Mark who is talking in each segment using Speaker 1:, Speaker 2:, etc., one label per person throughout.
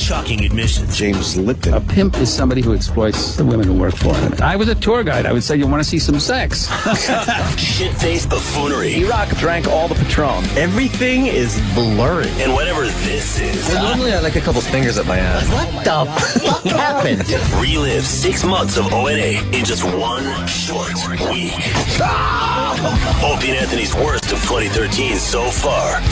Speaker 1: shocking admissions.
Speaker 2: James Lipton.
Speaker 3: A pimp is somebody who exploits the women who work for him. I was a tour guide. I would say, you want to see some sex?
Speaker 1: Shit-faced buffoonery.
Speaker 4: E-Rock drank all the Patron.
Speaker 5: Everything is blurry.
Speaker 1: And whatever this is.
Speaker 5: Well, normally I like a couple fingers up my ass.
Speaker 1: What the fuck happened? Relive 6 months of ONA in just one short week. Opie and Anthony's worst of 2013 so far.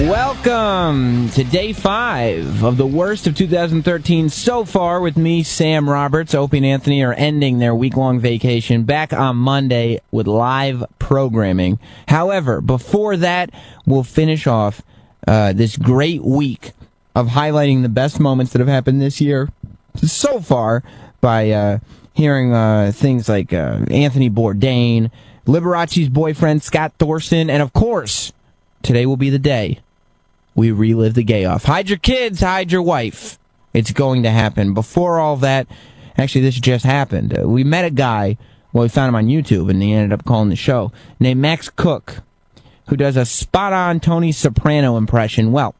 Speaker 6: Welcome to day 5 of the worst of 2013 so far with me, Sam Roberts. Opie and Anthony are ending their week-long vacation back on Monday with live programming. However, before that, we'll finish off this great week of highlighting the best moments that have happened this year so far by hearing things like Anthony Bourdain, Liberace's boyfriend Scott Thorson, and of course, today will be the day we relive the Gay-Off. Hide your kids, hide your wife. It's going to happen. Before all that, actually this just happened. We met a guy, well, we found him on YouTube, and he ended up calling the show, named Max Cook, who does a spot-on Tony Soprano impression. Well,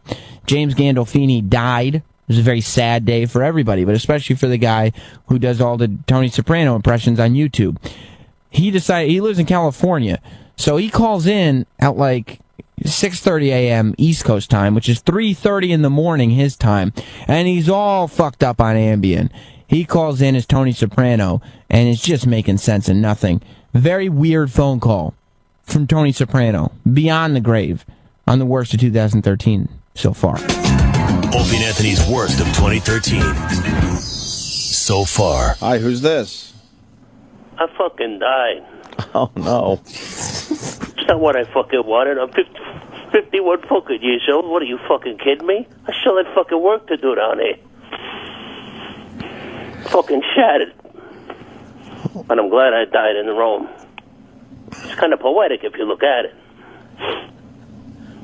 Speaker 6: James Gandolfini died. It was a very sad day for everybody, but especially for the guy who does all the Tony Soprano impressions on YouTube. He decided, he lives in California, so he calls in at like 6:30 a.m. East Coast time, which is 3:30 in the morning his time, and he's all fucked up on Ambien. He calls in as Tony Soprano, and it's just making sense of nothing. Very weird phone call from Tony Soprano, beyond the grave, on the worst of 2013 so far.
Speaker 1: Opie and Anthony's worst of 2013 so far.
Speaker 2: Hi, who's this?
Speaker 7: I fucking died.
Speaker 5: Oh, no.
Speaker 7: It's not what I fucking wanted. I'm 51 fucking years old. What, are you fucking kidding me? I still had fucking work to do down here. Fucking shattered. And I'm glad I died in Rome. It's kind of poetic if you look at it.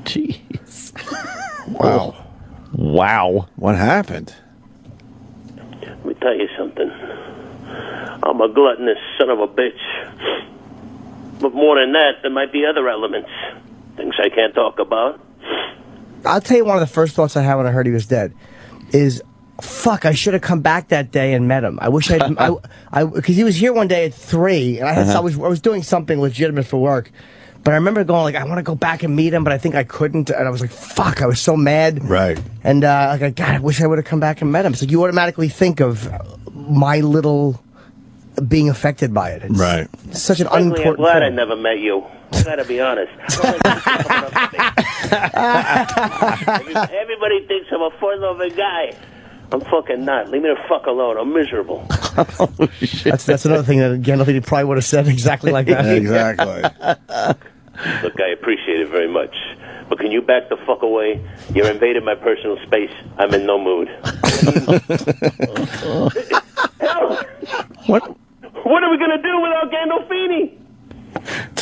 Speaker 5: Jeez.
Speaker 2: Wow.
Speaker 5: Wow.
Speaker 2: What happened?
Speaker 7: Let me tell you something. I'm a gluttonous son of a bitch. But more than that, there might be other elements. Things I can't talk about.
Speaker 8: I'll tell you one of the first thoughts I had when I heard he was dead is, fuck, I should have come back that day and met him. I wish I'd, because he was here one day at 3, and I was doing something legitimate for work. But I remember going, like, I want to go back and meet him, but I think I couldn't. And I was like, fuck, I was so mad.
Speaker 2: Right.
Speaker 8: And, like, God, I wish I would have come back and met him. It's like you automatically think of my little being affected by it. It's
Speaker 2: right.
Speaker 8: Such an
Speaker 7: Frankly,
Speaker 8: unimportant
Speaker 7: I'm glad
Speaker 8: thing.
Speaker 7: I never met you. I gotta be honest. Everybody thinks I'm a fun-loving guy. I'm fucking not. Leave me the fuck alone. I'm miserable.
Speaker 5: Oh, shit.
Speaker 8: That's another thing that Gandolfini probably would have said exactly like that.
Speaker 2: Exactly.
Speaker 7: Look, I appreciate it very much. But can you back the fuck away? You're invading my personal space. I'm in no mood. Hell, what are we going to do without Gandolfini?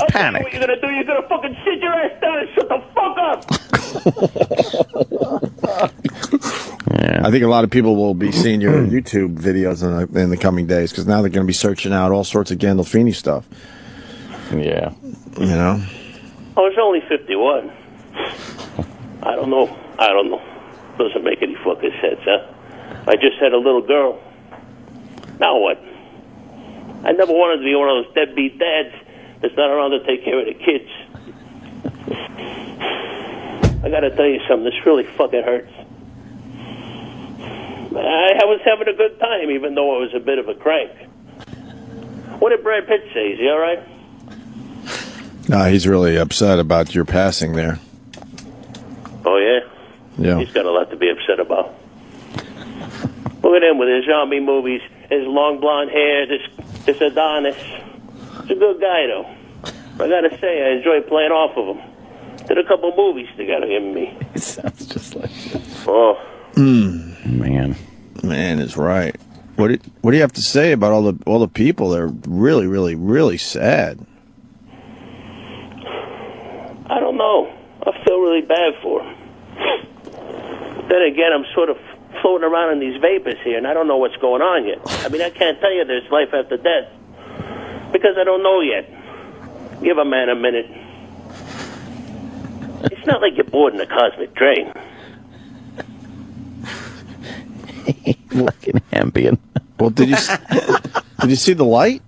Speaker 7: I'll tell you what you're going to do. You're going to fucking sit your ass down and shut the fuck up.
Speaker 2: Yeah. I think a lot of people will be seeing your YouTube videos in the coming days, because now they're going to be searching out all sorts of Gandolfini stuff.
Speaker 5: Yeah.
Speaker 2: You know?
Speaker 7: I was only 51. I don't know. Doesn't make any fucking sense, huh? I just had a little girl. Now what? I never wanted to be one of those deadbeat dads that's not around to take care of the kids. I gotta tell you something, this really fucking hurts. I was having a good time, even though I was a bit of a crank. What did Brad Pitt say? Is he all right?
Speaker 2: No, he's really upset about your passing there.
Speaker 7: Oh, yeah?
Speaker 2: Yeah.
Speaker 7: He's got a lot to be upset about. Look at him with his zombie movies, his long blonde hair, this Adonis. He's a good guy, though. I gotta say, I enjoy playing off of him. Did a couple movies together, him and me.
Speaker 5: It sounds just like this.
Speaker 7: Oh.
Speaker 5: Man
Speaker 2: is right. What do you have to say about all the people that are really, really, really sad?
Speaker 7: I don't know. I feel really bad for him. Then again, I'm sort of floating around in these vapors here, and I don't know what's going on yet. I mean, I can't tell you there's life after death, because I don't know yet. Give a man a minute. It's not like you're bored in a cosmic train.
Speaker 5: Fucking Ambien.
Speaker 2: Well, did you see the light?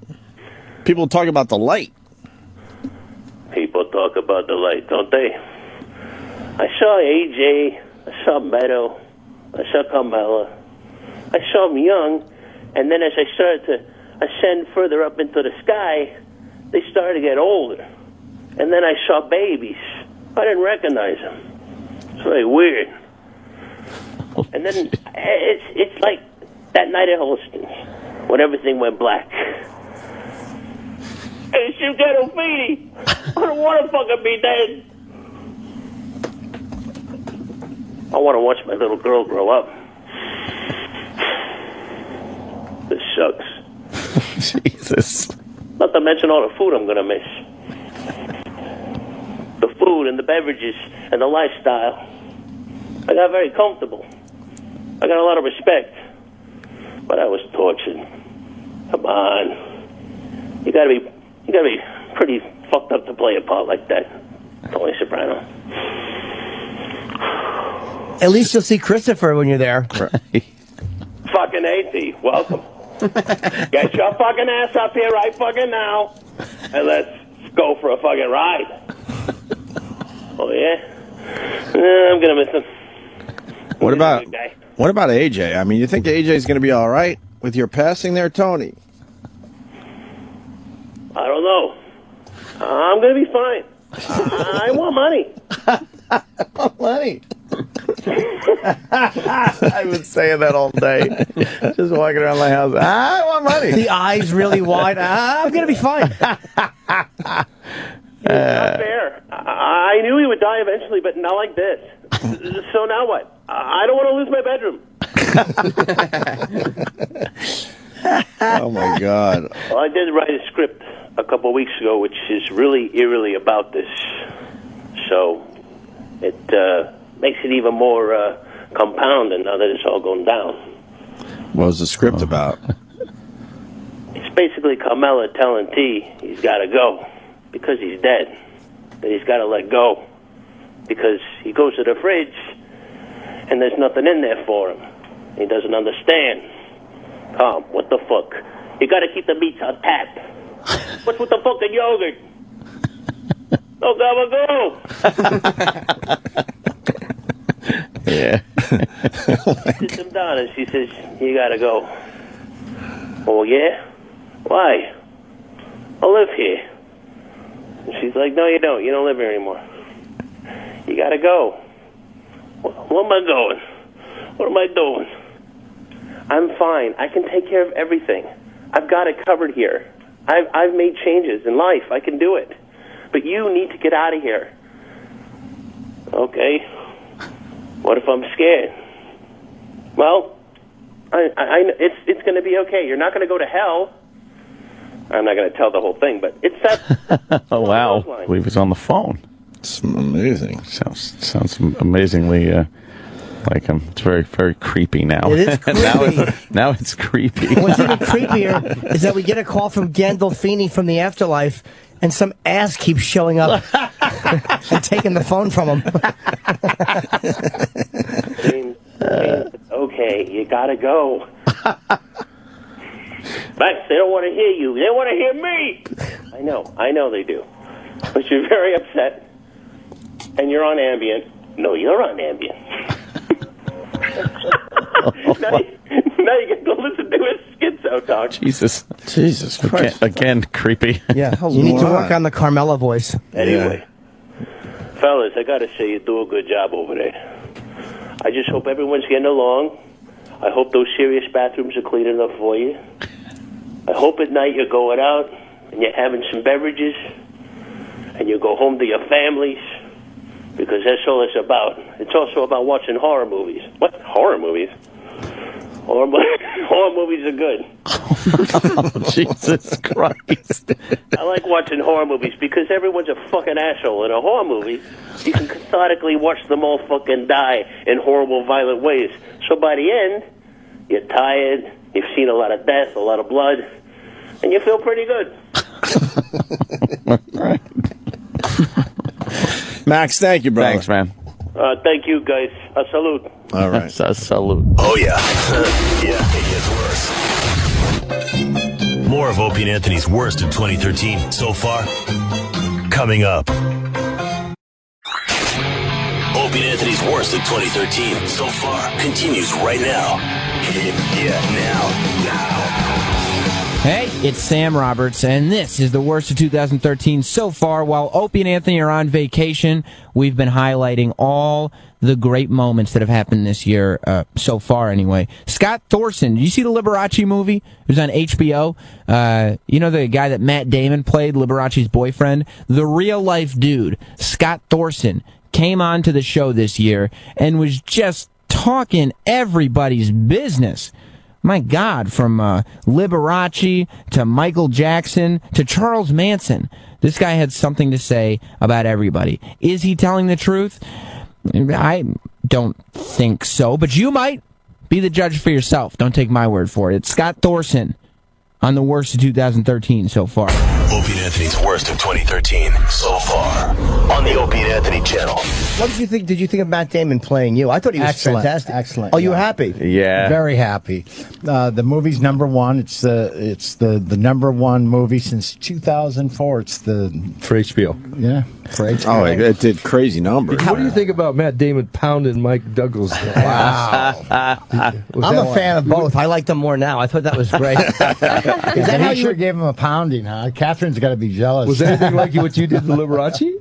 Speaker 2: People talk about the light.
Speaker 7: People talk about the light, don't they? I saw AJ, I saw Meadow, I saw Carmella, I saw them young, and then as I started to ascend further up into the sky, they started to get older. And then I saw babies. I didn't recognize them. It's very weird. And then it's like that night at Holston's, when everything went black. Hey, James Gandolfini, I don't want to fucking be dead. I want to watch my little girl grow up. This sucks.
Speaker 5: Jesus.
Speaker 7: Not to mention all the food I'm going to miss. The food and the beverages and the lifestyle. I got very comfortable. I got a lot of respect. But I was tortured. Come on. You gotta be pretty fucked up to play a part like that, Tony Soprano.
Speaker 8: At least you'll see Christopher when you're there.
Speaker 7: Fucking AT, welcome. Get your fucking ass up here right fucking now, and let's go for a fucking ride. Oh yeah? I'm gonna miss him.
Speaker 2: What about AJ? I mean, you think AJ's going to be all right with your passing there, Tony?
Speaker 7: I don't know. I'm gonna be fine. I want money.
Speaker 2: Money. I've been saying that all day. Just walking around my house. I want money.
Speaker 8: The eyes really wide. I'm going to be fine.
Speaker 7: Not fair. I knew he would die eventually, but not like this. So now what? I don't want to lose my bedroom.
Speaker 2: Oh, my God.
Speaker 7: Well, I did write a script a couple of weeks ago, which is really eerily about this. So it makes it even more compounding now that it's all going down.
Speaker 2: What was the script about?
Speaker 7: It's basically Carmella telling T he's got to go because he's dead. That he's got to let go because he goes to the fridge and there's nothing in there for him. He doesn't understand. Tom, what the fuck? You got to keep the meats on tap. What's with the fucking yogurt? No gabagool.
Speaker 5: Yeah.
Speaker 7: Sits him down and she says, you got to go. Oh, yeah? Why? I live here. And she's like, no, you don't. You don't live here anymore. You got to go. Where am I going? What am I doing? I'm fine. I can take care of everything. I've got it covered here. I've made changes in life. I can do it. But you need to get out of here. Okay. What if I'm scared? Well, it's going to be okay. You're not going to go to hell. I'm not going to tell the whole thing, but it's that.
Speaker 5: Oh, wow. He was on the phone.
Speaker 2: It's amazing.
Speaker 5: Sounds amazingly like him. It's very, very creepy now.
Speaker 8: It is creepy.
Speaker 5: now it's creepy.
Speaker 8: What's even creepier is that we get a call from Gandolfini from the afterlife, and some ass keeps showing up and taking the phone from him.
Speaker 7: James, okay, you got to go. Max, they don't want to hear you. They want to hear me. I know they do. But you're very upset, and you're on Ambien. No, you're on Ambien. now you get to listen to his schizo talk.
Speaker 5: Jesus
Speaker 2: Christ.
Speaker 5: Again, creepy.
Speaker 8: Yeah, you need to work on the Carmella voice.
Speaker 7: Anyway, fellas, I got to say you do a good job over there. I just hope everyone's getting along. I hope those serious bathrooms are clean enough for you. I hope at night you're going out and you're having some beverages and you go home to your families, because that's all it's about. It's also about watching horror movies. What? Horror movies? Horror movies are good.
Speaker 5: Oh, Jesus Christ.
Speaker 7: I like watching horror movies because everyone's a fucking asshole. In a horror movie, you can cathartically watch them all fucking die in horrible, violent ways. So by the end, you're tired, you've seen a lot of death, a lot of blood, and you feel pretty good.
Speaker 2: Max, thank you, brother.
Speaker 5: Thanks, man.
Speaker 7: Thank you, guys. A salute.
Speaker 2: All right.
Speaker 5: Salute.
Speaker 1: Oh, yeah. Yeah, it gets worse. More of Opie and Anthony's worst of 2013 so far. Coming up. Opie and Anthony's worst of 2013 so far continues right now. Yeah, now.
Speaker 6: Hey, it's Sam Roberts, and this is the worst of 2013 so far. While Opie and Anthony are on vacation, we've been highlighting all the great moments that have happened this year, so far anyway. Scott Thorson, did you see the Liberace movie? It was on HBO. You know the guy that Matt Damon played, Liberace's boyfriend? The real-life dude, Scott Thorson, came on to the show this year and was just talking everybody's business. My God, from Liberace to Michael Jackson to Charles Manson, this guy had something to say about everybody. Is he telling the truth? I don't think so, but you might. Be the judge for yourself. Don't take my word for it. It's Scott Thorson on the worst of 2013 so far.
Speaker 1: Opie and Anthony's worst of 2013 so far on the Opie and Anthony channel.
Speaker 8: What did you think? Did you think of Matt Damon playing you? I thought he was fantastic.
Speaker 9: Excellent.
Speaker 8: Oh, you were happy?
Speaker 5: Yeah.
Speaker 9: Very happy. The movie's #1. It's the #1 movie since 2004. It's the
Speaker 10: for HBO.
Speaker 9: Yeah, for HBO.
Speaker 2: Oh, it did crazy numbers.
Speaker 10: What do you think about Matt Damon pounding Mike Douglas?
Speaker 8: Wow. I'm a fan of both. I like them more now. I thought that was great.
Speaker 9: Is that how you sure gave him a pounding, huh? Catherine's got to be jealous.
Speaker 10: Was anything like what you did to Liberace?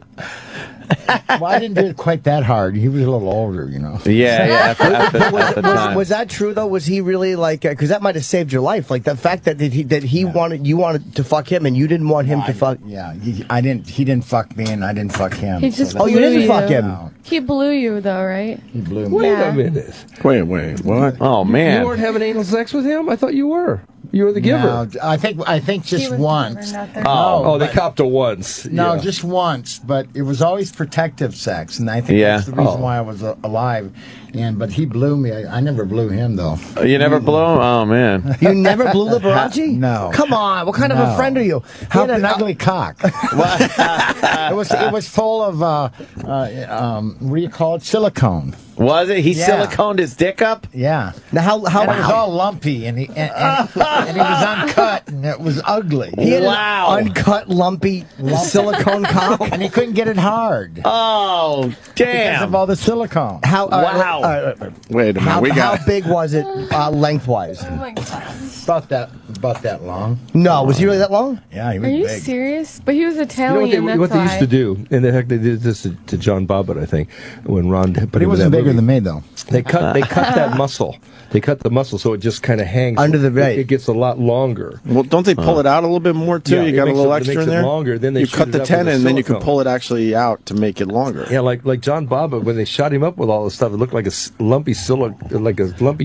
Speaker 9: Well, I didn't do it quite that hard. He was a little older, you know.
Speaker 5: Yeah. At the time.
Speaker 8: Was that true though? Was he really like? Because that might have saved your life. Like the fact that he wanted you wanted to fuck him and you didn't want him to fuck.
Speaker 9: Yeah, he didn't fuck me and I didn't fuck him.
Speaker 11: He just
Speaker 8: you didn't fuck him.
Speaker 9: No.
Speaker 11: He blew you though, right?
Speaker 9: He blew me.
Speaker 10: Wait a minute.
Speaker 2: Wait, what?
Speaker 5: Oh, man.
Speaker 10: You weren't having anal sex with him? I thought you were. You were the giver.
Speaker 9: No, I think just once.
Speaker 10: Oh, they copped her once.
Speaker 9: No,
Speaker 10: Yeah.
Speaker 9: just once, but it was always protective sex, and I think that's the reason why I was alive. But he blew me. I never blew him though.
Speaker 5: You never blew him? Oh, man.
Speaker 8: You never blew Liberace?
Speaker 9: No.
Speaker 8: Come on. What kind of a friend are you?
Speaker 9: He had an ugly cock. It was full of what do you call it? Silicone.
Speaker 5: Was it? He siliconed his dick up?
Speaker 9: Yeah.
Speaker 8: Now how
Speaker 9: and it was all lumpy, and he was uncut, and it was ugly.
Speaker 8: He had an uncut, lumpy silicone cock,
Speaker 9: and he couldn't get it hard.
Speaker 5: Oh, damn!
Speaker 9: Because of all the silicone.
Speaker 2: Wait a minute.
Speaker 8: How big was it lengthwise?
Speaker 11: Oh my God.
Speaker 9: About that long.
Speaker 8: No, was he really that long?
Speaker 9: Yeah, he was
Speaker 11: Are you
Speaker 9: big.
Speaker 11: serious? But he was
Speaker 10: You know
Speaker 11: Italian.
Speaker 10: what they used to do? And in fact, they did this to John Bobbitt, I think, when Ron put
Speaker 9: But he
Speaker 10: him in
Speaker 9: wasn't
Speaker 10: that
Speaker 9: bigger
Speaker 10: movie.
Speaker 9: than me, though.
Speaker 10: They cut that muscle. They cut the muscle so it just kind of hangs
Speaker 8: under the right.
Speaker 10: It gets a lot longer.
Speaker 2: Well, don't they pull it out a little bit more too?
Speaker 10: Yeah,
Speaker 2: you
Speaker 10: it
Speaker 2: got a
Speaker 10: makes
Speaker 2: little
Speaker 10: it
Speaker 2: extra
Speaker 10: makes
Speaker 2: in
Speaker 10: it
Speaker 2: there.
Speaker 10: longer, then they
Speaker 2: you
Speaker 10: shoot
Speaker 2: cut
Speaker 10: it
Speaker 2: the
Speaker 10: up with
Speaker 2: tendon,
Speaker 10: a
Speaker 2: and then you can
Speaker 10: silicone.
Speaker 2: pull it actually out to make it longer.
Speaker 10: Yeah, like John Bobbitt, when they shot him up with all this stuff, it looked like a lumpy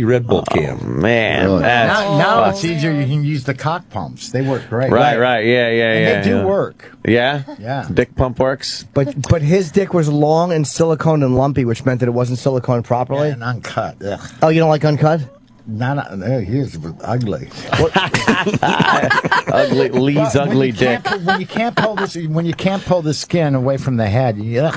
Speaker 10: Red Bull can.
Speaker 5: Man,
Speaker 2: Really?
Speaker 9: Now it's easier. You can use the cock pumps. They work great.
Speaker 5: Right, yeah.
Speaker 9: And they do work.
Speaker 5: Yeah?
Speaker 9: Yeah.
Speaker 5: Dick pump works?
Speaker 8: But his dick was long and silicone and lumpy, which meant that it wasn't silicone properly.
Speaker 9: And uncut. Ugh.
Speaker 8: Oh, you don't like uncut?
Speaker 9: Here's ugly.
Speaker 5: Ugly, Lee's ugly dick.
Speaker 9: When you can't pull the skin away from the head, yuck.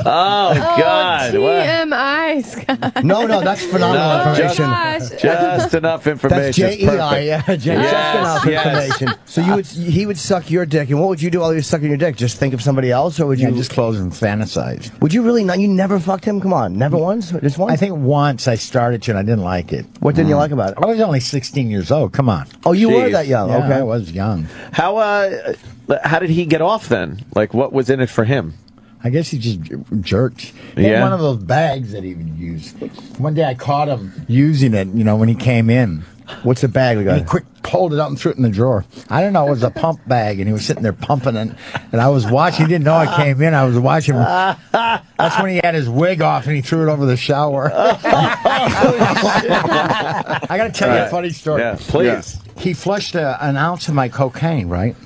Speaker 5: Oh, God.
Speaker 11: TMI, Scott.
Speaker 8: No, that's phenomenal information.
Speaker 5: Just enough information.
Speaker 8: That's JEI, yeah. Just enough information. So he would suck your dick, and what would you do while he was sucking your dick? Just think of somebody else, or would you
Speaker 9: just close and fantasize?
Speaker 8: Would you really not? You never fucked him? Come on, never once? Just once?
Speaker 9: I think once I started to, and I didn't like it.
Speaker 8: What didn't you like about it?
Speaker 9: I was only 16 years old. Come on.
Speaker 8: Oh, you were that young?
Speaker 9: Yeah,
Speaker 8: Okay,
Speaker 9: I was young.
Speaker 5: How did he get off then? Like, what was in it for him?
Speaker 9: I guess he just jerked. He had one of those bags that he would use. One day I caught him using it, when he came in.
Speaker 8: What's the bag we got?
Speaker 9: And he quick pulled it up and threw it in the drawer. I don't know, it was a pump bag, and he was sitting there pumping it. And I was watching. He didn't know I came in. I was watching him. That's when he had his wig off, and he threw it over the shower. I got to tell you a funny story.
Speaker 5: Yeah, please.
Speaker 9: He flushed an ounce of my cocaine, right?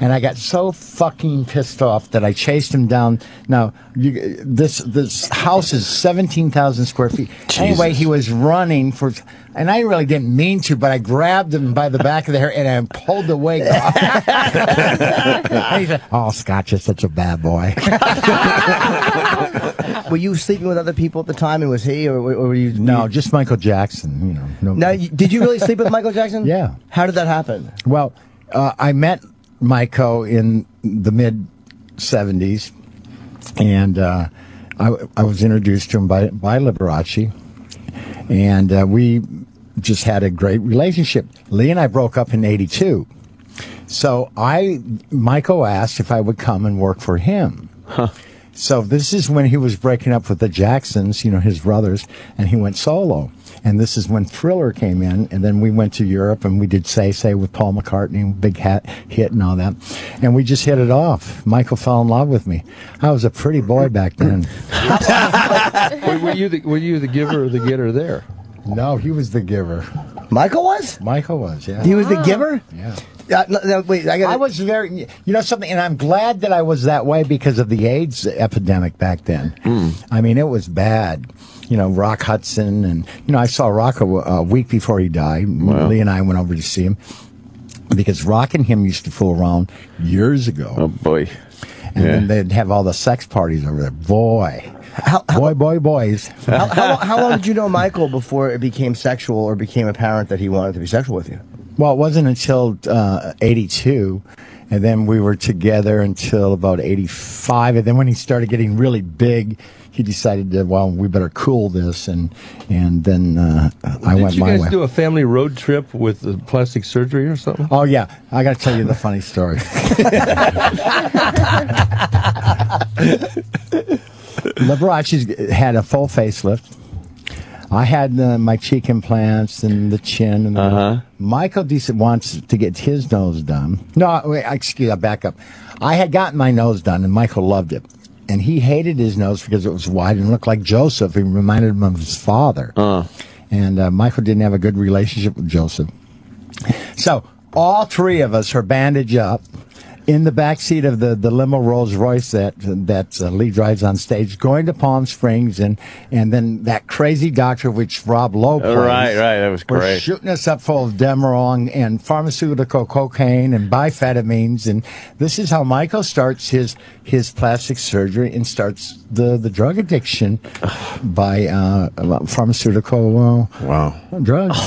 Speaker 9: And I got so fucking pissed off that I chased him down. Now, this house is 17,000 square feet. Jesus. Anyway, he was running for, and I really didn't mean to, but I grabbed him by the back of the hair and I pulled the wig off. And he said, "Oh, Scotch is such a bad boy."
Speaker 8: Were you sleeping with other people at the time, and was he, or were you?
Speaker 9: No, just Michael Jackson. You know. No.
Speaker 8: Now, did you really sleep with Michael Jackson?
Speaker 9: Yeah.
Speaker 8: How did that happen?
Speaker 9: Well, I met Michael in the mid-'70s, and I was introduced to him by Liberace, and we just had a great relationship. Lee and I broke up in '82, so Michael asked if I would come and work for him. Huh. So this is when he was breaking up with the Jacksons, you know, his brothers, and he went solo. And this is when Thriller came in, and then we went to Europe and we did Say Say with Paul McCartney, big hit and all that. And we just hit it off. Michael fell in love with me. I was a pretty boy back then.
Speaker 10: Were you the giver or the getter there?
Speaker 9: No, he was the giver.
Speaker 8: Michael was?
Speaker 9: Michael was, yeah.
Speaker 8: He was the giver?
Speaker 9: Yeah.
Speaker 8: No, wait,
Speaker 9: I was very, you know something, and I'm glad that I was that way because of the AIDS epidemic back then. I mean, it was bad. You know, Rock Hudson, and, you know, I saw Rock a week before he died. Wow. Lee and I went over to see him because Rock and him used to fool around years ago.
Speaker 5: Oh, boy.
Speaker 9: And then they'd have all the sex parties over there. Boys.
Speaker 8: How long did you know Michael before it became sexual or became apparent that he wanted to be sexual with you?
Speaker 9: Well, it wasn't until '82, and then we were together until about '85, and then when he started getting really big, he decided that, well, we better cool this, and then I went my way.
Speaker 10: Did you guys do a family road trip with plastic surgery or something?
Speaker 9: Oh, yeah. I got to tell you the funny story. Liberace had a full facelift. I had my cheek implants and the chin. And Michael wants to get his nose done. No, wait, excuse me, back up. I had gotten my nose done, and Michael loved it. And he hated his nose because it was wide and looked like Joseph. He reminded him of his father. And Michael didn't have a good relationship with Joseph. So all three of us are bandaged up in the back seat of the limo Rolls Royce that Lee drives on stage, going to Palm Springs, and then that crazy doctor which Rob Lowe plays.
Speaker 5: Right, that was great.
Speaker 9: We're shooting us up full of Demerol and pharmaceutical cocaine and biphetamines, and this is how Michael starts his plastic surgery and starts the drug addiction by pharmaceutical drugs.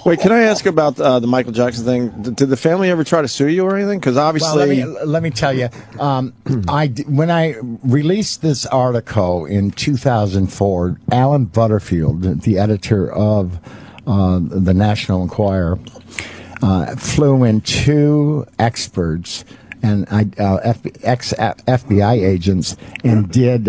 Speaker 2: Wait, can I ask about the Michael Jackson thing? Did the family ever try to sue you or anything? Because obviously...
Speaker 9: Well, let me tell you, when I released this article in 2004, Alan Butterfield, the editor of the National Enquirer, flew in two experts and FBI agents and did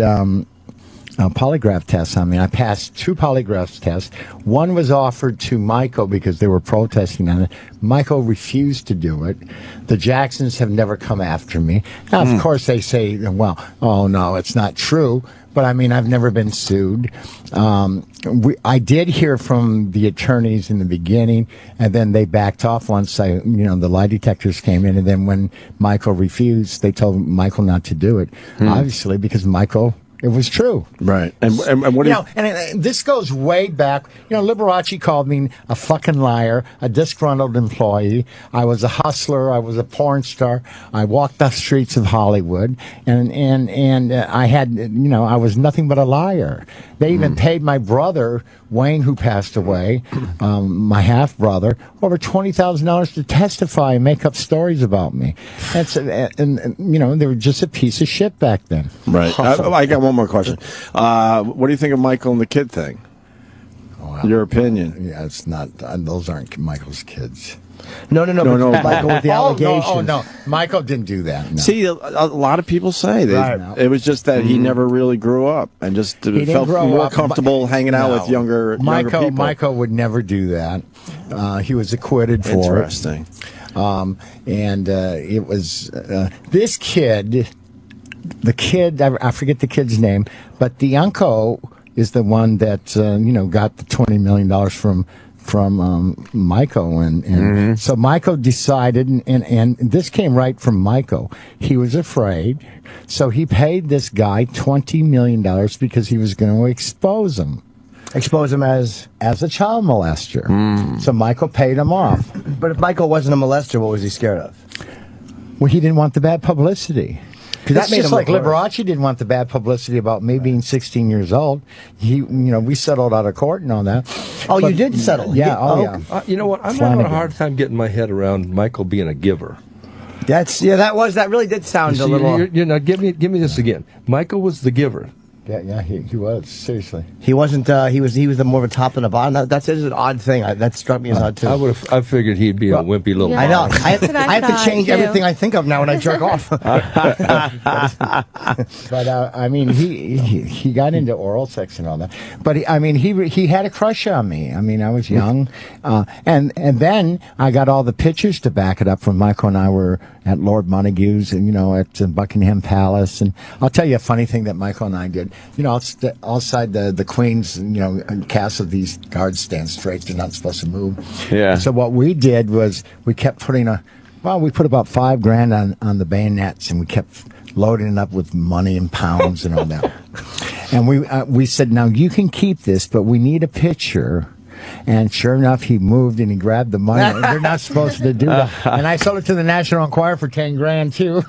Speaker 9: polygraph tests on me. I passed two polygraph tests. One was offered to Michael because they were protesting on it. Michael refused to do it. The Jacksons have never come after me. Now, of course, they say, well, oh, no, it's not true. But, I mean, I've never been sued. I did hear from the attorneys in the beginning, and then they backed off once the lie detectors came in. And then when Michael refused, they told Michael not to do it, obviously, because Michael... It was true.
Speaker 2: Right. And what do you...
Speaker 9: And this goes way back. You know, Liberace called me a fucking liar, a disgruntled employee. I was a hustler. I was a porn star. I walked the streets of Hollywood. And I had, I was nothing but a liar. They even paid my brother, Wayne, who passed away, my half-brother, over $20,000 to testify and make up stories about me. They were just a piece of shit back then.
Speaker 2: Right. I got one more question. What do you think of Michael and the kid thing? Your opinion?
Speaker 9: Yeah, it's not. Those aren't Michael's kids.
Speaker 8: No. Michael with the allegations.
Speaker 9: No. Michael didn't do that. No.
Speaker 2: See, a lot of people say that it was just that he never really grew up and just felt more comfortable hanging out with younger people.
Speaker 9: Michael would never do that. He was acquitted for
Speaker 2: Interesting.
Speaker 9: It was this kid. The kid, I forget the kid's name, but the uncle is the one that got the $20 million from Michael, and so Michael decided, and this came right from Michael. He was afraid, so he paid this guy $20 million because he was going to expose him.
Speaker 8: Expose him as
Speaker 9: a child molester. So Michael paid him off.
Speaker 8: But if Michael wasn't a molester, what was he scared of?
Speaker 9: Well, he didn't want the bad publicity. That's
Speaker 8: that made
Speaker 9: just
Speaker 8: him
Speaker 9: like
Speaker 8: look
Speaker 9: Liberace didn't want the bad publicity about me being 16 years old. We settled out of court and all that.
Speaker 8: Oh, you did settle?
Speaker 9: Yeah. Yeah.
Speaker 10: You know what? I'm having a hard time getting my head around Michael being a giver.
Speaker 8: That really did sound a little.
Speaker 10: Give me this again. Michael was the giver.
Speaker 9: Yeah, he was, seriously.
Speaker 8: He wasn't. He was the more of a top than a bottom. That's an odd thing. That struck me as odd too.
Speaker 10: I figured he'd be a wimpy little.
Speaker 8: I know. I have to change
Speaker 11: too.
Speaker 8: everything I think of now when I jerk off.
Speaker 9: But I mean, he got into oral sex and all that. But he had a crush on me. I mean, I was young, and then I got all the pictures to back it up when Michael and I were at Lord Montague's and at Buckingham Palace. And I'll tell you a funny thing that Michael and I did. Outside the Queen's, castle, these guards stand straight. They're not supposed to move.
Speaker 5: Yeah.
Speaker 9: So what we did was we kept putting we put about $5,000 on the bayonets, and we kept loading it up with money and pounds and all that. And we said, now you can keep this, but we need a picture. And sure enough, he moved and he grabbed the money. They're not supposed to do that. And I sold it to the National Enquirer for $10,000 too. So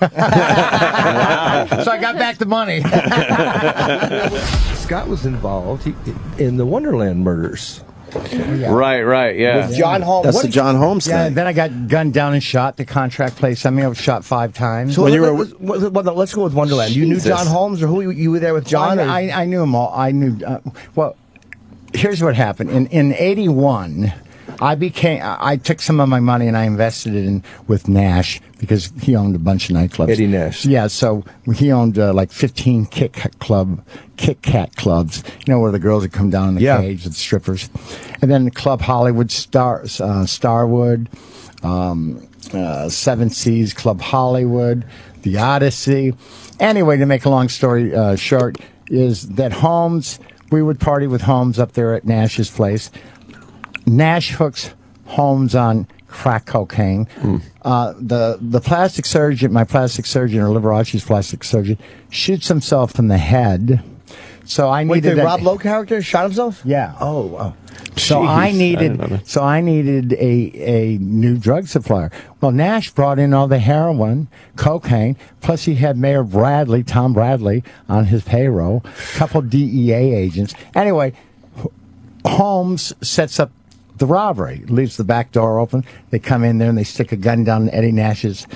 Speaker 9: I got back the money.
Speaker 10: Scott was involved in the Wonderland murders.
Speaker 5: Yeah. Right, yeah.
Speaker 8: With John Holmes.
Speaker 2: That's the John Holmes thing.
Speaker 9: Yeah, and then I got gunned down and shot at the contract place. I was shot 5 times.
Speaker 8: So let's go with Wonderland. You knew John Holmes, or who you were there with John?
Speaker 9: I knew him all. I knew. Here's what happened. In '81, I took some of my money and I invested it with Nash because he owned a bunch of nightclubs.
Speaker 10: Eddie Nash.
Speaker 9: Yeah, so he owned like 15 Kit Kat clubs, where the girls would come down in the cage with strippers. And then the Club Hollywood, Starwood, Seven Seas, Club Hollywood, the Odyssey. Anyway, to make a long story short, is that Holmes... We would party with Holmes up there at Nash's place. Nash hooks Holmes on crack cocaine. The plastic surgeon, my plastic surgeon, or Liberace's plastic surgeon, shoots himself in the head. So I needed.
Speaker 8: Wait, the Rob Lowe character shot himself?
Speaker 9: Yeah.
Speaker 8: Oh, wow.
Speaker 9: So I needed a new drug supplier. Well, Nash brought in all the heroin, cocaine, plus he had Mayor Tom Bradley, on his payroll, a couple DEA agents. Anyway, Holmes sets up the robbery, leaves the back door open. They come in there and they stick a gun down Eddie Nash's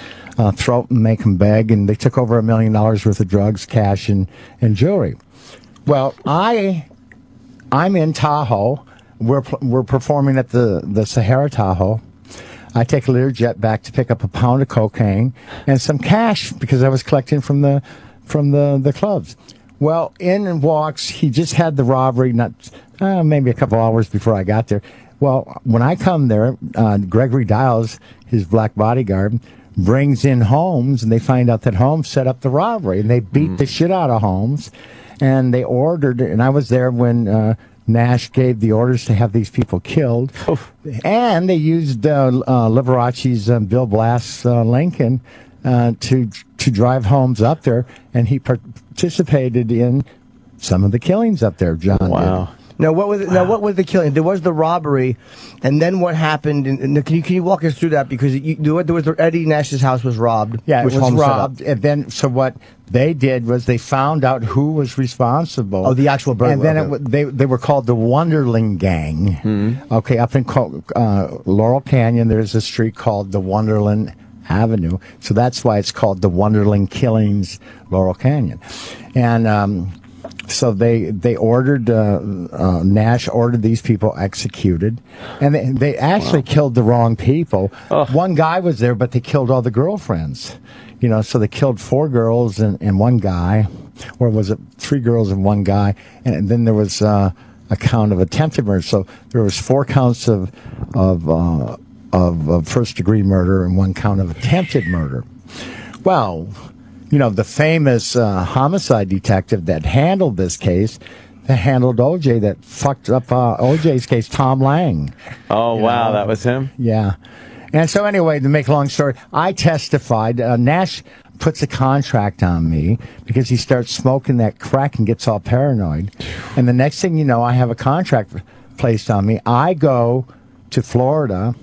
Speaker 9: throat and make him beg. And they took over $1 million worth of drugs, cash, and jewelry. Well, I'm in Tahoe. We're performing at the Sahara Tahoe. I take a Learjet back to pick up a pound of cocaine and some cash because I was collecting from the clubs. Well, in walks, he just had the robbery maybe a couple hours before I got there. Well, when I come there, Gregory Dials, his black bodyguard, brings in Holmes, and they find out that Holmes set up the robbery, and they beat the shit out of Holmes, and they ordered, and I was there when Nash gave the orders to have these people killed, and they used Liberace's Bill Blass Lincoln to drive Holmes up there, and he participated in some of the killings up there. John did.
Speaker 8: Now what was the killing? There was the robbery, and then what happened? Can you walk us through that? Because Eddie Nash's house was robbed.
Speaker 9: Yeah, it was
Speaker 8: Holmes
Speaker 9: robbed. And then, so what they did was they found out who was responsible.
Speaker 8: Oh, the actual burglar.
Speaker 9: And then they were called the Wonderling Gang. Mm-hmm. Okay, up in Laurel Canyon, there's a street called the Wonderland Avenue. So that's why it's called the Wonderling Killings, Laurel Canyon. And so they ordered, Nash ordered these people executed, and they actually killed the wrong people. One guy was there, but they killed all the girlfriends. So they killed 4 girls and 1 guy, or was it 3 girls and 1 guy? And then there was a count of attempted murder. So there was 4 counts of first degree murder and 1 count of attempted murder. Well, the famous homicide detective that handled this case that handled OJ, that fucked up OJ's case, Tom Lang.
Speaker 5: Oh, wow, that was him?
Speaker 9: Yeah. And so anyway, to make a long story, I testified. Nash puts a contract on me because he starts smoking that crack and gets all paranoid. And the next thing you know, I have a contract placed on me. I go to Florida,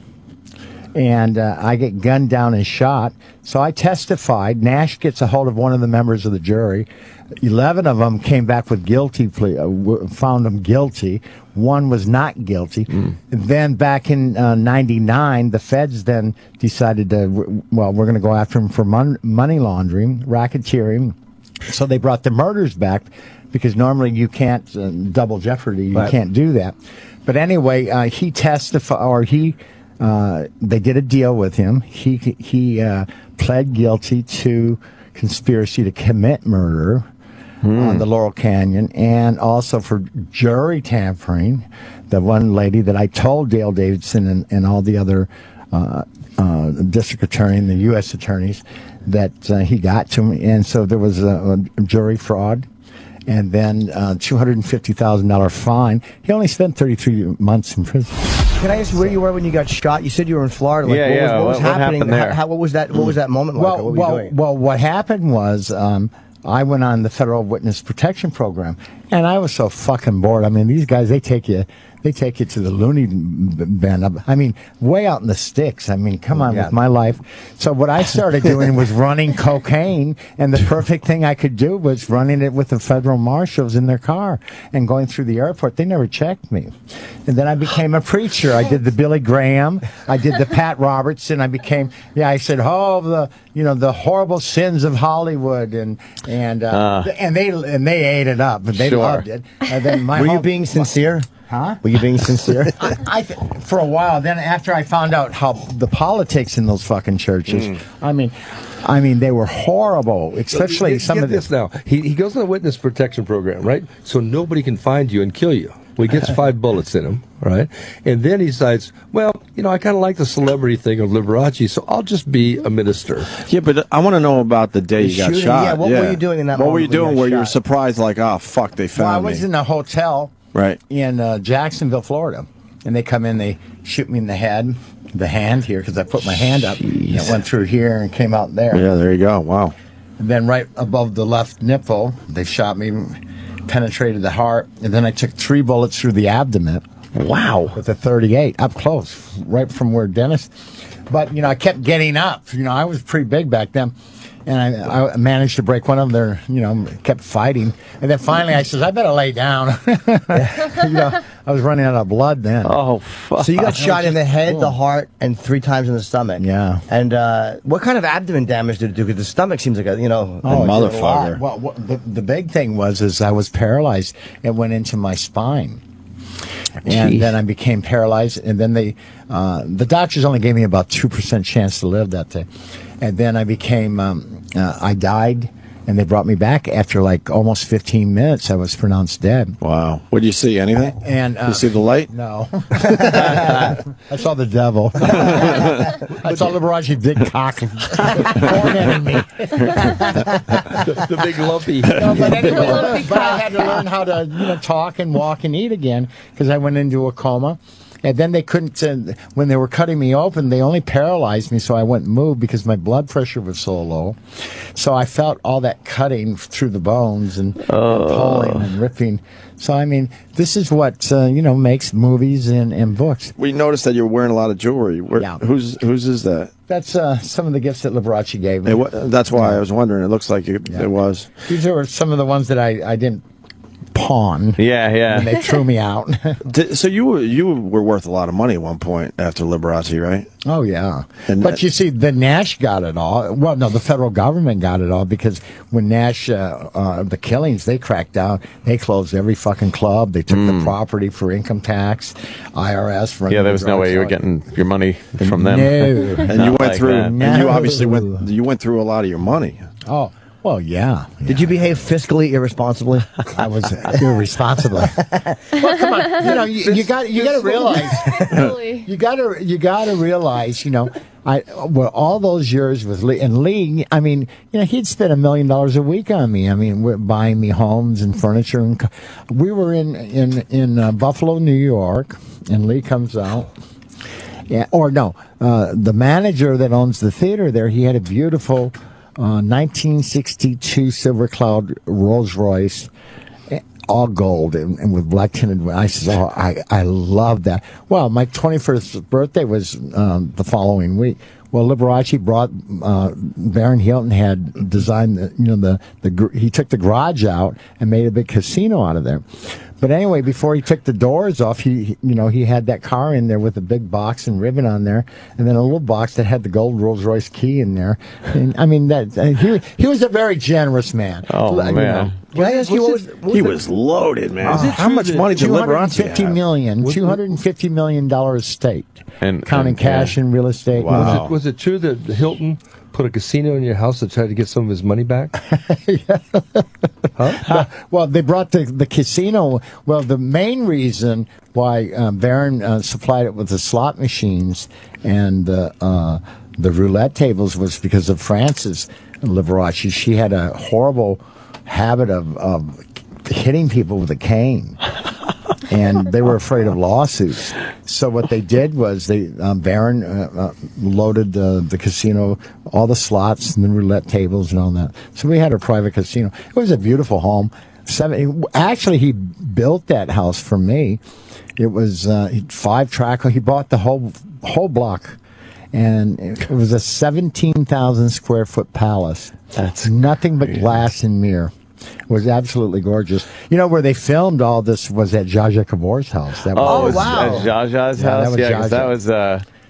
Speaker 9: and I get gunned down and shot. So I testified. Nash gets a hold of one of the members of the jury. 11 of them came back with guilty plea, found them guilty. One was not guilty. Then back in 99, the feds then decided to, well, we're going to go after him for money laundering, racketeering. So they brought the murders back because normally you can't, double jeopardy, you can't do that. But anyway, he testified, or they did a deal with him. He pled guilty to conspiracy to commit murder on the Laurel Canyon, and also for jury tampering. The one lady that I told Dale Davidson and all the other district attorney and the U.S. attorneys that he got to me. And so there was a jury fraud. And then $250,000 fine. He only spent 33 months in prison.
Speaker 8: Can I ask where you were when you got shot? You said you were in Florida. Like, what was happening? What was that moment like? What were you doing?
Speaker 9: Well, what happened was I went on the Federal Witness Protection Program, and I was so fucking bored. I mean, these guys, they take you to the loony bin. I mean, way out in the sticks. I mean, come on with my life. So what I started doing was running cocaine, and the perfect thing I could do was running it with the federal marshals in their car and going through the airport. They never checked me. And then I became a preacher. I did the Billy Graham. I did the Pat Robertson. I said, the horrible sins of Hollywood, and they ate it up, and they loved it. And then
Speaker 8: were you being sincere?
Speaker 9: Huh?
Speaker 8: Were you being sincere?
Speaker 9: For a while. Then after I found out how the politics in those fucking churches, I mean, they were horrible. Especially some of
Speaker 10: this. Now he goes on the witness protection program, right? So nobody can find you and kill you. Well, he gets 5 bullets in him, right? And then he decides, well, I kind of like the celebrity thing of Liberace, so I'll just be a minister.
Speaker 2: Yeah, but I want to know about the day you got shot.
Speaker 8: Yeah, what were you doing in that moment?
Speaker 2: What were you doing where you were surprised, like, oh, fuck, they found me?
Speaker 9: I was in a hotel in Jacksonville, Florida, and they come in, they shoot me in the hand here, because I put my hand up, and it went through here and came out there.
Speaker 2: Yeah, there you go. Wow.
Speaker 9: And then right above the left nipple, they shot me, penetrated the heart, and then I took 3 bullets through the abdomen.
Speaker 2: Wow.
Speaker 9: With a .38, up close, right from where Dennis. But, I kept getting up. I was pretty big back then. And I managed to break one of them there, kept fighting. And then finally I said, I better lay down. I was running out of blood then.
Speaker 2: Oh, fuck.
Speaker 8: So you got shot in the head, the heart, and 3 times in the stomach.
Speaker 9: Yeah.
Speaker 8: And what kind of abdomen damage did it do? Because the stomach seems like a
Speaker 2: motherfucker.
Speaker 9: Well, the big thing was I was paralyzed. It went into my spine. And then I became paralyzed. And then the doctors only gave me about 2% chance to live that day. And then I became, I died, and they brought me back after like almost 15 minutes. I was pronounced dead.
Speaker 2: Wow. What did you see? Anything?
Speaker 9: And
Speaker 2: you see the light?
Speaker 9: No. I saw the devil. I saw Liberace big cock pointing at me.
Speaker 10: The big lumpy.
Speaker 9: No, but anyway, but I had to learn how to talk and walk and eat again because I went into a coma. And then they couldn't, when they were cutting me open, they only paralyzed me so I wouldn't move because my blood pressure was so low. So I felt all that cutting through the bones and pulling and ripping. So, I mean, this is what, makes movies and books.
Speaker 2: We noticed that you're wearing a lot of jewelry. Whose is that?
Speaker 9: That's some of the gifts that Liberace gave me.
Speaker 2: That's why I was wondering. It looks like it was.
Speaker 9: These are some of the ones that I didn't pawn.
Speaker 5: Yeah.
Speaker 9: And they threw me out.
Speaker 2: So you were worth a lot of money at one point after Liberace, right?
Speaker 9: Oh, yeah. But you see, the Nash got it all. Well, no, the federal government got it all because when Nash, the killings, they cracked down. They closed every fucking club. They took the property for income tax, IRS.
Speaker 5: Yeah, there was no way you were getting your money from them.
Speaker 9: No.
Speaker 2: And you went through, and you obviously went through a lot of your money.
Speaker 9: Oh. Well, yeah.
Speaker 8: Did you behave fiscally irresponsibly?
Speaker 9: I was irresponsible. Well, come on. You got to realize. You got to realize. Well, all those years with Lee, and Lee, I mean, he'd spent $1 million a week on me. I mean, buying me homes and furniture. And we were in Buffalo, New York, and Lee comes out. Yeah, or no, the manager that owns the theater there, he had a beautiful 1962 Silver Cloud Rolls Royce, all gold and with black tinted. I said, "Oh, I love that." Well, my 21st birthday was the following week. Well, Liberace brought Baron Hilton had designed he took the garage out and made a big casino out of there. But anyway, before he took the doors off, he had that car in there with a big box and ribbon on there, and then a little box that had the gold Rolls Royce key in there. And I mean, he was a very generous man.
Speaker 5: Oh man!
Speaker 8: Can I ask you,
Speaker 2: he was loaded, man. How much money did Liberace have?
Speaker 9: $250 million estate, counting cash and real estate.
Speaker 10: Wow. Was it true that Hilton put a casino in your house to try to get some of his money back? Huh?
Speaker 9: Well, they brought the casino. Well, the main reason why Baron supplied it with the slot machines and the roulette tables was because of Frances Liberace. She had a horrible habit of hitting people with a cane. And they were afraid of lawsuits. So what they did was Baron loaded the casino, all the slots and the roulette tables and all that. So we had a private casino. It was a beautiful home. Actually, he built that house for me. It was 5-track. He bought the whole block. And it was a 17,000 square foot palace. That's nothing but glass and mirror. It was absolutely gorgeous. Where they filmed all this was at Zsa Zsa Gabor's house.
Speaker 5: Wow. At Zsa Zsa's house? That was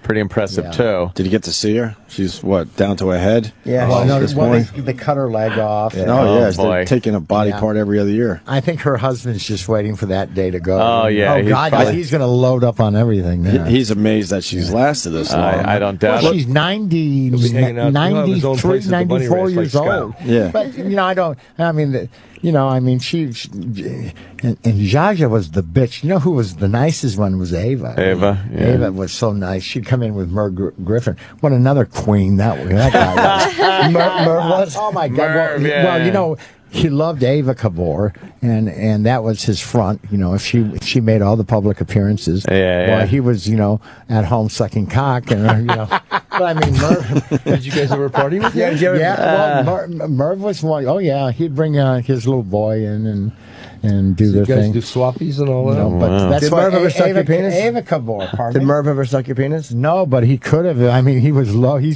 Speaker 5: pretty impressive, too.
Speaker 2: Did you get to see her? She's, down to her head?
Speaker 9: Yeah. They cut her leg off.
Speaker 2: Yeah. Oh, they're taking a body part every other year.
Speaker 9: I think her husband's just waiting for that day to go.
Speaker 5: Oh, yeah.
Speaker 9: He's going to load up on everything there.
Speaker 2: He's amazed that she's lasted this long.
Speaker 5: I don't doubt it.
Speaker 9: She's 93, 94 years old.
Speaker 2: Yeah.
Speaker 9: But, she and Zsa Zsa was the bitch. You know who was the nicest one was Ava. Ava was so nice. She'd come in with Merv Griffin. What another queen that guy was. Merv was? Oh, my God. Well, he loved Ava Kabor, and that was his front. If she made all the public appearances, while he was, at home sucking cock, and But I mean, Merv.
Speaker 10: Did you guys ever party with him?
Speaker 9: Merv was one. Oh yeah, he'd bring his little boy in and do their thing.
Speaker 10: You guys do swappies and all that?
Speaker 9: But that's
Speaker 8: Did
Speaker 9: why
Speaker 8: Merv ever suck your penis?
Speaker 9: Ava Kabor.
Speaker 8: Did Merv ever suck your penis?
Speaker 9: No, but he could have. I mean, he was low. He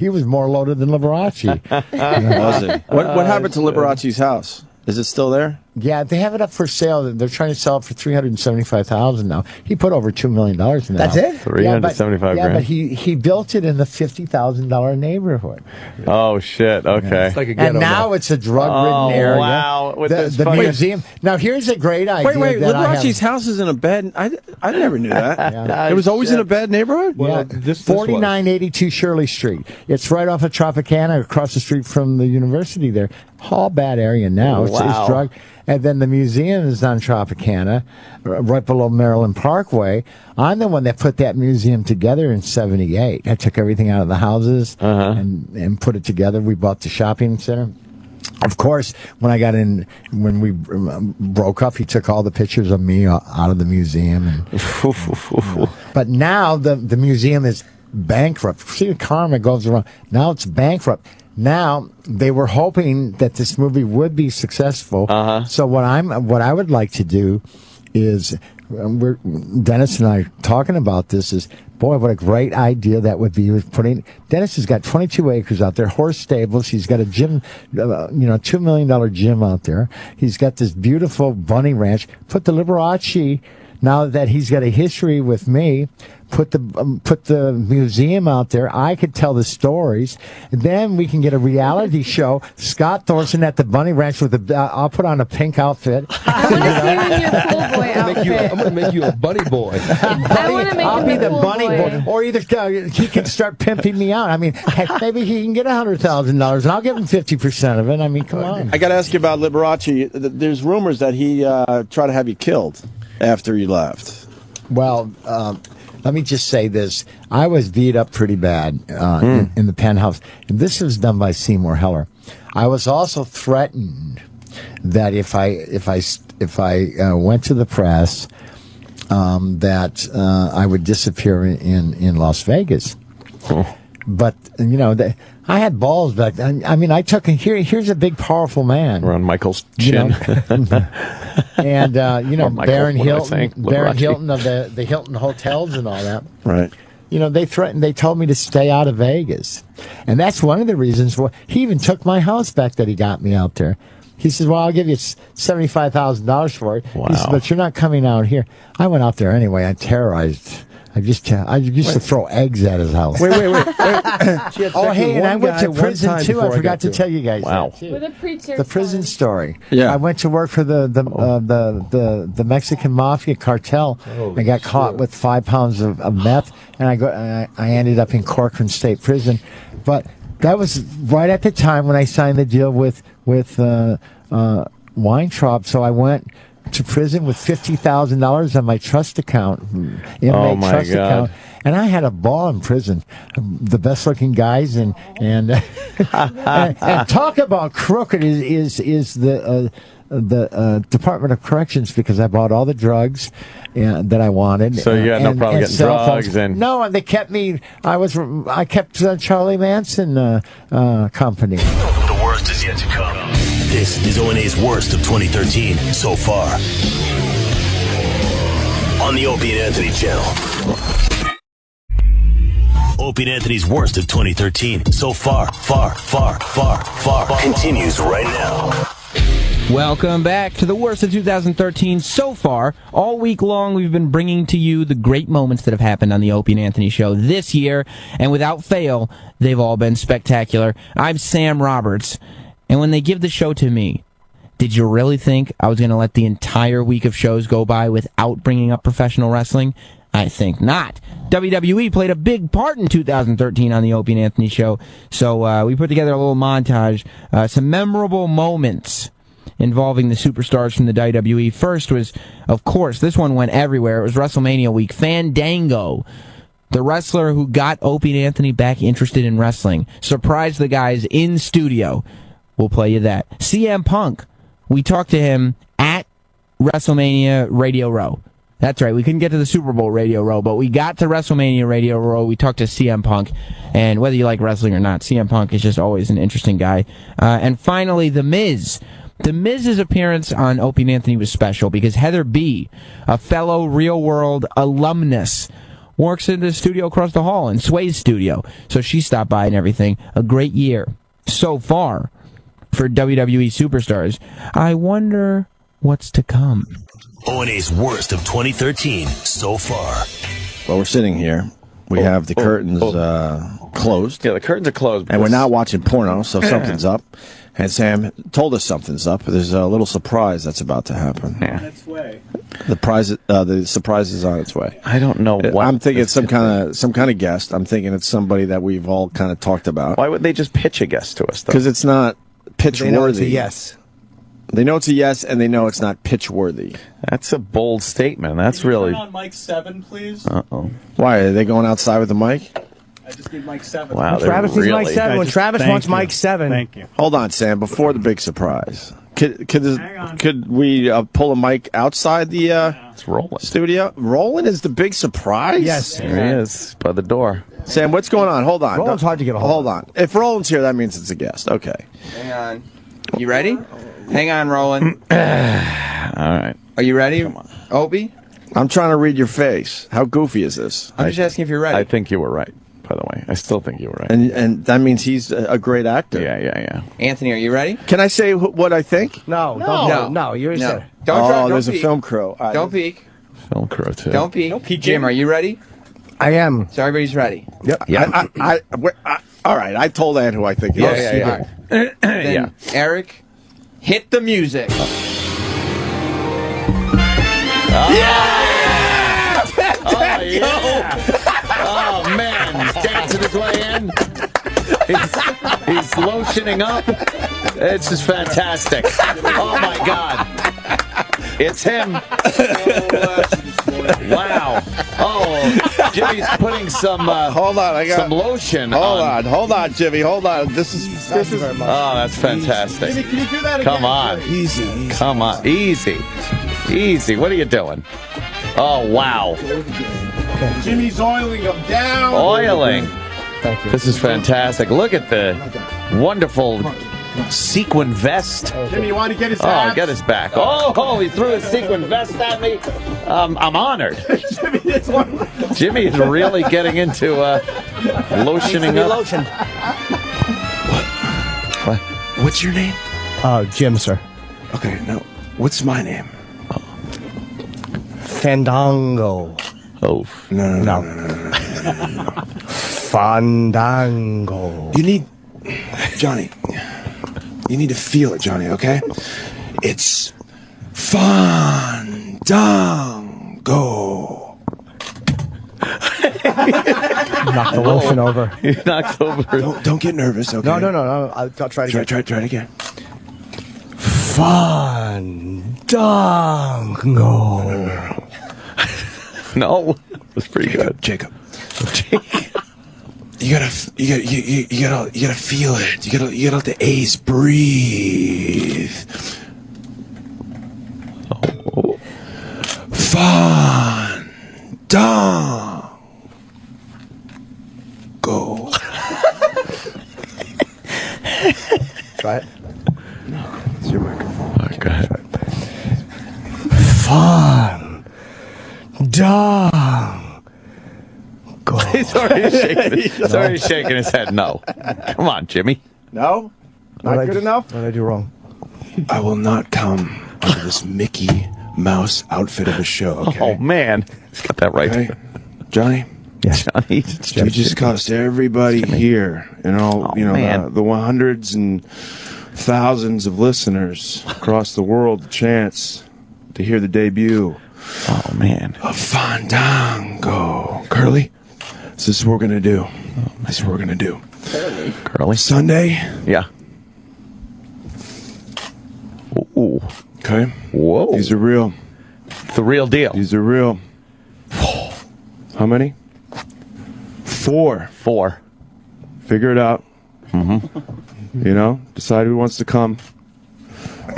Speaker 9: was more loaded than Liberace.
Speaker 2: Was it? What happened to Liberace's house? Is it still there?
Speaker 9: Yeah, they have it up for sale. They're trying to sell it for $375,000 now. He put over $2 million in that.
Speaker 8: That's it?
Speaker 5: $375 grand.
Speaker 9: Yeah, but he built it in the $50,000 neighborhood.
Speaker 5: Oh shit! Okay.
Speaker 9: Yeah.
Speaker 10: It's like a ghetto
Speaker 9: and now it's a drug-ridden area.
Speaker 5: Wow! With
Speaker 9: the museum. Now here's a great idea.
Speaker 2: Wait! Liberace's house is in a bad. I never knew that. It was always in a bad neighborhood.
Speaker 9: Well, 4982 Shirley Street. It's right off of Tropicana, across the street from the university there. All bad area now. It's drug. And then the museum is on Tropicana, right below Maryland Parkway. I'm the one that put that museum together in '78. I took everything out of the houses and put it together. We bought the shopping center. Of course, when we broke up, he took all the pictures of me out of the museum. But now the museum is bankrupt. See, the karma goes around. Now it's bankrupt. Now they were hoping that this movie would be successful. So what I would like to do is, Dennis and I are talking about this. Is boy, what a great idea that would be. Dennis has got 22 acres out there, horse stables. He's got a gym, $2 million gym out there. He's got this beautiful bunny ranch. Put the Liberace. Now that he's got a history with me, put the museum out there. I could tell the stories. And then we can get a reality show. Scott Thorson at the Bunny Ranch with I'll put on a pink outfit.
Speaker 11: I want to see you in your cool boy outfit.
Speaker 10: I'm going to make you a bunny boy.
Speaker 11: I want to make
Speaker 9: I'll
Speaker 11: him
Speaker 9: be
Speaker 11: a
Speaker 9: the
Speaker 11: cool
Speaker 9: bunny boy. Or either he can start pimping me out. I mean, heck, maybe he can get $100,000 and I'll give him 50% of it. I mean, come on.
Speaker 2: I got to ask you about Liberace. There's rumors that he tried to have you killed after you left.
Speaker 9: Well, let me just say this. I was beat up pretty bad in the penthouse. And this was done by Seymour Heller. I was also threatened that if I went to the press, that I would disappear in Las Vegas. Oh. But, you know, I had balls back then. I mean, I took here's a big, powerful man.
Speaker 5: Around Michael's chin.
Speaker 9: And, Baron Hilton
Speaker 5: Liberace.
Speaker 9: of the Hilton hotels and all that.
Speaker 2: Right.
Speaker 9: You know, they told me to stay out of Vegas. And that's one of the reasons he even took my house back that he got me out there. He says, well, I'll give you $75,000 for it.
Speaker 5: Wow.
Speaker 9: He says, but you're not coming out here. I went out there anyway. I terrorized. I used to throw eggs at his house.
Speaker 2: Wait.
Speaker 9: Oh, hey, and I went to prison too. I forgot to tell you guys.
Speaker 5: Wow.
Speaker 9: That too.
Speaker 11: With a preacher.
Speaker 9: The prison story.
Speaker 2: Yeah.
Speaker 9: I went to work for the Mexican mafia cartel. I got caught with 5 pounds of meth, and I ended up in Corcoran State Prison. But that was right at the time when I signed the deal with Weintraub. So I went to prison with $50,000 on my trust account, inmate trust account, and I had a ball in prison. The best looking guys and talk about crooked is the Department of Corrections, because I bought all the drugs that I wanted.
Speaker 5: So you had no problem getting drugs and
Speaker 9: no, and they kept me. I kept Charlie Manson company.
Speaker 1: The worst is yet to come. This is O&A's worst of 2013 so far. On the Opie and Anthony channel. Opie and Anthony's worst of 2013 so far continues right now.
Speaker 6: Welcome back to the worst of 2013 so far. All week long, we've been bringing to you the great moments that have happened on the Opie and Anthony show this year, and without fail, they've all been spectacular. I'm Sam Roberts, and when they give the show to me, did you really think I was going to let the entire week of shows go by without bringing up professional wrestling? I think not. WWE played a big part in 2013 on the Opie and Anthony show, so we put together a little montage, some memorable moments involving the superstars from the WWE. First was, of course, this one went everywhere. It was WrestleMania week. Fandango, the wrestler who got Opie and Anthony back interested in wrestling, surprised the guys in studio. We'll play you that. CM Punk, we talked to him at WrestleMania Radio Row. That's right, we couldn't get to the Super Bowl Radio Row, but we got to WrestleMania Radio Row. We talked to CM Punk, and whether you like wrestling or not, CM Punk is just always an interesting guy. And finally, The Miz. The Miz's appearance on Opie and Anthony was special because Heather B., a fellow Real World alumnus, works in the studio across the hall, in Sway's studio. So she stopped by and everything. A great year so far for WWE superstars. I wonder what's to come.
Speaker 1: O&A's worst of 2013 so far.
Speaker 2: Well, we're sitting here. We have the curtains closed.
Speaker 5: Yeah, the curtains are closed.
Speaker 2: And we're not watching porno, so something's up. And Sam told us something's up. There's a little surprise that's about to happen.
Speaker 5: Yeah.
Speaker 12: On its way.
Speaker 2: The surprise is on its way.
Speaker 5: I don't know what.
Speaker 2: I'm thinking it's some kind of guest. I'm thinking it's somebody that we've all kind of talked about.
Speaker 5: Why would they just pitch a guest to us, though?
Speaker 2: Because it's not pitch worthy.
Speaker 8: They know it's a yes.
Speaker 2: They know it's a yes, and they know it's not pitch worthy.
Speaker 5: That's a bold statement. That's really.
Speaker 12: Turn on mic 7, please.
Speaker 5: Uh-oh.
Speaker 2: Why are they going outside with the mic?
Speaker 12: I just need mic 7.
Speaker 5: Wow,
Speaker 8: Travis needs mic 7. When Travis wants mic 7.
Speaker 12: Thank you.
Speaker 2: Hold on, Sam. Before the big surprise, could we pull a mic outside the
Speaker 5: It's rolling.
Speaker 2: studio? Roland is the big surprise.
Speaker 8: Yes.
Speaker 5: There he is, by the door.
Speaker 2: Sam, what's going on? Hold on.
Speaker 8: Roland's hard to get a hold
Speaker 2: of. Hold on. If Roland's here, that means it's a guest. Okay.
Speaker 6: Hang on. You ready? Hang on, Roland.
Speaker 5: All right.
Speaker 6: Are you ready,
Speaker 5: Come on.
Speaker 6: Opie?
Speaker 2: I'm trying to read your face. How goofy is this?
Speaker 6: I'm just asking if you're ready.
Speaker 5: I think you were right, by the way. I still think you were right.
Speaker 2: And that means he's a great actor.
Speaker 5: Yeah.
Speaker 6: Anthony, are you ready?
Speaker 2: Can I say what I think?
Speaker 8: No. You're
Speaker 6: No.
Speaker 8: Don't
Speaker 6: Don't
Speaker 2: there's
Speaker 6: peek.
Speaker 2: a film crew.
Speaker 6: Don't peek.
Speaker 5: Film crew, too.
Speaker 6: Don't peek. Jim, are you ready?
Speaker 8: I am.
Speaker 6: So everybody's ready.
Speaker 2: Yep.
Speaker 5: Yeah.
Speaker 2: All right. I told Ann who I think.
Speaker 6: Yeah.
Speaker 2: is.
Speaker 6: All right. Then, Eric, hit the music.
Speaker 5: Oh, man. He's dancing his way in. He's lotioning up. It's just fantastic. Oh, my God. It's him. Wow. Oh. Jimmy's putting some
Speaker 2: hold on, I got
Speaker 5: some lotion.
Speaker 2: Hold on, Jimmy, hold on. This is
Speaker 8: very much.
Speaker 5: Oh, that's fantastic.
Speaker 2: Jimmy, can you do that again?
Speaker 5: Come on,
Speaker 2: Easy.
Speaker 5: come on, easy. What are you doing? Oh wow,
Speaker 2: Jimmy's oiling them down.
Speaker 5: oiling.
Speaker 8: Thank you.
Speaker 5: This is fantastic. Look at the wonderful sequin vest.
Speaker 2: Jimmy, you want to get his
Speaker 5: Oh,
Speaker 2: abs?
Speaker 5: get us back. Oh, he threw his sequin vest at me. I'm honored.
Speaker 2: Jimmy, it's one.
Speaker 5: Jimmy is really getting into lotioning up.
Speaker 8: Lotion.
Speaker 13: What's your name?
Speaker 8: Jim, sir.
Speaker 13: Okay, now, what's my name?
Speaker 8: Fandango.
Speaker 5: Oh,
Speaker 13: No.
Speaker 8: Fandango.
Speaker 13: You need... Johnny. You need to feel it, Johnny, okay? It's... Fandango.
Speaker 8: Knock the lotion over.
Speaker 5: he knocked over.
Speaker 13: Don't get nervous, okay?
Speaker 8: No. I'll try to
Speaker 13: Try it again.
Speaker 8: Fandango.
Speaker 5: No, it was pretty good.
Speaker 13: Jacob. You gotta feel it. You gotta let the A's breathe.
Speaker 5: Oh.
Speaker 13: Fandango.
Speaker 8: Try it.
Speaker 13: No, it's your microphone.
Speaker 5: Okay.
Speaker 8: Fandango.
Speaker 5: He's already shaking his head. No. Come on, Jimmy.
Speaker 2: No? Not good enough?
Speaker 8: What did I do wrong?
Speaker 13: I will not come under this Mickey Mouse outfit of a show, okay?
Speaker 5: Oh, man. He's got that right.
Speaker 13: Okay? Johnny?
Speaker 8: Yeah.
Speaker 5: Johnny.
Speaker 13: You just cost everybody here and all,
Speaker 5: man.
Speaker 13: the hundreds and thousands of listeners across the world the chance to hear the debut
Speaker 5: Oh, man.
Speaker 13: of Fandango. Curly, this is what we're going to do. This is what we're going to do.
Speaker 5: Curly.
Speaker 13: Sunday.
Speaker 5: Yeah. Ooh.
Speaker 13: Okay?
Speaker 5: Whoa.
Speaker 13: These are real.
Speaker 5: The real deal.
Speaker 13: These are real. How many? 4. Figure it out. Decide who wants to come.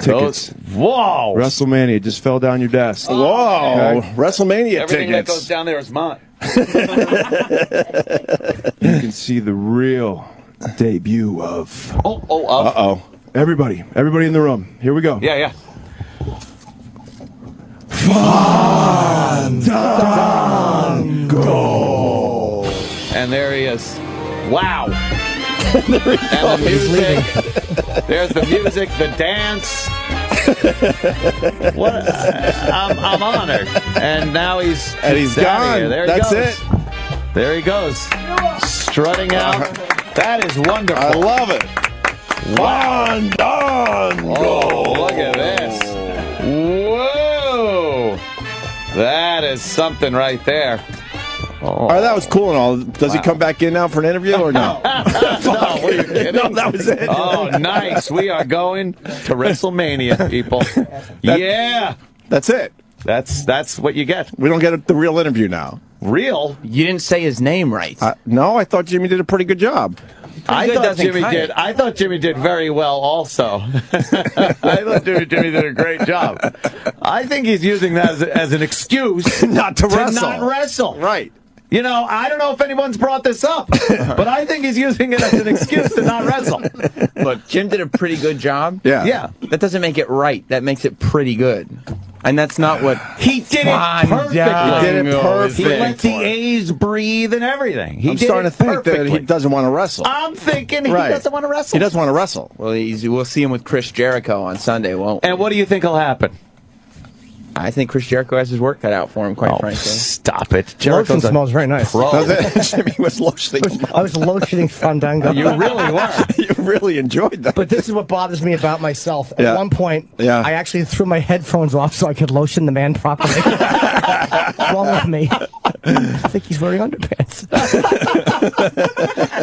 Speaker 13: Tickets.
Speaker 5: Whoa.
Speaker 13: WrestleMania just fell down your desk.
Speaker 2: Whoa.
Speaker 13: Okay.
Speaker 2: WrestleMania
Speaker 5: Everything that
Speaker 2: tickets.
Speaker 5: goes down there is mine.
Speaker 13: You can see the real debut of
Speaker 2: Uh-oh.
Speaker 13: everybody in the room. Here we go.
Speaker 5: Yeah.
Speaker 13: Fandango.
Speaker 5: And there he is. Wow. And the music. There's the music, the dance. What? I'm honored. And now he's
Speaker 2: gone.
Speaker 5: Here. There
Speaker 2: That's
Speaker 5: he goes.
Speaker 2: it.
Speaker 5: There he goes. Strutting out. That is wonderful.
Speaker 2: I love it.
Speaker 13: Fandango.
Speaker 5: Oh, look at this. Whoa. That is something right there.
Speaker 2: All right, that was cool and all. Does he come back in now for an interview or no?
Speaker 5: No, what are you kidding?
Speaker 2: No, that was it.
Speaker 5: Oh, nice. We are going to WrestleMania, people. Yeah.
Speaker 2: That's it.
Speaker 5: That's what you get.
Speaker 2: We don't get the real interview now.
Speaker 5: Real?
Speaker 6: You didn't say his name right.
Speaker 2: No, I thought Jimmy did a pretty good job.
Speaker 5: I thought Jimmy did very well also. I thought Jimmy did a great job. I think he's using that as an excuse
Speaker 2: not to wrestle.
Speaker 5: not wrestle.
Speaker 2: Right.
Speaker 5: I don't know if anyone's brought this up, but I think he's using it as an excuse to not wrestle.
Speaker 6: Look, Jim did a pretty good job.
Speaker 5: Yeah.
Speaker 6: That doesn't make it right. That makes it pretty good. And that's not what...
Speaker 5: He did it perfectly.
Speaker 2: He did it perfect.
Speaker 5: He let the A's breathe and everything.
Speaker 2: I'm starting to think that he doesn't want to wrestle.
Speaker 5: I'm thinking he doesn't want to wrestle.
Speaker 2: He doesn't want to wrestle.
Speaker 6: Well, we'll see him with Chris Jericho on Sunday, won't we?
Speaker 5: And what do you think will happen?
Speaker 6: I think Chris Jericho has his work cut out for him, quite frankly.
Speaker 5: Stop it.
Speaker 8: Lotion smells very nice.
Speaker 2: Jimmy was lotioning.
Speaker 8: I was lotioning Fandango.
Speaker 5: You really were.
Speaker 2: You really enjoyed that.
Speaker 8: But this is what bothers me about myself. At
Speaker 2: Yeah.
Speaker 8: one point,
Speaker 2: Yeah.
Speaker 8: I actually threw my headphones off so I could lotion the man properly. What's wrong with me? I think he's wearing underpants.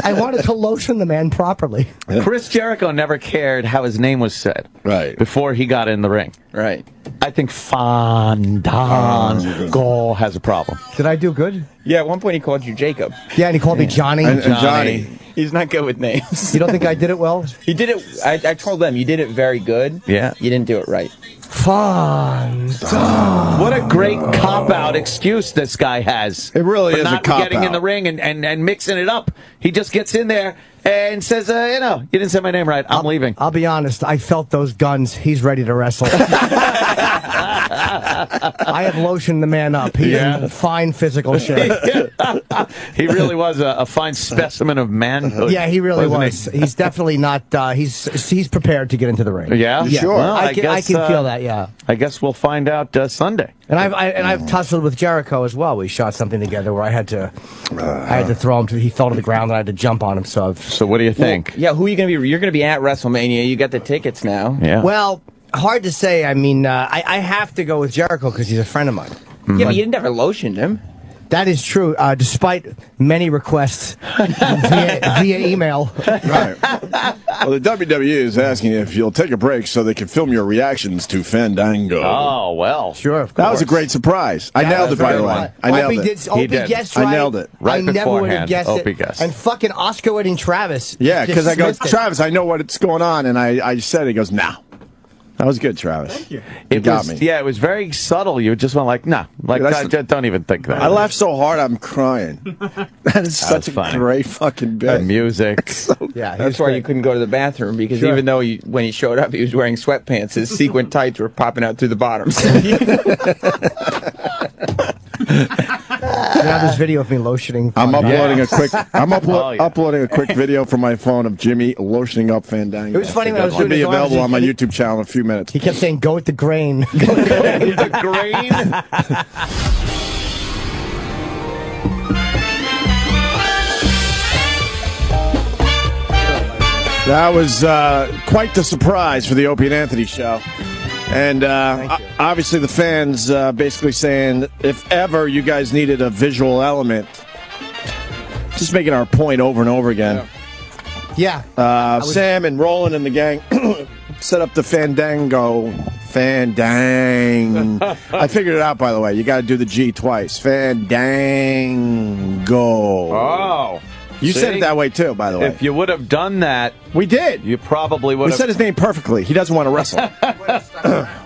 Speaker 8: I wanted to lotion the man properly.
Speaker 5: Chris Jericho never cared how his name was said.
Speaker 2: Right.
Speaker 5: Before he got in the ring.
Speaker 6: Right.
Speaker 5: I think Fandango has a problem.
Speaker 8: Did I do good?
Speaker 14: Yeah, at one point he called you Jacob.
Speaker 8: Yeah, and he called me Johnny.
Speaker 2: And Johnny.
Speaker 14: He's not good with names.
Speaker 8: You don't think I did it well?
Speaker 14: He did it. I told them you did it very good.
Speaker 5: Yeah.
Speaker 14: You didn't do it right.
Speaker 8: Fun.
Speaker 5: What a great cop-out excuse this guy has.
Speaker 2: It really
Speaker 5: for
Speaker 2: is a
Speaker 5: not
Speaker 2: cop-out.
Speaker 5: getting in the ring and mixing it up. He just gets in there and says, you didn't say my name right. I'm leaving.
Speaker 8: I'll be honest. I felt those guns. He's ready to wrestle. I have lotioned the man up. He's in fine physical shape.
Speaker 5: He really was a fine specimen of manhood.
Speaker 8: Yeah, he really was.
Speaker 5: He?
Speaker 8: He's definitely not. He's prepared to get into the ring.
Speaker 5: Yeah,
Speaker 2: sure.
Speaker 5: Well,
Speaker 8: I can feel that. Yeah.
Speaker 5: I guess we'll find out Sunday.
Speaker 8: And I've tussled with Jericho as well. We shot something together where I had to throw him. He fell to the ground, and I had to jump on him.
Speaker 5: So what do you think?
Speaker 14: Well, yeah, who are you going to be? You're going to be at WrestleMania. You got the tickets now.
Speaker 5: Yeah.
Speaker 8: Well, hard to say. I mean, I have to go with Jericho because he's a friend of mine.
Speaker 14: Yeah, but you never lotioned him.
Speaker 8: That is true, despite many requests via email.
Speaker 2: Right. Well, the WWE is asking if you'll take a break so they can film your reactions to Fandango.
Speaker 5: Oh, well.
Speaker 8: Sure, of course.
Speaker 2: That was a great surprise. I nailed it, by the way. I nailed it.
Speaker 8: Opie guessed right.
Speaker 2: I nailed it.
Speaker 5: Right
Speaker 8: I never would have
Speaker 5: beforehand,
Speaker 8: guessed
Speaker 5: Opie
Speaker 8: it.
Speaker 5: guessed.
Speaker 8: And fucking Oscar-winning Travis.
Speaker 2: Yeah, because I go,
Speaker 8: dismissed it.
Speaker 2: Travis, I know what's going on, and I said it. He goes, no. That was good, Travis. Thank you.
Speaker 5: It
Speaker 2: got
Speaker 5: was,
Speaker 2: me.
Speaker 5: Yeah, it was very subtle. You just went like, nah. Like, don't even think that.
Speaker 2: I laughed so hard I'm crying. That is such a great fucking bit.
Speaker 5: Music.
Speaker 14: Yeah, that's why you couldn't go to the bathroom, because even though when he showed up, he was wearing sweatpants, his sequin tights were popping out through the bottoms.
Speaker 8: Now this video of me lotioning.
Speaker 2: I'm uploading a quick. Uploading a quick video from my phone of Jimmy lotioning up Fandango.
Speaker 8: It was funny when I was doing
Speaker 2: It'll be
Speaker 8: his arms,
Speaker 2: available on my YouTube channel in a few minutes.
Speaker 8: He kept saying, "Go with the grain."
Speaker 5: The grain.
Speaker 2: That was quite the surprise for the Opie and Anthony show. And obviously the fans basically saying, if ever you guys needed a visual element, just making our point over and over again.
Speaker 8: Yeah.
Speaker 2: Sam and Roland and the gang set up the Fandango. I figured it out, by the way. You got to do the G twice. Fandango.
Speaker 5: Oh.
Speaker 2: You said it that way, too, by the way.
Speaker 5: If you would have done that,
Speaker 2: we did.
Speaker 5: You probably would have.
Speaker 2: We said his name perfectly. He doesn't want to wrestle.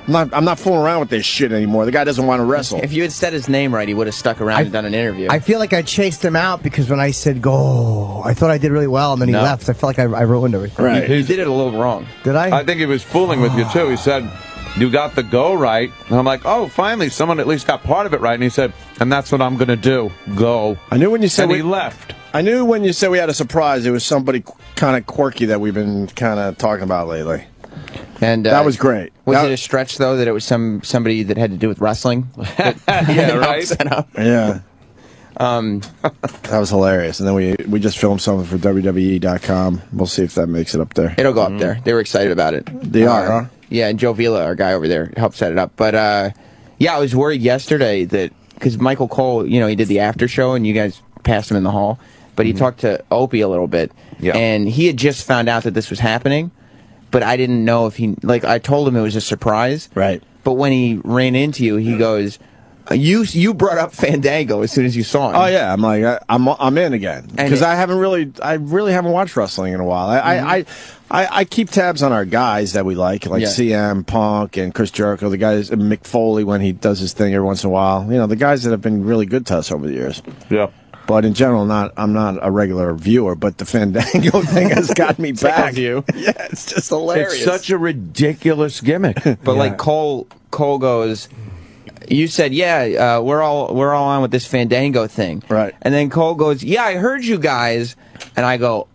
Speaker 2: I'm not fooling around with this shit anymore. The guy doesn't want to wrestle.
Speaker 14: If you had said his name right, he would have stuck around and done an interview.
Speaker 8: I feel like I chased him out because when I said go, I thought I did really well, and then he left. I felt like I ruined everything.
Speaker 5: Right.
Speaker 14: He did it a little wrong.
Speaker 8: Did I?
Speaker 5: I think he was fooling with you, too. He said, you got the go right. And I'm like, oh, finally, someone at least got part of it right. And he said, and that's what I'm going to do. Go.
Speaker 2: I knew when you said
Speaker 5: he left.
Speaker 2: I knew when you said we had a surprise, it was somebody kind of quirky that we've been kind of talking about lately.
Speaker 14: And
Speaker 2: that was great.
Speaker 14: Was it a stretch, though, that it was somebody that had to do with wrestling?
Speaker 5: Yeah, right?
Speaker 2: Yeah. That was hilarious. And then we just filmed something for WWE.com. We'll see if that makes it up there.
Speaker 14: It'll go up there. They were excited about it.
Speaker 2: They are, huh?
Speaker 14: Yeah, and Joe Vila, our guy over there, helped set it up. But, yeah, I was worried yesterday that, because Michael Cole, he did the after show, and you guys passed him in the hall, but he talked to Opie a little bit, and he had just found out that this was happening, but I didn't know if I told him it was a surprise.
Speaker 2: Right.
Speaker 14: But when he ran into you, he goes, you brought up Fandango as soon as you saw him.
Speaker 2: Oh yeah, I'm like I'm in again because I really haven't watched wrestling in a while. I keep tabs on our guys that we like CM Punk and Chris Jericho, the guys, Mick Foley when he does his thing every once in a while. The guys that have been really good to us over the years.
Speaker 5: Yeah.
Speaker 2: But in general, I'm not a regular viewer. But the Fandango thing has got me back.
Speaker 14: You.
Speaker 2: Yeah, it's just hilarious.
Speaker 5: It's such a ridiculous gimmick.
Speaker 14: But like Cole goes, you said, we're all on with this Fandango thing,
Speaker 2: right?
Speaker 14: And then Cole goes, yeah, I heard you guys, and I go,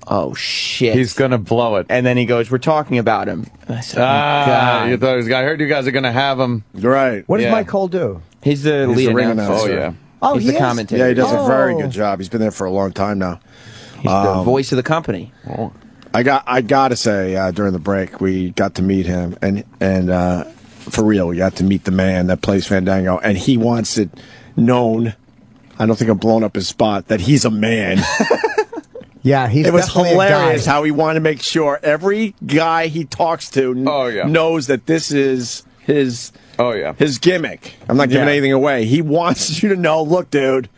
Speaker 14: oh shit,
Speaker 5: he's gonna blow it.
Speaker 14: And then he goes, we're talking about him. And I said,
Speaker 5: God. You thought I heard you guys are gonna have him.
Speaker 2: Right.
Speaker 8: What does Mike Cole do?
Speaker 14: He's the lead announcer.
Speaker 5: Oh yeah.
Speaker 8: Oh,
Speaker 14: he's the commentator.
Speaker 2: Yeah, he does a very good job. He's been there for a long time now.
Speaker 14: He's the voice of the company.
Speaker 2: I gotta say, during the break, we got to meet him, and for real, we got to meet the man that plays Fandango, and he wants it known. I don't think I'm blowing up his spot that he's a man.
Speaker 8: Yeah,
Speaker 2: it was hilarious how he wanted to make sure every guy he talks to knows that this is his gimmick. I'm not giving anything away. He wants you to know, look, dude,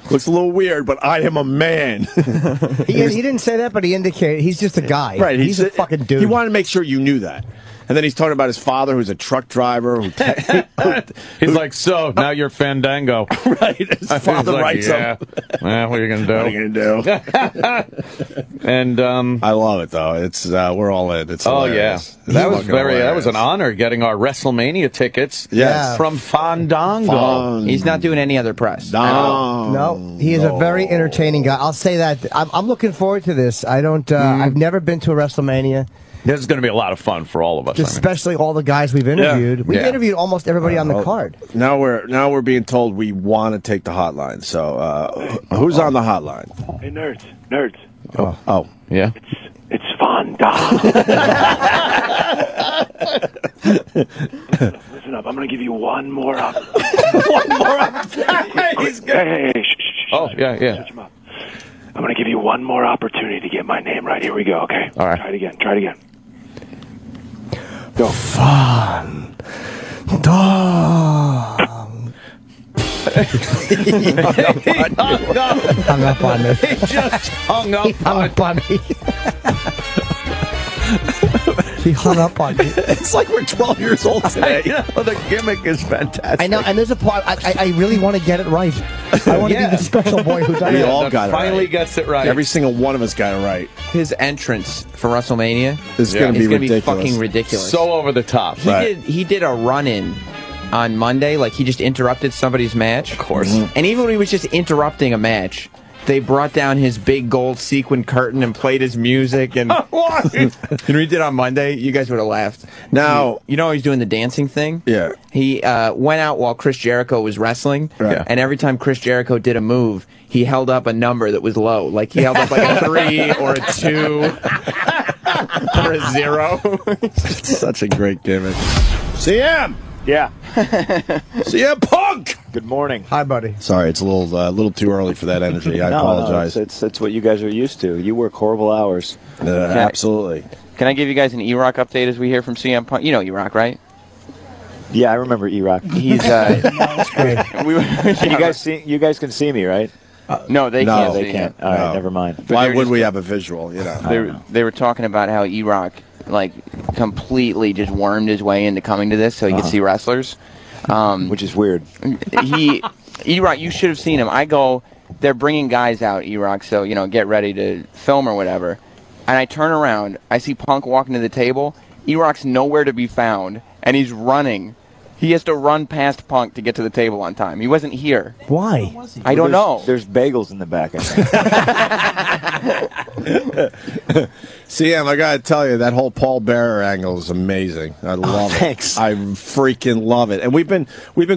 Speaker 2: Looks a little weird, but I am a man.
Speaker 8: He didn't say that, but he indicated he's just a guy.
Speaker 2: Right.
Speaker 8: He's a fucking dude.
Speaker 2: He wanted to make sure you knew that. And then he's talking about his father, who's a truck driver.
Speaker 5: He's like, so now you're Fandango.
Speaker 2: Right. His father writes him.
Speaker 5: Well, what are you gonna do?
Speaker 2: What are you gonna do?
Speaker 5: And
Speaker 2: I love it though. It's we're all in. It's hilarious.
Speaker 5: That was an honor getting our WrestleMania tickets.
Speaker 2: Yes.
Speaker 5: From Fandango.
Speaker 14: He's not doing any other press.
Speaker 8: No, he is a very entertaining guy. I'll say that. I'm looking forward to this. I don't. I've never been to a WrestleMania.
Speaker 5: This is going to be a lot of fun for all of us.
Speaker 8: Especially all the guys we've interviewed. We've interviewed almost everybody on the card.
Speaker 2: Now we're being told we want to take the hotline. So who's on the hotline?
Speaker 15: Hey, nerds.
Speaker 2: Oh, yeah.
Speaker 15: It's Fandango. Listen up. I'm going to give you one more opportunity.
Speaker 5: He's good.
Speaker 15: Hey, shh.
Speaker 5: Oh, yeah.
Speaker 15: Shut him up. I'm going to give you one more opportunity to get my name right. Here we go, okay?
Speaker 5: All right.
Speaker 15: Try it again. Go.
Speaker 8: Fun. Dog. Hung up on me.
Speaker 5: He just hung up
Speaker 8: on me. He hung up on me.
Speaker 2: It's like we're 12 years old today.
Speaker 5: The gimmick is fantastic.
Speaker 8: I know, and there's a part I really want to get it right. I want to be the special boy who does
Speaker 2: We
Speaker 8: it.
Speaker 2: all got it
Speaker 5: finally
Speaker 2: right.
Speaker 5: gets it right.
Speaker 2: Every single one of us got it right.
Speaker 14: His entrance for WrestleMania
Speaker 2: It's going to be ridiculous.
Speaker 14: fucking ridiculous.
Speaker 5: So over the top.
Speaker 14: He did a run-in on Monday, like he just interrupted somebody's match.
Speaker 5: Of course.
Speaker 14: And even when he was just interrupting a match, they brought down his big gold sequin curtain and played his music. And you know he did on Monday? You guys would have laughed.
Speaker 2: Now,
Speaker 14: you know he's doing the dancing thing?
Speaker 2: Yeah.
Speaker 14: He went out while Chris Jericho was wrestling.
Speaker 2: Right.
Speaker 14: And every time Chris Jericho did a move, he held up a number that was low. Like he held up like a 3 or a 2 or a 0.
Speaker 2: It's such a great gimmick. CM!
Speaker 15: Yeah.
Speaker 2: CM Punk!
Speaker 15: Good morning.
Speaker 8: Hi, buddy.
Speaker 2: Sorry, it's a little too early for that energy. I apologize.
Speaker 15: No, it's what you guys are used to. You work horrible hours.
Speaker 2: Absolutely.
Speaker 14: Can I give you guys an E-Rock update as we hear from CM Punk? You know E-Rock, right?
Speaker 15: Yeah, I remember E-Rock.
Speaker 14: He's
Speaker 15: you guys can see me, right?
Speaker 14: No, they can't.
Speaker 15: They can't. All right, never mind.
Speaker 2: Why would we have a visual? You know,
Speaker 14: they were talking about how E-Rock like completely just wormed his way into coming to this so he could see wrestlers,
Speaker 15: which is weird.
Speaker 14: E-Rock, you should have seen him. They're bringing guys out, E-Rock, so get ready to film or whatever. And I turn around, I see Punk walking to the table. E-Rock's nowhere to be found, and he's running. He has to run past Punk to get to the table on time. He wasn't here.
Speaker 8: Why?
Speaker 14: I don't know.
Speaker 15: There's bagels in the back.
Speaker 2: CM, I gotta tell you, that whole Paul Bearer angle is amazing. I love it.
Speaker 15: Thanks.
Speaker 2: I freaking love it. And we've been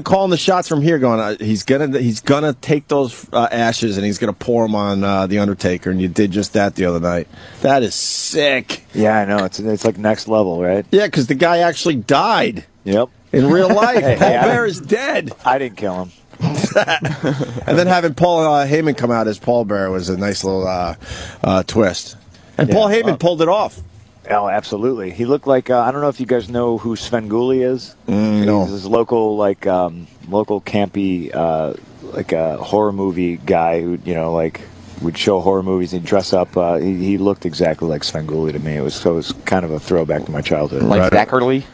Speaker 2: calling the shots from here, going, he's gonna take those ashes and he's gonna pour them on the Undertaker, and you did just that the other night. That is sick.
Speaker 15: Yeah, I know. It's like next level, right?
Speaker 2: Yeah, because the guy actually died.
Speaker 15: Yep.
Speaker 2: In real life,
Speaker 15: Hey,
Speaker 2: Paul Bearer is dead.
Speaker 15: I didn't kill him.
Speaker 2: And then having Paul Heyman come out as Paul Bearer was a nice little twist. And Paul Heyman pulled it off.
Speaker 15: Oh, absolutely. He looked like I don't know if you guys know who Sven Gulli is.
Speaker 2: No.
Speaker 15: He's this local local campy horror movie guy who would show horror movies and dress up. He looked exactly like Sven Gulli to me. It was kind of a throwback to my childhood.
Speaker 14: Like Thackerley?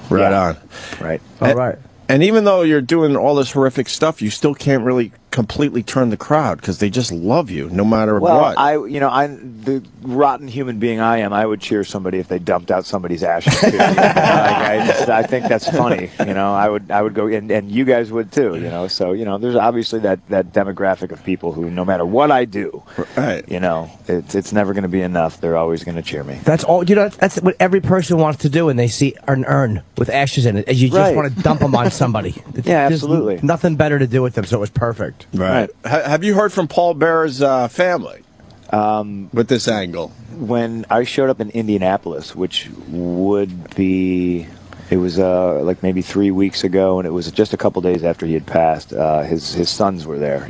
Speaker 2: Right on.
Speaker 15: Right.
Speaker 8: All right.
Speaker 2: And even though you're doing all this horrific stuff, you still can't really completely turn the crowd because they just love you no matter what.
Speaker 15: The rotten human being I am, I would cheer somebody if they dumped out somebody's ashes too. I think that's funny. I would go, and you guys would too. So there's obviously that demographic of people who, no matter what I do,
Speaker 2: right?
Speaker 15: It's never going to be enough. They're always going to cheer me.
Speaker 8: That's all. That's what every person wants to do when they see an urn with ashes in it. Is you just want to dump them on somebody.
Speaker 15: Yeah, absolutely.
Speaker 8: Nothing better to do with them, so it was perfect.
Speaker 2: Right. Have you heard from Paul Bearer's family with this angle?
Speaker 15: When I showed up in Indianapolis, which would be, it was like maybe 3 weeks ago, and it was just a couple days after he had passed. His sons were there,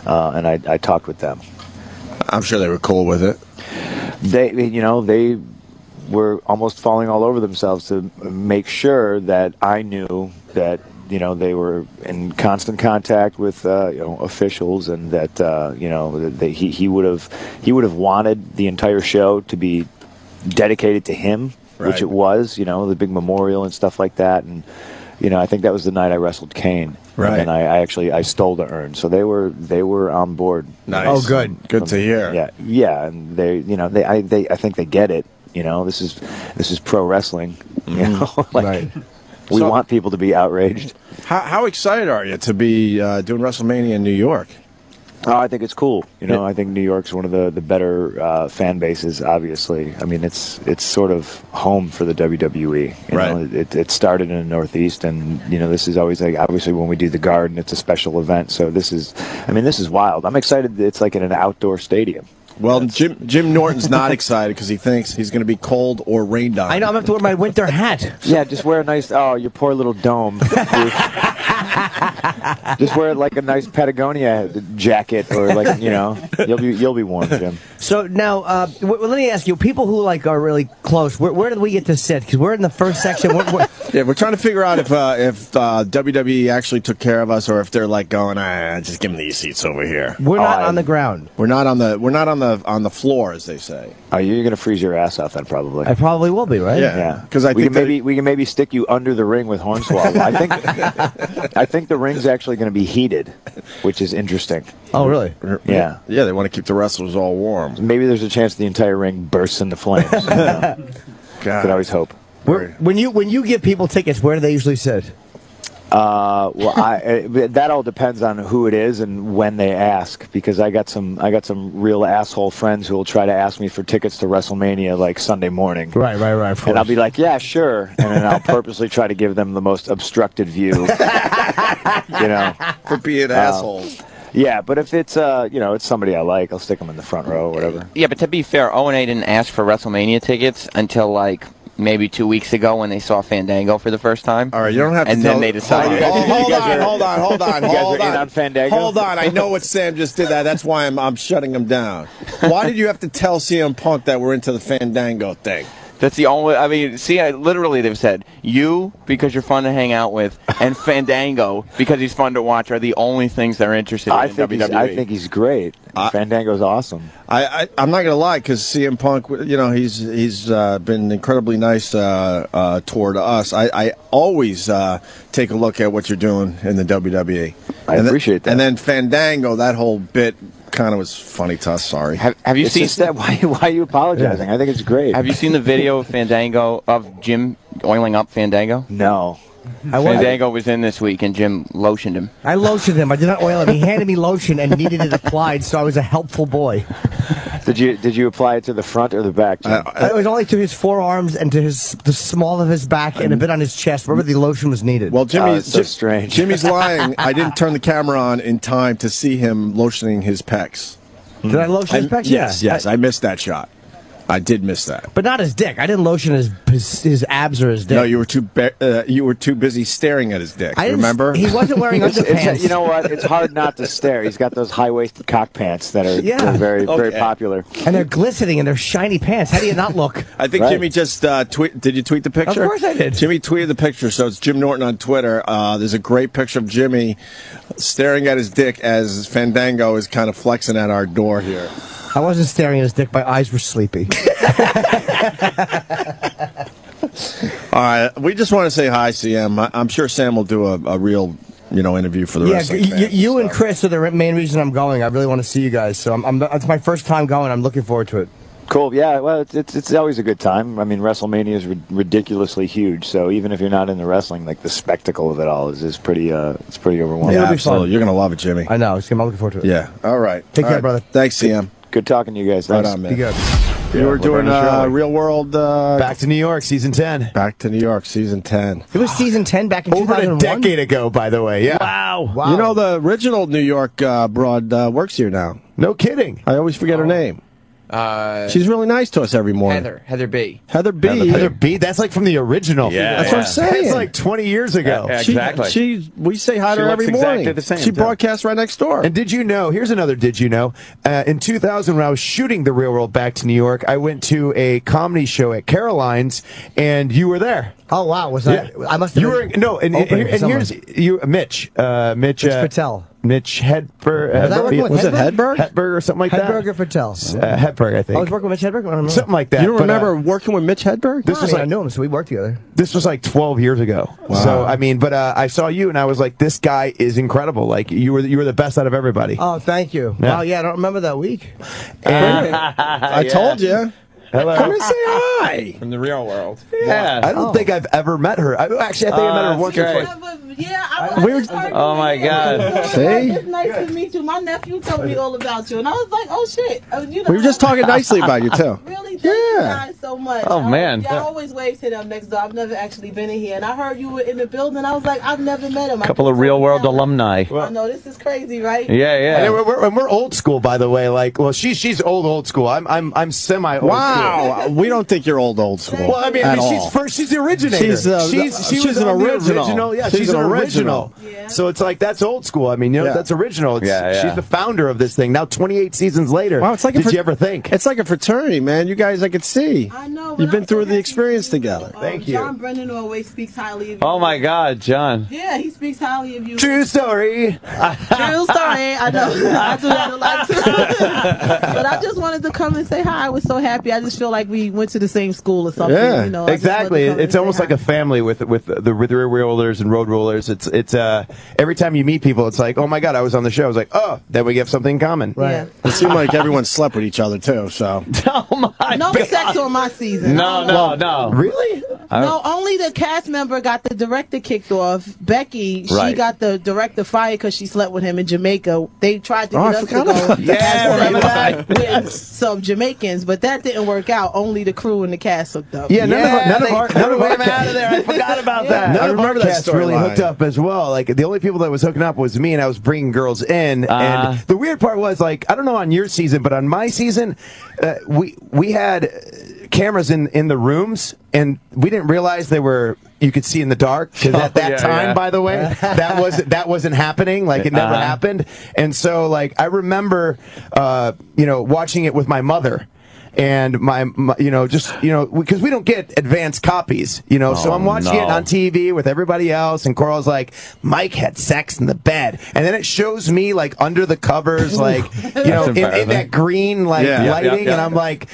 Speaker 15: and I talked with them.
Speaker 2: I'm sure they were cool with it.
Speaker 15: They were almost falling all over themselves to make sure that I knew that they were in constant contact with officials, and that he would have wanted the entire show to be dedicated to him, which it was, the big memorial and stuff like that. And I think that was the night I wrestled Kane.
Speaker 2: Right.
Speaker 15: And I stole the urn, so they were on board.
Speaker 2: Nice. Oh, good to hear.
Speaker 15: Yeah, and I think they get it. This is pro wrestling.
Speaker 2: Right.
Speaker 15: We want people to be outraged.
Speaker 2: How excited are you to be doing WrestleMania in New York?
Speaker 15: Oh, I think it's cool. I think New York's one of the better fan bases. Obviously, I mean it's sort of home for the WWE. It started in the Northeast, and this is always obviously when we do the Garden, it's a special event. So this is wild. I'm excited. It's like in an outdoor stadium.
Speaker 2: Well, Jim Norton's not excited because he thinks he's going to be cold or rained on.
Speaker 8: I know. I'm going to have to wear my winter hat.
Speaker 15: Yeah, just wear a nice. Oh, your poor little dome. Just wear like a nice Patagonia jacket, or you'll be warm, Jim.
Speaker 8: So now, let me ask you: people who are really close, where do we get to sit? Because we're in the first section.
Speaker 2: Yeah, we're trying to figure out if WWE actually took care of us, or if they're going, just give them these seats over here.
Speaker 8: We're not on the ground.
Speaker 2: We're not on the floor, as they say.
Speaker 15: Oh, you're gonna freeze your ass off then, probably.
Speaker 8: I probably will be, right?
Speaker 2: Yeah. Because
Speaker 15: we can maybe stick you under the ring with Hornswoggle. I think the ring's actually going to be heated, which is interesting.
Speaker 8: Oh, really?
Speaker 15: Yeah.
Speaker 2: Yeah, they want to keep the wrestlers all warm.
Speaker 15: Maybe there's a chance the entire ring bursts into flames.
Speaker 2: God.
Speaker 15: Could always hope.
Speaker 8: When you give people tickets, where do they usually sit?
Speaker 15: That all depends on who it is and when they ask, because I got some real asshole friends who will try to ask me for tickets to WrestleMania like Sunday morning.
Speaker 8: Right. Of course.
Speaker 15: And I'll be like, yeah, sure, and then I'll purposely try to give them the most obstructed view.
Speaker 2: For being assholes.
Speaker 15: Yeah, but if it's it's somebody I like, I'll stick them in the front row or whatever.
Speaker 14: Yeah, but to be fair, O&A didn't ask for WrestleMania tickets until maybe 2 weeks ago when they saw Fandango for the first time.
Speaker 2: All right, you don't have to.
Speaker 14: And then they decided.
Speaker 2: Hold on.
Speaker 15: You guys are in on Fandango?
Speaker 2: Hold on. I know what Sam just did. That's why I'm shutting him down. Why did you have to tell CM Punk that we're into the Fandango thing?
Speaker 14: That's the only. I mean, literally they've said you because you're fun to hang out with, and Fandango because he's fun to watch are the only things they're interested in WWE.
Speaker 15: I think he's great. Fandango's awesome.
Speaker 2: I'm not gonna lie, because CM Punk, he's been incredibly nice toward us. I always take a look at what you're doing in the WWE.
Speaker 15: I appreciate that.
Speaker 2: And then Fandango, that whole bit kind of was funny to us. Sorry.
Speaker 14: Have you seen
Speaker 15: that? Why are you apologizing? I think it's great.
Speaker 14: Have you seen the video of Fandango of Jim oiling up Fandango?
Speaker 15: No.
Speaker 14: Fandango was in this week, and Jim lotioned him.
Speaker 8: I lotioned him. I did not oil him. He handed me lotion and needed it applied, so I was a helpful boy.
Speaker 15: Did you apply it to the front or the back, Jim?
Speaker 8: It was only to his forearms and to the small of his back and a bit on his chest, wherever the lotion was needed.
Speaker 2: Well,
Speaker 15: it's so strange.
Speaker 2: Jimmy's lying. I didn't turn the camera on in time to see him lotioning his pecs.
Speaker 8: Did I lotion his pecs?
Speaker 2: Yes. I missed that shot. I did miss that,
Speaker 8: but not his dick. I didn't lotion his abs or his dick.
Speaker 2: No, you were too busy staring at his dick. Remember?
Speaker 8: He wasn't wearing underpants.
Speaker 15: You know what? It's hard not to stare. He's got those high-waisted cock pants that are very popular,
Speaker 8: and they're glistening and they're shiny pants. How do you not look?
Speaker 2: I think Jimmy just Did you tweet the picture?
Speaker 8: Of course I did.
Speaker 2: Jimmy tweeted the picture, so it's Jim Norton on Twitter. There's a great picture of Jimmy staring at his dick as Fandango is kind of flexing at our door here.
Speaker 8: I wasn't staring at his dick. My eyes were sleepy.
Speaker 2: All right. We just want to say hi, CM. I'm sure Sam will do a real interview for the wrestling fans.
Speaker 8: You and Chris are the main reason I'm going. I really want to see you guys. So it's my first time going. I'm looking forward to it.
Speaker 15: Cool. Yeah. Well, it's always a good time. I mean, WrestleMania is ridiculously huge. So even if you're not into wrestling, like the spectacle of it all is pretty. It's pretty overwhelming.
Speaker 2: Yeah, absolutely. You're gonna love it, Jimmy.
Speaker 8: I know. I'm looking forward to it.
Speaker 2: Yeah. All right.
Speaker 8: Take care, brother.
Speaker 2: Thanks, CM.
Speaker 15: Good talking to you guys. Thanks.
Speaker 2: Right on, man.
Speaker 8: Be good.
Speaker 2: You were doing Real World.
Speaker 16: Back to New York, season 10.
Speaker 2: Back to New York, season 10.
Speaker 8: It was season 10 back in
Speaker 16: Over
Speaker 8: 2001?
Speaker 16: a decade ago, by the way. Yeah.
Speaker 8: Wow.
Speaker 2: You know, the original New York broad works here now.
Speaker 16: No kidding.
Speaker 2: I always forget her name. She's really nice to us every morning.
Speaker 14: Heather B.
Speaker 2: Heather B.
Speaker 16: Heather B. That's like from the original.
Speaker 2: Yeah, that's what I'm saying.
Speaker 16: That's like 20 years ago.
Speaker 2: Yeah, exactly. We say hi to her every morning. She broadcasts right next door.
Speaker 16: And did you know? Here's another. Did you know? In 2000, when I was shooting The Real World back to New York, I went to a comedy show at Caroline's, and you were there.
Speaker 8: Oh wow, was that? I must have.
Speaker 16: You were no, and here's you, Mitch
Speaker 8: Patel.
Speaker 16: Mitch Hedberg.
Speaker 8: Was it
Speaker 2: Hedberg?
Speaker 16: Hedberg or something like that?
Speaker 8: Hedberg or Patel?
Speaker 16: Hedberg, I think.
Speaker 8: I was working with Mitch Hedberg. I don't know.
Speaker 16: Something like that.
Speaker 2: You don't remember working with Mitch Hedberg?
Speaker 16: This was
Speaker 8: I knew him, so we worked together.
Speaker 16: This was like 12 years ago.
Speaker 2: Wow.
Speaker 16: So I mean, but I saw you and I was like, this guy is incredible. Like you were the best out of everybody.
Speaker 8: Oh, thank you.
Speaker 16: Yeah.
Speaker 8: Wow, yeah, I don't remember that week.
Speaker 2: I told you.
Speaker 16: Hello.
Speaker 2: Come and say hi.
Speaker 14: From the real world.
Speaker 16: Yeah. I don't think I've ever met her. Actually, I think I met her once or twice.
Speaker 14: Oh my God.
Speaker 2: See?
Speaker 17: It's nice to meet you. My nephew told me all about you, and I was like, oh shit. You know,
Speaker 2: We were just talking nicely about you, too.
Speaker 17: Really, thank you guys so much.
Speaker 14: Oh, man.
Speaker 17: I always wave to them next door. I've never actually been in here, and I heard you were in the building. I was like, I've never met him.
Speaker 14: A couple of real world alumni.
Speaker 17: I know this is crazy, right?
Speaker 14: Yeah.
Speaker 16: And we're old school, by the way. Like, well, she's old school. I'm semi old.
Speaker 2: Wow, we don't think you're old school.
Speaker 16: Well, I mean, she's the originator.
Speaker 2: She's an original.
Speaker 16: Yeah, she's an original.
Speaker 17: Yeah.
Speaker 16: So it's like that's old school. I mean, that's original. She's the founder of this thing. Now 28 seasons later.
Speaker 2: Wow, it's like
Speaker 16: did you ever think?
Speaker 2: It's like a fraternity, man. You guys, I could see.
Speaker 17: I know.
Speaker 2: You've been through the experience together.
Speaker 16: Thank you.
Speaker 17: John Brennan always speaks highly of you.
Speaker 14: Oh my God, John.
Speaker 17: Yeah, he speaks highly of you.
Speaker 16: True story.
Speaker 17: True story. I know. I do that a lot too. But I just wanted to come and say hi. I was so happy. I just feel like we went to the same school or something.
Speaker 16: Yeah,
Speaker 17: you know,
Speaker 16: exactly. It's almost like a family with the rear rollers and road rollers. It's every time you meet people, it's like, oh my God, I was on the show. I was like, oh, then we have something in common.
Speaker 2: Right. Yeah. It seemed like everyone slept with each other too. So
Speaker 17: no sex on my season.
Speaker 14: No.
Speaker 16: Really?
Speaker 17: No, only the cast member got the director kicked off. Becky, she got the director fired because she slept with him in Jamaica. They tried to get us to go with some Jamaicans, but that didn't work out. Only the crew and the cast hooked up.
Speaker 16: Yeah, none of our
Speaker 14: out of there. I forgot about that.
Speaker 16: None of our cast really hooked up as well. Like the only people that was hooking up was me, and I was bringing girls in. And the weird part was, like, I don't know on your season, but on my season, we had cameras in the rooms, and we didn't realize you could see in the dark, because at that time, by the way, that wasn't happening. Like, it never happened. And so, like, I remember watching it with my mother. And my because we don't get advanced copies, so I'm watching it on TV with everybody else, and Coral's like, Mike had sex in the bed, and then it shows me like under the covers, like in that green lighting, and I'm like.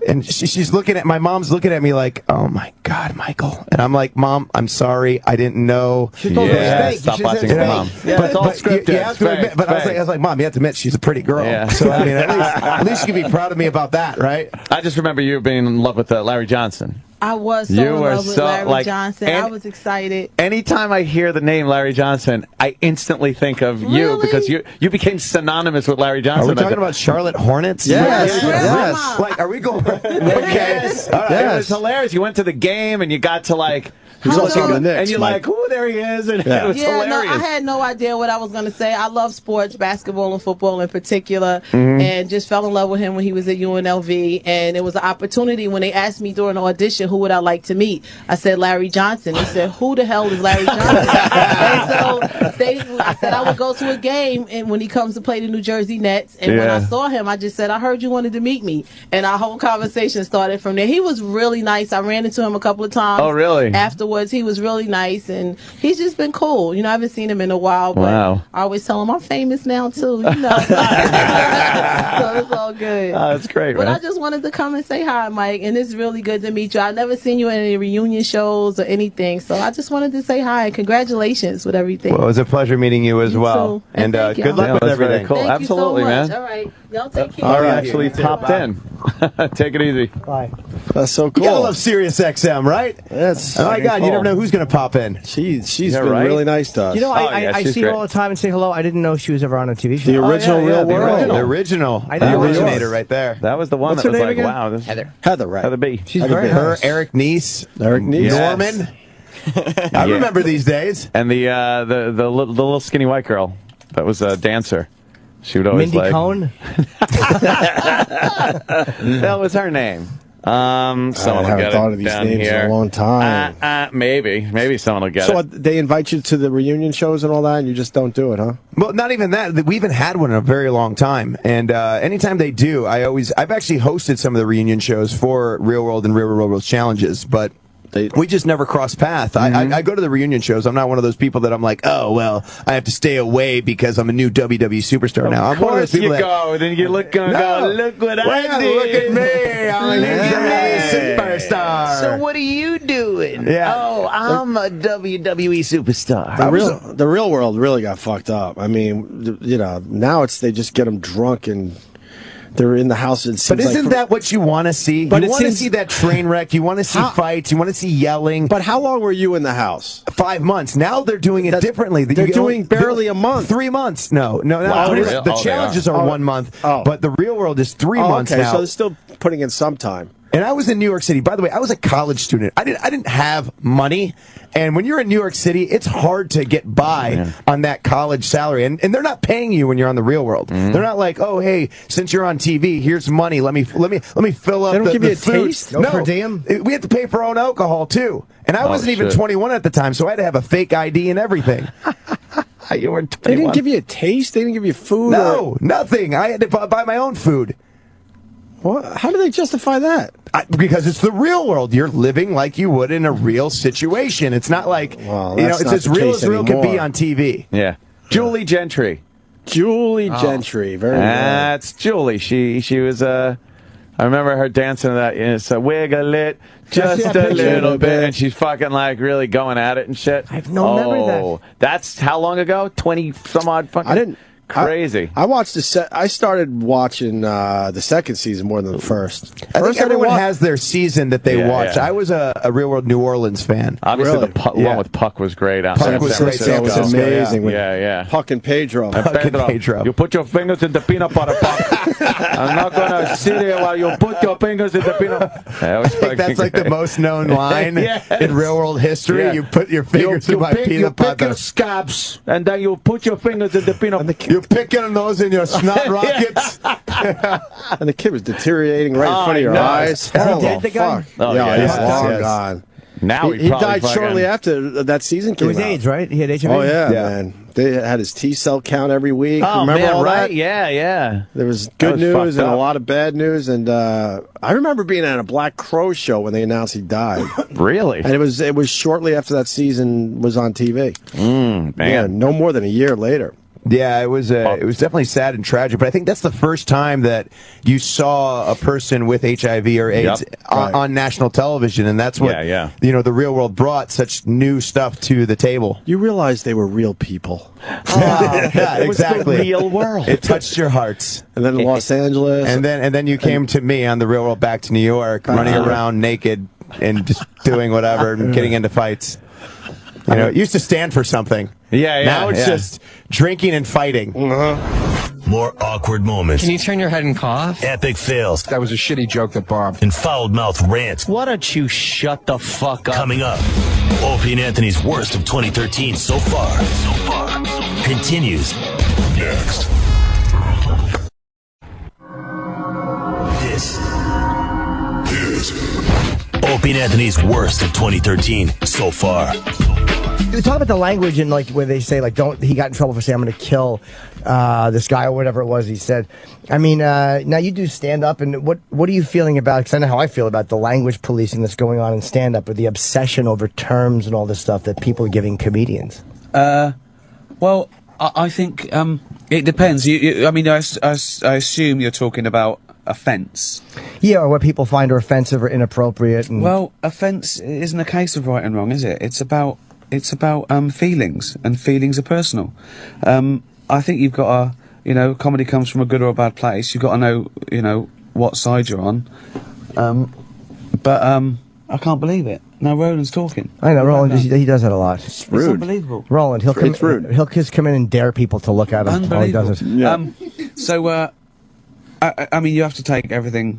Speaker 16: And she's looking at my mom's looking at me like, oh my God, Michael. And I'm like, Mom, I'm sorry, I didn't know.
Speaker 14: She told me stop watching your mom.
Speaker 16: Yeah, it's all scripted. You have to admit, but I was like, Mom, you have to admit she's a pretty girl.
Speaker 14: Yeah.
Speaker 16: So I mean, at least you can be proud of me about that, right?
Speaker 14: I just remember you being in love with Larry Johnson.
Speaker 17: I was so in love with Larry Johnson. I was excited.
Speaker 14: Anytime I hear the name Larry Johnson, I instantly think of you, because you became synonymous with Larry Johnson.
Speaker 16: Are we talking about Charlotte Hornets?
Speaker 14: Yes.
Speaker 16: Like, are we going? Okay.
Speaker 14: Yes.
Speaker 16: All right.
Speaker 14: It was hilarious. You went to the game and you got to like. And you're like, oh, there he is. And it was hilarious.
Speaker 17: No, I had no idea what I was going to say. I love sports, basketball and football in particular, and just fell in love with him when he was at UNLV. And it was an opportunity when they asked me during the audition, who would I like to meet? I said, Larry Johnson. They said, who the hell is Larry Johnson? And so I said I would go to a game and when he comes to play the New Jersey Nets. And when I saw him, I just said, I heard you wanted to meet me. And our whole conversation started from there. He was really nice. I ran into him a couple of times.
Speaker 14: Oh, really?
Speaker 17: Afterwards, he was really nice, and he's just been cool. I haven't seen him in a while, but I always tell him I'm famous now too. So it's all good.
Speaker 14: Oh, that's great,
Speaker 17: But
Speaker 14: man.
Speaker 17: I just wanted to come and say hi, Mike, and it's really good to meet you. I've never seen you at any reunion shows or anything, so I just wanted to say hi and congratulations with everything.
Speaker 16: Well, it was a pleasure meeting you as well,
Speaker 17: too.
Speaker 16: and good luck with everything.
Speaker 14: Cool.
Speaker 17: Thank
Speaker 14: Absolutely,
Speaker 17: you so much.
Speaker 14: man.
Speaker 17: All right, y'all take care.
Speaker 14: All right, actually popped in. Take it easy.
Speaker 8: Bye.
Speaker 2: That's so cool.
Speaker 16: You gotta love Sirius XM, right?
Speaker 2: That's
Speaker 16: oh my God, you never know who's gonna pop in.
Speaker 2: She's been really nice to us.
Speaker 8: I see her all the time and say hello. I didn't know she was ever on a TV show.
Speaker 2: The original Real World.
Speaker 16: The original.
Speaker 8: I
Speaker 16: The
Speaker 8: know.
Speaker 16: originator right there.
Speaker 14: That was the one
Speaker 2: What's
Speaker 14: that
Speaker 2: her
Speaker 14: was
Speaker 2: name
Speaker 14: like,
Speaker 2: again?
Speaker 14: wow.
Speaker 2: Heather, right?
Speaker 14: Heather B.
Speaker 8: She's very
Speaker 16: Her,
Speaker 8: nice.
Speaker 16: Eric Neese.
Speaker 14: Yes.
Speaker 16: Norman. I remember these days.
Speaker 14: And the little skinny white girl that was a dancer.
Speaker 5: She would always
Speaker 8: Mindy Cohn?
Speaker 5: That was her name. Someone
Speaker 2: I
Speaker 5: will
Speaker 2: haven't
Speaker 5: get
Speaker 2: thought
Speaker 5: it
Speaker 2: of these
Speaker 5: down
Speaker 2: names
Speaker 5: here.
Speaker 2: in a long time.
Speaker 5: Maybe someone will get
Speaker 2: So
Speaker 5: it.
Speaker 2: they invite you to the reunion shows and all that, and you just don't do it, huh?
Speaker 16: Well, not even that. We haven't had one in a very long time. And anytime they do, I've actually hosted some of the reunion shows for Real World and Real World Challenges, but we just never cross paths. I go to the reunion shows. I'm not one of those people that I'm like, oh, well, I have to stay away because I'm a new WWE superstar now. I'm one of those people
Speaker 5: then you look and go, look what I did.
Speaker 16: Look at me. I'm a new WWE superstar.
Speaker 14: So what are you doing?
Speaker 16: Yeah.
Speaker 14: Oh, I'm a WWE superstar.
Speaker 2: The real world really got fucked up. I mean, now they just get them drunk and they're in the house.
Speaker 16: But isn't that what you want to see?
Speaker 2: But
Speaker 16: you want to see that train wreck. You want to see fights. You want to see yelling.
Speaker 2: But how long were you in the house?
Speaker 16: 5 months. Now they're doing it differently.
Speaker 2: They're doing barely a month.
Speaker 16: 3 months. No.
Speaker 2: Wow,
Speaker 16: The challenges are 1 month, but the real world is 3 months
Speaker 2: okay,
Speaker 16: now.
Speaker 2: so they're still putting in some time.
Speaker 16: And I was in New York City. By the way, I was a college student. I didn't have money. And when you're in New York City, it's hard to get by on that college salary. And they're not paying you when you're on the Real World. They're not like, oh, hey, since you're on TV, here's money. Let me fill up.
Speaker 2: They don't give you a
Speaker 16: food.
Speaker 2: taste?
Speaker 16: No,
Speaker 8: per diem?
Speaker 16: We had to pay for our own alcohol too. And I wasn't even 21 at the time, so I had to have a fake ID and everything.
Speaker 5: You weren't 21.
Speaker 2: They didn't give you a taste? They didn't give you food?
Speaker 16: No, nothing. I had to buy my own food.
Speaker 2: What? How do they justify that?
Speaker 16: Because it's the real world. You're living like you would in a real situation. It's not like, it's as real as real can be on TV.
Speaker 5: Yeah. Julie Gentry.
Speaker 2: Julie Gentry. Very good.
Speaker 5: That's Julie. She was I remember her dancing to that. It's a wiggle it just a little bit. And she's fucking like really going at it and shit.
Speaker 8: I have no memory of that.
Speaker 5: That's how long ago? 20 some odd fucking.
Speaker 2: I didn't.
Speaker 5: Crazy.
Speaker 2: I watched I started watching the second season more than the first.
Speaker 16: I think everyone has their season that they watch. I was a Real World New Orleans fan.
Speaker 5: Obviously, the one with Puck was great.
Speaker 16: Puck was great.
Speaker 2: That was amazing.
Speaker 5: Yeah.
Speaker 2: Puck and Pedro.
Speaker 16: Pedro.
Speaker 5: You put your fingers in the peanut butter, Puck. I'm not going to sit here while you put your fingers in the peanut butter.
Speaker 16: I think that's like the most known line in Real World history. Yeah. You put your fingers in my peanut butter.
Speaker 5: You pick your scabs, and then you put your fingers in the peanut butter.
Speaker 16: You're picking those in your snot rockets.
Speaker 2: And the kid was deteriorating right in front of your eyes.
Speaker 8: Is he dead, the guy?
Speaker 5: Oh,
Speaker 2: yeah, he's long gone.
Speaker 5: Now
Speaker 2: he died shortly after that season came out.
Speaker 8: It was AIDS, right? He had HIV?
Speaker 2: Oh, yeah, man. They had his T-cell count every week.
Speaker 5: Oh,
Speaker 2: remember
Speaker 5: man,
Speaker 2: all
Speaker 5: right?
Speaker 2: that?
Speaker 5: Yeah.
Speaker 2: There was good news and a lot of bad news. And I remember being at a Black Crow show when they announced he died.
Speaker 5: Really?
Speaker 2: And it was shortly after that season was on TV.
Speaker 5: Man.
Speaker 2: Yeah, no more than a year later.
Speaker 16: Yeah, it was definitely sad and tragic, but I think that's the first time that you saw a person with HIV or AIDS on national television, and that's what the Real World brought such new stuff to the table.
Speaker 2: You realize they were real people.
Speaker 16: Yeah,
Speaker 5: it was
Speaker 16: exactly.
Speaker 5: the real world.
Speaker 16: It touched your hearts.
Speaker 2: And then Los Angeles,
Speaker 16: and then you came to me on the Real World back to New York, running around naked and just doing whatever and getting into fights. You know, it used to stand for something.
Speaker 5: Yeah.
Speaker 16: Now it's just drinking and fighting.
Speaker 1: More awkward moments.
Speaker 18: Can you turn your head and cough?
Speaker 1: Epic fails.
Speaker 18: That was a shitty joke that bombed.
Speaker 1: And foul-mouthed rants.
Speaker 18: Why don't you shut the fuck up?
Speaker 1: Coming up, Opie and Anthony's worst of 2013 so far. Continues next. This is Opie and Anthony's worst of 2013 so far.
Speaker 8: You talk about the language and like where they say like he got in trouble for saying I'm going to kill this guy or whatever it was he said. I mean, now you do stand up, and what are you feeling about? Because I know how I feel about the language policing that's going on in stand up, or the obsession over terms and all this stuff that people are giving comedians.
Speaker 19: Well, I think it depends. I mean, I assume you're talking about offence.
Speaker 8: Yeah, or what people find are offensive or inappropriate. And
Speaker 19: well, offence isn't a case of right and wrong, is it? It's about feelings, and feelings are personal. I think you've got to, comedy comes from a good or a bad place. You've got to know, what side you're on. But I can't believe it. Now Roland's talking.
Speaker 8: I know, Roland, he does that a lot.
Speaker 19: It's rude. It's unbelievable.
Speaker 8: Roland, he'll just come in and dare people to look at him while he does it.
Speaker 19: Yeah. So, I mean, you have to take everything.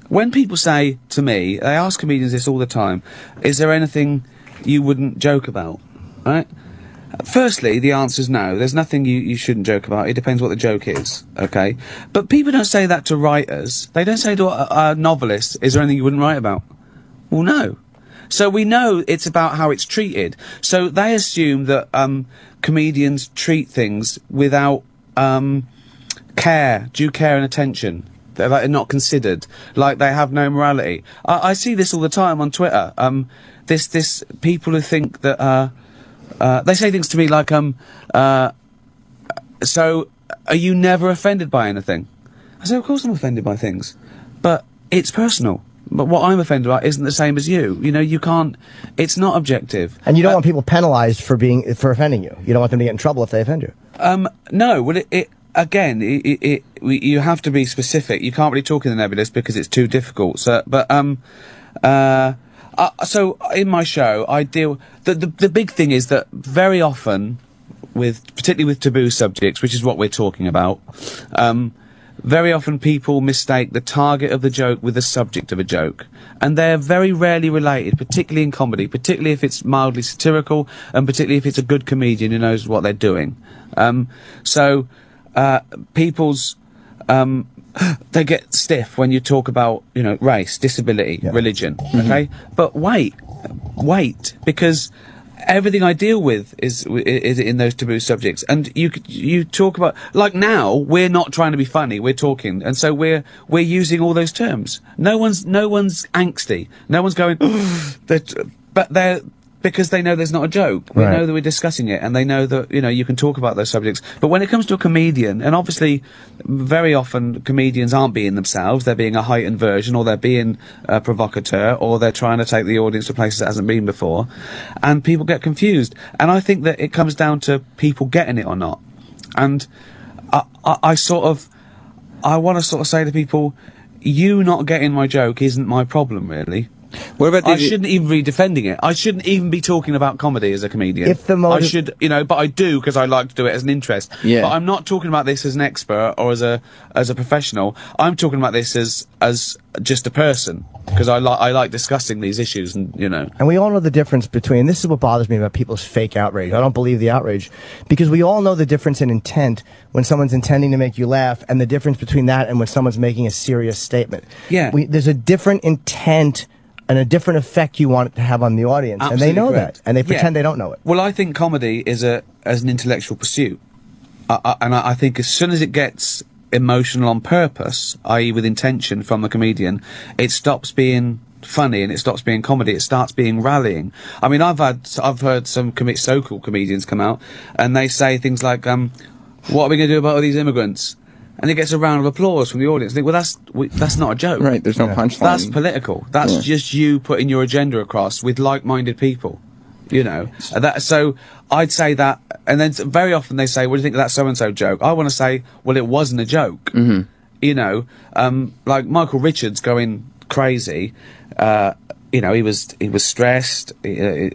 Speaker 19: When people say to me, they ask comedians this all the time, is there anything you wouldn't joke about, right? Firstly, the answer is no. There's nothing you shouldn't joke about. It depends what the joke is, okay? But people don't say that to writers. They don't say to a novelist, is there anything you wouldn't write about? Well, no. So we know it's about how it's treated. So they assume that comedians treat things without due care and attention. They're like not considered, like they have no morality. I see this all the time on Twitter. This people who think that they say things to me like, so are you never offended by anything? I say, of course I'm offended by things, but it's personal. But what I'm offended by isn't the same as you. You know, you can't. It's not objective.
Speaker 8: And you don't want people penalized for offending you. You don't want them to get in trouble if they offend you.
Speaker 19: No. Well, you have to be specific. You can't really talk in the nebulous because it's too difficult. So, but so in my show, I deal. The big thing is that very often, particularly with taboo subjects, which is what we're talking about, very often people mistake the target of the joke with the subject of a joke. And they're very rarely related, particularly in comedy, particularly if it's mildly satirical, and particularly if it's a good comedian who knows what they're doing. People's, they get stiff when you talk about, you know, race, disability, religion, okay? But wait, because everything I deal with is in those taboo subjects. And you talk about, like now, we're not trying to be funny, we're talking, and so we're using all those terms. No one's angsty. No one's going, but they're, because they know there's not a joke. We know that we're discussing it, and they know that, you know, you can talk about those subjects. But when it comes to a comedian, and obviously, very often, comedians aren't being themselves, they're being a heightened version, or they're being a provocateur, or they're trying to take the audience to places it hasn't been before, and people get confused. And I think that it comes down to people getting it or not. And I want to sort of say to people, you not getting my joke isn't my problem, really.
Speaker 14: What about
Speaker 19: I shouldn't even be defending it. I shouldn't even be talking about comedy as a comedian.
Speaker 8: If the motive...
Speaker 19: I should, you know, but I do because I like to do it as an interest.
Speaker 14: Yeah.
Speaker 19: But I'm not talking about this as an expert or as a professional. I'm talking about this as just a person, because I like discussing these issues, and you know.
Speaker 8: And we all know the difference between, this is what bothers me about people's fake outrage. I don't believe the outrage, because we all know the difference in intent when someone's intending to make you laugh, and the difference between that and when someone's making a serious statement.
Speaker 19: Yeah.
Speaker 8: There's a different intent and a different effect you want it to have on the audience.
Speaker 19: Absolutely
Speaker 8: and they know
Speaker 19: correct.
Speaker 8: that, and they pretend they don't know it.
Speaker 19: Well, I think comedy is as an intellectual pursuit. And I think as soon as it gets emotional on purpose, i.e. with intention from the comedian, it stops being funny and it stops being comedy. It starts being rallying. I mean, I've heard some so-called comedians come out and they say things like, what are we going to do about all these immigrants? And it gets a round of applause from the audience. I think, well, that's not a joke.
Speaker 14: Right, there's no punchline.
Speaker 19: That's political. That's just you putting your agenda across with like-minded people. You know, so I'd say that, and then very often they say, what do you think of that so-and-so joke? I want to say, well, it wasn't a joke.
Speaker 14: Mm-hmm.
Speaker 19: You know, like Michael Richards going crazy, you know, he was stressed,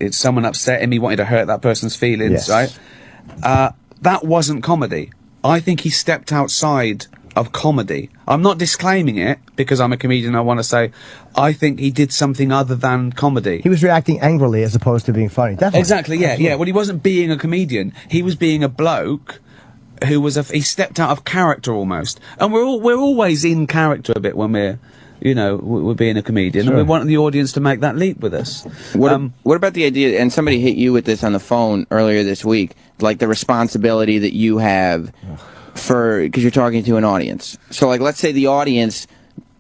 Speaker 19: someone upset him, he wanted to hurt that person's feelings, right? That wasn't comedy. I think he stepped outside of comedy. I'm not disclaiming it because I'm a comedian. I want to say, I think he did something other than comedy.
Speaker 8: He was reacting angrily as opposed to being funny. Definitely.
Speaker 19: Exactly. Yeah. Yeah. Well, he wasn't being a comedian. He was being a bloke who was he stepped out of character almost. And we're always in character a bit when we're, you know, we're being a comedian, and we want the audience to make that leap with us.
Speaker 14: What about the idea? And somebody hit you with this on the phone earlier this week, like the responsibility that you have. Because you're talking to an audience. So, like, let's say the audience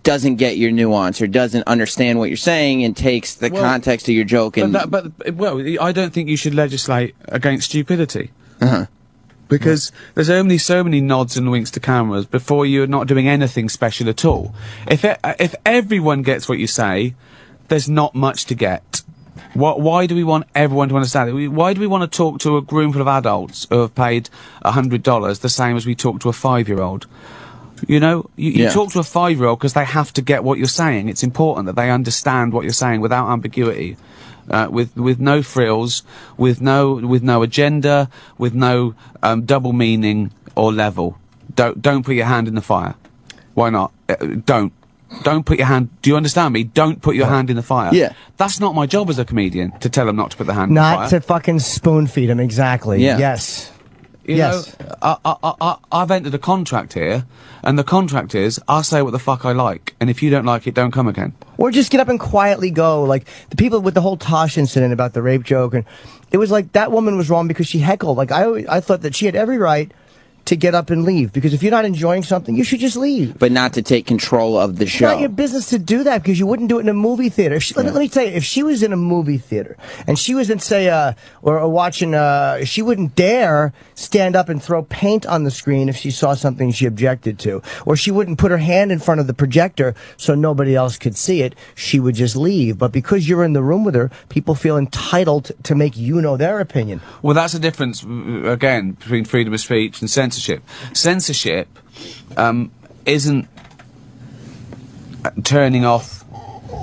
Speaker 14: doesn't get your nuance or doesn't understand what you're saying and takes the context of your joke. And
Speaker 19: but I don't think you should legislate against stupidity. Because there's only so many nods and winks to cameras before you're not doing anything special at all. If everyone gets what you say, there's not much to get. Why do we want everyone to understand it? Why do we want to talk to a room full of adults who have paid $100 the same as we talk to a 5-year-old? You know, you talk to a 5-year-old because they have to get what you're saying. It's important that they understand what you're saying without ambiguity, with no frills, with no agenda, with no double meaning or level. Don't put your hand in the fire. Why not? Don't. Don't put your hand. Do you understand me? Don't put your hand in the fire.
Speaker 14: Yeah.
Speaker 19: That's not my job as a comedian to tell them not to put their hand in the fire.
Speaker 8: Not to fucking spoon feed him, exactly.
Speaker 14: Yeah.
Speaker 8: Yes.
Speaker 19: You know, I've entered a contract here, and the contract is I say what the fuck I like, and if you don't like it, don't come again.
Speaker 8: Or just get up and quietly go. Like, the people with the whole Tosh incident about the rape joke, and it was like, that woman was wrong because she heckled. Like, I thought that she had every right to get up and leave, because if you're not enjoying something, you should just leave.
Speaker 14: But not to take control of the
Speaker 8: It's
Speaker 14: show.
Speaker 8: not your business to do that, because you wouldn't do it in a movie theater. Let me tell you, if she was in a movie theater and she was in, say, or watching, she wouldn't dare stand up and throw paint on the screen if she saw something she objected to, or she wouldn't put her hand in front of the projector so nobody else could see it. She would just leave. But because you're in the room with her, people feel entitled to make you know their opinion.
Speaker 19: Well, that's the difference, again, between freedom of speech and censorship. Censorship isn't turning off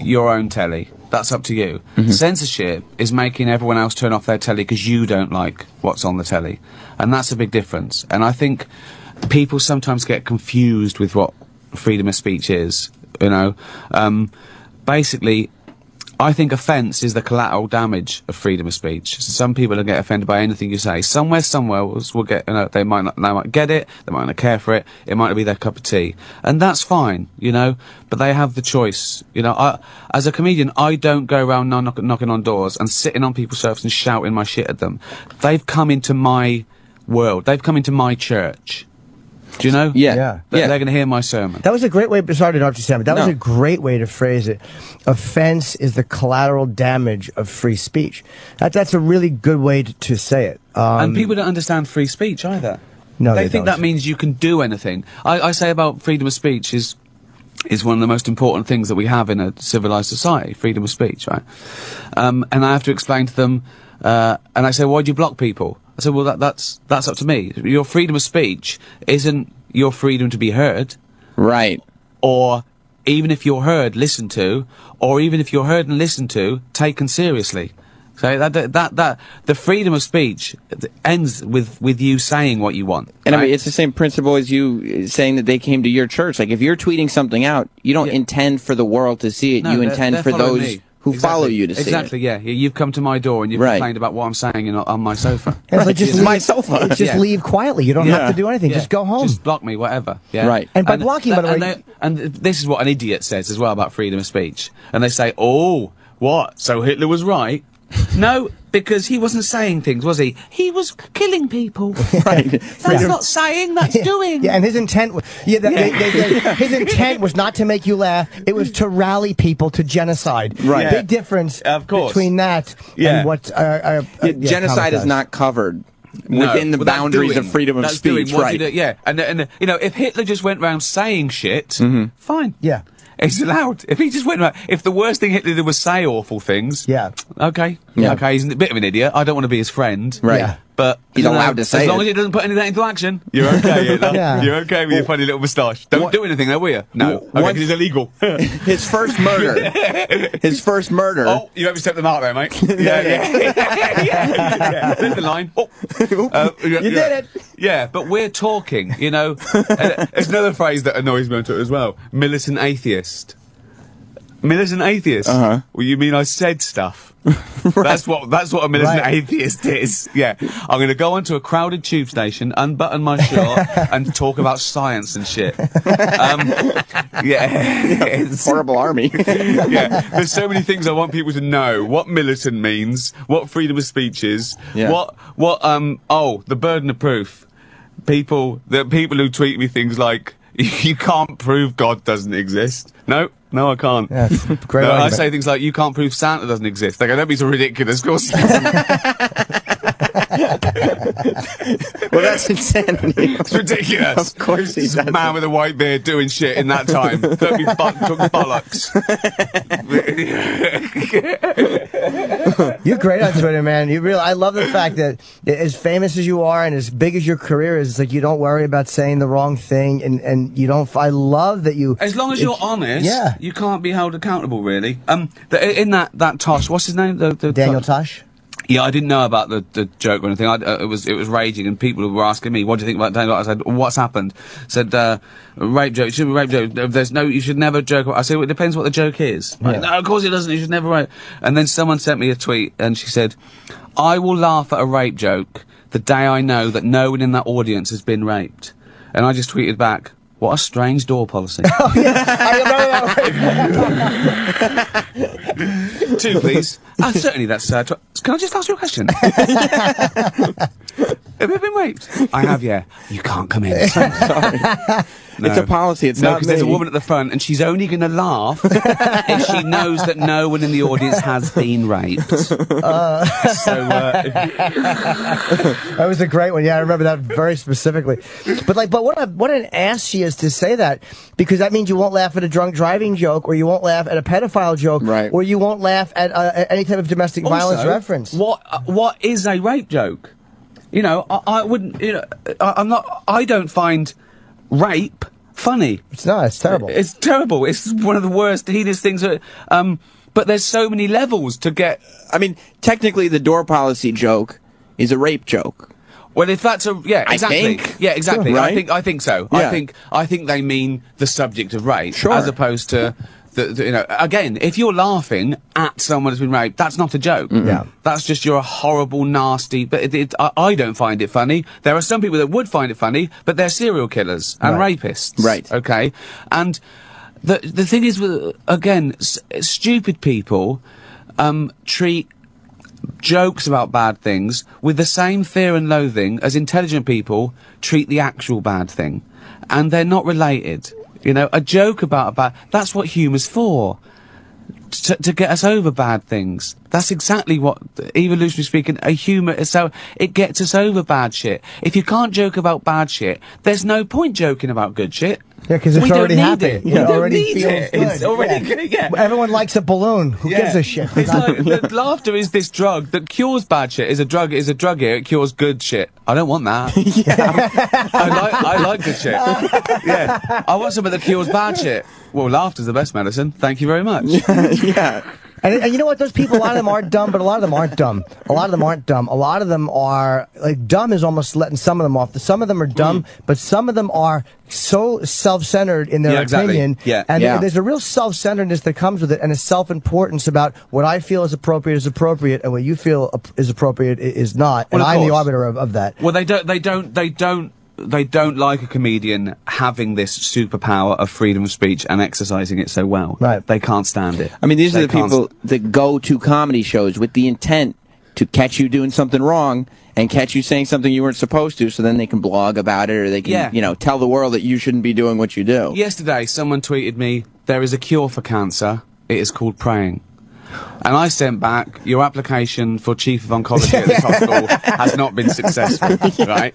Speaker 19: your own telly. That's up to you. Censorship is making everyone else turn off their telly because you don't like what's on the telly. And that's a big difference. And I think people sometimes get confused with what freedom of speech is, you know. Basically, I think offence is the collateral damage of freedom of speech. So some people will get offended by anything you say. Somewhere will get, you know, they might get it, they might not care for it, it might not be their cup of tea. And that's fine, you know, but they have the choice. You know, as a comedian, I don't go around knocking on doors and sitting on people's sofas and shouting my shit at them. They've come into my world. They've come into my church. Do you know?
Speaker 8: Yeah.
Speaker 19: They're going to hear my sermon.
Speaker 8: That was a great way, sorry to interrupt you, Sam, but that was a great way to phrase it. Offense is the collateral damage of free speech. That's a really good way to say it.
Speaker 19: And people don't understand free speech either.
Speaker 8: No,
Speaker 19: they think
Speaker 8: don't.
Speaker 19: that means you can do anything. I say about freedom of speech is one of the most important things that we have in a civilized society, freedom of speech, right? And I have to explain to them, and I say, why do you block people? I said, well, that's up to me. Your freedom of speech isn't your freedom to be heard.
Speaker 14: Right.
Speaker 19: Or even if you're heard, listened to, or even if you're heard and listened to, taken seriously. So that the freedom of speech ends with you saying what you want.
Speaker 14: And
Speaker 19: right?
Speaker 14: I mean, it's the same principle as you saying that they came to your church. Like, if you're tweeting something out, you don't intend for the world to see it.
Speaker 19: No,
Speaker 14: you
Speaker 19: they're
Speaker 14: intend for
Speaker 19: following
Speaker 14: those
Speaker 19: me.
Speaker 14: who follow you to see it.
Speaker 19: Exactly, yeah. You've come to my door and you've complained about what I'm saying on my sofa.
Speaker 8: It's like, just
Speaker 14: It's
Speaker 8: leave,
Speaker 14: my sofa.
Speaker 8: Just leave quietly. You don't have to do anything. Just go home.
Speaker 19: Just block me, whatever. Yeah.
Speaker 14: Right.
Speaker 8: And by blocking, by the way...
Speaker 19: And this is what an idiot says as well about freedom of speech. And they say, oh, what? So Hitler was right? No, because he wasn't saying things, was he? He was killing people.
Speaker 14: Right.
Speaker 19: That's not saying, that's doing.
Speaker 8: Yeah, and his intent was his intent was not to make you laugh. It was to rally people to genocide.
Speaker 14: Right.
Speaker 8: Big difference between that and what
Speaker 14: genocide is not covered within the boundaries of freedom of speech. Right.
Speaker 19: Yeah. And you know, if Hitler just went around saying shit, fine.
Speaker 8: Yeah.
Speaker 19: It's allowed. If he just went around, if the worst thing Hitler did was say awful things, okay, okay, he's a bit of an idiot. I don't want to be his friend,
Speaker 14: right? Yeah.
Speaker 19: But
Speaker 14: he's allowed to say
Speaker 19: as long as he doesn't put any of that into action, you're okay. You're okay with your funny little moustache. Don't do anything, though, will you? No, okay, because it's illegal.
Speaker 14: His first murder. His first murder.
Speaker 19: Oh, you let me step them out there, mate. Yeah. There's the line. Oh.
Speaker 8: You did it.
Speaker 19: Yeah, but we're talking, you know. There's another phrase that annoys me on Twitter as well. Militant atheist. Militant atheist? Well, you mean I said stuff? That's what a militant atheist is. Yeah. I'm going to go onto a crowded tube station, unbutton my shirt, and talk about science and shit. It's
Speaker 14: horrible army.
Speaker 19: Yeah. There's so many things I want people to know. What militant means, what freedom of speech is, the burden of proof. The people who tweet me things like, you can't prove God doesn't exist. No, I can't.
Speaker 8: Yeah, great
Speaker 19: I say things like, you can't prove Santa doesn't exist. They go, don't be so ridiculous, of course.
Speaker 14: Well, that's insanity.
Speaker 19: It's ridiculous.
Speaker 14: Of course he does.
Speaker 19: A man with a white beard doing shit in that time. Don't be talking bollocks.
Speaker 8: You're great on Twitter, man. I love the fact that as famous as you are and as big as your career is, it's like you don't worry about saying the wrong thing, and you don't. I love that you.
Speaker 19: As long as you're honest, you can't be held accountable, really. In that Tosh, what's his name?
Speaker 8: Daniel Tosh.
Speaker 19: Yeah, I didn't know about the joke or anything. It was raging, and people were asking me, "What do you think about Daniel?" I said, "What's happened?" Said, "Rape joke. It should be rape joke. You should never joke." I said, "Well, it depends what the joke is."
Speaker 8: Yeah.
Speaker 19: Like, no, of course it doesn't. You should never rape. And then someone sent me a tweet, and she said, "I will laugh at a rape joke the day I know that no one in that audience has been raped." And I just tweeted back, "What a strange door policy."
Speaker 8: Oh, yeah. I remember that.
Speaker 19: 2, please. Certainly that's... can I just ask you a question? Have you been raped? I have, yeah. You can't come in.
Speaker 14: Sorry.
Speaker 19: No.
Speaker 14: It's a policy. It's
Speaker 19: no,
Speaker 14: not
Speaker 19: because
Speaker 14: me.
Speaker 19: there's a woman at the front, and she's only going to laugh if she knows that no one in the audience has been raped.
Speaker 8: That was a great one. Yeah, I remember that very specifically. But what an ass she is to say that, because that means you won't laugh at a drunk driving joke, or you won't laugh at a pedophile joke,
Speaker 14: right,
Speaker 8: or you won't laugh at any type of domestic violence reference.
Speaker 19: What is a rape joke? You know, I wouldn't. You know, I don't find rape funny.
Speaker 8: It's not. It's terrible.
Speaker 19: It's terrible. It's one of the worst, heinous things. But there's so many levels to get.
Speaker 14: I mean, technically, the door policy joke is a rape joke.
Speaker 19: Well, if that's exactly.
Speaker 14: I think.
Speaker 19: Yeah, exactly.
Speaker 14: Right?
Speaker 19: I think so.
Speaker 14: Yeah.
Speaker 19: I think they mean the subject of rape,
Speaker 14: sure,
Speaker 19: as opposed to. You know, again, if you're laughing at someone who's been raped, that's not a joke.
Speaker 8: Yeah.
Speaker 19: That's just you're a horrible, nasty. But I don't find it funny. There are some people that would find it funny, but they're serial killers and rapists.
Speaker 14: Right.
Speaker 19: Okay. And the thing is, again, stupid people treat jokes about bad things with the same fear and loathing as intelligent people treat the actual bad thing, and they're not related. You know, a joke about that's what humour's for. To get us over bad things. That's exactly what, evolutionarily speaking, a humour is. So it gets us over bad shit. If you can't joke about bad shit, there's no point joking about good shit.
Speaker 8: Yeah, because it's already happening.
Speaker 19: It already feels good. It's already good. Yeah.
Speaker 8: Everyone likes a balloon. Who gives a shit?
Speaker 19: It's like laughter is this drug that cures bad shit. Is a drug here. It cures good shit. I don't want that. I like good shit. Yeah. I want something that cures bad shit. Well, laughter's the best medicine. Thank you very much.
Speaker 8: Yeah. And you know what? Those people, a lot of them are dumb, but a lot of them aren't dumb. A lot of them aren't dumb. A lot of them are, like, dumb is almost letting some of them off. Some of them are dumb, but some of them are so self-centered in their opinion.
Speaker 19: Yeah.
Speaker 8: And there's a real self-centeredness that comes with it, and a self-importance about what I feel is appropriate, and what you feel is appropriate is not. And I'm the arbiter of that.
Speaker 19: Well, they don't like a comedian having this superpower of freedom of speech and exercising it so well.
Speaker 8: Right.
Speaker 19: They can't stand it.
Speaker 14: I mean, these are the people that go to comedy shows with the intent to catch you doing something wrong and catch you saying something you weren't supposed to, so then they can blog about it, or they can, tell the world that you shouldn't be doing what you do.
Speaker 19: Yesterday, someone tweeted me, "There is a cure for cancer. It is called praying." And I sent back, "Your application for chief of oncology at this hospital has not been successful." Right?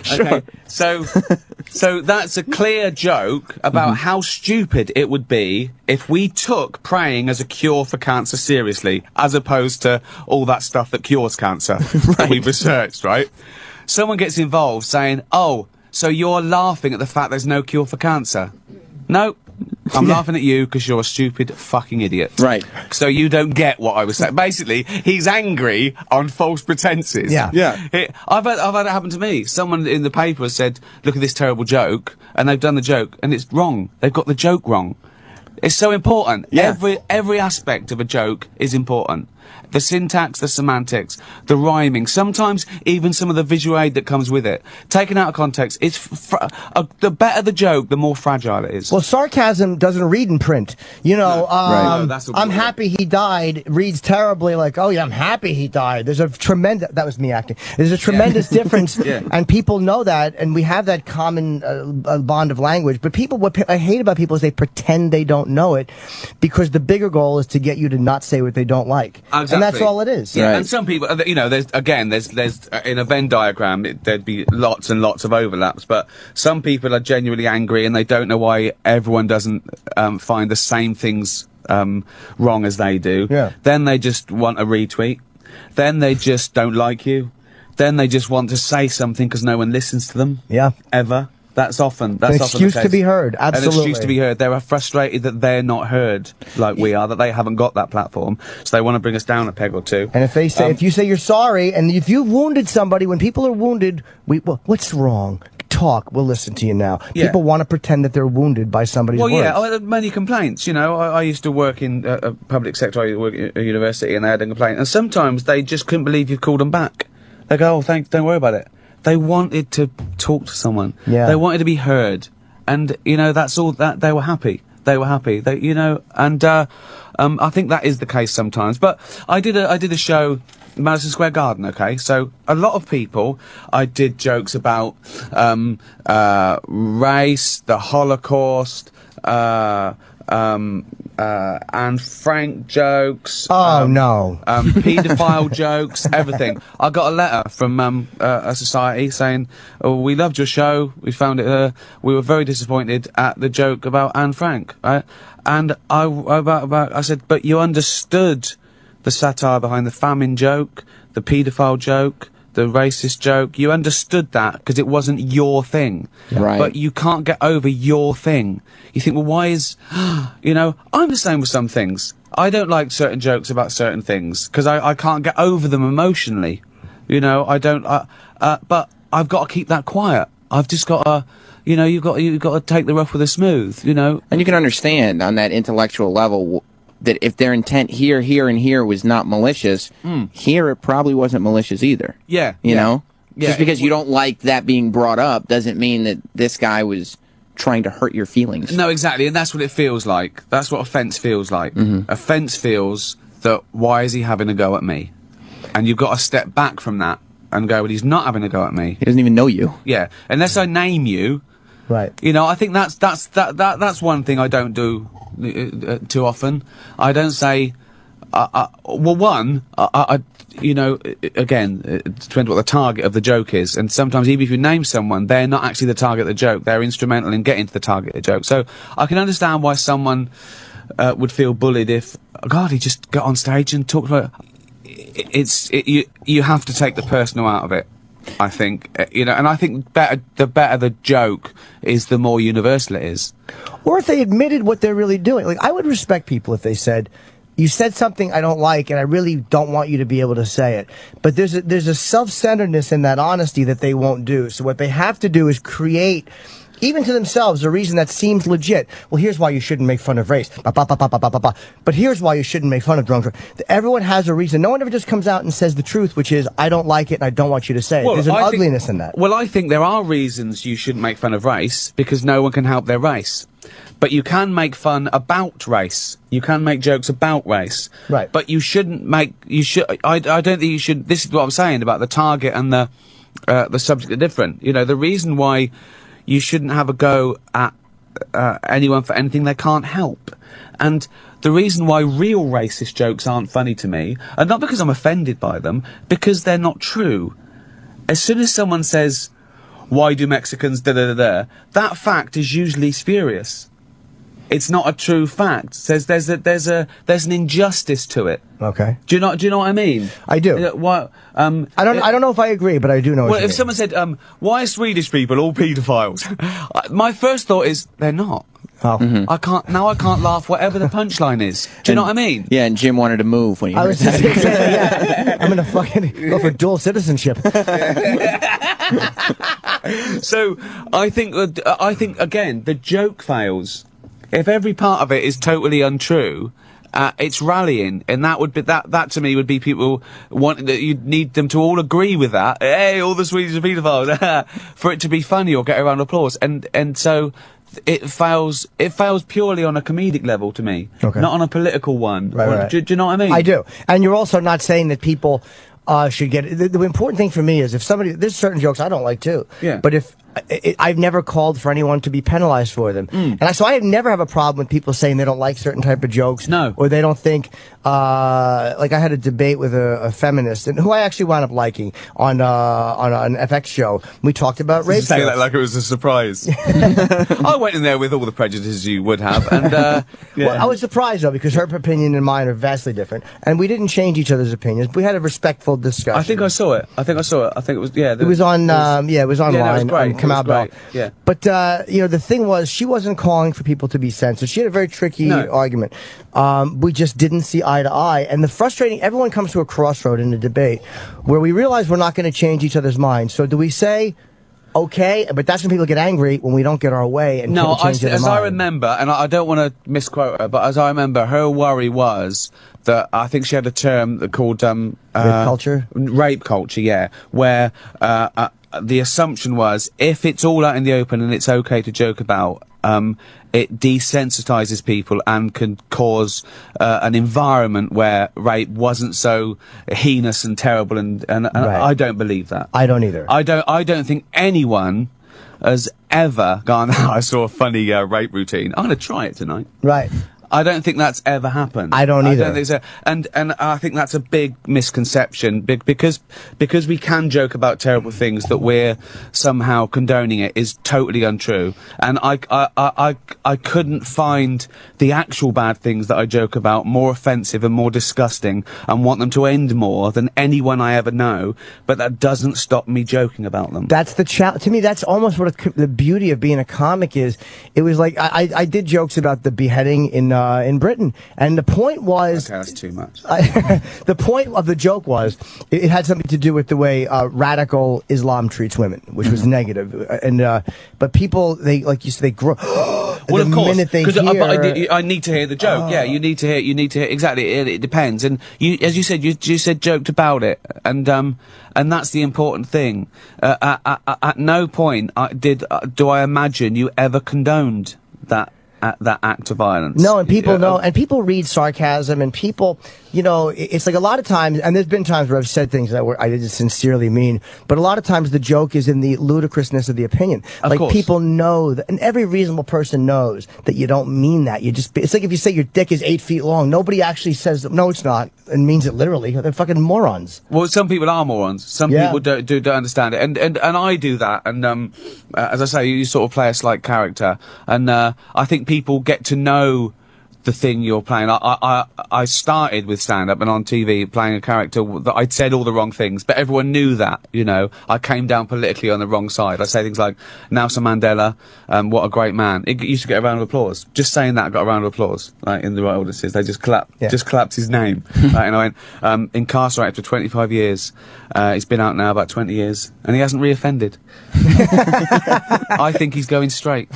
Speaker 14: Sure.
Speaker 19: Okay. So that's a clear joke about how stupid it would be if we took praying as a cure for cancer seriously, as opposed to all that stuff that cures cancer that we've researched, right? Someone gets involved saying, "Oh, so you're laughing at the fact there's no cure for cancer?" No. I'm laughing at you because you're a stupid fucking idiot.
Speaker 14: Right.
Speaker 19: So you don't get what I was saying. Basically, he's angry on false pretenses.
Speaker 8: Yeah.
Speaker 19: I've had it happen to me. Someone in the paper has said, "Look at this terrible joke," and they've done the joke, and it's wrong. They've got the joke wrong. It's so important.
Speaker 14: Yeah.
Speaker 19: Every aspect of a joke is important. The syntax, the semantics, the rhyming, sometimes even some of the visual aid that comes with it. Taken out of context, it's the better the joke, the more fragile it is.
Speaker 8: Well, sarcasm doesn't read in print. You know, I'm happy he died reads terribly like, "Oh yeah, I'm happy he died." There's a tremendous, that was me acting. There's a tremendous difference, and people know that, and we have that common bond of language. But what I hate about people is they pretend they don't know it, because the bigger goal is to get you to not say what they don't like.
Speaker 19: Exactly.
Speaker 8: And that's all it is.
Speaker 19: Yeah, and some people, you know, there's in a Venn diagram, there'd be lots and lots of overlaps, but some people are genuinely angry and they don't know why everyone doesn't find the same things wrong as they do.
Speaker 8: Yeah.
Speaker 19: Then they just want a retweet. Then they just don't like you. Then they just want to say something because no one listens to them.
Speaker 8: Yeah.
Speaker 19: Ever. That's often
Speaker 8: An excuse
Speaker 19: the
Speaker 8: to
Speaker 19: case.
Speaker 8: be heard. Absolutely.
Speaker 19: An excuse to be heard. They're frustrated that they're not heard like we are, that they haven't got that platform, so they want to bring us down a peg or two.
Speaker 8: And if they say, if you say you're sorry, and if you've wounded somebody, when people are wounded, what's wrong? Talk. We'll listen to you now.
Speaker 19: Yeah.
Speaker 8: People want to pretend that they're wounded by somebody's
Speaker 19: Well,
Speaker 8: words.
Speaker 19: yeah, I had many complaints. You know, I used to work in a public sector. I used to work at a university, and they had a complaint. And sometimes they just couldn't believe you called them back. They go, "Oh, thanks, don't worry about it." They wanted to talk to someone.
Speaker 8: Yeah.
Speaker 19: They wanted to be heard, and you know, that's all. That they were happy. They were happy. They, you know, and I think that is the case sometimes. But I did a show. Madison Square Garden, okay? So, a lot of people, I did jokes about, race, the Holocaust, and Frank jokes.
Speaker 8: Oh, no.
Speaker 19: Paedophile jokes, everything. I got a letter from, a society saying, "Oh, we loved your show. We found it, we were very disappointed at the joke about Anne Frank," right? And I said, "But you understood the satire behind the famine joke, the paedophile joke, the racist joke. You understood that because it wasn't your thing.
Speaker 14: Right.
Speaker 19: But you can't get over your thing. You think, well, why is... You know, I'm the same with some things. I don't like certain jokes about certain things because I can't get over them emotionally. You know, I don't... but I've got to keep that quiet. I've just got to... You know, you've got to take the rough with the smooth, you know?
Speaker 14: And you can understand on that intellectual level that if their intent here, and here was not malicious, here it probably wasn't malicious either.
Speaker 19: Yeah.
Speaker 14: You know?
Speaker 19: Yeah.
Speaker 14: Just because you don't like that being brought up doesn't mean that this guy was trying to hurt your feelings.
Speaker 19: No, exactly, and that's what it feels like. That's what offence feels like. Offence feels that, why is he having a go at me? And you've got to step back from that and go, well, he's not having a go at me.
Speaker 14: He doesn't even know you.
Speaker 19: Yeah, unless I name you.
Speaker 8: Right.
Speaker 19: You know, I think that's one thing I don't do too often. I don't say, you know, again, it depends what the target of the joke is, and sometimes even if you name someone, they're not actually the target of the joke. They're instrumental in getting to the target of the joke. So I can understand why someone would feel bullied if, oh God, he just got on stage and talked about it. You have to take the personal out of it. I think, you know, and I think the better the joke is, the more universal it is.
Speaker 8: Or if they admitted what they're really doing. Like, I would respect people if they said, you said something I don't like, and I really don't want you to be able to say it. But there's a self-centeredness in that honesty that they won't do. So what they have to do is create, even to themselves, a reason that seems legit. Well, here's why you shouldn't make fun of race. But here's why you shouldn't make fun of drunk. Everyone has a reason. No one ever just comes out and says the truth, which is, I don't like it and I don't want you to say it. There's an ugliness in that.
Speaker 19: Well, I think there are reasons you shouldn't make fun of race, because no one can help their race. But you can make fun about race. You can make jokes about race.
Speaker 8: Right.
Speaker 19: But you shouldn't make... I don't think you should... This is what I'm saying about the target and the subject are different. You know, the reason why you shouldn't have a go at anyone for anything they can't help. And the reason why real racist jokes aren't funny to me, and not because I'm offended by them, because they're not true. As soon as someone says, why do Mexicans da-da-da-da, that fact is usually spurious. It's not a true fact. Says there's an injustice to it.
Speaker 8: Okay.
Speaker 19: Do you know what I mean?
Speaker 8: I do. I don't know if I agree, but I do know.
Speaker 19: Well,
Speaker 8: what you
Speaker 19: if
Speaker 8: mean.
Speaker 19: someone said, why are Swedish people all paedophiles? My first thought is, they're not.
Speaker 8: Oh.
Speaker 19: I can't laugh whatever the punchline is. Do you know what I mean?
Speaker 14: Yeah, and Jim wanted to move when he
Speaker 8: I
Speaker 14: heard
Speaker 8: was just
Speaker 14: that.
Speaker 8: gonna say that, yeah. I'm gonna fucking go for dual citizenship.
Speaker 19: So I think again, the joke fails. If every part of it is totally untrue, it's rallying, and that would be that to me would be people wanting that. You'd need them to all agree with that. Hey, all the Swedes are paedophiles, for it to be funny or get around applause, and so it fails. It fails purely on a comedic level to me, not on a political one.
Speaker 8: Right.
Speaker 19: Do you know what I mean?
Speaker 8: I do, and you're also not saying that people should get it. The important thing for me is if somebody, there's certain jokes I don't like too.
Speaker 19: Yeah.
Speaker 8: But if I've never called for anyone to be penalized for them, and so I never have a problem with people saying they don't like certain type of jokes, or they don't think. Like I had a debate with a feminist, and who I actually wound up liking on an FX show. We talked about rape.
Speaker 19: Say that like it was a surprise. I went in there with all the prejudices you would have, and yeah.
Speaker 8: Well, I was surprised though because her opinion and mine are vastly different, and we didn't change each other's opinions. We had a respectful discussion.
Speaker 19: I think I saw it. I think it was
Speaker 8: it was on. It was online.
Speaker 19: Yeah, that was great.
Speaker 8: come out
Speaker 19: great.
Speaker 8: about.
Speaker 19: Yeah.
Speaker 8: But the thing was, she wasn't calling for people to be censored. She had a very tricky argument. We just didn't see eye to eye, and the frustrating. Everyone comes to a crossroad in a debate where we realize we're not going to change each other's minds. So do we say? Okay, but that's when people get angry when we don't get our way and change their mind.
Speaker 19: I remember, and I don't want to misquote her, but as I remember, her worry was that I think she had a term called
Speaker 8: rape culture.
Speaker 19: Rape culture, yeah, where the assumption was if it's all out in the open and it's okay to joke about, it desensitizes people and can cause an environment where rape wasn't so heinous and terrible, and right. I don't believe that.
Speaker 8: I don't either.
Speaker 19: I don't think anyone has ever gone, I saw a funny rape routine. I'm going to try it tonight.
Speaker 8: Right.
Speaker 19: I don't think that's ever happened.
Speaker 8: I don't either.
Speaker 19: I don't think so. And I think that's a big misconception because we can joke about terrible things that we're somehow condoning it is totally untrue. And I couldn't find the actual bad things that I joke about more offensive and more disgusting and want them to end more than anyone I ever know. But that doesn't stop me joking about them.
Speaker 8: That's the to me, that's almost what the beauty of being a comic is. It was like I did jokes about the beheading in Britain, and the point was
Speaker 19: okay, that's too much.
Speaker 8: The point of the joke was it had something to do with the way radical Islam treats women, which was negative, and but people they like you said they grow.
Speaker 19: Well, of course,
Speaker 8: minute they
Speaker 19: because
Speaker 8: hear,
Speaker 19: I need to hear the joke. Yeah, you need to hear exactly. It depends, and you, as you said, you said joked about it, and that's the important thing. At no point do I imagine you ever condoned that act of violence.
Speaker 8: No, and people know, and people read sarcasm, and people, it's like a lot of times, and there's been times where I've said things that I didn't sincerely mean, but a lot of times the joke is in the ludicrousness of the opinion. Of course. People know that, and every reasonable person knows that you don't mean that. It's like if you say your dick is 8 feet long, nobody actually says, no, it's not, and means it literally. They're fucking morons.
Speaker 19: Well, some people are morons. Some people don't understand it, and I do that, and as I say, you sort of play a slight character, and I think people get to know the thing you're playing. I started with stand-up and on TV playing a character that I'd said all the wrong things, but everyone knew that, I came down politically on the wrong side. I say things like, Nelson Mandela, what a great man. It used to get a round of applause. Just saying that got a round of applause, like, in the right audiences. They just clapped his name. Right, and I went, incarcerated for 25 years. He's been out now about 20 years, and he hasn't reoffended. I think he's going straight.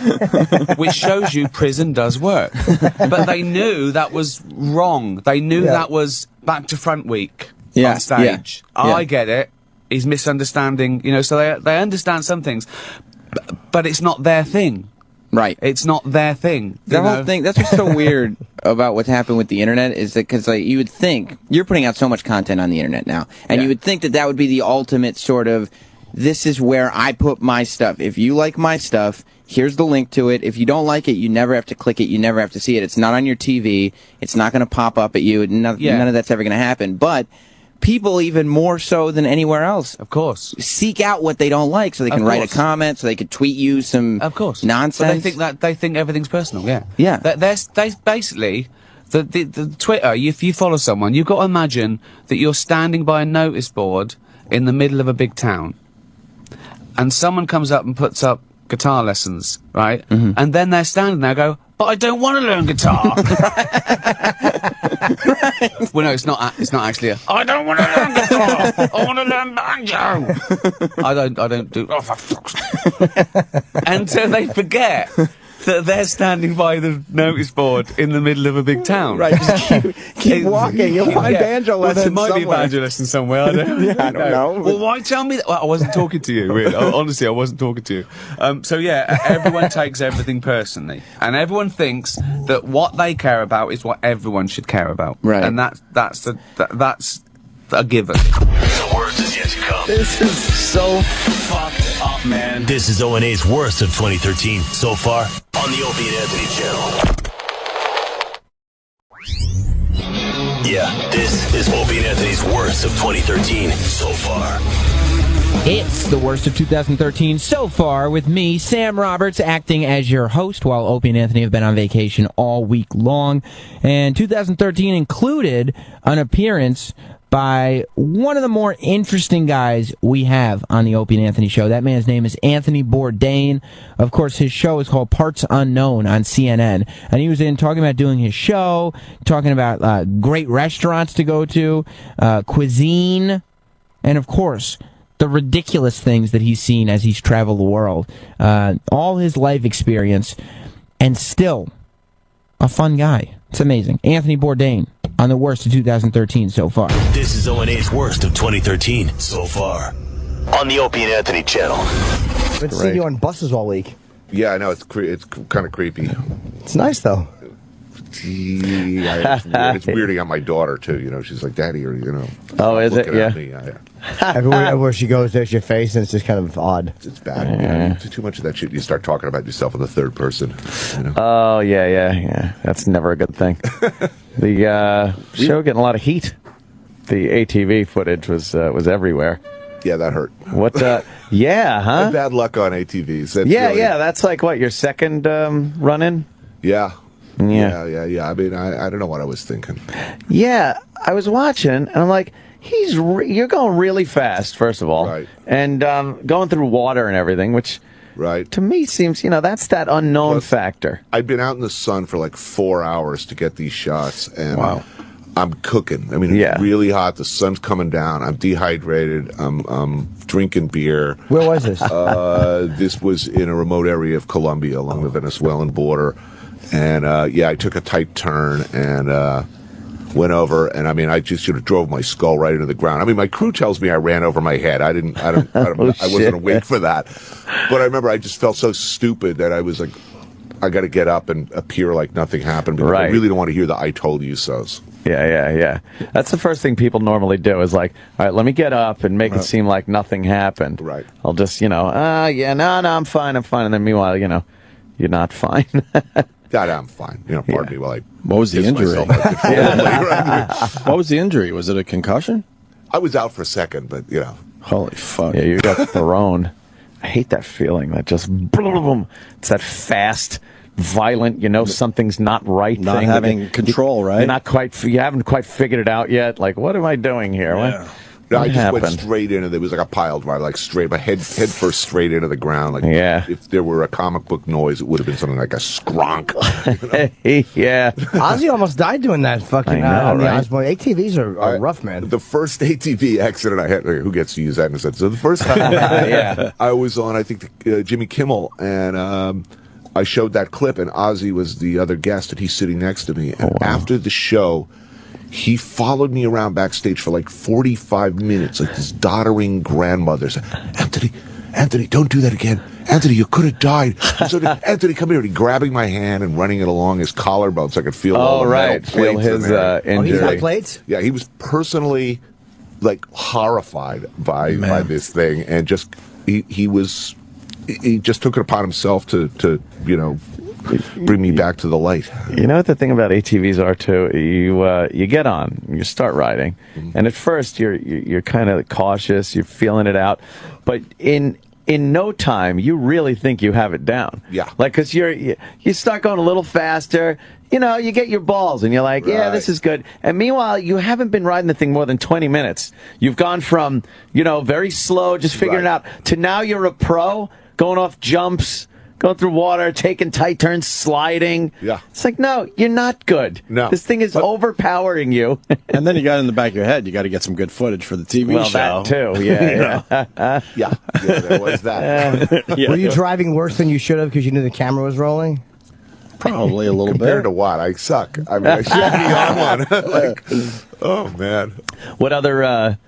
Speaker 19: Which shows you prison does work. But they knew that was wrong. They knew that was back to front week on stage. I get it. He's misunderstanding, so they understand some things, but it's not their thing.
Speaker 14: Right.
Speaker 19: It's not their thing.
Speaker 14: The whole thing, that's what's so weird about what's happened with the internet is that, because you would think, you're putting out so much content on the internet now, and you would think that would be the ultimate sort of, this is where I put my stuff. If you like my stuff, here's the link to it. If you don't like it, you never have to click it. You never have to see it. It's not on your TV. It's not going to pop up at you. None of that's ever going to happen. But people, even more so than anywhere else,
Speaker 19: of course,
Speaker 14: seek out what they don't like so they can write a comment, so they could tweet you some nonsense.
Speaker 19: But they think everything's personal. Yeah.
Speaker 14: Yeah.
Speaker 19: They basically. The Twitter, if you follow someone, you've got to imagine that you're standing by a notice board in the middle of a big town, and someone comes up and puts up guitar lessons, right? Mm-hmm. And then they're standing there and go, but I don't want to learn guitar. Right. Well, no, it's not actually I don't want to learn guitar. I want to learn banjo. I don't do, oh, fuck. And so they forget that they're standing by the notice board in the middle of a big town.
Speaker 8: Right, just keep walking. You'll find banjo lessons
Speaker 19: there might
Speaker 8: somewhere.
Speaker 19: be a banjo lesson somewhere. I don't
Speaker 8: know.
Speaker 19: Well, why tell me that? Well, I wasn't talking to you, really. Honestly, I wasn't talking to you. So yeah, everyone takes everything personally. And everyone thinks that what they care about is what everyone should care about.
Speaker 14: Right.
Speaker 19: And that's a given.
Speaker 1: The worst is yet to come.
Speaker 8: This is so
Speaker 1: fucked up, man. This is O&A's worst of 2013 so far on the Opie Anthony channel. Yeah, this is Opie and Anthony's worst of 2013 so far.
Speaker 6: It's the worst of 2013 so far with me, Sam Roberts, acting as your host while Opie and Anthony have been on vacation all week long. And 2013 included an appearance by one of the more interesting guys we have on the Opie and Anthony show. That man's name is Anthony Bourdain. Of course, his show is called Parts Unknown on CNN. And he was in talking about doing his show, talking about great restaurants to go to, cuisine, and of course, the ridiculous things that he's seen as he's traveled the world. All his life experience, and still a fun guy. It's amazing. Anthony Bourdain on the worst of 2013 so far.
Speaker 1: This is O&A's worst of 2013 so far on the Opie and Anthony channel.
Speaker 8: I've been seeing you on buses all week.
Speaker 20: Yeah, I know. It's kind of creepy.
Speaker 8: It's nice, though.
Speaker 20: Yeah, it's weirding out my daughter, too. You know, she's like, Daddy, or, you know.
Speaker 5: Oh, is it?
Speaker 20: Yeah.
Speaker 5: Yeah.
Speaker 8: Everywhere she goes, there's your face, and it's just kind of odd.
Speaker 20: It's bad. You know, too much of that shit. You start talking about yourself in the third person. You know?
Speaker 5: Oh, yeah. That's never a good thing. The show getting a lot of heat. The ATV footage was everywhere.
Speaker 20: Yeah, that hurt.
Speaker 5: What? Yeah, huh?
Speaker 20: I had bad luck on ATVs. That's
Speaker 5: yeah.
Speaker 20: really...
Speaker 5: That's like what, your second run-in?
Speaker 20: Yeah.
Speaker 5: Yeah.
Speaker 20: I mean, I don't know what I was thinking.
Speaker 5: Yeah, I was watching, and I'm like, you're going really fast, first of all,
Speaker 20: right,
Speaker 5: and going through water and everything, which,
Speaker 20: right,
Speaker 5: to me seems, that's that unknown factor.
Speaker 20: I'd been out in the sun for like 4 hours to get these shots, and
Speaker 5: wow.
Speaker 20: I'm cooking. I mean, it's really hot. The sun's coming down. I'm dehydrated. I'm drinking beer.
Speaker 8: Where was this?
Speaker 20: This was in a remote area of Colombia along the Venezuelan border. And, I took a tight turn and went over. And, I mean, I just sort of drove my skull right into the ground. I mean, my crew tells me I ran over my head. I wasn't awake for that. But I remember I just felt so stupid that I was like, I got to get up and appear like nothing happened because I really don't want to hear the I told you so's.
Speaker 5: Yeah. That's the first thing people normally do is like, all right, let me get up and make it seem like nothing happened.
Speaker 20: Right.
Speaker 5: I'll just, no, I'm fine. And then meanwhile, you're not fine.
Speaker 20: I'm fine. Pardon me while I...
Speaker 2: What was the injury? What was the injury? Was it a concussion?
Speaker 20: I was out for a second, but,
Speaker 2: Holy fuck.
Speaker 5: Yeah, you got thrown. I hate that feeling. That just... Boom. It's that fast, violent, something's not right
Speaker 2: not
Speaker 5: thing.
Speaker 2: Having control, right?
Speaker 5: You haven't quite figured it out yet. Like, what am I doing here?
Speaker 2: Yeah.
Speaker 20: I just went straight into. There was like a pile driver, like straight, my head first straight into the ground. Like, if there were a comic book noise, it would have been something like a skronk.
Speaker 5: Yeah,
Speaker 8: Ozzy almost died doing that. Fucking
Speaker 5: I know, right?
Speaker 8: Osborne. ATVs are rough, man.
Speaker 20: The first ATV accident I had. Who gets to use that in a sense? So the first time, I was on, I think, Jimmy Kimmel, and I showed that clip, and Ozzy was the other guest, and he's sitting next to me. And after the show, he followed me around backstage for like 45 minutes, like this doddering grandmother said, Anthony, don't do that again. Anthony, you could have died. So, Anthony, come here. And he grabbing my hand and running it along his collarbone so I could feel all the metal plates.
Speaker 5: Feel his injury.
Speaker 8: Oh, he's got plates?
Speaker 20: Yeah, he was personally like horrified by this thing, and just he just took it upon himself to bring me back to the light.
Speaker 5: You know what the thing about ATVs are too? You get on, you start riding, and at first you're kind of cautious, you're feeling it out, but in no time you really think you have it down.
Speaker 20: Yeah,
Speaker 5: like because you start going a little faster. You get your balls, and you're like, yeah, this is good. And meanwhile, you haven't been riding the thing more than 20 minutes. You've gone from very slow, just figuring it out, to now you're a pro, going off jumps, going through water, taking tight turns, sliding.
Speaker 20: Yeah.
Speaker 5: It's like, no, you're not good.
Speaker 20: No.
Speaker 5: This thing is overpowering you.
Speaker 2: And then you got in the back of your head, you got to get some good footage for the TV show.
Speaker 5: Well, that too, yeah.
Speaker 20: Yeah, there was that.
Speaker 8: Were you driving worse than you should have because you knew the camera was rolling?
Speaker 2: Probably a little
Speaker 20: Compared
Speaker 2: bit.
Speaker 20: to what? I suck. I mean, I should be on one. Like, oh, man.
Speaker 5: What other,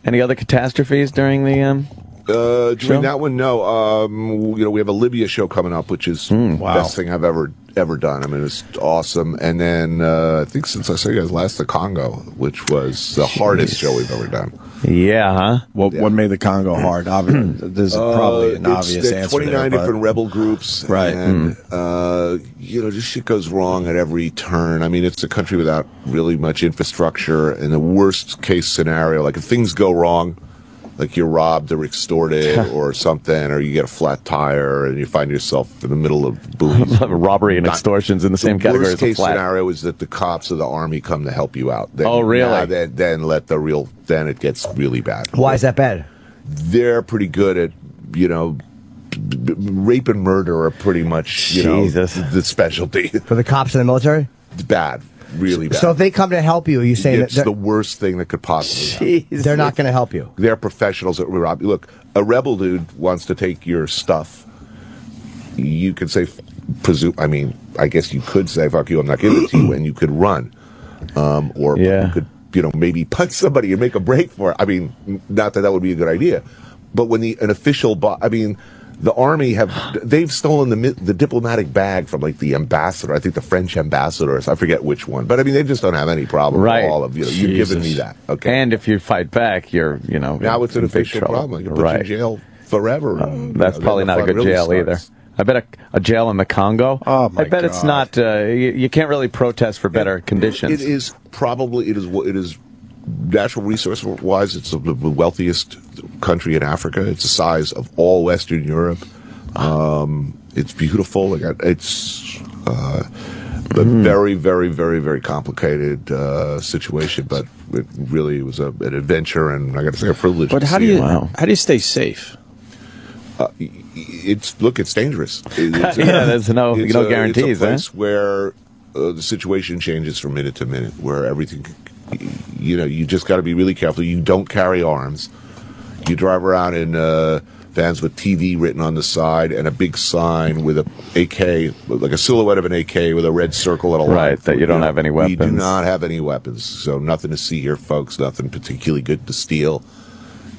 Speaker 5: any other catastrophes during the,
Speaker 20: during that one, no. We have a Libya show coming up, which is the best thing I've ever done. I mean, it's awesome. And then I think since I saw you guys last, the Congo, which was the hardest show we've ever done.
Speaker 5: Yeah, huh?
Speaker 2: What made the Congo hard? There's probably an obvious answer.
Speaker 20: 29 different rebel groups,
Speaker 2: right?
Speaker 20: And just shit goes wrong at every turn. I mean, it's a country without really much infrastructure. In the worst case scenario, like if things go wrong, like you're robbed or extorted or something, or you get a flat tire and you find yourself in the middle of bullies.
Speaker 5: Robbery and extortion's in the same category as a flat.
Speaker 20: The worst case scenario is that the cops or the army come to help you out. Then,
Speaker 5: Oh, really?
Speaker 20: Then it gets really bad.
Speaker 8: Why is that bad?
Speaker 20: They're pretty good at, rape and murder are pretty much, the specialty.
Speaker 8: For the cops in the military?
Speaker 20: Bad. Really bad.
Speaker 8: So if they come to help you, are you saying
Speaker 20: it's the worst thing that could possibly happen.
Speaker 8: They're not going to help you?
Speaker 20: They're professionals at rob. Look, a rebel dude wants to take your stuff. You could say, I guess you could say, fuck you, I'm not giving it to you, and you could run. Or you could, maybe punch somebody and make a break for it. I mean, not that would be a good idea. But when an official, the army they've stolen the diplomatic bag from like the ambassador. I think the French ambassadors. I forget which one, but they just don't have any problem. At all of you've given me that. Okay,
Speaker 5: and if you fight back, you're
Speaker 20: now it's an official problem. You put you in jail forever.
Speaker 5: That's probably not a good jail either. I bet a jail in the Congo.
Speaker 2: Oh my
Speaker 5: I bet
Speaker 2: God.
Speaker 5: it's not. You can't really protest for better conditions.
Speaker 20: It is natural resource wise, it's the wealthiest country in Africa. It's the size of all Western Europe. It's beautiful. It's a very, very, very, very complicated situation, but it really was an adventure, and I got to say, a privilege.
Speaker 2: But how do you stay safe?
Speaker 20: It's dangerous.
Speaker 5: There's no guarantees.
Speaker 20: It's a place where the situation changes from minute to minute, where everything. You just got to be really careful. You don't carry arms. You drive around in vans with TV written on the side and a big sign with a AK, like a silhouette of an AK with a red circle and a line.
Speaker 5: Right, that you don't have any weapons.
Speaker 20: We do not have any weapons, so nothing to see here, folks. Nothing particularly good to steal.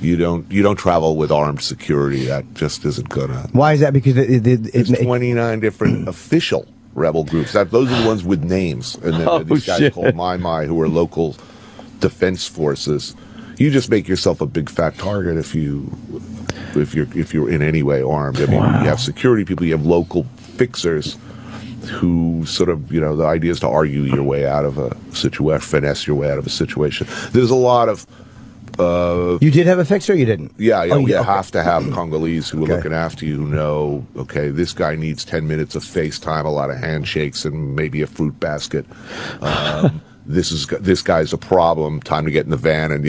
Speaker 20: You don't travel with armed security. That just isn't gonna.
Speaker 8: Why is that? Because
Speaker 20: there's 29 different official rebel groups. Those are the ones with names, and then these guys called My, who are local defense forces. You just make yourself a big fat target if you're in any way armed. You have security people, you have local fixers who sort of, the idea is to argue your way out of a situation, finesse your way out of a situation. There's a lot of.
Speaker 8: You did have a fixer, or you didn't?
Speaker 20: Yeah, you have to have Congolese who are looking after you, who know, okay, this guy needs 10 minutes of FaceTime, a lot of handshakes, and maybe a fruit basket. This guy's a problem. Time to get in the van and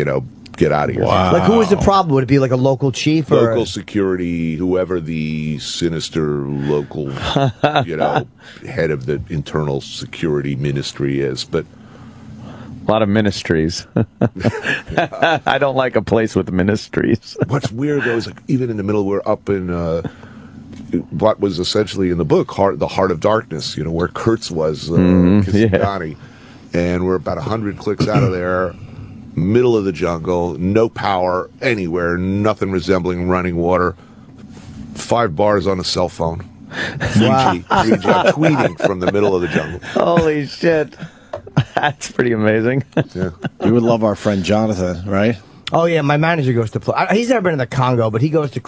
Speaker 20: get out of here.
Speaker 8: Wow. Like, who was the problem? Would it be like a local chief or
Speaker 20: local security, whoever the sinister local, head of the internal security ministry is? But
Speaker 5: a lot of ministries. I don't like a place with ministries.
Speaker 20: What's weird though is even in the middle, we're up in what was essentially in the book, the Heart of Darkness. Where Kurtz was, Kisangani. And we're about 100 clicks out of there, middle of the jungle, no power anywhere, nothing resembling running water. 5 bars on a cell phone. 3G, tweeting from the middle of the jungle.
Speaker 5: Holy shit. That's pretty amazing.
Speaker 20: Yeah.
Speaker 2: You would love our friend Jonathan, right?
Speaker 8: Oh yeah, my manager goes to play. He's never been in the Congo, but he goes to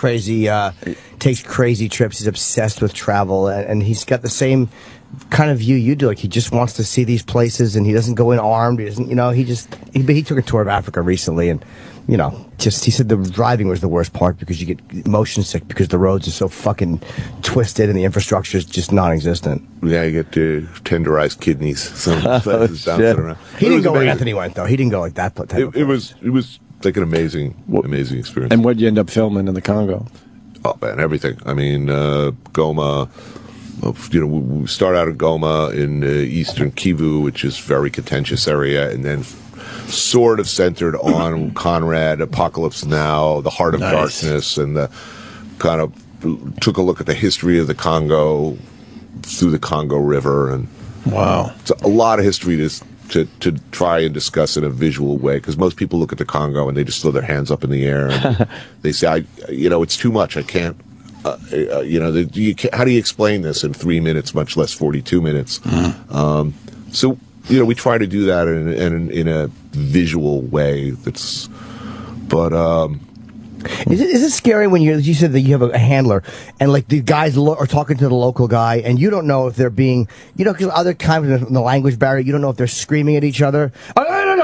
Speaker 8: takes crazy trips. He's obsessed with travel, and he's got the same kind of view you do. Like, he just wants to see these places, and he doesn't go in armed. He doesn't, he took a tour of Africa recently, and he said the driving was the worst part because you get motion sick because the roads are so fucking twisted and the infrastructure is just non-existent.
Speaker 20: Yeah, you get tenderized kidneys. Some places bouncing around.
Speaker 8: He didn't go where Anthony went though. He didn't go like that.
Speaker 20: It was like an amazing experience.
Speaker 2: And what'd you end up filming in the Congo?
Speaker 20: Oh man, everything. I mean, Goma. We start out at Goma in eastern Kivu, which is a very contentious area, and then sort of centered on Conrad, Apocalypse Now, the Heart of Darkness, and the kind of took a look at the history of the Congo through the Congo River, and it's a lot of history to try and discuss in a visual way, because most people look at the Congo and they just throw their hands up in the air and they say, it's too much. I can't. How do you explain this in 3 minutes, much less 42 minutes? So we try to do that in a visual way. Is
Speaker 8: it scary when you said that you have a handler and like the guys are talking to the local guy and you don't know if they're being, because other times in the language barrier, you don't know if they're screaming at each other.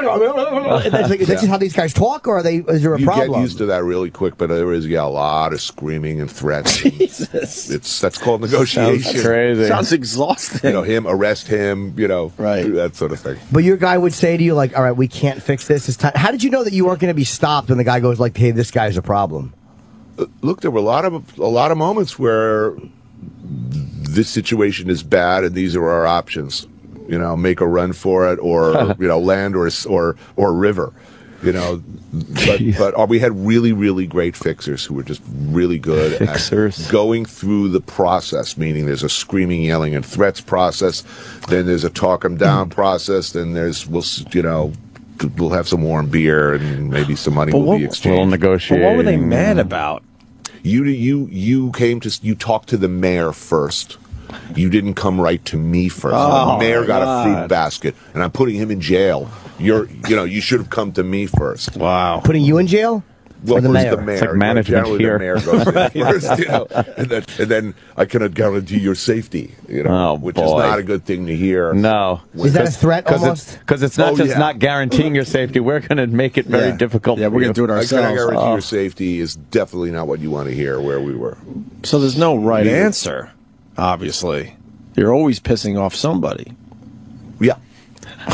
Speaker 8: That's just how these guys talk, or is there a
Speaker 20: you
Speaker 8: problem?
Speaker 20: get used to that really quick, but there is a lot of screaming and threats.
Speaker 2: Jesus.
Speaker 20: That's called negotiation.
Speaker 5: Sounds crazy.
Speaker 2: Sounds exhausting.
Speaker 20: Him, arrest him,
Speaker 2: right.
Speaker 20: that sort of thing.
Speaker 8: But your guy would say to you, like, all right, we can't fix this. It's time. How did you know that you weren't going to be stopped when the guy goes like, hey, this guy's a problem?
Speaker 20: Look, there were a lot of moments where this situation is bad and these are our options. Make a run for it, or land or river. But we had really, really great fixers who were just really good at going through the process, meaning there's a screaming, yelling, and threats process, then there's a talk 'em down process, then we'll have some warm beer and maybe some money will be exchanged.
Speaker 5: We'll negotiate.
Speaker 2: But what were they mad about?
Speaker 20: You talked to the mayor first. You didn't come right to me first.
Speaker 2: Oh,
Speaker 20: the mayor got
Speaker 2: God.
Speaker 20: a fruit basket, and I'm putting him in jail. You should have come to me first.
Speaker 2: Wow.
Speaker 8: Putting you in jail?
Speaker 20: Well,
Speaker 8: Or the
Speaker 20: first
Speaker 8: mayor?
Speaker 20: the mayor.
Speaker 5: It's like management
Speaker 20: Generally,
Speaker 5: here.
Speaker 20: the mayor goes in first, and then I cannot guarantee your safety. Which is not a good thing to hear.
Speaker 5: No.
Speaker 8: Is that a threat almost?
Speaker 5: Because it's not not guaranteeing your safety. We're going to make it very difficult.
Speaker 2: Yeah, we're going to do it
Speaker 20: I
Speaker 2: ourselves.
Speaker 20: cannot guarantee your safety is definitely not what you want to hear where we were.
Speaker 2: So there's no right answer, obviously. You're always pissing off somebody.
Speaker 20: Yeah.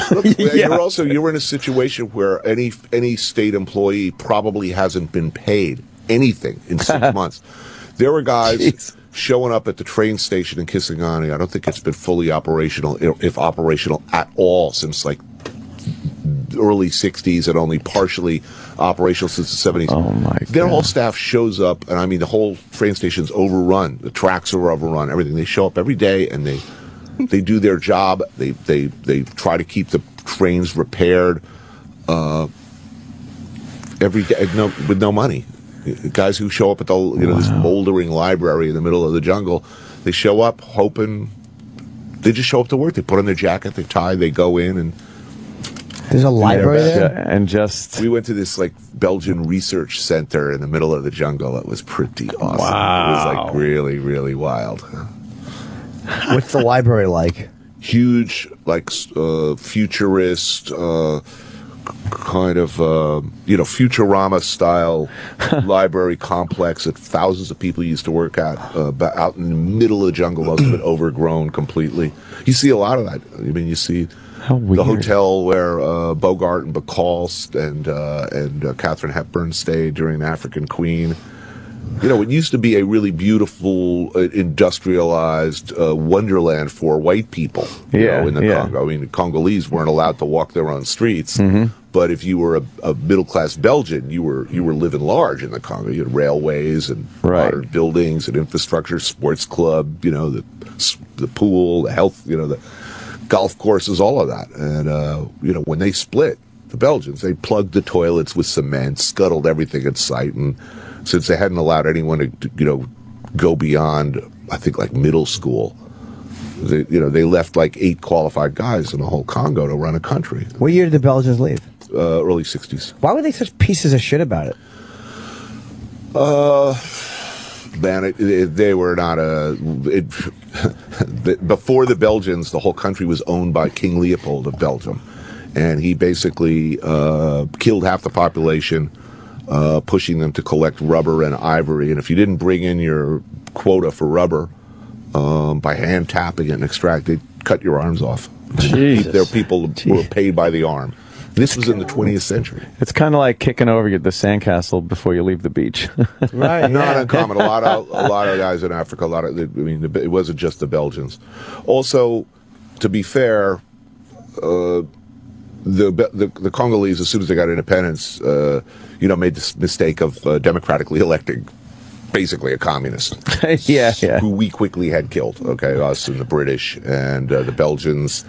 Speaker 20: Look, you're in a situation where any state employee probably hasn't been paid anything in 6 months. There were guys showing up at the train station in Kisangani. I don't think it's been fully operational, if operational at all, since like early 60s, and only partially operational since the 70s.
Speaker 5: Oh my God.
Speaker 20: Their whole staff shows up, and I mean the whole train station's overrun. The tracks are overrun. Everything. They show up every day, and they do their job. They try to keep the trains repaired every day with no money. Guys who show up at the this moldering library in the middle of the jungle, they show up hoping. They just show up to work. They put on their jacket, they tie, they go in, and
Speaker 8: there's a library there.
Speaker 5: And just
Speaker 20: we went to this like Belgian research center in the middle of the jungle. It was pretty awesome.
Speaker 2: Wow.
Speaker 20: It was like really, really wild.
Speaker 8: What's the library like?
Speaker 20: Huge, like futurist, kind of Futurama style library complex that thousands of people used to work at, out in the middle of the jungle, most of it overgrown completely. You see a lot of that. I mean, you see the hotel where Bogart and Bacall and Katharine Hepburn stayed during the African Queen. It used to be a really beautiful, industrialized wonderland for white people. In the Congo. I mean, the Congolese weren't allowed to walk their own streets.
Speaker 5: Mm-hmm.
Speaker 20: But if you were a middle class Belgian, you were living large in the Congo. You had railways and modern buildings and infrastructure, sports club. The pool, the health. The golf courses, all of that. And when they split, the Belgians, they plugged the toilets with cement, scuttled everything in sight, and since they hadn't allowed anyone to go beyond, I think, like middle school, they left like 8 qualified guys in the whole Congo to run a country.
Speaker 8: What year did the Belgians leave?
Speaker 20: Early 60s.
Speaker 8: Why were they such pieces of shit about it?
Speaker 20: Man, they were not before the Belgians, the whole country was owned by King Leopold of Belgium, and he basically killed half the population, pushing them to collect rubber and ivory. And if you didn't bring in your quota for rubber by hand tapping it and extract, they'd cut your arms off.
Speaker 2: Jesus.
Speaker 20: Their people were paid by the arm. This was in the 20th century.
Speaker 5: It's kind of like kicking over the sandcastle before you leave the beach.
Speaker 8: Right.
Speaker 20: Not uncommon. A lot of guys in Africa. It wasn't just the Belgians. Also, to be fair, the Congolese, as soon as they got independence, made this mistake of democratically electing basically a communist.
Speaker 5: Yeah.
Speaker 20: Who we quickly had killed. Okay, us and the British and the Belgians.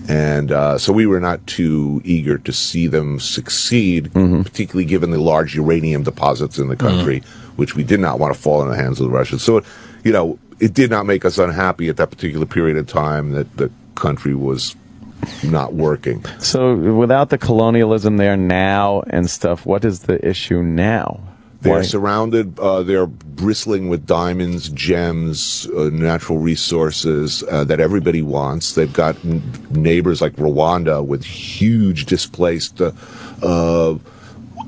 Speaker 20: And so we were not too eager to see them succeed, particularly given the large uranium deposits in the country, which we did not want to fall in the hands of the Russians. So, it did not make us unhappy at that particular period of time that the country was not working.
Speaker 5: So without the colonialism there now and stuff, what is the issue now?
Speaker 20: They're surrounded, they're bristling with diamonds, gems, natural resources that everybody wants. They've got neighbors like Rwanda with huge displaced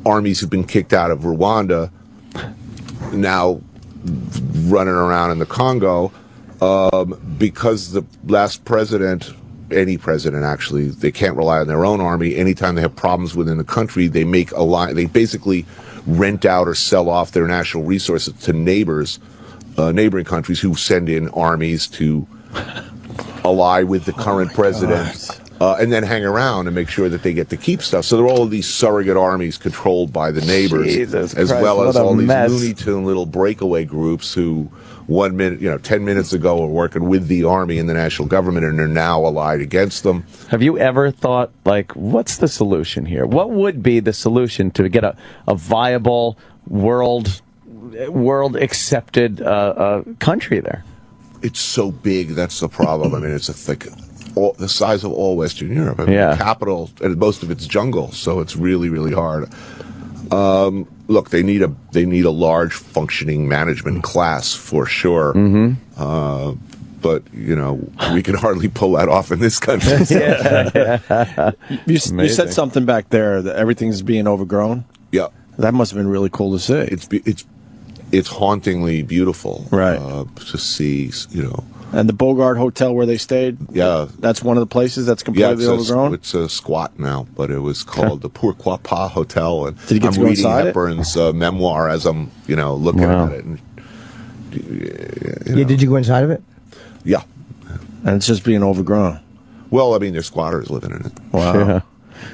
Speaker 20: armies who've been kicked out of Rwanda, now running around in the Congo because the last president, any president actually, they can't rely on their own army. Anytime they have problems within the country, they make they basically rent out or sell off their national resources to neighboring countries who send in armies to ally with the current president. And then hang around and make sure that they get to keep stuff. So there are all of these surrogate armies controlled by the neighbors, as well as all these Looney Tune little breakaway groups who 10 minutes ago were working with the army and the national government and are now allied against them.
Speaker 5: Have you ever thought, like, what's the solution here? What would be the solution to get a viable, world-accepted country there?
Speaker 20: It's so big, that's the problem. I mean, it's the size of all Western Europe. I mean, the capital, and most of it's jungle, so it's really, really hard. Look, they need a large functioning management class for sure. But we can hardly pull that off in this country. So.
Speaker 2: You said something back there that everything's being overgrown.
Speaker 20: Yeah,
Speaker 2: that must have been really cool to see.
Speaker 20: It's hauntingly beautiful,
Speaker 2: right?
Speaker 20: To see,
Speaker 2: And the Bogart Hotel where they stayed?
Speaker 20: Yeah.
Speaker 2: That's one of the places that's completely overgrown?
Speaker 20: It's a squat now, but it was called the Pourquoi Pas Hotel. And
Speaker 2: did you get to go
Speaker 20: reading
Speaker 2: inside
Speaker 20: Hepburn's memoir as I'm, looking at it. And,
Speaker 8: did you go inside of it?
Speaker 20: Yeah.
Speaker 2: And it's just being overgrown.
Speaker 20: Well, I mean, there's squatters living in it.
Speaker 2: Wow.
Speaker 5: Yeah.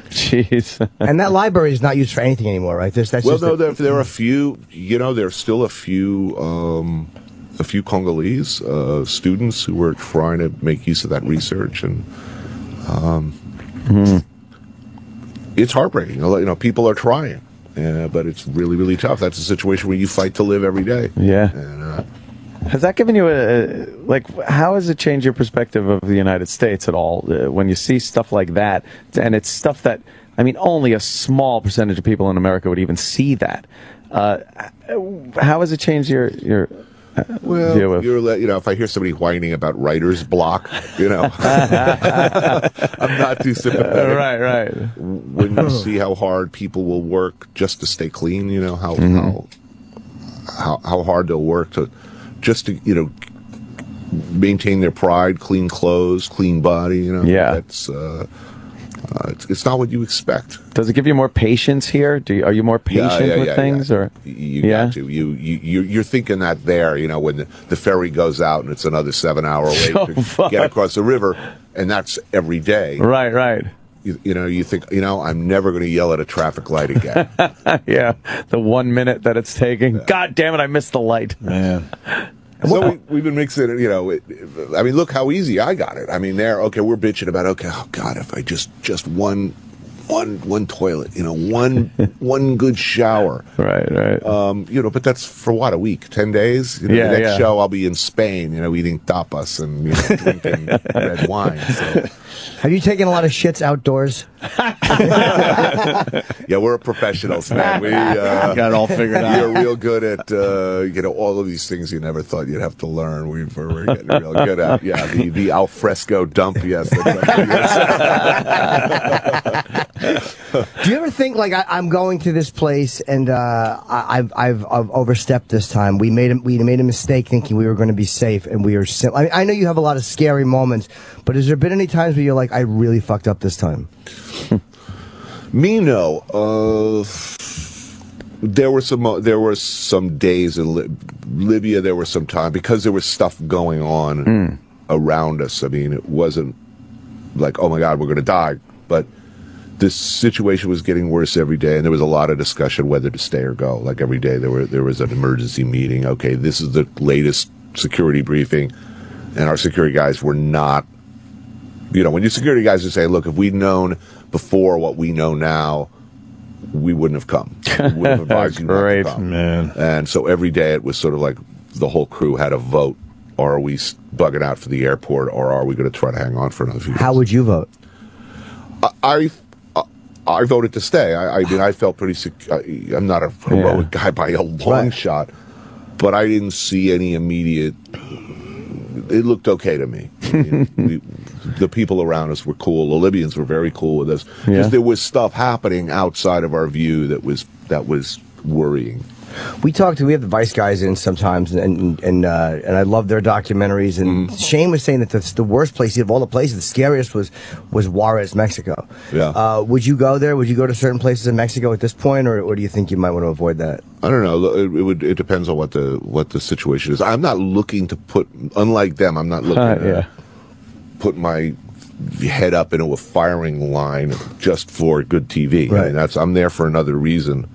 Speaker 5: Jeez.
Speaker 8: And that library is not used for anything anymore, right? There
Speaker 20: are a few, there's still a few Congolese students who were trying to make use of that research, and it's heartbreaking. People are trying, but it's really, really tough. That's a situation where you fight to live every day.
Speaker 5: Yeah.
Speaker 20: And,
Speaker 5: has that given you how has it changed your perspective of the United States at all when you see stuff like that? And it's stuff that, only a small percentage of people in America would even see that. How has it changed your view of?
Speaker 20: If I hear somebody whining about writer's block, I'm not too sympathetic.
Speaker 5: Right.
Speaker 20: When you see how hard people will work just to stay clean, how hard they'll work to maintain their pride, clean clothes, clean body. That's it's not what you expect.
Speaker 5: Does it give you more patience here? Are you more patient with things, or
Speaker 20: you got to? You're thinking that there. when the ferry goes out and it's another 7-hour wait to get across the river, and that's every day.
Speaker 5: Right.
Speaker 20: You think, I'm never going to yell at a traffic light again.
Speaker 5: Yeah, the 1 minute that it's taking. Yeah. God damn it, I missed the light.
Speaker 2: Man.
Speaker 20: So we've been mixing it, look how easy I got it. We're bitching about, oh God, if I just one toilet, one good shower.
Speaker 5: Right.
Speaker 20: But that's for what, a week, 10 days? The next show I'll be in Spain, eating tapas and drinking red wine. So.
Speaker 8: Have you taken a lot of shits outdoors?
Speaker 20: Yeah, we're professionals, man. We
Speaker 2: got it all figured out.
Speaker 20: We're real good at all of these things you never thought you'd have to learn. We're getting real good at. Yeah, the al fresco dump. Yes.
Speaker 8: Do you ever think I'm going to this place and I've overstepped this time? We made a mistake thinking we were going to be safe, and we are. I know you have a lot of scary moments, but has there been any times where you're like, I really fucked up this time?
Speaker 20: Me, no. There were some days in Libya. There were some time because there was stuff going on around us. It wasn't like, oh my God, we're going to die, but this situation was getting worse every day, and there was a lot of discussion whether to stay or go. Like every day, there was an emergency meeting. Okay, this is the latest security briefing, and our security guys were not. When your security guys are saying, "Look, if we'd known before what we know now, we wouldn't have come. We would have advised you not to come."
Speaker 2: Man.
Speaker 20: And so every day it was sort of like the whole crew had a vote: are we bugging out for the airport, or are we going to try to hang on for another few days?
Speaker 8: How would you vote?
Speaker 20: I voted to stay. I mean, I felt pretty secure. I'm not a heroic guy by a long shot, but I didn't see any immediate. It looked okay to me. I mean, the people around us were cool. The Libyans were very cool with us. Because there was stuff happening outside of our view that was worrying.
Speaker 8: We have the Vice guys in sometimes, and I love their documentaries. And Shane was saying that the worst place of all the places, the scariest was Juarez, Mexico.
Speaker 20: Yeah.
Speaker 8: Would you go there? Would you go to certain places in Mexico at this point, or do you think you might want to avoid that?
Speaker 20: I don't know. It depends on what the situation is. I'm not looking to put, unlike them, I'm not looking to put my head up into a firing line just for good TV.
Speaker 8: Right.
Speaker 20: I mean, I'm there for another reason.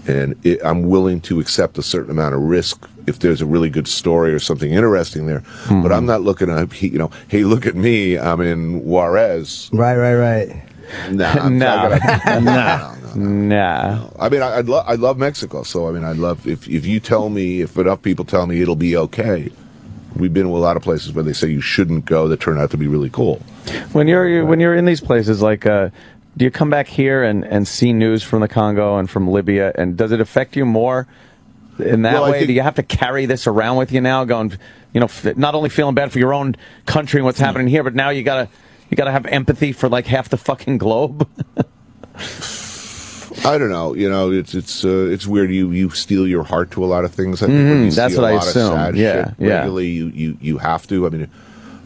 Speaker 20: And I'm willing to accept a certain amount of risk if there's a really good story or something interesting there. But I'm not looking at, hey, look at me, I'm in Juarez.
Speaker 8: Right.
Speaker 20: Nah.
Speaker 6: Nah.
Speaker 20: I mean, I love Mexico. So, I mean, I'd love, if you tell me, if enough people tell me it'll be okay. We've been to a lot of places where they say you shouldn't go that turn out to be really cool.
Speaker 4: When you're in these places, like, do you come back here and see news from the Congo and from Libya, and does it affect you more in that way? Do you have to carry this around with you now, going, not only feeling bad for your own country and what's happening here, but now you gotta have empathy for like half the fucking globe?
Speaker 20: I don't know. It's weird. You steel your heart to a lot of things. I think when you
Speaker 4: that's
Speaker 20: see
Speaker 4: what
Speaker 20: a
Speaker 4: I
Speaker 20: lot
Speaker 4: assume.
Speaker 20: Of sad shit regularly, you have to. I mean,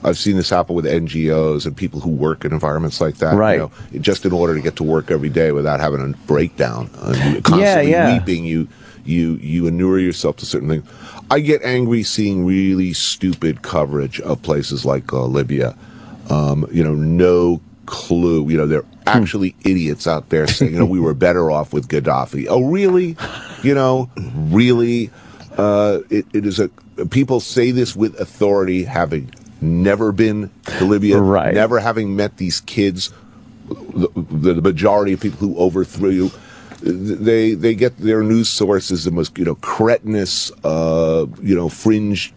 Speaker 20: I've seen this happen with NGOs and people who work in environments like that.
Speaker 4: Right.
Speaker 20: Just in order to get to work every day without having a breakdown, constantly weeping, you inure yourself to certain things. I get angry seeing really stupid coverage of places like Libya. No clue. There are actually idiots out there saying, we were better off with Gaddafi. Oh, really? Really? It is people say this with authority, having never been to Libya, never having met these kids, the majority of people who overthrew you. They get their news sources the most, cretinous, fringe,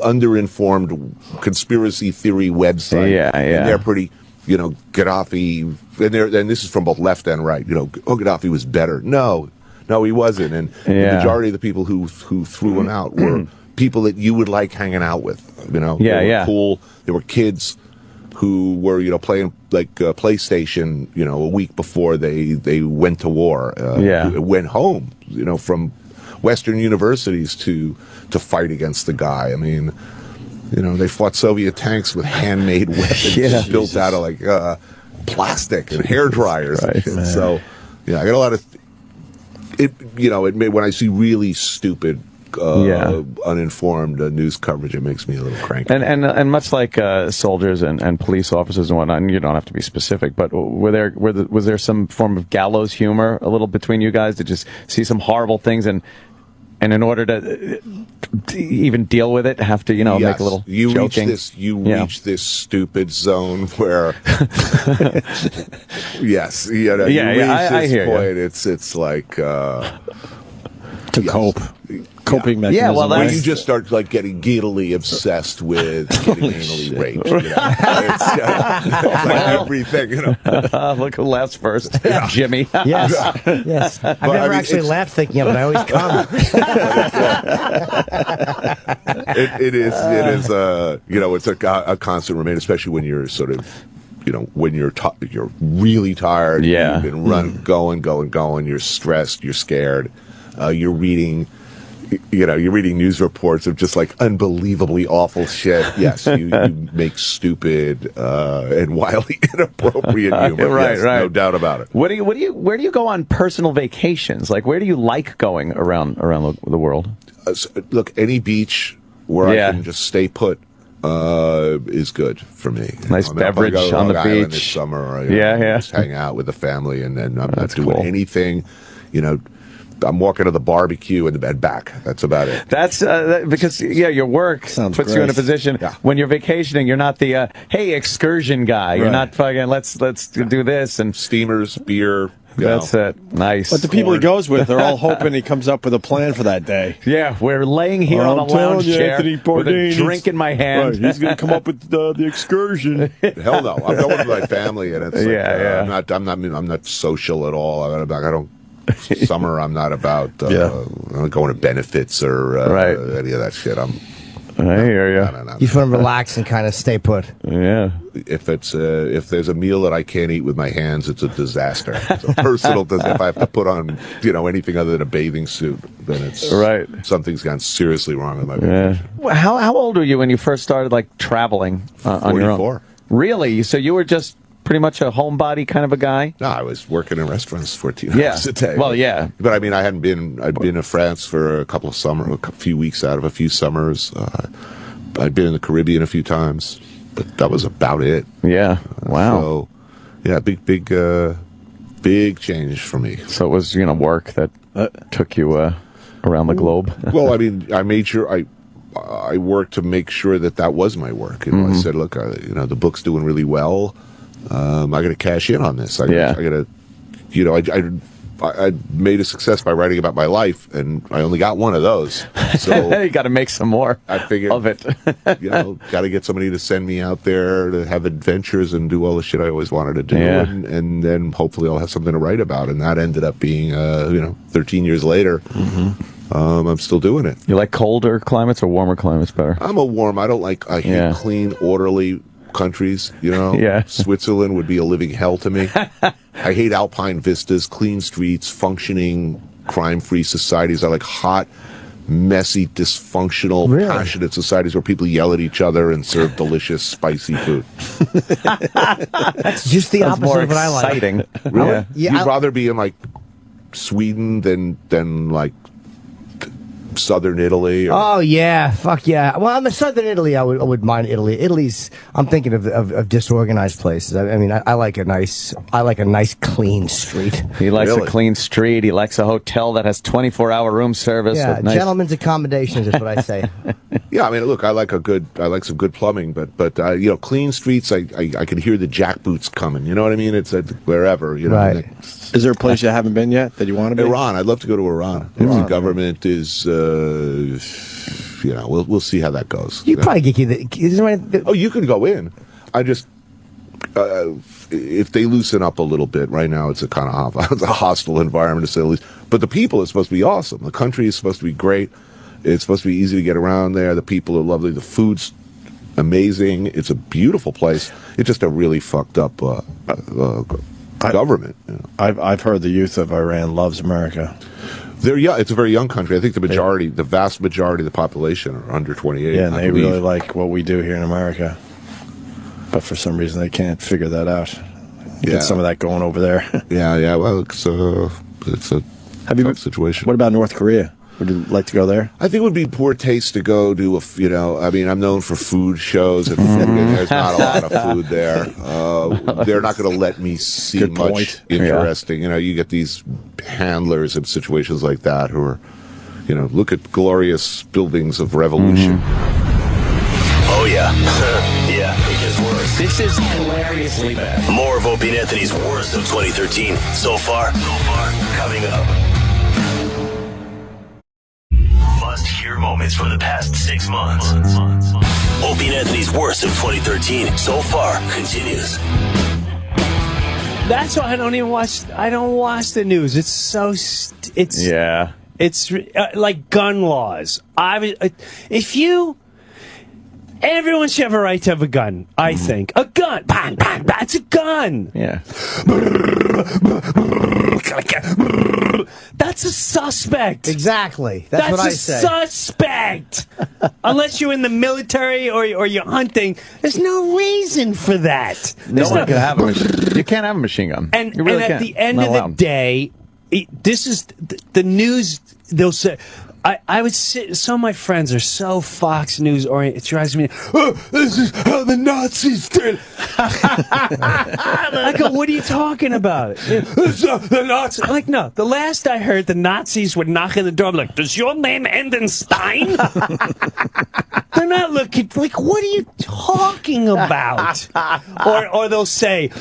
Speaker 20: underinformed conspiracy theory website. And they're pretty, Gaddafi, and this is from both left and right. Gaddafi was better. No, he wasn't. And the majority of the people who threw him out were people that you would like hanging out with. They were cool. There were kids who were, playing like PlayStation, a week before they went to war. Went home, from Western universities to fight against the guy. I mean, they fought Soviet tanks with handmade weapons built out of like plastic and hair dryers. And shit. So, I got a lot of it. It made, when I see really stupid, uninformed news coverage, it makes me a little cranky.
Speaker 4: And much like soldiers and police officers and whatnot, and you don't have to be specific, but was there some form of gallows humor a little between you guys to just see some horrible things and in order to even deal with it, have to make a little joking?
Speaker 20: Reach this stupid zone where
Speaker 4: I hear
Speaker 20: point.
Speaker 4: You.
Speaker 20: It's like
Speaker 2: to cope. Coping mechanism.
Speaker 20: Yeah, well, when you just start like getting giddily obsessed with getting anally raped, it's like everything.
Speaker 4: Look who laughs first, Jimmy.
Speaker 8: Yes. I've never actually laughed thinking of it. I always come.
Speaker 20: It is. It's a constant remain, especially when you're sort of. When you're really tired. You've been going. You're stressed. You're scared. You're reading news reports of just like unbelievably awful shit. Yes, you make stupid and wildly inappropriate humor. Right. No doubt about it.
Speaker 4: Where do you go on personal vacations? Like, where do you like going around the world?
Speaker 20: Look, any beach where I can just stay put is good for me.
Speaker 4: Nice beverage on the beach
Speaker 20: Island this summer. Just hang out with the family, and then I'm not doing anything. I'm walking to the barbecue and back. That's about it.
Speaker 4: That's because your work puts you in a position when you're vacationing. You're not the hey excursion guy. You're not fucking let's do this and
Speaker 20: steamers, beer,
Speaker 2: That's
Speaker 4: it. Nice.
Speaker 2: But the people he goes with, they're all hoping he comes up with a plan for that day.
Speaker 4: Yeah, we're laying here on a lounge chair with a drink in my hand.
Speaker 2: Right, he's going to come up with the excursion.
Speaker 20: Hell no! I'm going with my family, and it's I'm not social at all. I don't. Summer, I'm not about going to benefits or any of that shit.
Speaker 4: I hear you.
Speaker 8: You just want to relax and kind of stay put.
Speaker 4: Yeah.
Speaker 20: If there's a meal that I can't eat with my hands, it's a disaster. It's a personal disaster. If I have to put on anything other than a bathing suit, then it's something's gone seriously wrong with my vacation.
Speaker 4: Well, how old were you when you first started traveling on your own?
Speaker 20: 44.
Speaker 4: Really? So you were just pretty much a homebody kind of a guy?
Speaker 20: No, I was working in restaurants 14 hours a day.
Speaker 4: Well, yeah.
Speaker 20: But I mean, I'd been to France for a few weeks out of a few summers. I'd been in the Caribbean a few times, but that was about it.
Speaker 4: Yeah. Wow.
Speaker 20: So, yeah, big change for me.
Speaker 4: So it was, work that took you around the globe.
Speaker 20: Well, I mean, I made sure I worked to make sure that was my work. I said, look, the book's doing really well. I got to cash in on this. I got to, I made a success by writing about my life, and I only got one of those. So
Speaker 4: you got to make some more.
Speaker 20: I figured
Speaker 4: of it.
Speaker 20: Got to get somebody to send me out there to have adventures and do all the shit I always wanted to do, and then hopefully I'll have something to write about. And that ended up being, 13 years later. I'm still doing it.
Speaker 4: You like colder climates or warmer climates better?
Speaker 20: I'm a warm. I don't like. I hate clean, orderly countries, Switzerland would be a living hell to me. I hate alpine vistas, clean streets, functioning, crime-free societies. I like hot, messy, dysfunctional, passionate societies where people yell at each other and serve delicious, spicy food.
Speaker 8: That's just the opposite of what I like.
Speaker 4: Exciting.
Speaker 20: Really? You'd rather be in Sweden than southern Italy?
Speaker 8: Oh yeah, fuck yeah. Well, I'm in southern Italy. I would mind Italy. Italy's. I'm thinking of disorganized places. I mean, I like a nice clean street.
Speaker 4: He likes a clean street. He likes a hotel that has 24-hour room service.
Speaker 8: Yeah,
Speaker 4: with nice...
Speaker 8: gentlemen's accommodations is what I say.
Speaker 20: Yeah, I mean, look, I like some good plumbing, but clean streets. I can hear the jackboots coming. You know what I mean? It's wherever.
Speaker 2: Right. Is there a place you haven't been yet that you want to be?
Speaker 20: Iran. I'd love to go to Iran. If the government is, we'll see how that goes.
Speaker 8: You probably get
Speaker 20: Oh, you can go in. I just, if they loosen up a little bit, right now it's a kind of it's a hostile environment to say the least. But the people are supposed to be awesome. The country is supposed to be great. It's supposed to be easy to get around there. The people are lovely. The food's amazing. It's a beautiful place. It's just a really fucked up government.
Speaker 2: I've heard the youth of Iran loves America.
Speaker 20: It's a very young country. I think the vast majority of the population are under 28.
Speaker 2: Yeah, and they really like what we do here in America. But for some reason, they can't figure that out. Get some of that going over there.
Speaker 20: Yeah. Well, it's a tough situation.
Speaker 2: What about North Korea? Would you like to go there?
Speaker 20: I think it would be poor taste to go do I'm known for food shows, and there's not a lot of food there. They're not going to let me see much interesting. Yeah. You get these handlers in situations like that who are, look at glorious buildings of revolution.
Speaker 1: Oh, yeah. Yeah, it gets worse. This is hilariously bad. More of Opie and Anthony's worst of 2013 so far coming up. Must-hear moments from the past 6 months. Opie and Anthony's worst of 2013 so far continues.
Speaker 21: That's why I don't even watch. I don't watch the news. It's so. It's like gun laws. Everyone should have a right to have a gun. I think a gun. Bang, bang, bang. It's a gun.
Speaker 4: Yeah.
Speaker 21: That's a suspect.
Speaker 8: Exactly. That's what I say.
Speaker 21: That's a suspect. Unless you're in the military or you're hunting, there's no reason for that.
Speaker 4: You can't have a machine gun.
Speaker 21: And
Speaker 4: really
Speaker 21: at the end of the day, this is the news. They'll say. I would sit. Some of my friends are so Fox News oriented. It drives me. This is how the Nazis did. I go, what are you talking about? The Nazis. I'm like, no. The last I heard, the Nazis would knock on the door. I'm like, does your name end in Stein? They're not looking like, what are you talking about? Or they'll say,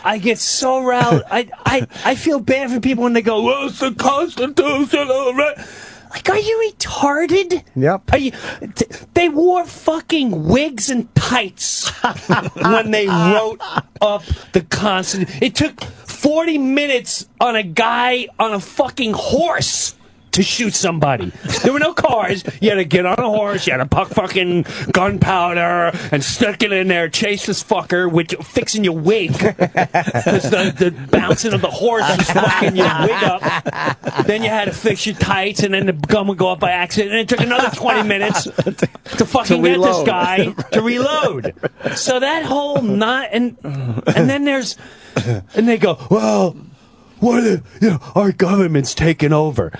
Speaker 21: I get so riled. I feel bad for people when they go, well, it's the Constitution. Like, are you retarded?
Speaker 8: Yep.
Speaker 21: They wore fucking wigs and tights when they wrote up the Constitution. It took 40 minutes on a guy on a fucking horse to shoot somebody. There were no cars. You had to get on a horse. You had to puck fucking gunpowder and stick it in there, chase this fucker with fixing your wig. Because the bouncing of the horse was fucking your wig up. Then you had to fix your tights, and then the gun would go up by accident. And it took another 20 minutes to fucking get this guy to reload. So that whole and then there's, and they go, well, what are our government's taking over.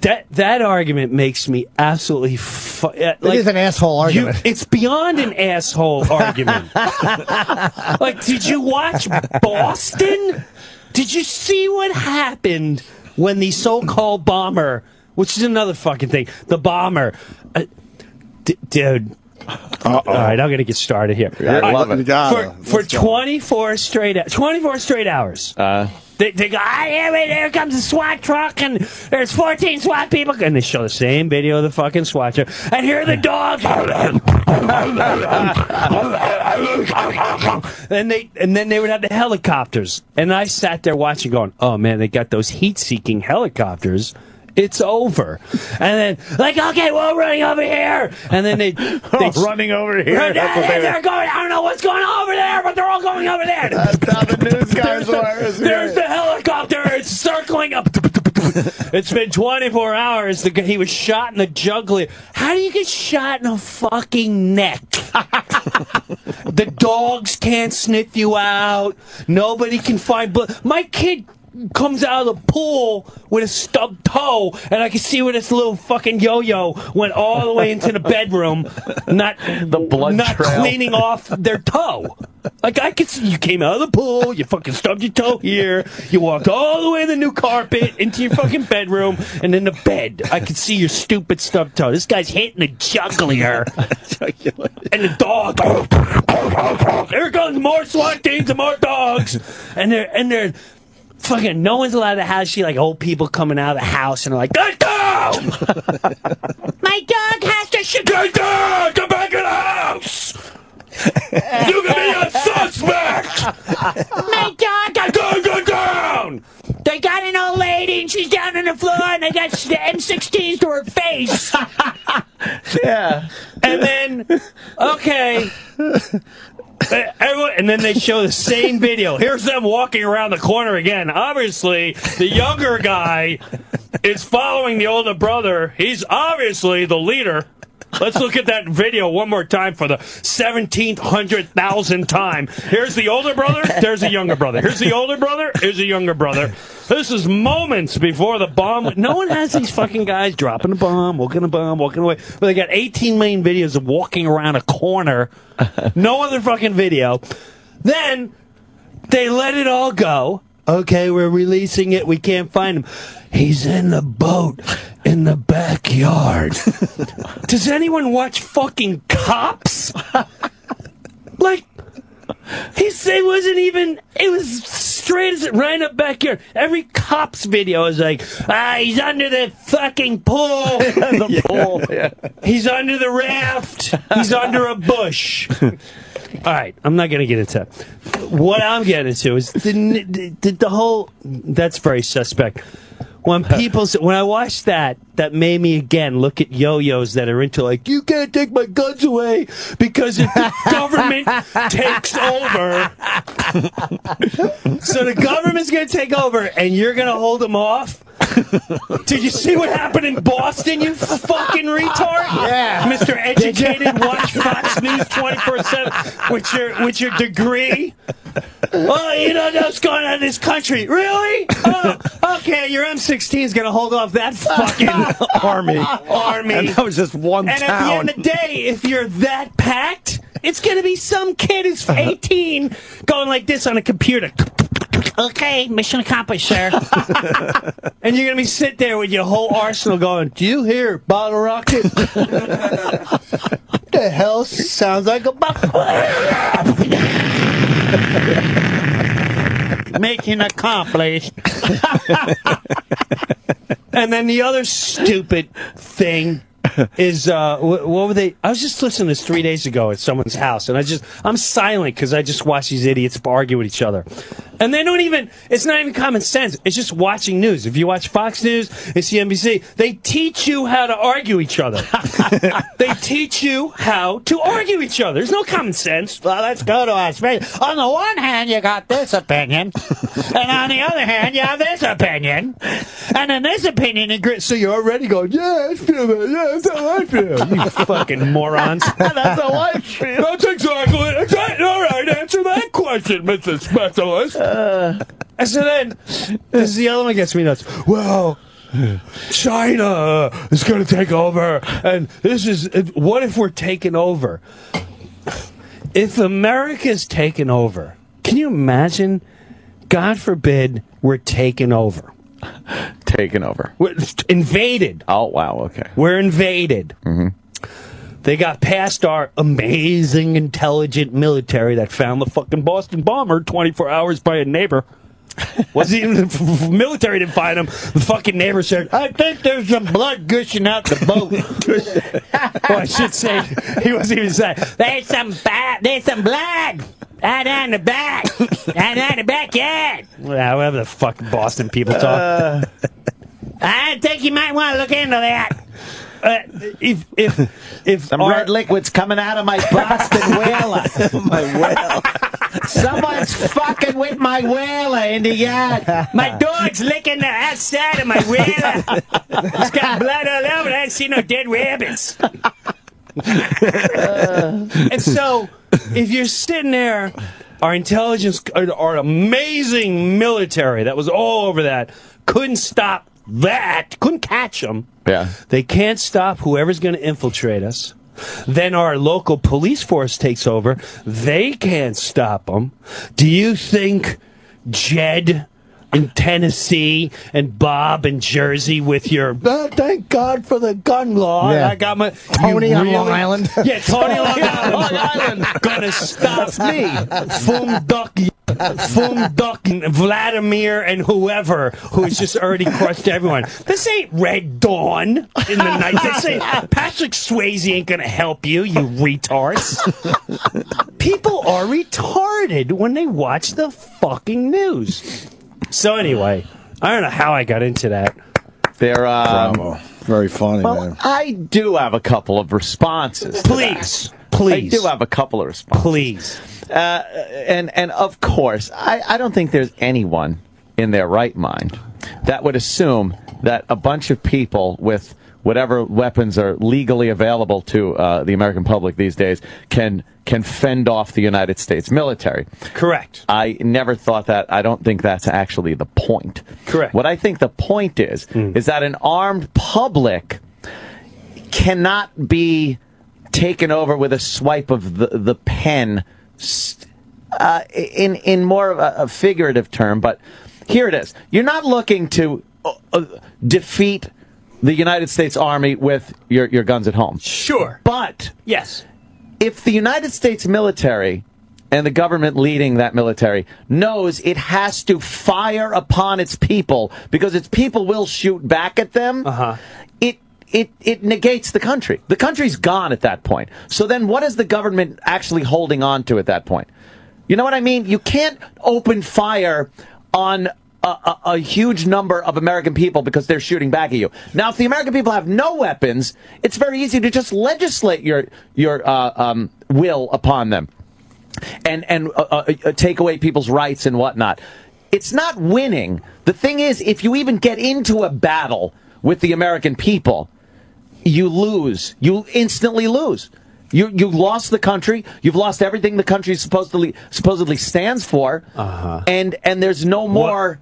Speaker 21: That argument makes me absolutely
Speaker 8: it is an asshole argument.
Speaker 21: It's beyond an asshole argument. Like, did you watch Boston? Did you see what happened when the so-called bomber, which is another fucking thing, the bomber, dude. All right, I'm gonna get started here.
Speaker 2: I love it.
Speaker 21: For 24 straight hours. They go, here comes a SWAT truck, and there's 14 SWAT people. And they show the same video of the fucking SWAT truck. And here are the dogs. and then they would have the helicopters. And I sat there watching going, oh, man, they got those heat-seeking helicopters. It's over. And then, like, okay, we're running over here. And then they
Speaker 2: running over here.
Speaker 21: They're going, I don't know what's going on over there, but they're all going over there.
Speaker 2: That's how the news guys were.
Speaker 21: There's the helicopter. It's circling up. It's been 24 hours. He was shot in the jugular. How do you get shot in a fucking neck? The dogs can't sniff you out. Nobody can find blood. My kid comes out of the pool with a stubbed toe, and I can see where this little fucking yo-yo went all the way into the bedroom, not cleaning off their toe. Like, I could see you came out of the pool, you fucking stubbed your toe here, you walked all the way to the new carpet into your fucking bedroom, and then the bed. I could see your stupid stubbed toe. This guy's hitting the jugular. And the dog. Here comes more SWAT teams and more dogs. And they're fucking, no one's allowed to have like old people coming out of the house and they're like, get down! My dog has to shit. Get down! Come back in the house! You can be a suspect! My dog got go down! They got an old lady and she's down on the floor and they got the M16s to her face.
Speaker 2: Yeah.
Speaker 21: And then, okay. And then they show the same video. Here's them walking around the corner again. Obviously, the younger guy is following the older brother. He's obviously the leader. Let's look at that video one more time for the 1,700,000th time. Here's the older brother. There's the younger brother. Here's the older brother. Here's the younger brother. This is moments before the bomb. No one has these fucking guys dropping a bomb, walking away. But they got 18 million videos of walking around a corner. No other fucking video. Then they let it all go. Okay, we're releasing it. We can't find him. He's in the boat in the backyard. Does anyone watch fucking Cops? Like, it wasn't even, it was straight as right in the backyard. Every Cops video is like, he's under the fucking pool. The pool. Yeah. He's under the raft. He's under a bush. All right, I'm not going to get into that. What I'm getting into is the whole, that's very suspect. When I watched that made me again look at yo-yos that are into like, you can't take my guns away because if the government takes over, so the government's going to take over and you're going to hold them off. Did you see what happened in Boston, you fucking retard?
Speaker 8: Yeah.
Speaker 21: Mr. Educated, watch Fox News 24/7 with your degree. Oh, you don't know what's going on in this country. Really? Oh, okay, your M16 is going to hold off that fucking army.
Speaker 2: And that was just one
Speaker 21: and
Speaker 2: town.
Speaker 21: At the end of the day, if you're that packed, it's going to be some kid who's 18 going like this on a computer. Okay, mission accomplished, sir. And you're going to be sitting there with your whole arsenal going, do you hear bottle rocket? What the hell sounds like a bottle? Mission accomplished. And then the other stupid thing is, what were they? I was just listening to this 3 days ago at someone's house, and I'm silent because I just watch these idiots argue with each other. And they don't even, it's not even common sense. It's just watching news. If you watch Fox News and CNBC, they teach you how to argue each other. They teach you how to argue each other. There's no common sense.
Speaker 3: Well, let's go to Australia. On the one hand, you got this opinion, and on the other hand, you have this opinion, and then this opinion agrees.
Speaker 21: So you're already going, yeah, I feel that. Yeah, that's how I feel. You fucking morons.
Speaker 3: That's how I feel.
Speaker 21: That's exactly it. All right, answer that question, Mr. Specialist. And so then, this is the other one that gets me nuts. Well, China is going to take over, and this is, what if we're taking over? If America's taken over, can you imagine? God forbid we're taken over.
Speaker 4: Taken over.
Speaker 21: We're invaded.
Speaker 4: Oh, wow, okay.
Speaker 21: We're invaded.
Speaker 4: Mm-hmm.
Speaker 21: They got past our amazing, intelligent military that found the fucking Boston bomber 24 hours by a neighbor. Wasn't even the military didn't find him. The fucking neighbor said, I think there's some blood gushing out the boat. Well, I should say, he wasn't even saying, there's some blood out on the back, out on the backyard. However the fucking Boston people talk. I think you might want to look into that. If
Speaker 18: some red liquid's coming out of my Boston whaler.
Speaker 21: My whale.
Speaker 18: Someone's fucking with my whaler in the yard.
Speaker 21: My dog's licking the outside of my whaler. It's got blood all over it. I didn't see no dead rabbits. And so, if you're sitting there, our intelligence, our amazing military that was all over that, couldn't stop that, couldn't catch them.
Speaker 4: Yeah.
Speaker 21: They can't stop whoever's going to infiltrate us. Then our local police force takes over. They can't stop them. Do you think Jed in Tennessee and Bob in Jersey with your thank God for the gun law?
Speaker 8: Yeah.
Speaker 21: I got my
Speaker 8: Tony on Long Island.
Speaker 21: Yeah, Tony on Long Island gonna stop me. Fum and Vladimir and whoever who's just already crushed everyone. This ain't Red Dawn in the night. This ain't Patrick Swayze ain't gonna help you, you retards. People are retarded when they watch the fucking news. So anyway, I don't know how I got into that.
Speaker 4: They're
Speaker 2: Bravo. Very funny,
Speaker 4: well,
Speaker 2: man.
Speaker 4: I do have a couple of responses.
Speaker 21: Please.
Speaker 4: I do have a couple of responses.
Speaker 21: Please.
Speaker 4: And of course, I don't think there's anyone in their right mind that would assume that a bunch of people with whatever weapons are legally available to the American public these days can fend off the United States military.
Speaker 21: Correct.
Speaker 4: I never thought that. I don't think that's actually the point.
Speaker 21: Correct.
Speaker 4: What I think the point is that an armed public cannot be taken over with a swipe of the pen in more of a figurative term. But here it is. You're not looking to defeat the United States Army with your guns at home.
Speaker 21: Sure.
Speaker 4: But
Speaker 21: yes,
Speaker 4: if the United States military and the government leading that military knows it has to fire upon its people because its people will shoot back at them, it negates the country. The country's gone at that point. So then what is the government actually holding on to at that point? You know what I mean? You can't open fire on a huge number of American people because they're shooting back at you. Now, if the American people have no weapons, it's very easy to just legislate your will upon them and take away people's rights and whatnot. It's not winning. The thing is, if you even get into a battle with the American people, you lose. You instantly lose. You lost the country. You've lost everything the country supposedly stands for. And there's no more.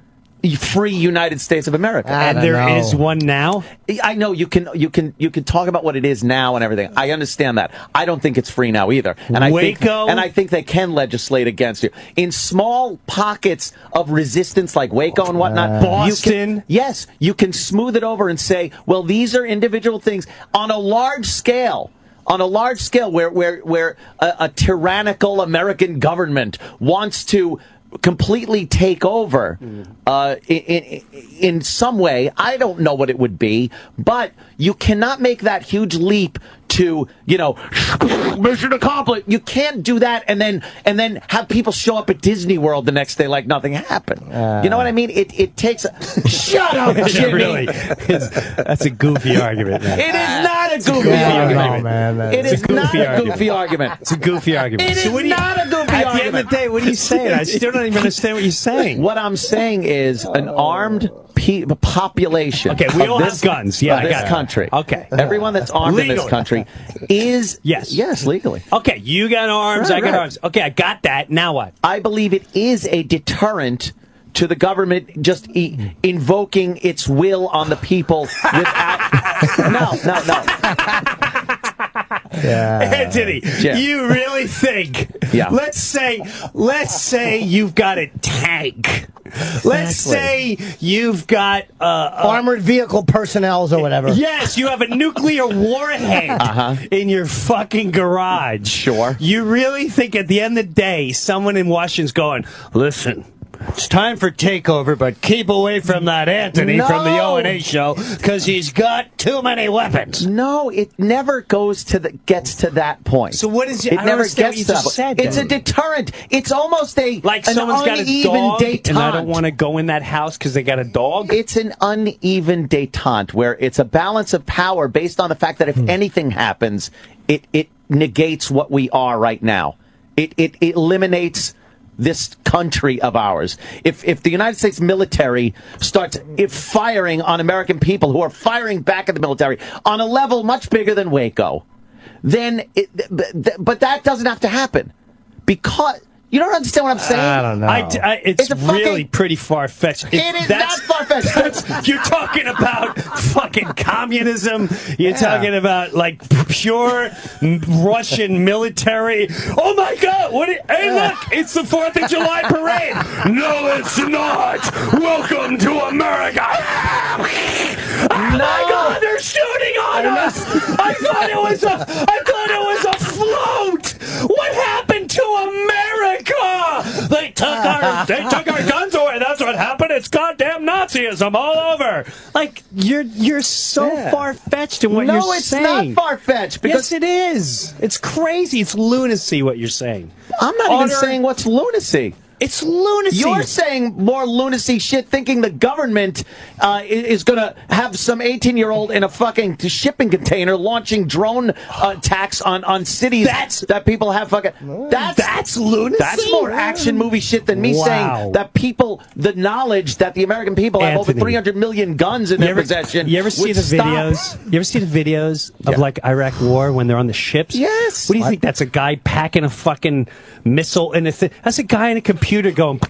Speaker 4: free United States of America.
Speaker 21: And there is one now?
Speaker 4: I know you can talk about what it is now and everything. I understand that. I don't think it's free now either. And I think they can legislate against you. In small pockets of resistance like Waco and whatnot,
Speaker 21: Boston.
Speaker 4: You can smooth it over and say, well, these are individual things on a large scale. On a large scale where a tyrannical American government wants to completely take over in some way. I don't know what it would be, but you cannot make that huge leap to, mission accomplished. You can't do that and then have people show up at Disney World the next day like nothing happened. You know what I mean? It takes shut up, Jimmy.
Speaker 21: Really, that's a goofy argument, man.
Speaker 4: It is not a goofy argument.
Speaker 21: Man.
Speaker 4: It is not a goofy argument.
Speaker 21: It's a goofy argument.
Speaker 4: It is not a goofy argument.
Speaker 21: At the end of the day, what are you saying? I still don't even understand what you're saying.
Speaker 4: What I'm saying is an armed population.
Speaker 21: Okay, we all have guns. Yeah,
Speaker 4: I got this country.
Speaker 21: Okay,
Speaker 4: everyone that's armed in this country is yes legally.
Speaker 21: Okay, you got arms. I got arms. Okay, I got that. Now what?
Speaker 4: I believe it is a deterrent to the government just invoking its will on the people without. No.
Speaker 21: Anthony, you really think?
Speaker 4: Yeah.
Speaker 21: Let's say you've got a tank. Let's say you've got
Speaker 8: armored vehicle personnels or whatever.
Speaker 21: Yes, you have a nuclear warhead in your fucking garage.
Speaker 4: Sure.
Speaker 21: You really think at the end of the day, someone in Washington's going, listen, it's time for takeover, but keep away from that Anthony from the O&A show because he's got too many weapons.
Speaker 4: No, it never gets to that point.
Speaker 21: So what is it?
Speaker 4: It never gets to that point. It's a deterrent. It's almost an
Speaker 21: someone's got a dog,
Speaker 4: detente.
Speaker 21: and I don't want to go in that house because they got a dog.
Speaker 4: It's an uneven detente where it's a balance of power based on the fact that if anything happens, it negates what we are right now. It eliminates this country of ours. If the United States military starts firing on American people who are firing back at the military on a level much bigger than Waco, then but that doesn't have to happen because you don't understand what I'm saying.
Speaker 21: I don't know. It's really pretty far-fetched.
Speaker 4: It is not far-fetched.
Speaker 21: You're talking about fucking communism. You're talking about like pure Russian military. Oh my God! Hey, look! It's the 4th of July parade. No, it's not. Welcome to America. Oh my God! They're shooting on us. I thought it was a float. What happened to America? They took our guns away. That's what happened. It's goddamn Nazism all over. Like you're so far-fetched in what you're saying.
Speaker 4: No, it's not far-fetched.
Speaker 21: Yes, it is. It's crazy. It's lunacy what you're saying.
Speaker 4: I'm not even saying what's lunacy.
Speaker 21: It's lunacy.
Speaker 4: You're saying more lunacy shit, thinking the government is going to have some 18-year-old in a fucking shipping container launching drone attacks on cities that people have fucking...
Speaker 21: That's lunacy?
Speaker 4: That's more action movie shit than me saying that people, the knowledge that the American people have over 300 million guns in their possession.
Speaker 21: You ever see the videos? You ever see the videos of like Iraq War when they're on the ships?
Speaker 4: Yes.
Speaker 21: What do you think? That's a guy packing a fucking missile in a thing. That's a guy in a computer going.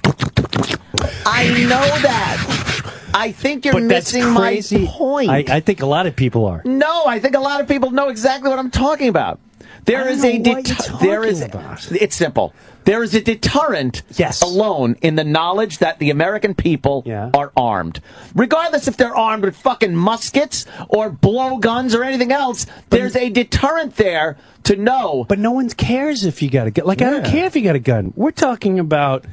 Speaker 4: I know that. I think you're missing my point.
Speaker 21: I think a lot of people are.
Speaker 4: No, I think a lot of people know exactly what I'm talking about. It's simple. There is a deterrent alone in the knowledge that the American people are armed. Regardless if they're armed with fucking muskets or blowguns or anything else, there's a deterrent there to know.
Speaker 21: But no one cares if you got a gun. Like, I don't care if you got a gun. We're talking about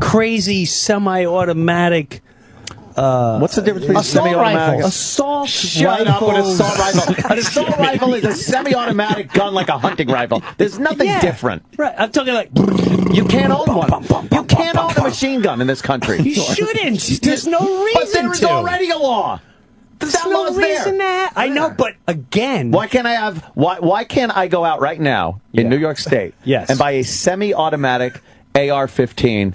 Speaker 21: crazy semi-automatic...
Speaker 4: what's the difference between semi-automatic?
Speaker 21: Assault
Speaker 4: Shut up with an assault rifle. An assault rifle is a semi-automatic gun like a hunting rifle. There's nothing different.
Speaker 21: Right. I'm talking like...
Speaker 4: You can't own one. You can't own a machine gun in this country.
Speaker 21: You shouldn't. There's no reason
Speaker 4: But there is already a law. That law's there.
Speaker 21: I know, but again...
Speaker 4: Why can't I go out right now in New York State and buy a semi-automatic AR-15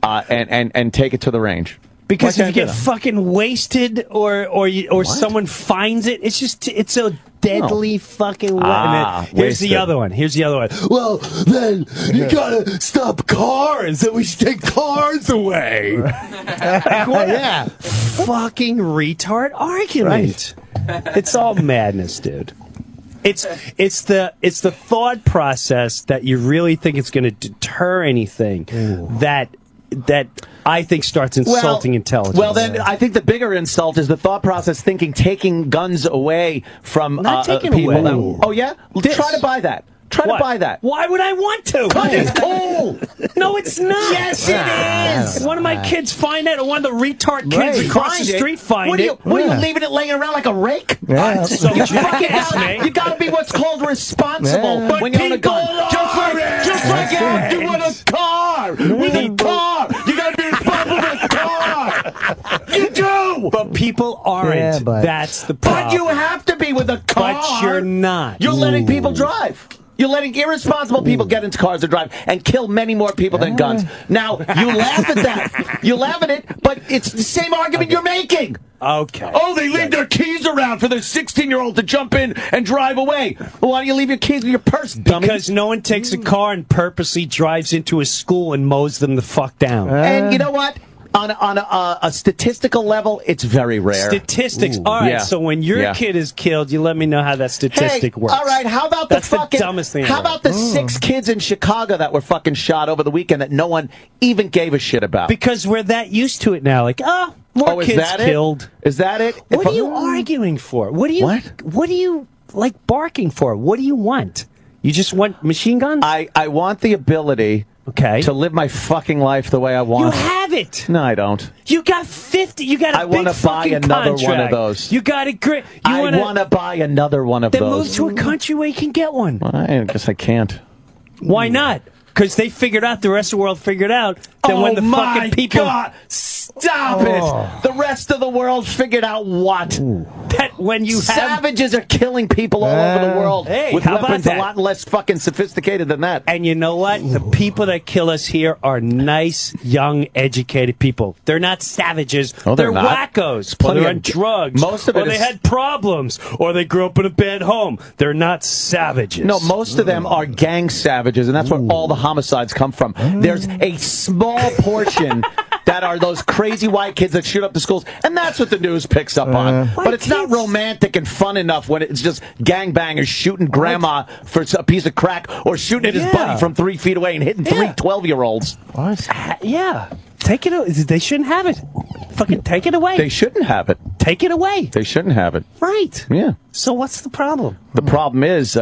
Speaker 4: and take it to the range?
Speaker 21: Because
Speaker 4: Why
Speaker 21: if you
Speaker 4: can't I do
Speaker 21: get
Speaker 4: that?
Speaker 21: fucking wasted or someone finds it, it's a deadly fucking weapon. Here's the other one. Well, then you gotta stop cars, and we should take cars away. Like, what a fucking retard argument. It's all madness, dude. It's the thought process that you really think it's going to deter anything that I think starts insulting intelligence.
Speaker 5: Well, then I think the bigger insult is the thought process thinking taking guns away from
Speaker 21: Not taking
Speaker 5: people.
Speaker 21: away.
Speaker 5: Oh yeah, try to buy that. Try to buy that.
Speaker 21: Why would I want to?
Speaker 5: Because it's cool.
Speaker 21: No, it's not.
Speaker 5: Yes, it is.
Speaker 21: One of my kids find it, or one of the retard kids across the street find it.
Speaker 5: What are you leaving it laying around like a rake?
Speaker 21: Yeah. So
Speaker 5: You got to be what's called responsible when you own a gun. Just like you want a car. With a car, you got to be responsible with a car. You do.
Speaker 21: But people aren't. That's the problem.
Speaker 5: But you have to be with a car.
Speaker 21: But you're not.
Speaker 5: You're letting people drive. You're letting irresponsible people get into cars and drive and kill many more people than guns. Now, you laugh at that. You laugh at it, but it's the same argument you're making.
Speaker 21: Okay.
Speaker 5: Oh, they leave their keys around for their 16-year-old to jump in and drive away. Well, why don't you leave your keys in your purse, dummy?
Speaker 21: Because no one takes a car and purposely drives into a school and mows them the fuck down.
Speaker 5: And you know what? On a statistical level, it's very rare.
Speaker 21: Statistics. All right, so when your kid is killed, you let me know how that statistic works.
Speaker 5: All right, how about
Speaker 21: That's
Speaker 5: the
Speaker 21: dumbest thing
Speaker 5: How
Speaker 21: ever.
Speaker 5: about the 6 kids in Chicago that were fucking shot over the weekend that no one even gave a shit about?
Speaker 21: Because we're that used to it now. Like, more
Speaker 5: is
Speaker 21: kids
Speaker 5: that
Speaker 21: killed.
Speaker 5: Is that it?
Speaker 21: What are you arguing for? What do you like barking for? What do you want? You just want machine guns?
Speaker 5: I want the ability to live my fucking life the way I want.
Speaker 21: You have it.
Speaker 5: No, I don't.
Speaker 21: You got 50. You got a
Speaker 5: I
Speaker 21: big
Speaker 5: want to buy
Speaker 21: fucking
Speaker 5: another
Speaker 21: contract.
Speaker 5: one of those.
Speaker 21: You got it great.
Speaker 5: I want to buy another one of
Speaker 21: Then
Speaker 5: those.
Speaker 21: move to a country where you can get one.
Speaker 5: I guess I can't.
Speaker 21: Why not? Because they figured out, the rest of the world figured out that when the fucking people...
Speaker 5: God. Stop it! The rest of the world figured out what?
Speaker 21: That when you have...
Speaker 5: Savages are killing people all over the world with
Speaker 21: how about
Speaker 5: weapons a
Speaker 21: that?
Speaker 5: lot less fucking sophisticated than that.
Speaker 21: And you know what? The people that kill us here are nice, young, educated people. They're not savages.
Speaker 5: Oh, they're not.
Speaker 21: wackos. Or
Speaker 5: Plenty
Speaker 21: they're
Speaker 5: of-
Speaker 21: on drugs.
Speaker 5: most of it
Speaker 21: or they
Speaker 5: is-
Speaker 21: had problems. Or they grew up in a bad home. They're not savages.
Speaker 5: No, most of them are gang savages, and that's where all the homicides come from. There's a small portion that are those crazy white kids that shoot up the schools, and that's what the news picks up on. But it's not romantic and fun enough when it's just gangbangers shooting grandma for a piece of crack or shooting at his buddy from 3 feet away and hitting 3 12-year-olds.
Speaker 21: Yeah. Take it. They shouldn't have it. Fucking take it away.
Speaker 5: They shouldn't have it.
Speaker 21: Take it away.
Speaker 5: They shouldn't have it.
Speaker 21: Right.
Speaker 5: Yeah.
Speaker 21: So what's the problem?
Speaker 5: The problem is they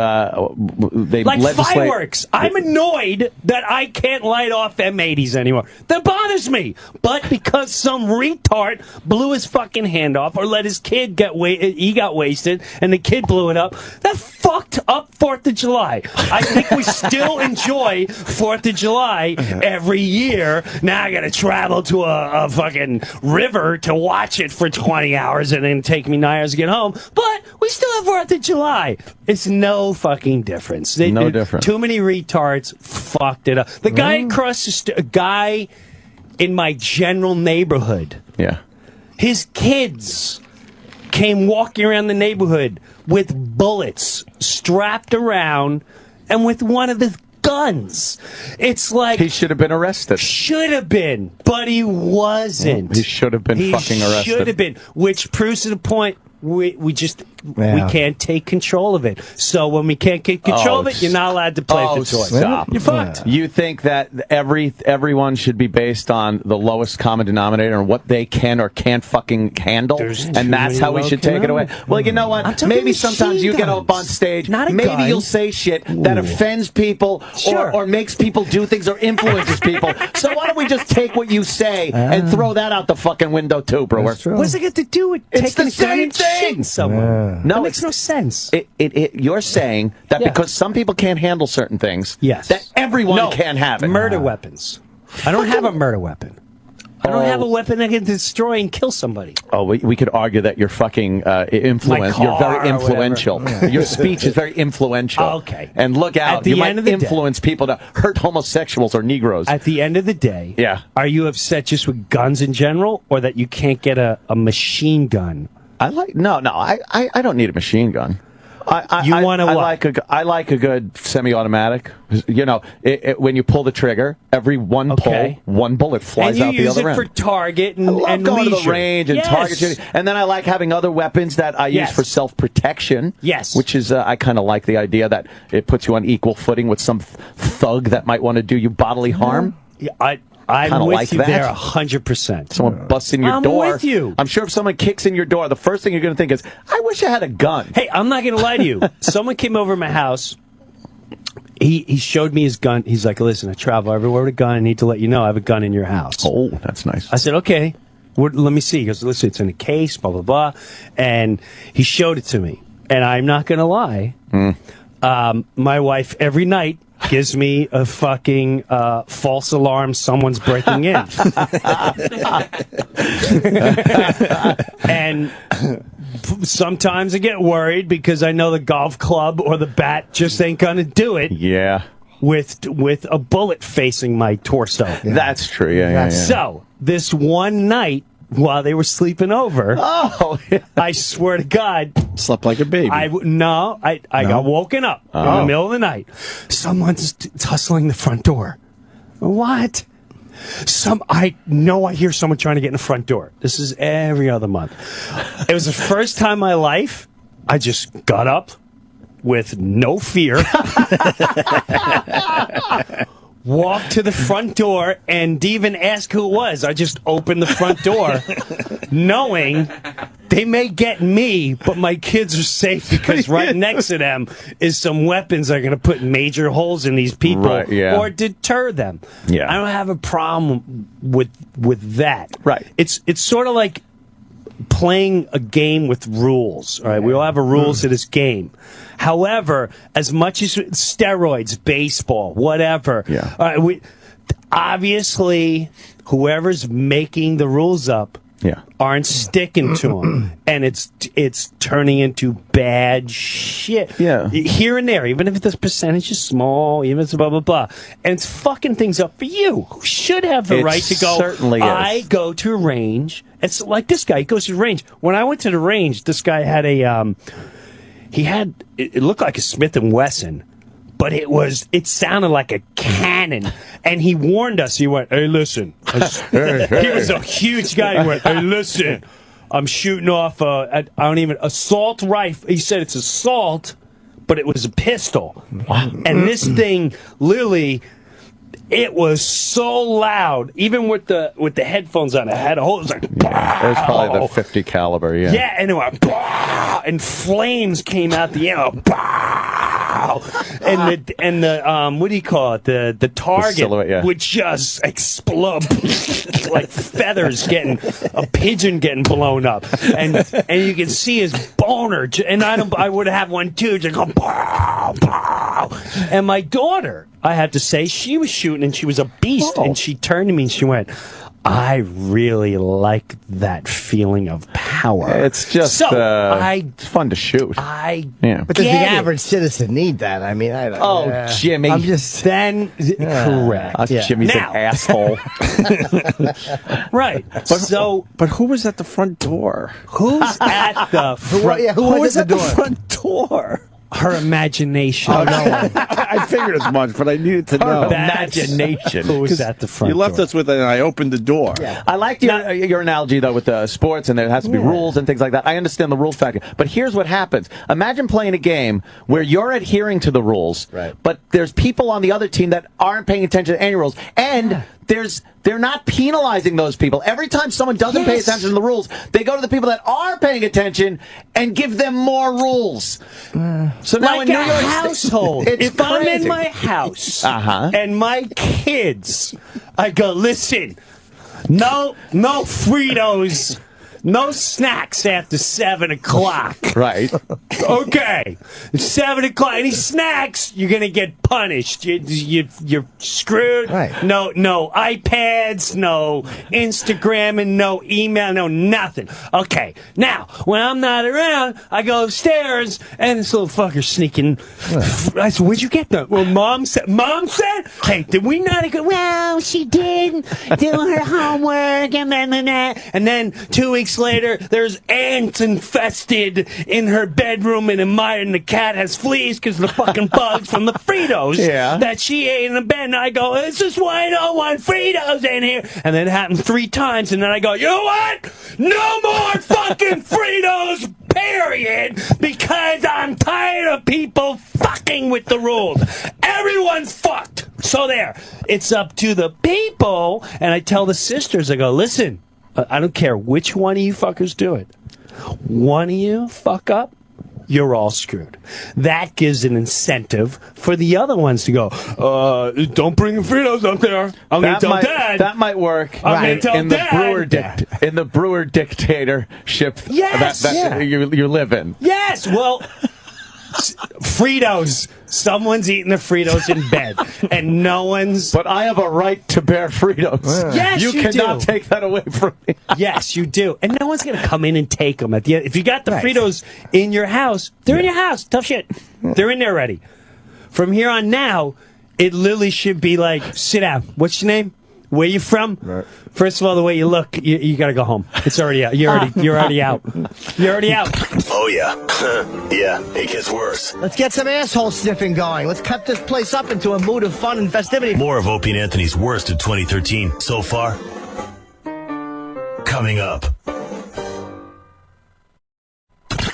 Speaker 21: Like
Speaker 5: legislate...
Speaker 21: fireworks. I'm annoyed that I can't light off M80s anymore. That bothers me. But because some retard blew his fucking hand off or let his kid get he got wasted and the kid blew it up, that fucked up 4th of July. I think we still enjoy 4th of July every year. Now I gotta travel to a fucking river to watch it for 20 hours and then take me 9 hours to get home. But we still have 4th of July. It's no fucking difference.
Speaker 5: No difference.
Speaker 21: Too many retards fucked it up. The guy across the street, a guy in my general neighborhood.
Speaker 5: Yeah.
Speaker 21: His kids came walking around the neighborhood with bullets strapped around and with one of his guns. It's like...
Speaker 5: He should have been arrested.
Speaker 21: Should have been, but he wasn't.
Speaker 5: He should have been fucking arrested.
Speaker 21: Should have been, which proves to the point we can't take control of it. So when we can't get control of it, you're not allowed to play with the toys.
Speaker 5: Stop.
Speaker 21: You're fucked.
Speaker 5: You think that everyone should be based on the lowest common denominator and what they can or can't fucking handle, and that's how we should take it away? Well, you know what? Maybe sometimes you get up on stage, maybe you'll say shit that offends people or makes people do things or influences people. So why don't we just take what you say and throw that out the fucking window too, brewer?
Speaker 21: What's it got to do with
Speaker 5: It's
Speaker 21: taking
Speaker 5: the same thing.
Speaker 21: Someone?
Speaker 5: No,
Speaker 21: that makes no sense.
Speaker 5: You're saying that because some people can't handle certain things, that everyone can have it.
Speaker 21: Murder weapons. I don't have a murder weapon. I don't have a weapon that can destroy and kill somebody.
Speaker 4: Oh, we could argue that you're fucking influential. You're very influential. Your speech is very influential.
Speaker 21: Okay.
Speaker 4: And look out, you might influence people to hurt homosexuals or Negroes.
Speaker 21: At the end of the day, are you upset just with guns in general, or that you can't get a machine gun?
Speaker 4: I don't need a machine gun.
Speaker 21: You want to
Speaker 4: I like a good semi-automatic. You know, when you pull the trigger, every one pull, one bullet flies out the other end.
Speaker 21: And you use it for target and
Speaker 4: I love going to the
Speaker 21: leisure.
Speaker 4: range and target shooting. And then I like having other weapons that I use for self-protection.
Speaker 21: Yes.
Speaker 4: Which is, I kind of like the idea that it puts you on equal footing with some thug that might want to do you bodily harm.
Speaker 21: Yeah, I'm with
Speaker 4: like
Speaker 21: you
Speaker 4: that.
Speaker 21: there 100%.
Speaker 4: Someone busts in your door.
Speaker 21: I'm with you.
Speaker 4: I'm sure if someone kicks in your door, the first thing you're going to think is, I wish I had a gun.
Speaker 21: Hey, I'm not going to lie to you. Someone came over to my house. He showed me his gun. He's like, listen, I travel everywhere with a gun. I need to let you know I have a gun in your house.
Speaker 4: Oh, that's nice.
Speaker 21: I said, okay. Let me see. He goes, listen, it's in a case, blah, blah, blah. And he showed it to me. And I'm not going to lie. My wife, every night, gives me a fucking false alarm someone's breaking in. And sometimes I get worried because I know the golf club or the bat just ain't gonna do it.
Speaker 4: Yeah.
Speaker 21: With a bullet facing my torso.
Speaker 4: Yeah. That's true. Yeah.
Speaker 21: So this one night while they were sleeping over, I swear to God,
Speaker 2: slept like a baby.
Speaker 21: I got woken up in the middle of the night. Someone's tussling the front door. What? I know I hear someone trying to get in the front door. This is every other month. It was the first time in my life I just got up with no fear, walked to the front door, and even ask who it was. I just opened the front door, knowing they may get me, but my kids are safe because right next to them is some weapons that are going to put major holes in these people or deter them.
Speaker 4: Yeah.
Speaker 21: I don't have a problem with that.
Speaker 4: Right.
Speaker 21: It's sort of like playing a game with rules. All right, we all have a rules to this game. However, as much as steroids, baseball, whatever, all right, obviously whoever's making the rules up aren't sticking to them, and it's turning into bad shit. Here and there, even if the percentage is small, even if it's blah blah blah, and it's fucking things up for you who should have the right to go.
Speaker 4: Certainly
Speaker 21: I go to a range. It's like this guy. He goes to the range. When I went to the range, this guy had a it looked like a Smith & Wesson, but it sounded like a cannon. And he warned us. He went, hey, listen. He was a huge guy. He went, hey, listen. I'm shooting off assault rifle. He said it's assault, but it was a pistol. Wow. And this thing, literally, it was so loud. Even with the headphones on, it had a whole. It was like,
Speaker 4: it was probably the 50 caliber. Yeah,
Speaker 21: and it went, and flames came out the end. And the what do you call it? The target
Speaker 4: silhouette,
Speaker 21: would just explode like feathers a pigeon getting blown up, and you can see his boner. And I would have one too, just go pow, pow. And my daughter, I had to say, she was shooting and she was a beast, and she turned to me and she went, I really like that feeling of power.
Speaker 4: It's just it's fun to shoot.
Speaker 8: But does the average citizen need that? I mean, I don't.
Speaker 4: Jimmy.
Speaker 8: I'm just
Speaker 21: correct.
Speaker 4: Jimmy's an asshole.
Speaker 21: Right.
Speaker 2: But who was at the front door?
Speaker 21: Who's at the front?
Speaker 8: Who was at the
Speaker 2: front door?
Speaker 21: Her imagination.
Speaker 2: Oh, no. I figured as much, but I needed to know.
Speaker 4: Imagination.
Speaker 21: Who was at the front
Speaker 2: You left us with it, and I opened the door.
Speaker 4: Yeah. I liked your analogy, though, with the sports, and there has to be rules and things like that. I understand the rules factor. But here's what happens. Imagine playing a game where you're adhering to the rules, but there's people on the other team that aren't paying attention to any rules, and they're not penalizing those people. Every time someone doesn't pay attention to the rules, they go to the people that are paying attention and give them more rules. So now
Speaker 21: like
Speaker 4: in New York
Speaker 21: household, if I'm in my house and my kids, I go, listen, no Fritos, no snacks after 7 o'clock.
Speaker 4: Right.
Speaker 21: Okay. It's 7 o'clock. Any snacks, you're going to get punished. You're screwed.
Speaker 8: Right.
Speaker 21: No iPads, no Instagram, and no email, no nothing. Okay, now when I'm not around, I go upstairs and this little fucker's sneaking. I said, "Where'd you get that?" Well, Mom said. Hey, did we not go? Well, she did do her homework and then 2 weeks later, there's ants infested in her bedroom, and the cat has fleas because the fucking bugs from the Fritos that she ate in the bed. And I go, "This is why I don't want Fritos in here." And then it happened 3 times, and then I go, "You know what? No more fucking Fritos, period, because I'm tired of people fucking with the rules. Everyone's fucked." So there. It's up to the people. And I tell the sisters, I go, "Listen, I don't care which one of you fuckers do it. One of you fuck up, you're all screwed." That gives an incentive for the other ones to go, "Don't bring the Fritos up there. I'm going to tell Dad."
Speaker 4: That might work.
Speaker 21: I'm going to tell Dad.
Speaker 4: In the Brewer dictatorship that you live in.
Speaker 21: Yes, well, Fritos. Someone's eating the Fritos in bed, and no one's...
Speaker 4: But I have a right to bear Fritos.
Speaker 21: Yes, you
Speaker 4: cannot take that away from me.
Speaker 21: Yes, you do. And no one's going to come in and take them at the end. If you got the Fritos in your house, they're in your house. Tough shit. They're in there already. From here on now, it literally should be like, "Sit down. What's your name? Where you from?" Right. First of all, the way you look, you got to go home. It's already out. You're already out. You're already out.
Speaker 1: Oh, yeah. Yeah, it gets worse.
Speaker 8: Let's get some asshole sniffing going. Let's cut this place up into a mood of fun and festivity.
Speaker 1: More of Opie and Anthony's worst of 2013 so far. Coming up.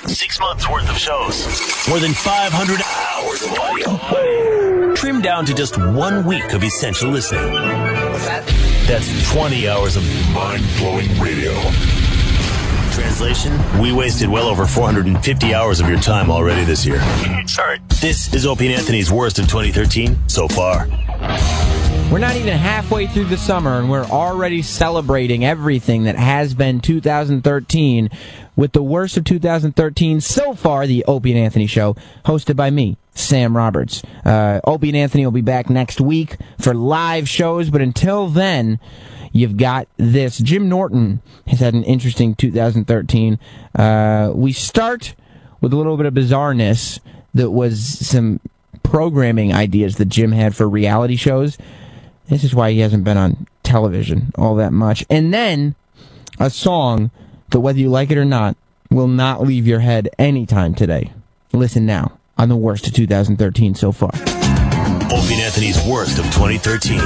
Speaker 1: 6 months worth of shows. More than 500 hours of audio. Trimmed down to just 1 week of essential listening. What's that? That's 20 hours of mind-blowing radio. Translation, we wasted well over 450 hours of your time already this year. Sorry. This is Opie and Anthony's worst of 2013 so far.
Speaker 6: We're not even halfway through the summer, and we're already celebrating everything that has been 2013 with the worst of 2013 so far, the Opie and Anthony Show, hosted by me, Sam Roberts. Opie and Anthony will be back next week for live shows, but until then, you've got this. Jim Norton has had an interesting 2013. We start with a little bit of bizarreness that was some programming ideas that Jim had for reality shows. This is why he hasn't been on television all that much. And then a song that, whether you like it or not, will not leave your head anytime today. Listen now on the worst of 2013 so far.
Speaker 1: Opie and Anthony's worst of 2013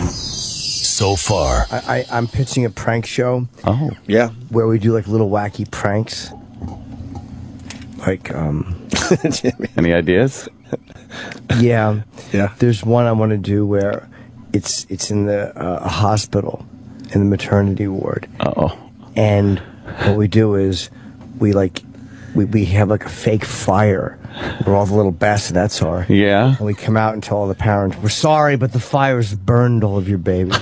Speaker 1: so far.
Speaker 8: I'm pitching a prank show.
Speaker 2: Oh, yeah.
Speaker 8: Where we do like little wacky pranks. Like,
Speaker 4: Any ideas?
Speaker 8: Yeah.
Speaker 2: Yeah.
Speaker 8: There's one I want to do where it's in the a hospital, in the maternity ward.
Speaker 4: Uh-oh.
Speaker 8: And what we do is we have like a fake fire where all the little bassinets are.
Speaker 4: Yeah.
Speaker 8: And we come out and tell all the parents, "We're sorry, but the fire's burned all of your babies."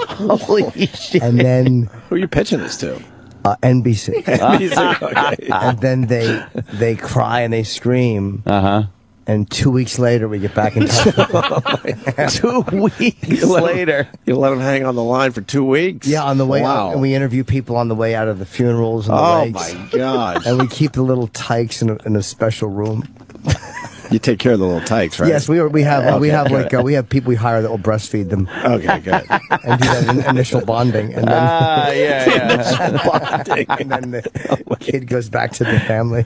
Speaker 14: Holy shit.
Speaker 8: And then...
Speaker 2: Who are you pitching this to?
Speaker 8: NBC.
Speaker 2: NBC, okay.
Speaker 8: And then they cry and they scream.
Speaker 4: Uh-huh.
Speaker 8: And 2 weeks later, we get back in touch.
Speaker 14: 2 weeks later.
Speaker 2: You let them hang on the line for 2 weeks?
Speaker 8: Yeah, on the way
Speaker 2: wow.
Speaker 8: out. And we interview people on the way out of the funerals and the
Speaker 2: Oh,
Speaker 8: wakes.
Speaker 2: my God.
Speaker 8: And we keep the little tykes in a special room.
Speaker 2: You take care of the little tykes, right?
Speaker 8: Yes, we have people we hire that will breastfeed them.
Speaker 2: Okay, good.
Speaker 8: And do that initial bonding. And then,
Speaker 2: Initial bonding.
Speaker 8: And then the kid goes back to the family.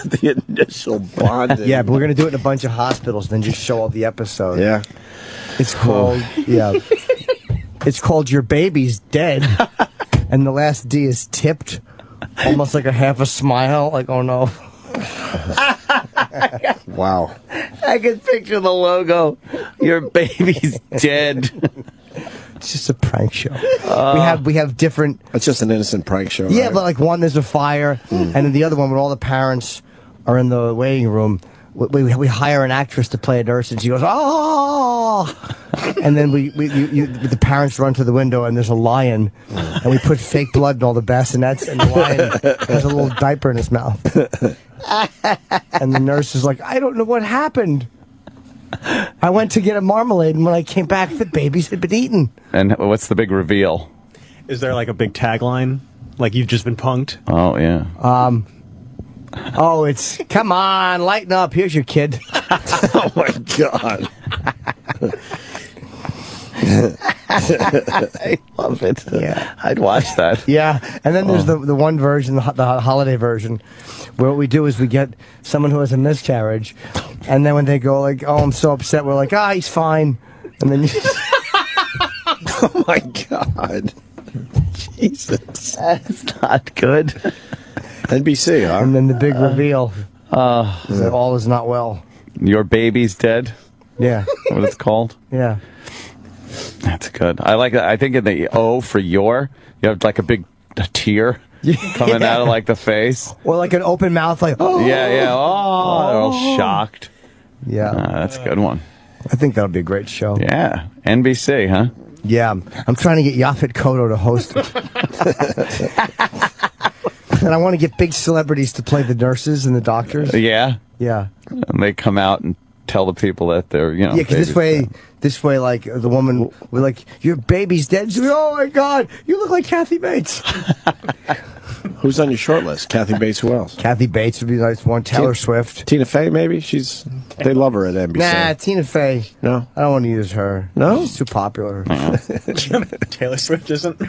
Speaker 2: The initial bonding.
Speaker 8: Yeah, but we're going to do it in a bunch of hospitals, then just show all the episodes.
Speaker 2: Yeah.
Speaker 8: It's called, it's called Your Baby's Dead. And the last D is tipped. Almost like a half a smile. Like, oh no.
Speaker 2: Wow.
Speaker 14: I can picture the logo. Your baby's dead.
Speaker 8: It's just a prank show. We have different...
Speaker 2: It's just an innocent prank show.
Speaker 8: Yeah,
Speaker 2: right?
Speaker 8: but like one, there's a fire. And then the other one, when all the parents are in the waiting room, we hire an actress to play a nurse, and she goes, "Oh!" And then the parents run to the window, and there's a lion, and we put fake blood in all the bassinets, and the lion has a little diaper in his mouth. And the nurse is like, I don't know what happened. I went to get a marmalade, and when I came back, the babies had been eaten.
Speaker 4: And what's the big reveal?
Speaker 12: Is there like a big tagline? Like, you've just been punked?
Speaker 4: Oh, yeah.
Speaker 8: It's, come on, lighten up. Here's your kid.
Speaker 2: Oh, my God.
Speaker 4: I love it.
Speaker 8: Yeah.
Speaker 4: I'd watch that.
Speaker 8: Yeah. And then there's the one version, the holiday version, where what we do is we get someone who has a miscarriage, and then when they go like, oh, I'm so upset, we're like, he's fine. And then
Speaker 2: Oh, my God. Jesus.
Speaker 4: That's not good.
Speaker 2: NBC, huh?
Speaker 8: And then the big reveal is that all is not well.
Speaker 4: Your baby's dead?
Speaker 8: Yeah.
Speaker 4: What it's called?
Speaker 8: Yeah.
Speaker 4: That's good. I like that. I think in the O for your, you have like a big tear coming out of like the face.
Speaker 8: Or like an open mouth, like, oh.
Speaker 4: Yeah. They're all shocked.
Speaker 8: Yeah.
Speaker 4: That's a good one.
Speaker 8: I think that'll be a great show.
Speaker 4: Yeah. NBC, huh?
Speaker 8: Yeah. I'm trying to get Yaphet Kotto to host it. And I want to get big celebrities to play the nurses and the doctors.
Speaker 4: Yeah.
Speaker 8: Yeah.
Speaker 4: And they come out and tell the people that they're,
Speaker 8: Yeah, because this way, like, the woman, we're like, your baby's dead. She's like, oh, my God, you look like Kathy Bates.
Speaker 2: Who's on your short list? Kathy Bates, who else?
Speaker 8: Kathy Bates would be nice one. Taylor Swift.
Speaker 2: Tina Fey, maybe? They love her at NBC.
Speaker 8: Nah, Tina Fey.
Speaker 2: No?
Speaker 8: I don't want to use her.
Speaker 2: No?
Speaker 8: She's too popular.
Speaker 12: Taylor Swift isn't?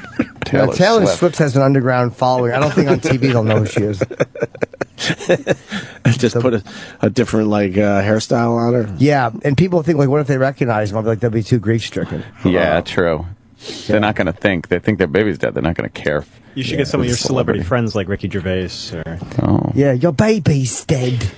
Speaker 8: Taylor Swift has an underground following. I don't think on TV they'll know who she is.
Speaker 2: Just put a different, like, hairstyle on her?
Speaker 8: Yeah, and people think, like, what if they recognize them? I'll be like, they'll be too grief-stricken.
Speaker 4: Yeah, true. They're not going to think. They think their baby's dead. They're not going to care.
Speaker 12: You should get some of your celebrity friends like Ricky Gervais. Or...
Speaker 4: Oh.
Speaker 8: Yeah, your baby's dead.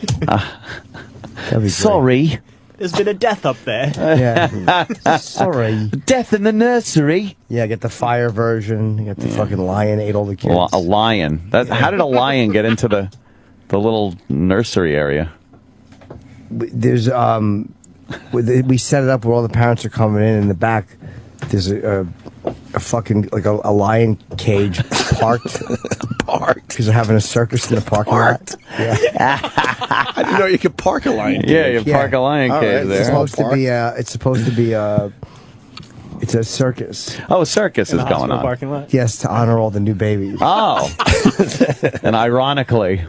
Speaker 4: Sorry.
Speaker 12: There's been a death up there.
Speaker 8: Yeah. Sorry.
Speaker 4: Death in the nursery.
Speaker 8: Yeah, get the fire version. You get the fucking lion ate all the kids.
Speaker 4: A lion. How did a lion get into the little nursery area?
Speaker 8: There's we set it up where all the parents are coming in the back. There's a fucking, like, a lion cage parked. Because they're having a circus in the parking lot. Yeah.
Speaker 2: I didn't know you could park a lion cage.
Speaker 4: Yeah, you park a lion cage there.
Speaker 8: It's supposed to be it's a circus.
Speaker 4: Oh, a circus is going on.
Speaker 12: Parking lot?
Speaker 8: Yes, to honor all the new babies.
Speaker 4: Oh. And ironically,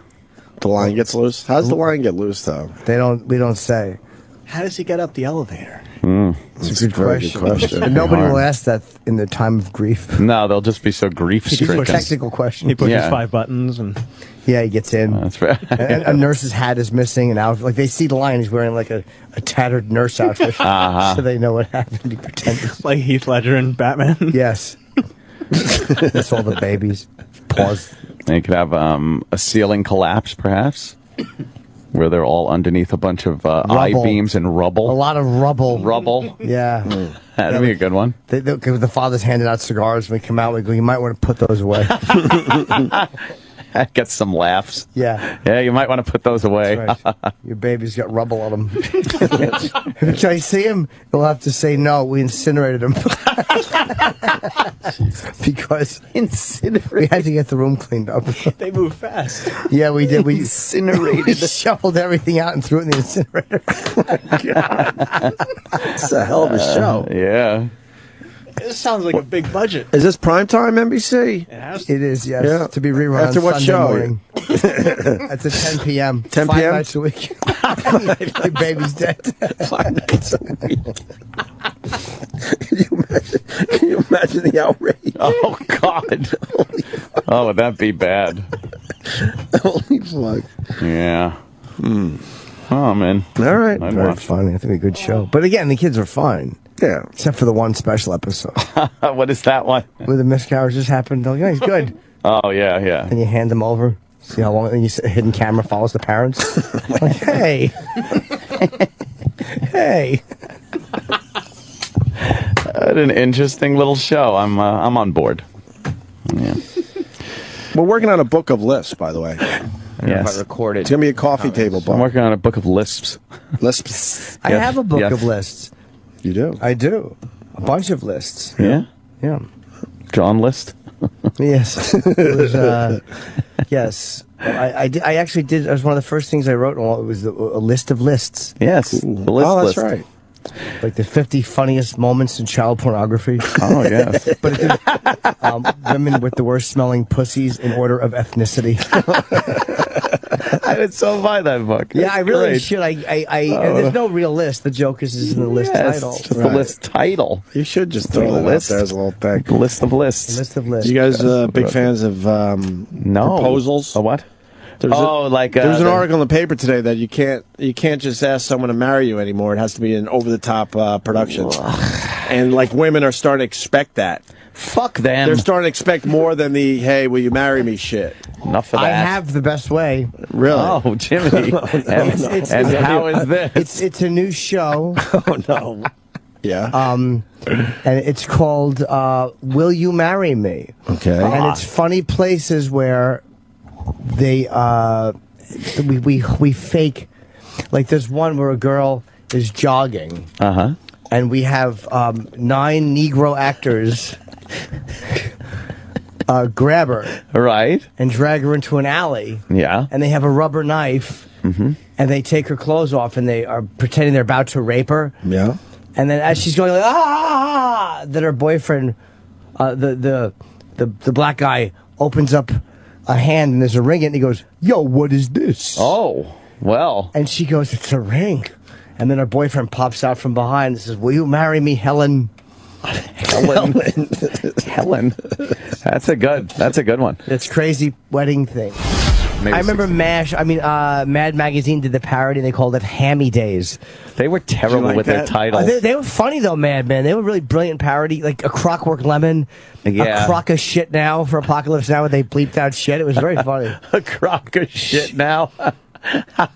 Speaker 2: the lion gets loose? How does the lion get loose, though?
Speaker 8: We don't say.
Speaker 12: How does he get up the elevator?
Speaker 8: It's a good question. And nobody will ask that in the time of grief.
Speaker 4: No, they'll just be so grief-stricken.
Speaker 8: It's a technical question.
Speaker 12: He pushes 5 buttons and...
Speaker 8: Yeah, he gets in.
Speaker 4: That's right.
Speaker 8: And a nurse's hat is missing, and outfit. Like, they see the lion, he's wearing like a tattered nurse outfit, so they know what happened. He pretends.
Speaker 12: Like Heath Ledger and Batman?
Speaker 8: Yes. That's all the babies. Pause.
Speaker 4: They could have a ceiling collapse, perhaps, where they're all underneath a bunch of I-beams and rubble.
Speaker 8: A lot of rubble.
Speaker 4: Rubble?
Speaker 8: Yeah.
Speaker 4: That'd be a good one.
Speaker 8: The father's handing out cigars. When we come out, we go, you might want to put those away.
Speaker 4: Get some laughs.
Speaker 8: Yeah.
Speaker 4: Yeah, you might want to put those away.
Speaker 8: That's right. Your baby's got rubble on them. If I see him, he'll have to say, no, we incinerated him. Because we had to get the room cleaned up.
Speaker 12: They move fast.
Speaker 8: Yeah, we did. We
Speaker 4: incinerated.
Speaker 8: We shoveled everything out and threw it in the incinerator.
Speaker 2: It's a hell of a show.
Speaker 4: Yeah.
Speaker 12: This sounds like a big budget.
Speaker 2: Is this primetime NBC?
Speaker 8: It is, yes.
Speaker 2: Yeah.
Speaker 8: To be rerun
Speaker 2: After
Speaker 8: on
Speaker 2: what
Speaker 8: Sunday
Speaker 2: show?
Speaker 8: morning. It's at 10 p.m.
Speaker 2: 10
Speaker 8: 5
Speaker 2: p.m.?
Speaker 8: nights a week. Your baby's dead.
Speaker 2: 5 nights a week. Can you imagine the outrage?
Speaker 4: Oh, God. Oh, would that be bad?
Speaker 2: Holy fuck.
Speaker 4: Yeah. Oh, man.
Speaker 2: All right.
Speaker 8: Very funny. I think a good show. But again, the kids are fine.
Speaker 2: Yeah.
Speaker 8: Except for the one special episode.
Speaker 4: What is that one?
Speaker 8: Where the miscarriages happened. Oh, yeah, he's good.
Speaker 4: Oh, yeah.
Speaker 8: And you hand them over. See how long a hidden camera follows the parents. Like, hey. Hey.
Speaker 4: An interesting little show. I'm on board. Yeah.
Speaker 2: We're working on a book of lists, by the way.
Speaker 14: Yes. I recorded.
Speaker 2: It's going to be a coffee table book.
Speaker 4: I'm working on a book of lisps.
Speaker 2: Lisps.
Speaker 8: I have a book of lists.
Speaker 2: You do?
Speaker 8: I do. A bunch of lists.
Speaker 4: Yeah?
Speaker 8: Yeah.
Speaker 4: John list?
Speaker 8: Yes. It was, yes. I actually did. It was one of the first things I wrote. It was a list of lists.
Speaker 4: Yes. The list
Speaker 8: that's
Speaker 4: list.
Speaker 8: right. Like the 50 funniest moments in child pornography.
Speaker 4: Oh, yes.
Speaker 8: But it did, women with the worst smelling pussies in order of ethnicity.
Speaker 4: I would so buy that book.
Speaker 8: Yeah,
Speaker 4: That's
Speaker 8: I really
Speaker 4: great.
Speaker 8: should. There's no real list. The joke is in the list title.
Speaker 4: Just the list title.
Speaker 2: You should just throw that out there as a little thing.
Speaker 4: List of lists.
Speaker 8: List of lists.
Speaker 2: You guys big fans of proposals?
Speaker 4: A what?
Speaker 2: There's there's an article in the paper today that you can't just ask someone to marry you anymore. It has to be an over the top production, and like women are starting to expect that.
Speaker 4: Fuck them.
Speaker 2: They're starting to expect more than the "Hey, will you marry me?" shit.
Speaker 4: Enough of that.
Speaker 8: I have the best way.
Speaker 2: Really?
Speaker 4: Oh, Jimmy. And how is this?
Speaker 8: It's a new show.
Speaker 2: Oh no. Yeah.
Speaker 8: And it's called "Will You Marry Me?"
Speaker 2: Okay.
Speaker 8: And it's funny places where they we fake. Like there's one where a girl is jogging. And we have 9 Negro actors grab her.
Speaker 4: Right.
Speaker 8: And drag her into an alley.
Speaker 4: Yeah.
Speaker 8: And they have a rubber knife. And they take her clothes off and they are pretending they're about to rape her.
Speaker 2: Yeah.
Speaker 8: And then as she's going like, then her boyfriend, the black guy, opens up a hand and there's a ring in it and he goes, "Yo, what is this?"
Speaker 4: Oh, well.
Speaker 8: And she goes, "It's a ring." And then her boyfriend pops out from behind and says, "Will you marry me, Helen?"
Speaker 4: Helen. That's a good one.
Speaker 8: It's crazy wedding thing.
Speaker 4: Maybe
Speaker 8: I remember Mad Magazine did the parody and they called it Hammy Days.
Speaker 4: They were terrible with their titles.
Speaker 8: They were funny though, Mad Men. They were really brilliant parody, like A Clockwork Lemon,
Speaker 4: Yeah.
Speaker 8: A Crock of Shit Now for Apocalypse Now, where they bleeped out shit. It was very funny.
Speaker 4: A crock of shit now. I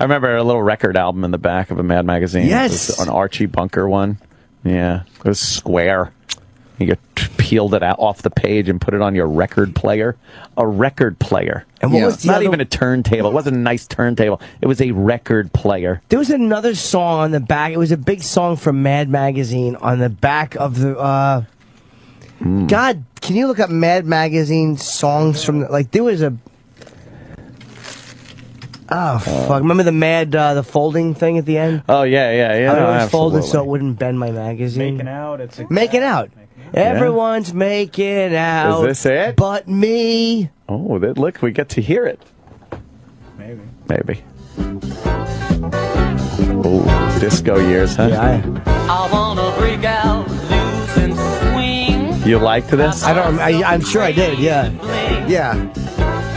Speaker 4: remember a little record album in the back of a Mad Magazine.
Speaker 8: Yes.
Speaker 4: It was an Archie Bunker one. Yeah. It was square. You peeled it out off the page and put it on your record player. A record player.
Speaker 8: And what was the
Speaker 4: Not
Speaker 8: other-
Speaker 4: even a turntable. It wasn't a nice turntable. It was a record player.
Speaker 8: There was another song on the back. It was a big song from Mad Magazine on the back of the. God, can you look up Mad Magazine songs from like there was a. Oh fuck! Remember the folding thing at the end?
Speaker 4: Oh yeah.
Speaker 8: I
Speaker 4: No,
Speaker 8: always folded
Speaker 4: absolutely.
Speaker 8: so it wouldn't bend my magazine.
Speaker 12: Making out.
Speaker 8: Making out. Everyone's making out.
Speaker 4: Is this it?
Speaker 8: But me.
Speaker 4: Oh, look, we get to hear it. Maybe. Oh, disco years, huh?
Speaker 8: Yeah.
Speaker 7: I wanna break out loose and swing.
Speaker 4: You liked this?
Speaker 8: I'm sure I did. Yeah. Yeah.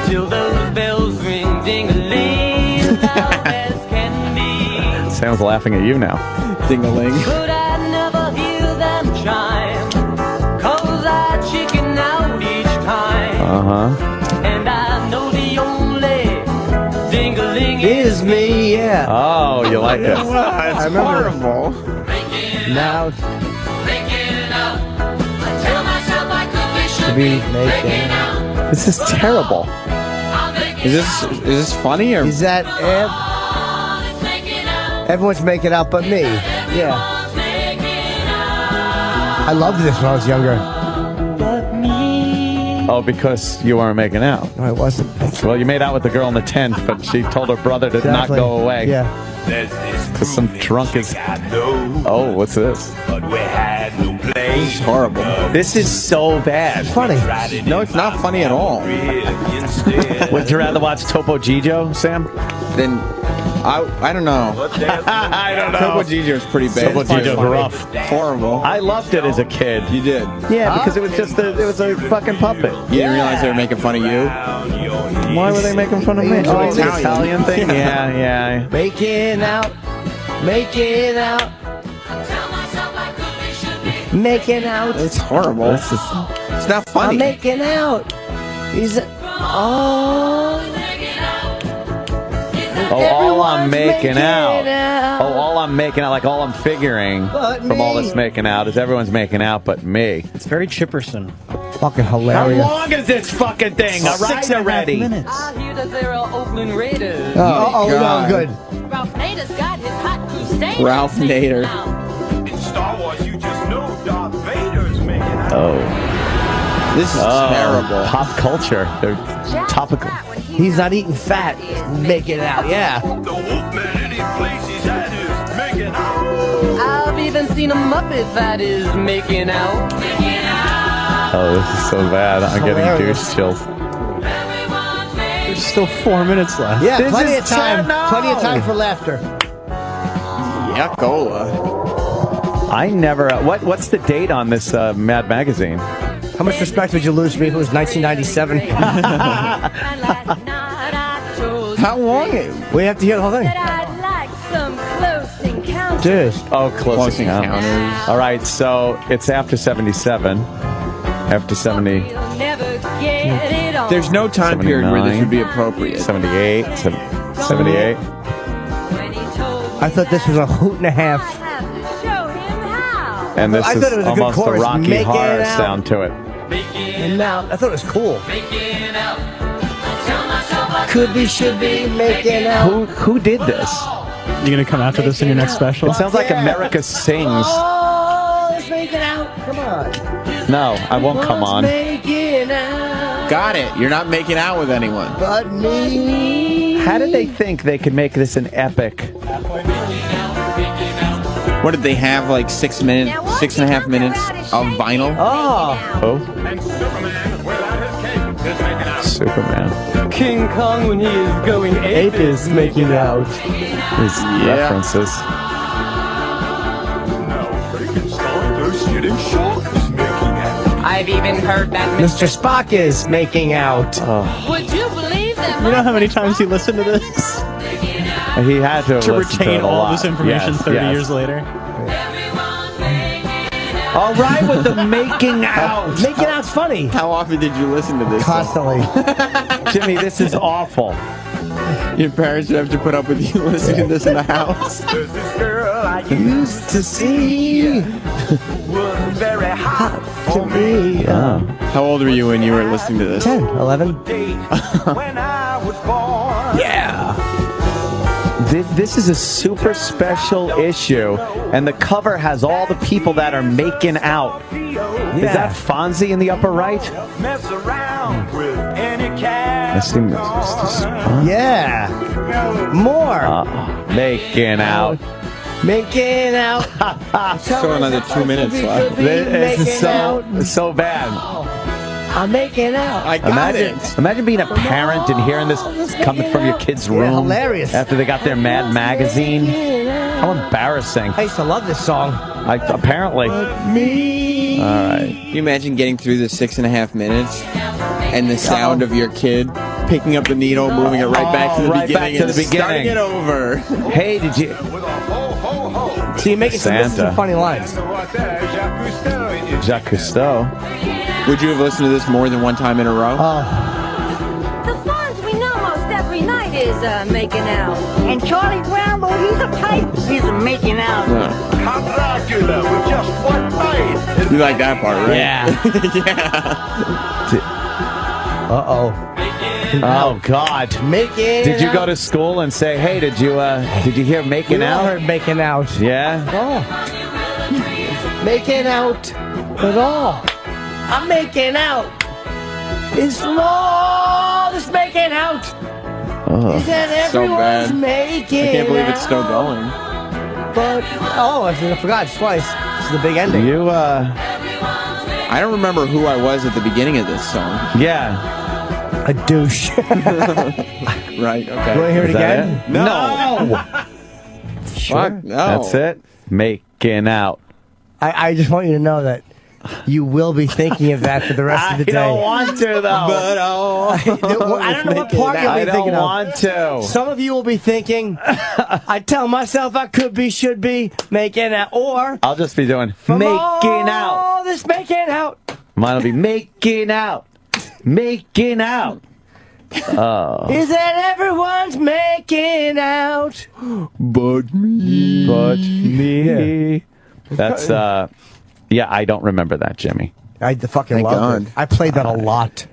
Speaker 7: Till those bells ring ding-a-ling, loud as can be.
Speaker 4: Sam's laughing at you now.
Speaker 2: Ding-a-ling.
Speaker 7: But I never hear them chime, 'cause I chicken out each time. And I know the only ding-a-ling
Speaker 8: is me, yeah.
Speaker 4: Oh, you like this?
Speaker 2: I remember. Horrible.
Speaker 8: Now
Speaker 7: to
Speaker 8: be making
Speaker 7: out.
Speaker 4: This is terrible.
Speaker 5: Is this funny or
Speaker 8: is that everyone's making out but me? Yeah. I loved this when I was younger.
Speaker 4: Oh, because you weren't making out.
Speaker 8: No, I wasn't.
Speaker 4: Well, you made out with the girl in the tent, but she told her brother to not
Speaker 8: Exactly.
Speaker 4: go away.
Speaker 8: Yeah.
Speaker 4: Because some drunk is... Oh, what's this?
Speaker 5: This is horrible.
Speaker 4: This is so bad.
Speaker 8: It's funny.
Speaker 5: No, it's not funny at all.
Speaker 4: Would you rather watch Topo Gigio, Sam?
Speaker 5: Then I don't know.
Speaker 4: I don't know.
Speaker 5: Topo Gigio is pretty bad.
Speaker 4: Topo Gigio's rough.
Speaker 5: Horrible.
Speaker 4: I loved it as a kid.
Speaker 5: You did.
Speaker 4: Yeah, because it was just it was a fucking puppet.
Speaker 5: You didn't realize they were making fun of you?
Speaker 4: Why were they making fun of me?
Speaker 5: Oh,
Speaker 4: Oh, the Italian thing? Yeah.
Speaker 8: Making out. Making out. Making out.
Speaker 5: It's horrible. It's not
Speaker 8: I'm
Speaker 5: funny.
Speaker 8: making out. He's
Speaker 4: Oh, all I'm making out.
Speaker 8: out.
Speaker 4: Oh, all I'm making out, like all I'm figuring
Speaker 8: But
Speaker 4: from all
Speaker 8: me.
Speaker 4: this making out is everyone's making out but me.
Speaker 12: It's very Chipperson.
Speaker 8: Fucking
Speaker 4: How
Speaker 8: hilarious.
Speaker 4: long is this fucking thing? All right
Speaker 12: 6.5
Speaker 4: already.
Speaker 12: minutes.
Speaker 7: I hear that there are Oakland Raiders.
Speaker 8: Oh, no, good.
Speaker 7: Ralph Nader's got his hot crusade.
Speaker 5: Ralph Nader.
Speaker 14: This is terrible.
Speaker 4: Pop culture. They're topical.
Speaker 8: He's not eating fat. Make it out, yeah.
Speaker 7: I've even seen a Muppet that is making out.
Speaker 4: Oh, this is so bad. I'm getting douche chills.
Speaker 12: There's still 4 minutes left.
Speaker 8: Yeah,
Speaker 4: This
Speaker 8: plenty
Speaker 4: is
Speaker 8: of time. Plenty of time for laughter.
Speaker 14: Yuccola.
Speaker 4: I never. What's the date on this Mad Magazine?
Speaker 8: How much respect would you lose to me if it was 1997?
Speaker 14: How long?
Speaker 8: We have to hear the whole thing. Dude.
Speaker 4: Oh, close encounters. All right, so it's after 77. After 70.
Speaker 14: There's no time period where this would be appropriate.
Speaker 4: 78. 78.
Speaker 8: I thought this was a hoot and a half.
Speaker 4: And this
Speaker 8: I
Speaker 4: is
Speaker 8: thought it was a good
Speaker 4: almost a
Speaker 8: chorus.
Speaker 4: Rocky
Speaker 8: Make it
Speaker 4: Horror
Speaker 8: out.
Speaker 4: sound to it.
Speaker 8: And now, I thought it was cool. Could be, should be, making out.
Speaker 4: Who did this?
Speaker 12: You gonna come after this in your next special?
Speaker 4: It sounds like America Sings.
Speaker 8: Oh, let's make it out. Come on.
Speaker 4: No, I won't come on.
Speaker 8: Making out.
Speaker 14: Got it. You're not making out with anyone.
Speaker 8: But me.
Speaker 4: How did they think they could make this an epic?
Speaker 14: What did they have? Like 6 minutes, 6.5 minutes of vinyl?
Speaker 8: Oh.
Speaker 4: Superman.
Speaker 7: King Kong when he is going
Speaker 8: Ape is making out.
Speaker 4: His references.
Speaker 7: I've even heard that
Speaker 8: Mr. Spock is making out.
Speaker 7: Would you believe that?
Speaker 12: You know how many times he listened to this?
Speaker 4: He had to
Speaker 12: To
Speaker 4: listen
Speaker 12: retain
Speaker 4: to it a
Speaker 12: all
Speaker 4: lot.
Speaker 12: this information
Speaker 4: Yes,
Speaker 12: 30
Speaker 4: yes.
Speaker 12: years later.
Speaker 4: All right with the making out.
Speaker 8: Making out's funny.
Speaker 14: How often did you listen to this?
Speaker 8: Constantly.
Speaker 4: Jimmy, this is awful.
Speaker 14: Your parents would have to put up with you listening to this in the house.
Speaker 8: There's this girl I used to see. Was very hot for me.
Speaker 14: How old were you when you were listening to this?
Speaker 8: 10, 11.
Speaker 14: Yeah.
Speaker 4: This is a super special issue, and the cover has all the people that are making out. Is that Fonzie in the upper right?
Speaker 8: Yeah. More.
Speaker 4: Making out.
Speaker 8: Making out.
Speaker 14: So another 2 minutes left.
Speaker 4: This is so bad.
Speaker 8: I'm making out.
Speaker 14: I got it.
Speaker 4: Imagine being a parent and hearing this coming from your kid's room.
Speaker 8: Hilarious.
Speaker 4: After they got their Mad Magazine. How embarrassing.
Speaker 8: I used to love this song.
Speaker 4: Apparently.
Speaker 8: Me.
Speaker 4: All right.
Speaker 14: Can you imagine getting through the 6.5 minutes and the sound of your kid picking up the needle, moving it right back to the beginning, and starting it over?
Speaker 4: Hey, did you?
Speaker 8: So you're making some funny lines.
Speaker 4: Jacques Cousteau.
Speaker 14: Would you have listened to this more than one time in a row?
Speaker 10: The songs we know most every night is making out. And Charlie Brown, well, he's a type. He's making out.
Speaker 7: How Dracula with just one bite.
Speaker 14: You like that part, right?
Speaker 4: Yeah.
Speaker 8: Uh-oh.
Speaker 4: Oh God!
Speaker 8: Making.
Speaker 4: Did you
Speaker 8: out.
Speaker 4: go to school and say, "Hey, did you hear making
Speaker 8: We all
Speaker 4: out?"
Speaker 8: heard making out.
Speaker 4: Yeah.
Speaker 8: Oh. Making out. At all. I'm making out. It's love is making out. Is that
Speaker 14: So
Speaker 8: everyone's
Speaker 14: bad.
Speaker 8: making
Speaker 14: I can't believe it's still
Speaker 8: out?
Speaker 14: going.
Speaker 8: But I forgot it's twice. It's the big ending.
Speaker 4: You
Speaker 14: I don't remember who I was at the beginning of this song.
Speaker 4: Yeah.
Speaker 8: A douche.
Speaker 14: Right. Okay.
Speaker 8: You want to hear it
Speaker 4: Is that
Speaker 8: again?
Speaker 4: it? No.
Speaker 14: Fuck, no.
Speaker 4: That's it. Making out.
Speaker 8: I just want you to know that you will be thinking of that for the rest of the day.
Speaker 4: I don't want to though.
Speaker 14: But
Speaker 8: I don't know what part you'll
Speaker 4: I
Speaker 8: be
Speaker 4: don't
Speaker 8: thinking of.
Speaker 4: want to.
Speaker 8: Some of you will be thinking, I tell myself I could be, should be, making out, or
Speaker 4: I'll just be doing
Speaker 8: from
Speaker 4: making out.
Speaker 8: all this making out.
Speaker 4: Mine will be making out. Making out. Oh.
Speaker 8: Is that everyone's making out?
Speaker 14: But me.
Speaker 4: But me. That's yeah, I don't remember that, Jimmy.
Speaker 8: I fucking
Speaker 14: Thank
Speaker 8: loved
Speaker 14: God.
Speaker 8: it. I played that a lot.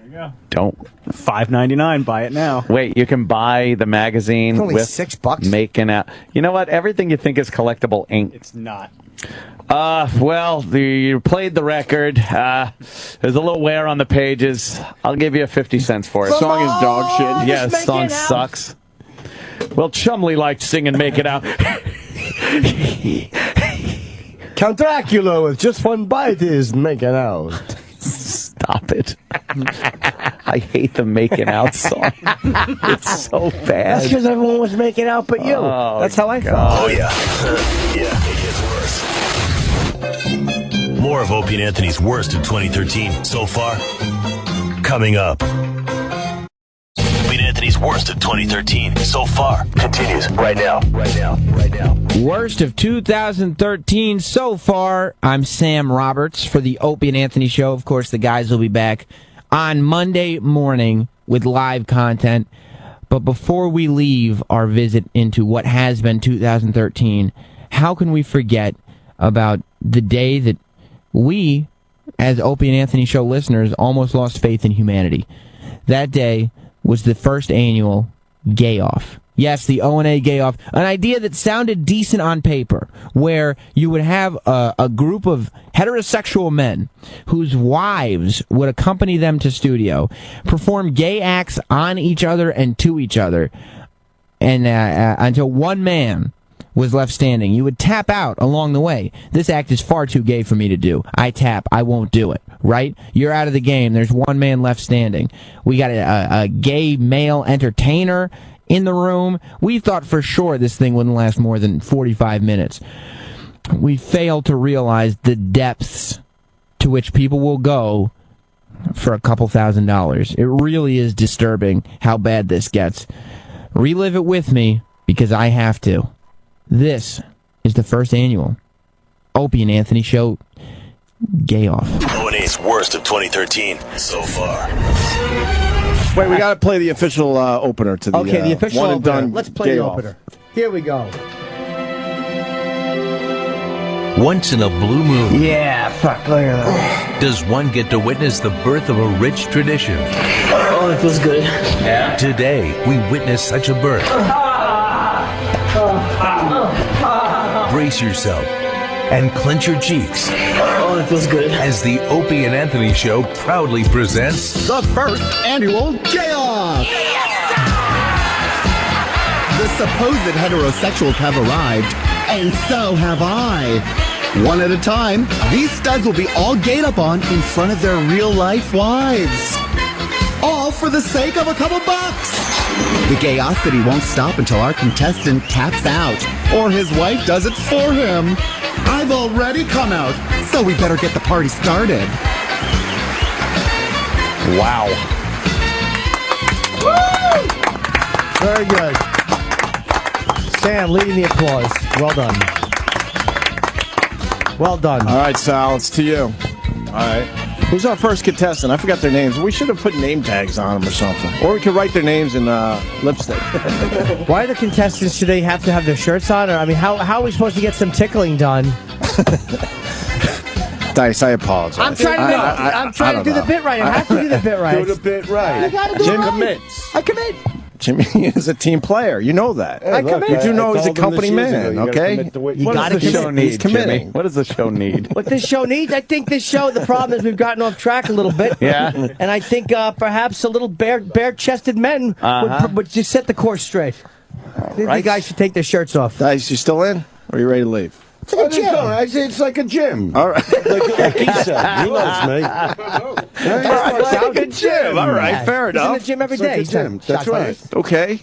Speaker 4: Don't.
Speaker 12: $5.99. Buy it now.
Speaker 4: Wait, you can buy the magazine
Speaker 12: It's only
Speaker 4: with
Speaker 12: $6.
Speaker 4: Making out. You know what? Everything you think is collectible ain't.
Speaker 12: It's not.
Speaker 4: Well, you played the record. There's a little wear on the pages. I'll give you 50 cents for it.
Speaker 2: Song is dog shit.
Speaker 4: Yeah, song sucks. Well, Chumley liked singing Make It Out.
Speaker 8: Count Dracula with just one bite is making out.
Speaker 4: Stop it. I hate the making out song. It's so bad.
Speaker 8: That's because everyone was making out but you.
Speaker 4: Oh,
Speaker 8: That's how I felt.
Speaker 1: Oh, yeah. Yeah, it gets worse. More of Opie and Anthony's worst of 2013 so far. Coming up. Opie and Anthony's worst of 2013 so far. Continues right now. Right now. Right now.
Speaker 6: Worst of 2013 so far. I'm Sam Roberts for the Opie and Anthony Show. Of course, the guys will be back on Monday morning with live content. But before we leave our visit into what has been 2013, how can we forget about the day that we, as Opie and Anthony Show listeners, almost lost faith in humanity? That day was the first annual Gay-Off. Yes, the O&A Gay-Off. An idea that sounded decent on paper, where you would have a group of heterosexual men whose wives would accompany them to studio, perform gay acts on each other and to each other, and until one man was left standing. You would tap out along the way. This act is far too gay for me to do. I tap. I won't do it. Right? You're out of the game. There's one man left standing. We got a gay male entertainer in the room. We thought for sure this thing wouldn't last more than 45 minutes. We failed to realize the depths to which people will go for a couple $1,000s. It really is disturbing how bad this gets. Relive it with me, because I have to. This is the first annual Opie and Anthony Show Gay-Off.
Speaker 1: O&A's worst of 2013 so far.
Speaker 2: Wait, we got to play the official opener to the
Speaker 8: the official
Speaker 2: one and
Speaker 8: opener.
Speaker 2: done.
Speaker 8: Let's play the
Speaker 2: Gay-Off.
Speaker 8: opener. Here we go.
Speaker 11: Once in a blue moon.
Speaker 8: Yeah, fuck, look at that.
Speaker 11: Does one get to witness the birth of a rich tradition?
Speaker 22: Oh, it feels good.
Speaker 11: Yeah. Today, we witness such a birth. Brace yourself and clench your cheeks.
Speaker 22: Oh, it feels good.
Speaker 11: As the Opie and Anthony Show proudly presents
Speaker 23: the first annual Gay-Off. The supposed heterosexuals have arrived, and so have I. One at a time, these studs will be all gayed up on in front of their real-life wives. All for the sake of a couple bucks. The gayosity won't stop until our contestant taps out, or his wife does it for him. I've already come out, so we better get the party started.
Speaker 4: Wow.
Speaker 8: Woo! Very good. Sam leading the applause. Well done. Well done.
Speaker 2: All right, Sal, it's to you. All right. Who's our first contestant? I forgot their names. We should have put name tags on them or something. Or we could write their names in lipstick.
Speaker 8: Why the contestants, should they have to have their shirts on? Or, I mean, how are we supposed to get some tickling done?
Speaker 2: Dice, I apologize.
Speaker 8: I'm trying to do the bit right. I have to do the bit right.
Speaker 16: Do the bit right.
Speaker 8: I gotta do
Speaker 2: Jim
Speaker 8: it right.
Speaker 2: commits.
Speaker 8: I commit.
Speaker 2: Jimmy is a team player. You know that.
Speaker 8: I commit.
Speaker 2: You do know he's a company man, okay?
Speaker 4: What does the show need, Jimmy? What does the show need?
Speaker 8: What this show needs? I think this show, the problem is we've gotten off track a little bit.
Speaker 4: Yeah.
Speaker 8: And I think perhaps a little bare-chested men would just set the course straight. I think you guys should take their shirts off.
Speaker 2: Dice, you still in? Or are you ready to leave?
Speaker 16: It's like a gym. I say it's like a gym.
Speaker 2: All right.
Speaker 16: like he said. He knows me.
Speaker 2: It's like a gym. All right, fair
Speaker 8: He's in
Speaker 2: enough.
Speaker 8: the gym every
Speaker 16: It's
Speaker 8: day.
Speaker 16: like a gym. That's right.
Speaker 2: Okay.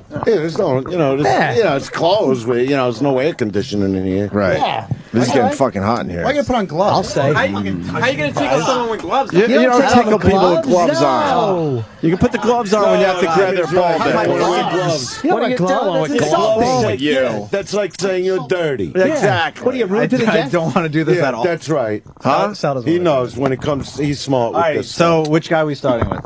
Speaker 16: Yeah, there's no, it's closed. There's no air conditioning in here.
Speaker 2: Right.
Speaker 8: Yeah.
Speaker 2: This is getting fucking hot in here.
Speaker 23: Why you put on gloves?
Speaker 8: I'll say.
Speaker 22: How you gonna tickle someone with gloves?
Speaker 2: You don't tickle people with gloves
Speaker 8: No.
Speaker 2: on. You can put the gloves on when you have to grab their ball back.
Speaker 16: Gloves.
Speaker 8: You know
Speaker 2: What are you
Speaker 8: gloves?
Speaker 2: doing with
Speaker 8: It's
Speaker 2: gloves?
Speaker 8: insulting.
Speaker 2: With you?
Speaker 16: That's like saying you're dirty.
Speaker 2: Exactly.
Speaker 8: What are you, rude to the
Speaker 9: I
Speaker 8: guests?
Speaker 9: don't want to do this
Speaker 16: Yeah,
Speaker 9: at all.
Speaker 16: that's right.
Speaker 2: Huh?
Speaker 9: Sal doesn't
Speaker 16: He
Speaker 9: want
Speaker 16: knows when it comes. He's smart
Speaker 9: All
Speaker 16: with
Speaker 9: right,
Speaker 16: this.
Speaker 9: so which guy are we starting with?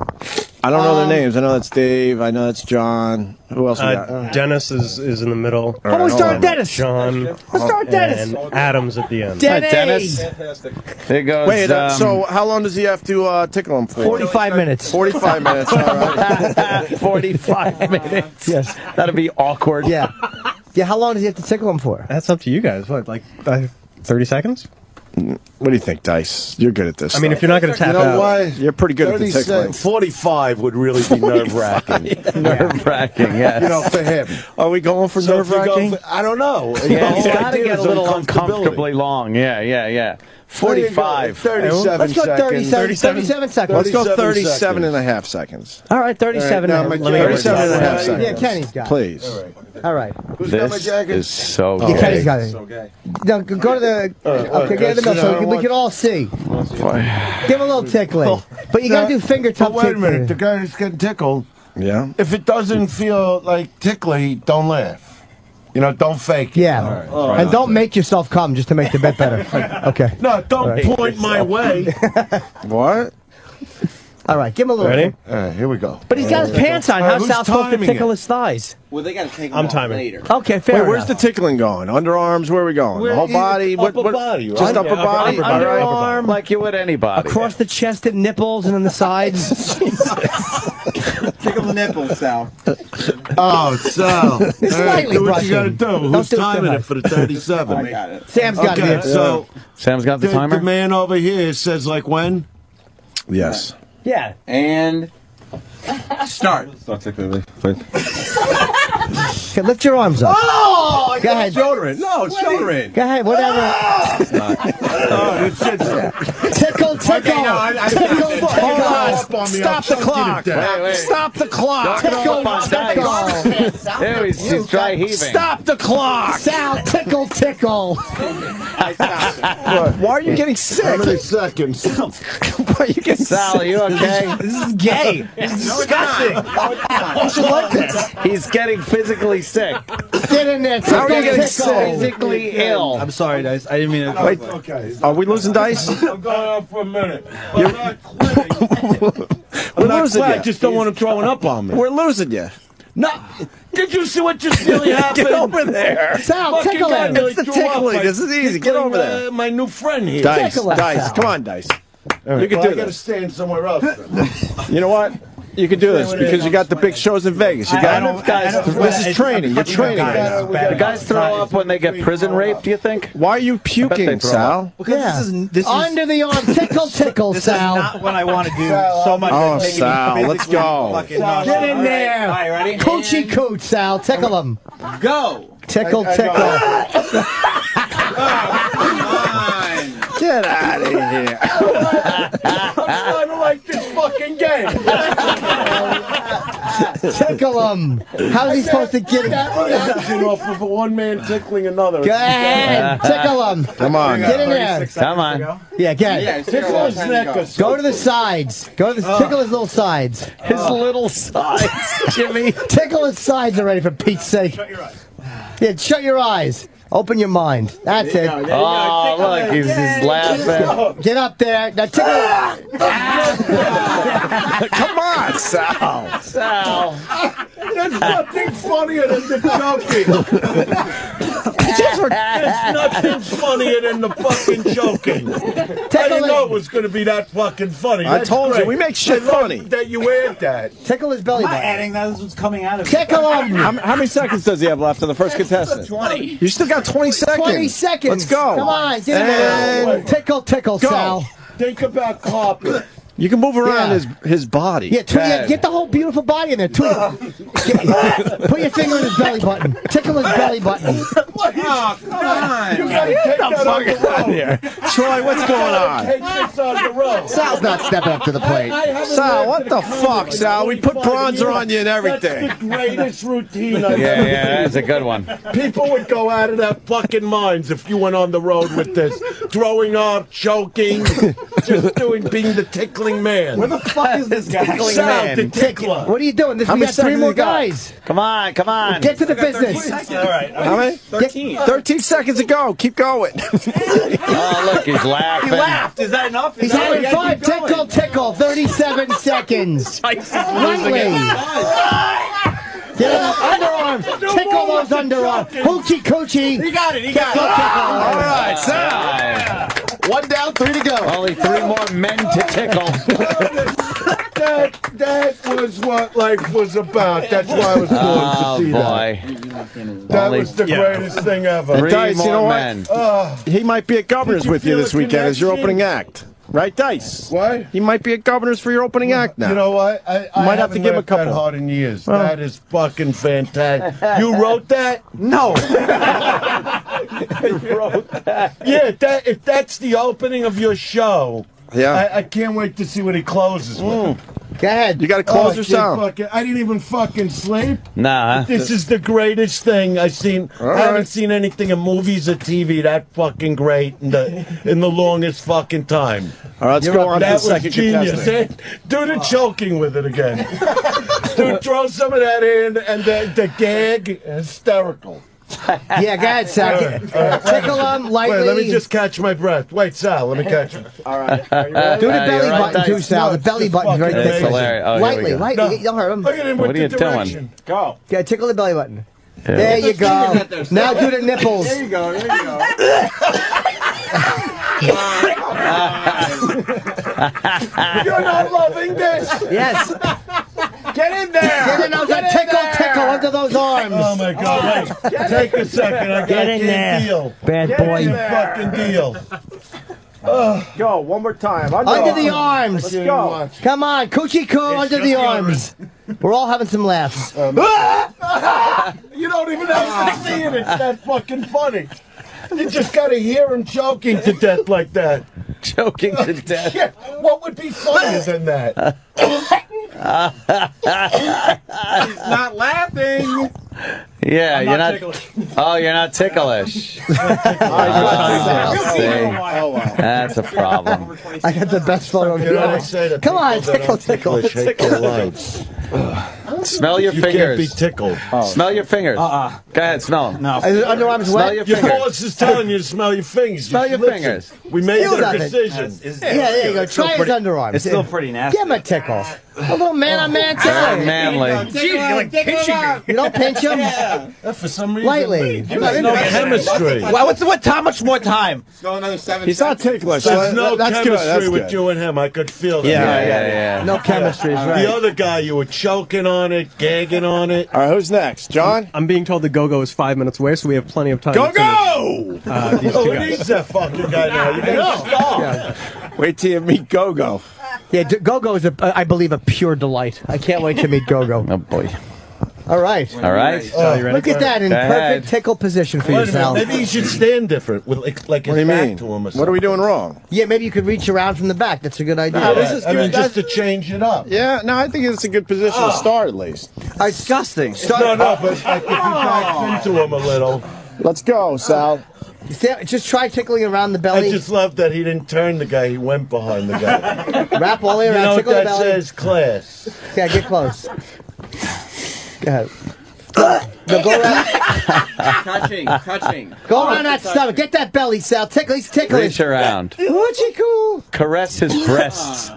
Speaker 2: I don't know their names. I know that's Dave. I know that's John. Who else we got?
Speaker 12: Dennis is in the middle.
Speaker 8: How about we start with Dennis?
Speaker 12: John.
Speaker 8: Let's start with Dennis.
Speaker 12: And Adams at the end.
Speaker 2: Dennis.
Speaker 12: Fantastic.
Speaker 4: There goes.
Speaker 2: Wait, so how long does he have to tickle him for?
Speaker 8: 45 minutes.
Speaker 2: 45 minutes. All right.
Speaker 4: 45 minutes.
Speaker 8: Yes.
Speaker 4: That'd be awkward.
Speaker 8: Yeah. Yeah, how long does he have to tickle him for?
Speaker 12: That's up to you guys. What, like 30 seconds?
Speaker 2: What do you think, Dice? You're good at this.
Speaker 12: I mean, if you're not going to tap out,
Speaker 20: what?
Speaker 2: You're pretty good at the tickling.
Speaker 20: 45 would really be nerve-wracking.
Speaker 4: Nerve-wracking, yes.
Speaker 20: You know, for him.
Speaker 2: Are we going for
Speaker 20: So if you go
Speaker 2: nerve-wracking?
Speaker 20: for- I don't know.
Speaker 4: Yeah, it's
Speaker 20: The whole
Speaker 4: got to
Speaker 20: idea
Speaker 4: get a
Speaker 20: is
Speaker 4: little
Speaker 20: uncomfortability.
Speaker 4: uncomfortably long. Yeah. 45.
Speaker 20: 37
Speaker 8: Let's go 37 seconds.
Speaker 2: Let's go
Speaker 20: 37
Speaker 2: 37 and a half seconds.
Speaker 8: All right, 37
Speaker 2: All
Speaker 8: and
Speaker 2: right,
Speaker 8: a
Speaker 2: now,
Speaker 8: half.
Speaker 2: 37 and a half seconds.
Speaker 8: Yeah, Kenny's got it.
Speaker 2: Please.
Speaker 8: All right.
Speaker 20: Who's got my
Speaker 4: This
Speaker 20: jacket?
Speaker 4: is so
Speaker 8: Yeah, Kenny's
Speaker 4: gay.
Speaker 8: got it. No, go to the... Okay, get in the middle so we can all see. Give him a little tickling. But you got to do finger top
Speaker 13: But wait a
Speaker 8: tickling.
Speaker 13: minute, the guy who's getting tickled,
Speaker 2: Yeah.
Speaker 13: if it doesn't feel like tickly, don't laugh. You know, don't fake it.
Speaker 8: Yeah. And don't make yourself come just to make the bit better. Okay.
Speaker 13: No, don't point my way.
Speaker 2: What?
Speaker 8: All right, give him a little...
Speaker 12: Ready?
Speaker 13: All right, here we go.
Speaker 8: But he's got his pants on. How's
Speaker 13: who's
Speaker 8: Sal supposed to
Speaker 13: timing
Speaker 8: tickle
Speaker 13: it?
Speaker 8: his thighs?
Speaker 14: Well, they got to take
Speaker 12: I'm timing.
Speaker 14: later.
Speaker 8: Okay, fair
Speaker 2: Wait, where's the
Speaker 8: enough.
Speaker 2: tickling going? Underarms? Where are we going? The whole body?
Speaker 13: Upper body, right?
Speaker 2: Just upper
Speaker 12: Yeah,
Speaker 2: body?
Speaker 12: upper
Speaker 2: All right.
Speaker 8: Underarm,
Speaker 4: Like you would anybody.
Speaker 8: across the chest and nipples, and then the sides.
Speaker 14: Tickle the nipples, Sal.
Speaker 13: Oh, Sal.
Speaker 8: It's
Speaker 13: All right,
Speaker 8: slightly
Speaker 13: do what you got to
Speaker 8: brushing.
Speaker 13: do.
Speaker 8: Don't
Speaker 13: Who's
Speaker 8: do it too
Speaker 13: timing
Speaker 8: high.
Speaker 13: it for the 37?
Speaker 14: I got it.
Speaker 8: Sam's got
Speaker 13: Okay,
Speaker 8: it.
Speaker 13: so
Speaker 4: Sam's got the timer?
Speaker 13: the man over here says like when?
Speaker 2: Yes.
Speaker 8: Yeah.
Speaker 14: And start.
Speaker 8: Okay, lift your arms up.
Speaker 13: Oh,
Speaker 8: Go ahead.
Speaker 13: Shoulder in. No, shoulder in.
Speaker 8: Go ahead, whatever.
Speaker 13: Oh, this shit's
Speaker 8: Tickle, tickle. Tickle,
Speaker 2: Hold on.
Speaker 8: tickle.
Speaker 2: Stop the clock. Stop the clock.
Speaker 8: Tickle, tickle.
Speaker 4: There he's dry heaving.
Speaker 2: Stop the clock.
Speaker 8: Sal, tickle, tickle.
Speaker 2: Why are you getting sick?
Speaker 13: How many seconds?
Speaker 2: Why are you getting
Speaker 4: Sal, are you okay?
Speaker 8: This is gay. This is disgusting. You should like this.
Speaker 4: He's getting physically sick.
Speaker 8: Get in there.
Speaker 2: How are you getting
Speaker 8: tickle.
Speaker 4: Physically ill.
Speaker 15: I'm sorry, guys. I didn't mean to.
Speaker 2: Wait,
Speaker 13: Okay.
Speaker 2: are we losing Dice?
Speaker 13: I'm going up for a minute.
Speaker 2: You're-
Speaker 13: I'm not quitting.
Speaker 2: We're losing
Speaker 13: I
Speaker 2: you.
Speaker 13: just don't want him throwing up on me.
Speaker 2: We're losing you.
Speaker 13: No. Did you see what just really happened?
Speaker 2: Get over there.
Speaker 8: Sal,
Speaker 13: Fucking
Speaker 8: tickle
Speaker 13: guy
Speaker 8: him.
Speaker 13: nearly
Speaker 2: It's the
Speaker 13: threw up
Speaker 2: tickling.
Speaker 13: by
Speaker 2: This is easy. Get over
Speaker 13: tickling,
Speaker 2: there.
Speaker 13: my new friend here.
Speaker 2: Dice,
Speaker 8: Tickle us,
Speaker 2: Dice.
Speaker 8: Sal.
Speaker 2: Come on, Dice. You can
Speaker 13: Well,
Speaker 2: do
Speaker 13: I got to
Speaker 2: this.
Speaker 13: stand somewhere else.
Speaker 2: You know what? You can do this because you got the big shows in Vegas. You got this is training. You're training right now.
Speaker 4: The guys throw up when they get prison raped, do you think?
Speaker 2: Why are you puking, Sal?
Speaker 15: Because this is
Speaker 8: Under the arm. Tickle, tickle,
Speaker 15: this
Speaker 8: Sal.
Speaker 15: is not what I want to do so much.
Speaker 2: Oh,
Speaker 15: as making me
Speaker 2: Sal, let's
Speaker 15: physically
Speaker 2: go.
Speaker 15: fucking
Speaker 8: Get
Speaker 15: nauseous.
Speaker 8: in there.
Speaker 15: All right, ready?
Speaker 8: Coochie cooch, Sal. Tickle him.
Speaker 14: Go.
Speaker 8: Tickle, tickle.
Speaker 2: Get out of here.
Speaker 13: I don't like this fucking game.
Speaker 8: Tickle him. How's he supposed to get it?
Speaker 13: Action off of a one-man tickling another.
Speaker 8: Go ahead. Tickle him.
Speaker 2: Come on.
Speaker 8: Get in there.
Speaker 4: Come on.
Speaker 8: Yeah, get
Speaker 14: Yeah,
Speaker 8: it.
Speaker 13: Tickle his neck or
Speaker 8: Go to the sides. Go to the, tickle his little sides.
Speaker 4: His little sides, Jimmy.
Speaker 8: Tickle his sides already, for Pete's sake. Shut your eyes. Yeah, shut your eyes. Open your mind. That's it.
Speaker 4: Oh, look, he's laughing.
Speaker 8: Get up there. Now tickle.
Speaker 2: Come on, Sal.
Speaker 4: Sal.
Speaker 13: There's nothing funnier than the joking. There's nothing funnier than the fucking joking. I didn't know it was going to be that fucking funny.
Speaker 2: I
Speaker 13: That's
Speaker 2: told you,
Speaker 13: great.
Speaker 2: we make shit
Speaker 13: I love
Speaker 2: funny.
Speaker 13: That you add that.
Speaker 8: Tickle his belly
Speaker 15: I'm not
Speaker 8: button.
Speaker 15: adding that. This is what's coming out of it.
Speaker 8: Tickle him.
Speaker 2: How many seconds does he have left on the first contestant?
Speaker 14: 20.
Speaker 2: You still got 20 seconds.
Speaker 8: 20 seconds.
Speaker 2: Let's go.
Speaker 8: Come on. Get in there.
Speaker 2: And
Speaker 8: Tickle, tickle,
Speaker 2: go.
Speaker 8: Sal.
Speaker 13: Think about carpet.
Speaker 2: You can move around
Speaker 8: Yeah.
Speaker 2: his body.
Speaker 8: Yeah, get the whole beautiful body in there. Put your finger in his belly button. Tickle his belly button.
Speaker 13: Oh, come on. You got to take that on the road.
Speaker 2: Here. Troy, what's going on?
Speaker 13: Take this on the road.
Speaker 8: Sal's not stepping up to the plate.
Speaker 2: Sal, what the fuck, Sal? We put bronzer on you and everything.
Speaker 13: That's the greatest routine I've
Speaker 4: Yeah,
Speaker 13: ever
Speaker 4: yeah, that's a good one.
Speaker 13: People would go out of their fucking minds if you went on the road with this. Throwing up, choking, just being the tickling man.
Speaker 15: Where the fuck is this guy?
Speaker 13: Sal, the tickler.
Speaker 8: What are you doing? We
Speaker 2: How many
Speaker 8: got 3
Speaker 2: seconds
Speaker 8: more
Speaker 2: you got?
Speaker 8: guys.
Speaker 4: Come on, come on.
Speaker 8: Get to the business.
Speaker 15: All right.
Speaker 2: How many?
Speaker 15: 13.
Speaker 2: 13 seconds to go. Keep going.
Speaker 4: Oh, look, he's laughing.
Speaker 15: He laughed. Is that enough?
Speaker 8: He's having fun. Tickle. 37 seconds. Lightly. Get him underarms. Tickle those underarms. Hoochie coochie.
Speaker 15: He got it.
Speaker 2: All right, Sal.
Speaker 23: 1 down, 3 to go.
Speaker 4: Only 3 more men to tickle.
Speaker 13: That was what life was about. That's why I was born to see
Speaker 4: boy.
Speaker 13: that was the greatest thing ever.
Speaker 2: And Dice, you know what?
Speaker 4: men.
Speaker 2: He might be at Governor's
Speaker 13: Did you
Speaker 2: with you
Speaker 13: feel
Speaker 2: this
Speaker 13: a
Speaker 2: weekend as your
Speaker 13: connection?
Speaker 2: opening act. Right, Dice?
Speaker 13: What?
Speaker 2: He might be at Governor's for your opening act now.
Speaker 13: You know what? I
Speaker 2: might have to
Speaker 13: haven't
Speaker 2: give him a
Speaker 13: laughed that
Speaker 2: couple.
Speaker 13: hard in years.
Speaker 2: Well.
Speaker 13: That is fucking fantastic. You wrote that?
Speaker 15: No.
Speaker 13: You wrote that? Yeah, if that's the opening of your show,
Speaker 2: Yeah.
Speaker 13: I can't wait to see what he closes with.
Speaker 8: Go ahead.
Speaker 2: You got to close your sound.
Speaker 13: I didn't even fucking sleep.
Speaker 4: Nah.
Speaker 13: This is the greatest thing I've seen.
Speaker 2: All
Speaker 13: I haven't
Speaker 2: right.
Speaker 13: seen anything in movies or TV that fucking great in the longest fucking time.
Speaker 2: All right, let's go on to the
Speaker 13: That was
Speaker 2: second
Speaker 13: genius.
Speaker 2: contestant.
Speaker 13: Do the choking with it again. Dude, throw some of that in, and the gag, hysterical.
Speaker 8: Yeah, go ahead, Sal. Tickle him lightly.
Speaker 13: Wait, let me just catch my breath. Wait, Sal, let me catch him.
Speaker 2: All right.
Speaker 8: Do the belly button too, Sal. The belly button's very
Speaker 13: That's
Speaker 8: ticklish.
Speaker 4: hilarious. Oh, here we
Speaker 8: Lightly,
Speaker 4: go.
Speaker 8: lightly. You'll hurt him.
Speaker 13: Look at him
Speaker 4: What
Speaker 13: with
Speaker 4: are you
Speaker 13: the
Speaker 4: doing?
Speaker 13: direction.
Speaker 2: Go.
Speaker 8: Yeah, tickle the belly button.
Speaker 4: Yeah.
Speaker 8: There you go.
Speaker 15: fingers at there,
Speaker 8: Now do the nipples.
Speaker 2: There you go.
Speaker 13: You're not loving this?
Speaker 8: Yes.
Speaker 13: Get in there!
Speaker 8: Get in those tickle under those arms.
Speaker 13: Oh my God! Wait, take a second. I
Speaker 8: Get in there.
Speaker 13: deal.
Speaker 8: Bad
Speaker 13: Get
Speaker 8: boy.
Speaker 13: in fucking deal.
Speaker 2: Go, one more time.
Speaker 8: Under the arms.
Speaker 2: Let's go.
Speaker 8: Come on, coochie coo under the arms. We're all having some laughs.
Speaker 13: You don't even have to see it. It's that fucking funny. You just gotta hear him choking to death like that.
Speaker 4: Choking to death.
Speaker 13: Yeah, what would be funnier than that?
Speaker 15: He's not laughing.
Speaker 4: Yeah, you're not. Oh, you're not ticklish. That's a problem.
Speaker 8: I got the best photo of you. Come on, tickle.
Speaker 4: Smell your
Speaker 13: You
Speaker 4: fingers.
Speaker 13: can't be tickled.
Speaker 4: Smell your fingers. Go ahead, smell them.
Speaker 15: No.
Speaker 8: Is it underarms
Speaker 4: Smell
Speaker 8: wet?
Speaker 4: your
Speaker 13: Your
Speaker 4: fingers.
Speaker 13: boss is telling you to smell your fingers.
Speaker 4: Smell your
Speaker 13: listen.
Speaker 4: fingers.
Speaker 13: We made
Speaker 8: Feel
Speaker 13: the
Speaker 8: that.
Speaker 13: decision.
Speaker 8: Yeah, there you go. Try his underarms.
Speaker 15: It's still pretty nasty.
Speaker 8: Give him a tickle. A little man-on-man
Speaker 4: Very
Speaker 8: tickle.
Speaker 4: manly.
Speaker 15: You're like pinching me.
Speaker 8: You don't pinch him?
Speaker 13: For some reason,
Speaker 8: Lightly.
Speaker 13: there's no chemistry.
Speaker 15: How much more time?
Speaker 23: Go another 7
Speaker 2: He's not ticklish.
Speaker 13: There's no
Speaker 2: That's good.
Speaker 13: chemistry
Speaker 2: That's
Speaker 13: with
Speaker 2: good.
Speaker 13: you and him. I could feel that.
Speaker 4: Yeah.
Speaker 8: No chemistry is right.
Speaker 13: The other guy, you were choking on it, gagging on it.
Speaker 2: All right, who's next? John?
Speaker 12: I'm being told the Go-Go is 5 minutes away, so we have plenty of time.
Speaker 2: Go,
Speaker 12: to finish,
Speaker 2: go!
Speaker 12: these
Speaker 13: Oh,
Speaker 12: two
Speaker 13: it
Speaker 12: guys.
Speaker 13: needs that fucking guy now. You gotta stop.
Speaker 2: Wait till you meet Go-Go.
Speaker 8: Yeah, Go-Go is, I believe, a pure delight. I can't wait to meet Go-Go.
Speaker 4: Oh boy.
Speaker 8: All right.
Speaker 4: All right.
Speaker 8: Look at that in
Speaker 4: Go ahead.
Speaker 8: perfect tickle position for
Speaker 13: Wait a
Speaker 8: yourself.
Speaker 13: minute, maybe you should stand different, with like
Speaker 2: What do
Speaker 13: his
Speaker 2: you
Speaker 13: back
Speaker 2: mean?
Speaker 13: to him or something.
Speaker 2: What are we doing wrong?
Speaker 8: Yeah, maybe you could reach around from the back. That's a good idea.
Speaker 13: I mean, just to change it up.
Speaker 2: Yeah, no, I think it's a good position to start at least.
Speaker 8: Disgusting.
Speaker 13: No, but like, if you back into him a little.
Speaker 2: Let's go, Sal.
Speaker 8: Just try tickling around the
Speaker 13: I
Speaker 8: belly.
Speaker 13: just love that he didn't turn the guy, he went behind the guy.
Speaker 8: Wrap all the way
Speaker 13: You
Speaker 8: around.
Speaker 13: know what
Speaker 8: Tickle the
Speaker 13: that
Speaker 8: belly.
Speaker 13: says? Class.
Speaker 8: Yeah, get close. Go ahead. No, go around.
Speaker 15: Touching.
Speaker 8: Go around that stomach. Get that belly, Sal. He's ticklish.
Speaker 4: Reach around.
Speaker 8: Hoochie coo.
Speaker 4: Caress his breasts.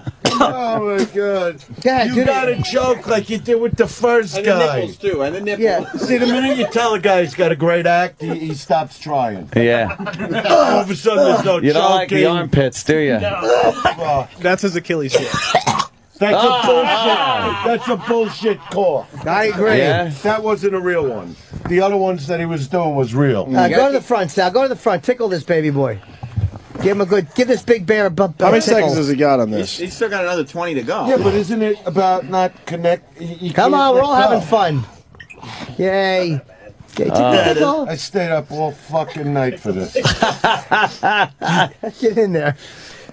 Speaker 13: Oh my God!
Speaker 8: Go ahead,
Speaker 13: You gotta joke like you did with the first
Speaker 15: And
Speaker 13: guy.
Speaker 15: the nipples, too. And the nipples.
Speaker 8: Yeah.
Speaker 13: See, the minute you tell a guy he's got a great act, he stops trying.
Speaker 4: Yeah.
Speaker 13: All of a sudden, there's no
Speaker 4: You don't like the
Speaker 13: choking.
Speaker 4: armpits, do you?
Speaker 12: That's his Achilles heel.
Speaker 13: That's a bullshit. That's a bullshit call.
Speaker 8: I agree.
Speaker 4: Yeah.
Speaker 13: That wasn't a real one. The other ones that he was doing was real.
Speaker 8: Go to the front, Sal. Go to the front. Tickle this baby boy. Give this big bear a bump.
Speaker 2: How many seconds has he got on this?
Speaker 15: He's still got another 20 to go.
Speaker 13: Yeah, but isn't it about not connect? You
Speaker 8: Come
Speaker 13: can't
Speaker 8: on, we're
Speaker 13: let
Speaker 8: all
Speaker 13: go.
Speaker 8: having fun. Yay. Tickle.
Speaker 13: I stayed up all fucking night for this.
Speaker 8: Get in there.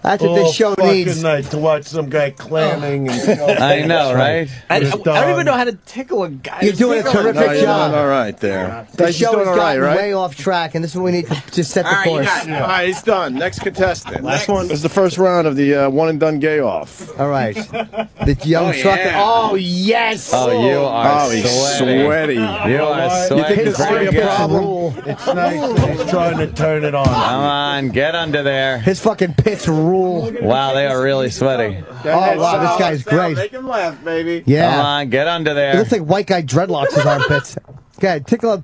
Speaker 8: That's what this show needs.
Speaker 13: Fucking night to watch some guy clamming and
Speaker 4: I know, right?
Speaker 15: I don't even know how to tickle a guy.
Speaker 8: You're doing a terrific
Speaker 2: You're
Speaker 8: job.
Speaker 2: doing all right there.
Speaker 8: The
Speaker 2: Dice is
Speaker 8: show
Speaker 2: doing
Speaker 8: has
Speaker 2: all right,
Speaker 8: gotten
Speaker 2: right?
Speaker 8: way off track, and this is what we need to set the course.
Speaker 2: All right, he's done. Next contestant.
Speaker 13: Last one.
Speaker 2: This is the first round of the one and done Gay-Off.
Speaker 8: All right. The young trucker.
Speaker 15: yeah.
Speaker 8: Oh, yes.
Speaker 4: Oh, you are
Speaker 2: Oh, he's
Speaker 4: sweaty.
Speaker 2: sweaty.
Speaker 4: You are
Speaker 2: You think
Speaker 4: sweaty.
Speaker 2: this will be a problem?
Speaker 13: It's nice. He's trying to turn it on.
Speaker 4: Come on, get under there.
Speaker 8: His fucking pits rule.
Speaker 4: Wow, they are really sweaty.
Speaker 8: Oh, wow, this guy's great.
Speaker 15: Make him laugh, baby.
Speaker 4: Come
Speaker 8: Yeah.
Speaker 4: on, get under
Speaker 8: It
Speaker 4: there.
Speaker 8: looks like white guy dreadlocks his armpits. Okay, tickle up.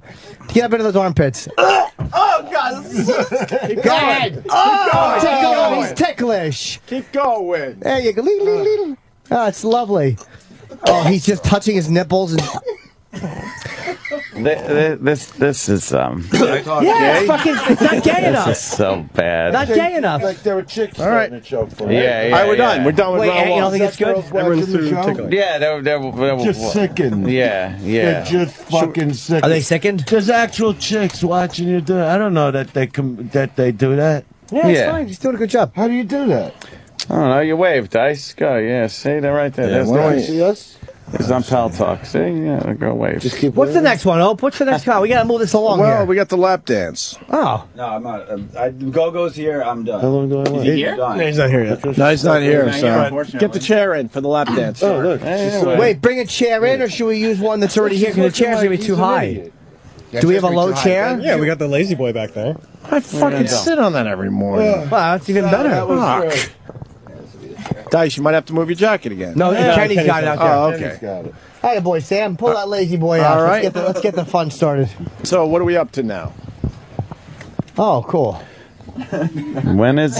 Speaker 8: Get up into those armpits.
Speaker 15: Oh God!
Speaker 8: Go ahead. Oh, tickle him. He's ticklish.
Speaker 2: Keep going.
Speaker 8: There you go. Oh, it's lovely. Oh, he's just touching his nipples. And...
Speaker 4: This is
Speaker 8: yeah, it's not gay enough.
Speaker 4: This is so bad.
Speaker 8: Not gay enough.
Speaker 13: Like there were chicks
Speaker 2: All right.
Speaker 13: starting to choke for
Speaker 4: Yeah,
Speaker 2: All right, we're done.
Speaker 4: yeah.
Speaker 2: We're done with
Speaker 8: Wait,
Speaker 2: round
Speaker 8: you
Speaker 2: one.
Speaker 8: don't think it's good?
Speaker 13: Everyone's through tickling.
Speaker 4: Yeah, they're
Speaker 13: Just sickened.
Speaker 4: Yeah,
Speaker 13: They're just fucking sickened.
Speaker 8: Are they sickened?
Speaker 13: There's actual chicks watching you do it. I don't know that they do that.
Speaker 8: Yeah, it's
Speaker 4: Yeah.
Speaker 8: fine. He's doing a good job.
Speaker 13: How do you do that?
Speaker 4: I don't know. You wave, Dice. Go. Yeah, see, they're right there. There's
Speaker 2: why don't
Speaker 4: the
Speaker 2: you-
Speaker 13: See us?
Speaker 4: It's on Pal Talk. See, yeah, the girl wave.
Speaker 13: Just keep.
Speaker 8: What's the next one, Ope? What's the next one? We got to move this along
Speaker 2: Well,
Speaker 8: here.
Speaker 2: we got the lap dance.
Speaker 8: Oh.
Speaker 15: No, I'm not. Go-Go's here. I'm done.
Speaker 13: How long do I want?
Speaker 15: Here? Done.
Speaker 13: No, he's not here yet.
Speaker 2: No, he's not here,
Speaker 15: Not here,
Speaker 2: so
Speaker 15: unfortunately.
Speaker 2: get the chair in for the lap dance.
Speaker 13: Oh, look.
Speaker 8: Wait, bring a chair in, or should we use one that's already here? Because the chair's going to be too high. Do we have a low chair?
Speaker 12: Yeah, we got the lazy boy back there.
Speaker 2: I fucking sit on that every morning.
Speaker 8: Well, that's even better.
Speaker 2: Fuck. Dice, you might have to move your jacket again.
Speaker 8: No, Kenny's got it out there.
Speaker 2: Oh, okay.
Speaker 8: Hey, boy, Sam, pull that lazy boy out.
Speaker 2: All right.
Speaker 8: Let's get the fun started.
Speaker 2: So, what are we up to now?
Speaker 8: Oh, cool.
Speaker 4: When is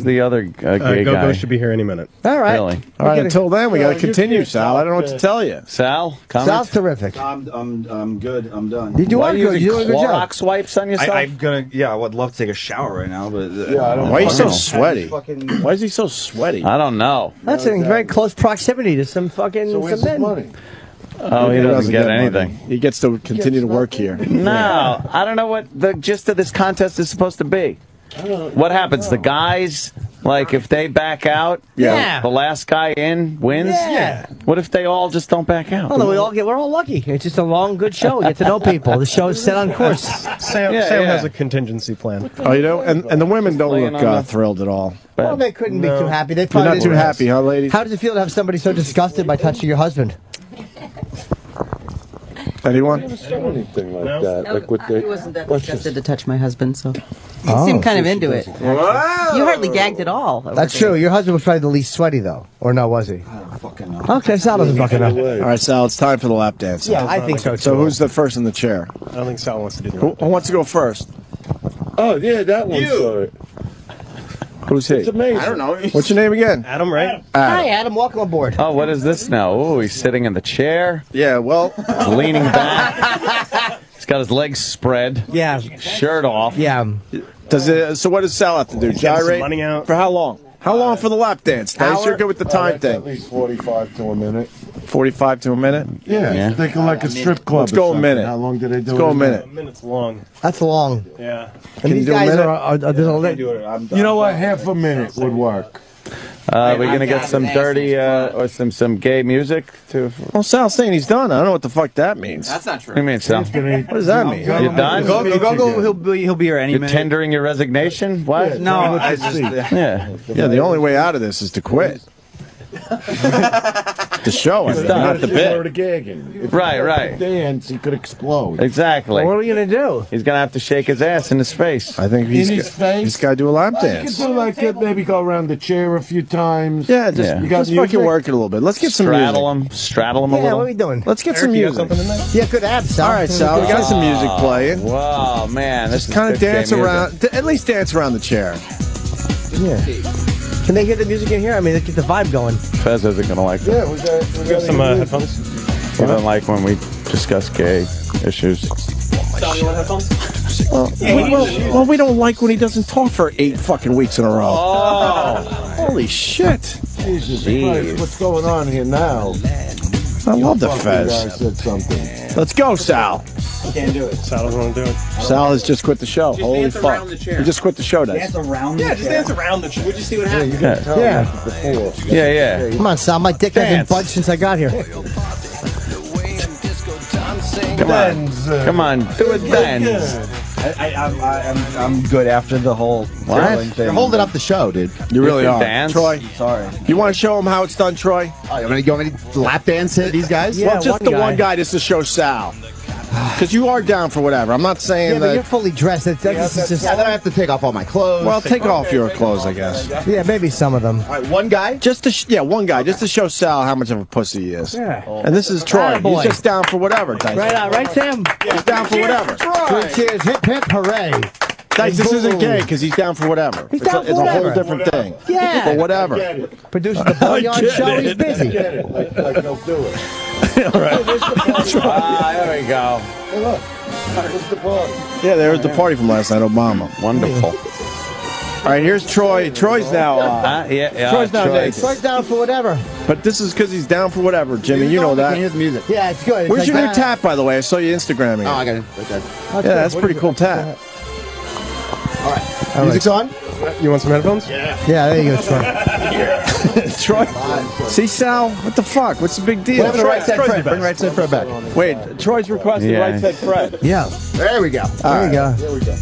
Speaker 4: the other gay guy?
Speaker 12: Go-Go should be here any minute.
Speaker 8: All right.
Speaker 4: Really?
Speaker 2: All right, until then, we got to continue, Sal. I don't know what to tell you.
Speaker 4: Sal, comment?
Speaker 8: Sal's terrific.
Speaker 15: I'm good. I'm done.
Speaker 8: You do
Speaker 4: Why
Speaker 8: are
Speaker 4: are you
Speaker 8: good.
Speaker 4: using
Speaker 8: You do a good job.
Speaker 4: Clorox wipes on yourself?
Speaker 15: I'm gonna. Yeah, I would love to take a shower right now, but
Speaker 2: Why are you so
Speaker 4: know.
Speaker 2: sweaty? Why is he so sweaty?
Speaker 4: I don't know.
Speaker 8: That's in very close proximity to some fucking some men.
Speaker 4: Oh, he doesn't get anything.
Speaker 2: Money. He gets to continue to work here.
Speaker 4: No, I don't know what the gist of this contest is supposed to be. What happens? The guys, like, if they back out,
Speaker 8: Yeah.
Speaker 4: the last guy in wins?
Speaker 8: Yeah.
Speaker 4: What if they all just don't back out?
Speaker 8: Well, we're all lucky. It's just a long, good show. We get to know people. The show is set on course.
Speaker 12: Sam has a contingency plan.
Speaker 2: Oh, you know, and the women don't
Speaker 4: Playing
Speaker 2: look
Speaker 4: on the-
Speaker 2: thrilled at all.
Speaker 8: Well, they couldn't be too happy. They
Speaker 2: You're
Speaker 8: probably
Speaker 2: not too happy, huh, ladies?
Speaker 8: How does it feel to have somebody so disgusted by touching your husband?
Speaker 2: Anyone?
Speaker 13: Anything like that? Like with
Speaker 3: He wasn't that
Speaker 13: Let's
Speaker 3: disgusted to touch my husband, so he
Speaker 8: Oh.
Speaker 3: seemed kind of into it. You hardly gagged at all.
Speaker 8: That's true. Your husband was probably the least sweaty, though. Or no, was he?
Speaker 15: I don't fucking know.
Speaker 8: Okay, Sal doesn't fucking know.
Speaker 2: All right, Sal, it's time for the lap dance.
Speaker 8: Yeah, I think so, too.
Speaker 2: So who's the first in the chair?
Speaker 12: I don't think Sal wants to do
Speaker 2: Who wants to go first?
Speaker 13: Oh yeah, that one. Sorry.
Speaker 2: Who's he?
Speaker 13: It's amazing.
Speaker 15: I don't know.
Speaker 2: What's your name again?
Speaker 12: Adam, right?
Speaker 8: Hi, Adam. Welcome aboard.
Speaker 4: Oh, what is this now? Oh, he's sitting in the chair.
Speaker 2: Yeah, well,
Speaker 4: He's leaning back. He's got his legs spread.
Speaker 8: Yeah.
Speaker 4: Shirt off.
Speaker 8: Yeah.
Speaker 2: so what does Sal have to do?
Speaker 12: Getting some
Speaker 2: Gyrate?
Speaker 12: money out.
Speaker 2: For how long? How long for the lap dance? Dice, you're good with the time
Speaker 13: At
Speaker 2: thing.
Speaker 13: least 45 to a minute.
Speaker 2: 45 to a minute?
Speaker 13: Yeah, think of like a strip club.
Speaker 2: Let's
Speaker 13: or
Speaker 2: go a
Speaker 13: something.
Speaker 2: minute.
Speaker 13: How long do they do
Speaker 2: Let's go
Speaker 13: it
Speaker 2: a
Speaker 13: in
Speaker 2: minute.
Speaker 12: A minute's long.
Speaker 8: That's long.
Speaker 12: Yeah.
Speaker 8: And
Speaker 2: Can you
Speaker 8: these
Speaker 2: do a
Speaker 8: guys
Speaker 2: minute?
Speaker 8: there's a
Speaker 13: You know what? Half a minute would work.
Speaker 4: We're going to get some dirty or some gay music to.
Speaker 2: Well, Sal's saying he's done. I don't know what the fuck that means.
Speaker 15: That's not true.
Speaker 4: What do you mean, Sal?
Speaker 2: What does that mean?
Speaker 4: You're done?
Speaker 15: Go. He'll be here any
Speaker 4: You're
Speaker 15: minute.
Speaker 4: tendering your resignation? What?
Speaker 15: No, I just.
Speaker 4: Yeah.
Speaker 2: Yeah, the only way out of this is to quit. The show, I mean, not the bit.
Speaker 13: Gagging.
Speaker 4: Right.
Speaker 13: Dance, he could explode.
Speaker 4: Exactly.
Speaker 8: What are we going to do?
Speaker 4: He's going to have to shake his ass in his face.
Speaker 2: I think
Speaker 13: In his face?
Speaker 2: he's got to do a lap
Speaker 13: You could
Speaker 2: dance.
Speaker 13: do like that, maybe go around the chair a few times.
Speaker 2: Yeah, just,
Speaker 4: Yeah.
Speaker 13: You got
Speaker 2: just
Speaker 13: music?
Speaker 2: fucking work it a little bit. Let's get some music.
Speaker 4: Straddle him a
Speaker 8: Yeah,
Speaker 4: little.
Speaker 8: what are we doing?
Speaker 2: Let's get some
Speaker 12: Eric, you got
Speaker 2: music.
Speaker 12: something in there?
Speaker 8: Yeah, good abs, Sal.
Speaker 2: All right, Sal, we got some music playing.
Speaker 4: Wow, man. This
Speaker 2: Just
Speaker 4: is
Speaker 2: kind of
Speaker 4: good gay
Speaker 2: dance
Speaker 4: music.
Speaker 2: around, at least dance around the chair.
Speaker 8: Yeah. Can they hear the music in here? I mean, let's get the vibe going.
Speaker 4: Fez isn't going to like that.
Speaker 13: Yeah, we got
Speaker 12: Some headphones.
Speaker 4: He doesn't like when we discuss gay issues.
Speaker 2: Well, we don't like when he doesn't talk for 8 fucking weeks in a row.
Speaker 4: Oh.
Speaker 2: Holy shit.
Speaker 13: Jesus Christ, what's going on here now?
Speaker 2: I love the Fez.
Speaker 20: Said something.
Speaker 2: Let's go, Sal.
Speaker 21: Can't do it. Sal doesn't want to do it.
Speaker 2: Sal has just quit the show.
Speaker 21: Just
Speaker 2: Holy
Speaker 21: dance
Speaker 2: fuck.
Speaker 21: around the chair.
Speaker 2: He just quit the show,
Speaker 21: Dance
Speaker 2: Dice.
Speaker 21: around the chair? Just dance around the chair. We'll just see what happens.
Speaker 2: Yeah.
Speaker 8: Come on, Sal. My dick hasn't budged since I got here.
Speaker 4: Come on, do it then.
Speaker 15: I'm good after the whole thing.
Speaker 23: You're holding up the show, dude.
Speaker 2: You really are.
Speaker 4: Dance?
Speaker 2: Troy,
Speaker 15: Sorry.
Speaker 2: you want to show them how it's done, Troy?
Speaker 23: Oh, you want me to lap dance hit these guys?
Speaker 2: Well, just the one guy just to show Sal. Because you are down for whatever. I'm not saying
Speaker 8: Yeah, but
Speaker 2: that.
Speaker 8: you're fully dressed. This is just.
Speaker 23: Yeah, then I have to take off all my clothes.
Speaker 2: Well, take off your clothes, I guess.
Speaker 8: Yeah, maybe some of them.
Speaker 23: All right, one guy?
Speaker 2: Just to one guy, just to show Sal how much of a pussy he is.
Speaker 8: Yeah.
Speaker 2: And this is Troy.
Speaker 8: Attaboy.
Speaker 2: He's just down for whatever, Dice.
Speaker 8: Right on, right, Sam?
Speaker 2: He's down for whatever.
Speaker 8: Three cheers, hip hip, hooray.
Speaker 2: Dice, this isn't gay because he's down for whatever.
Speaker 8: He's down for
Speaker 2: it's a whole
Speaker 8: whatever.
Speaker 2: different thing.
Speaker 8: Yeah.
Speaker 2: For whatever.
Speaker 8: Producing the Bourdain show, he's busy.
Speaker 20: Like he'll do it.
Speaker 2: All right.
Speaker 4: There we go.
Speaker 20: Hey, look. There's the party.
Speaker 2: Yeah, there was the party from last night, Obama.
Speaker 4: Wonderful.
Speaker 2: All right, here's Troy. Troy's now. Troy's now naked.
Speaker 8: Troy's down for whatever.
Speaker 2: But this is because he's down for whatever, Jimmy. You know
Speaker 23: I can
Speaker 2: that.
Speaker 23: hear the music.
Speaker 8: Yeah, it's good. It's
Speaker 2: Where's
Speaker 8: like
Speaker 2: your new
Speaker 8: that.
Speaker 2: tap, by the way? I saw you Instagramming it.
Speaker 23: Oh, I got it. Okay.
Speaker 2: Yeah, that's a pretty cool tap.
Speaker 23: All right. Music's on?
Speaker 21: You want some headphones?
Speaker 8: Yeah, there you go, Troy.
Speaker 2: Troy, see Sal? What the fuck? What's the big deal?
Speaker 23: What happened to Right Side Fred? Bring Right Side Fred back.
Speaker 2: Wait, Troy's requesting
Speaker 4: Yeah.
Speaker 2: Right Said Fred.
Speaker 8: Yeah,
Speaker 23: There we go.
Speaker 8: there you go.
Speaker 20: There we go.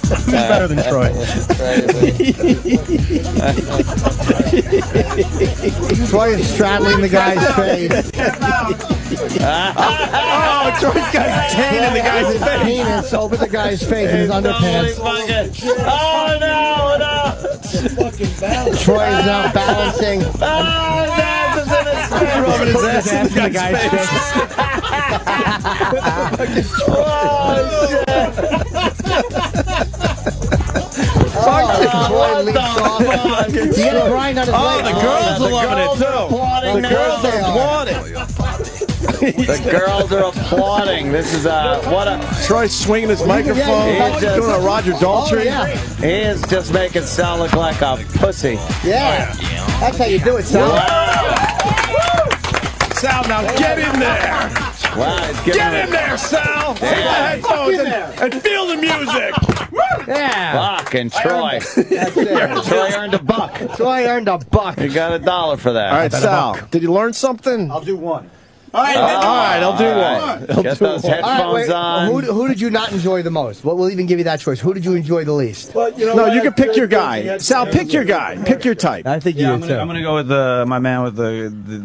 Speaker 21: Who's better than Troy?
Speaker 8: Troy is straddling the guy's face.
Speaker 2: Oh, Troy's got his tan in the guy's face.
Speaker 8: Penis over the guy's face in his underpants.
Speaker 4: Oh no!
Speaker 8: Troy is now balancing.
Speaker 2: Rubbing his ass in the guy's face.
Speaker 8: Troy leaps off. He had a grind on his leg.
Speaker 2: The girls are loving it too. The girls are applauding.
Speaker 4: The girls are applauding. This is what a.
Speaker 2: Troy's swinging his microphone.
Speaker 4: He's just
Speaker 2: doing a Roger Daltrey.
Speaker 4: He is just making Sal look like a pussy.
Speaker 8: Yeah, that's how you do it, Sal.
Speaker 2: Sal, now get in there.
Speaker 4: Wow, he's
Speaker 2: Get in there, Sal. Take the headphones and feel the music.
Speaker 8: Yeah.
Speaker 4: Fucking Troy. Troy earned a buck.
Speaker 8: Troy earned a buck.
Speaker 4: You got $1 for that.
Speaker 2: All right, Sal, did you learn something?
Speaker 21: I'll do one.
Speaker 2: All right, I'll do one.
Speaker 4: Get those headphones on.
Speaker 8: Who did you not enjoy the most? We'll even give you that choice. Who did you enjoy the least?
Speaker 2: No, you can pick your guy. Sal, pick your guy. Pick your type.
Speaker 8: I think
Speaker 15: I'm gonna go with my man with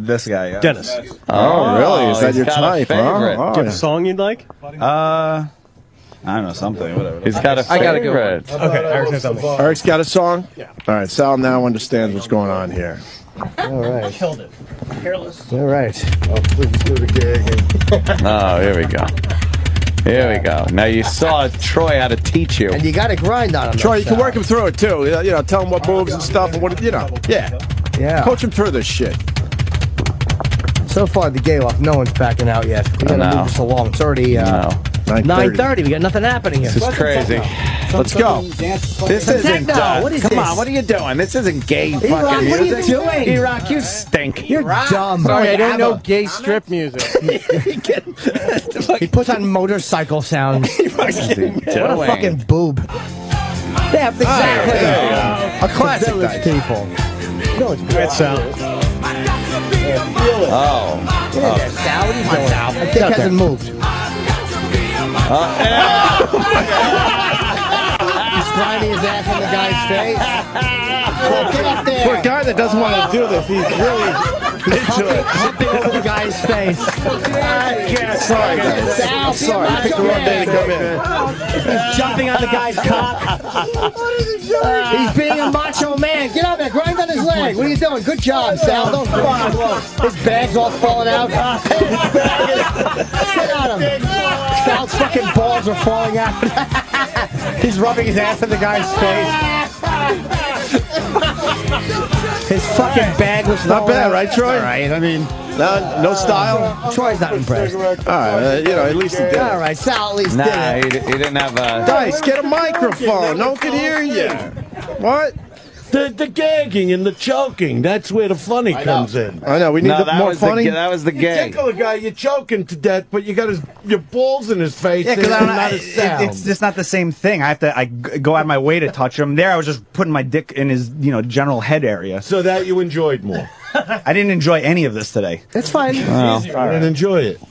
Speaker 15: this guy.
Speaker 21: Dennis.
Speaker 2: Oh, really? Is that your type?
Speaker 4: Favorite.
Speaker 2: Huh?
Speaker 21: Do you have a song you'd like?
Speaker 15: I don't know, something, whatever.
Speaker 4: He's got a favorite.
Speaker 6: I gotta go.
Speaker 21: Okay, Eric has something.
Speaker 2: Eric's got a song? Yeah. All right, Sal now understands what's going on here.
Speaker 8: All right.
Speaker 21: Killed it. Careless.
Speaker 8: All right.
Speaker 20: Please do it again.
Speaker 4: Oh, here we go. Here we go. Now you saw Troy how to teach you.
Speaker 8: And you got to grind on him.
Speaker 2: Troy, you can work him through it too. You know, tell him what moves and stuff and what, yeah.
Speaker 8: Yeah.
Speaker 2: Coach him through this shit.
Speaker 8: So far, the Gay-Off, no one's backing out yet. We got to
Speaker 4: No.
Speaker 8: move this along. It's already 9:30. We got nothing happening here.
Speaker 4: This is crazy.
Speaker 2: Let's go.
Speaker 4: This isn't.
Speaker 8: Techno. What is
Speaker 4: come
Speaker 8: this?
Speaker 4: on, what are you doing? This isn't gay fucking
Speaker 8: E-Rock, what are you
Speaker 4: music.
Speaker 8: doing?
Speaker 4: E-Rock, you stink.
Speaker 8: You're dumb.
Speaker 21: Sorry, I don't know
Speaker 8: ABBA.
Speaker 21: gay strip music.
Speaker 8: He puts on motorcycle sounds. What a fucking boob. Yeah, exactly.
Speaker 2: A classic
Speaker 8: Village
Speaker 2: type.
Speaker 8: people. No, it's
Speaker 21: Great sound.
Speaker 4: Oh.
Speaker 8: Yeah, Sal, what are you doing? Sal. My dick hasn't moved. He's grinding his ass on the guy's face. Get up there.
Speaker 2: For a guy that doesn't want to do this, he's really into it.
Speaker 8: Humping over the guy's face.
Speaker 2: Sorry, guys.
Speaker 8: Sal,
Speaker 2: I'm sorry. I picked the wrong day to come in.
Speaker 8: He's jumping on the guy's cock. He's being a macho man. Get up there. Grind on his leg. What are you doing? Good job, Sal. Don't fall. His bag's all falling out. Sit on him. Sal's fucking balls are falling out. He's rubbing his ass in the guy's face. His fucking bag was
Speaker 2: Not bad,
Speaker 8: out.
Speaker 2: right, Troy?
Speaker 8: All right. I mean,
Speaker 2: no style?
Speaker 8: Troy's not impressed.
Speaker 2: All right, you know, at least he did.
Speaker 8: All right, Sal at least
Speaker 4: Nah,
Speaker 8: did it.
Speaker 4: he didn't have a.
Speaker 2: Dice, get a microphone. No one can hear you. What?
Speaker 13: The gagging and the choking. That's where the funny comes in.
Speaker 2: I know. We need more funny.
Speaker 4: That was the
Speaker 13: You
Speaker 4: gag.
Speaker 13: tickle a guy, you're choking to death, but you got your balls in his face.
Speaker 17: Yeah, because
Speaker 13: and not a sound.
Speaker 17: it's just not the same thing. I go out of my way to touch him. There, I was just putting my dick in his, general head area.
Speaker 13: So that you enjoyed more.
Speaker 17: I didn't enjoy any of this today.
Speaker 8: That's fine.
Speaker 13: I didn't enjoy it.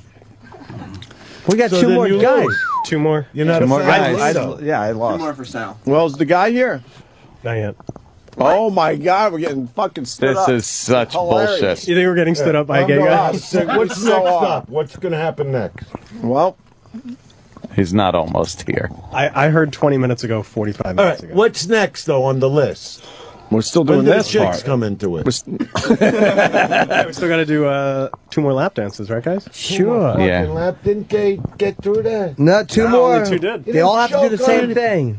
Speaker 8: We got
Speaker 13: So
Speaker 8: two
Speaker 13: then
Speaker 8: more
Speaker 13: you
Speaker 8: guys.
Speaker 13: lose.
Speaker 17: Two more.
Speaker 13: You're not
Speaker 17: Two
Speaker 13: a
Speaker 17: more
Speaker 13: fan
Speaker 17: guys.
Speaker 13: either.
Speaker 17: I lost.
Speaker 15: 2 more for Sal.
Speaker 2: Well, is the guy here?
Speaker 21: Not yet.
Speaker 2: Oh my God, we're getting fucking stood up.
Speaker 4: This is such
Speaker 2: Hilarious.
Speaker 4: bullshit.
Speaker 21: You think we're getting stood up by a gay guy?
Speaker 13: What's next up? What's going to happen next?
Speaker 2: Well,
Speaker 4: He's not almost here.
Speaker 21: I heard 20 minutes ago, 45
Speaker 13: All
Speaker 21: minutes
Speaker 13: right,
Speaker 21: ago.
Speaker 13: what's next, though, on the list?
Speaker 2: we're still
Speaker 13: When
Speaker 2: doing
Speaker 13: do the
Speaker 2: this
Speaker 13: chicks
Speaker 2: part.
Speaker 13: come into it?
Speaker 21: Yeah, we still got to do 2 more lap dances, right, guys?
Speaker 8: Sure.
Speaker 4: Yeah.
Speaker 13: Fucking lap, didn't get through that?
Speaker 8: No, two
Speaker 21: No,
Speaker 8: more.
Speaker 21: only 2 did.
Speaker 8: They all have to do the
Speaker 13: Choke
Speaker 8: same
Speaker 13: on it.
Speaker 8: thing.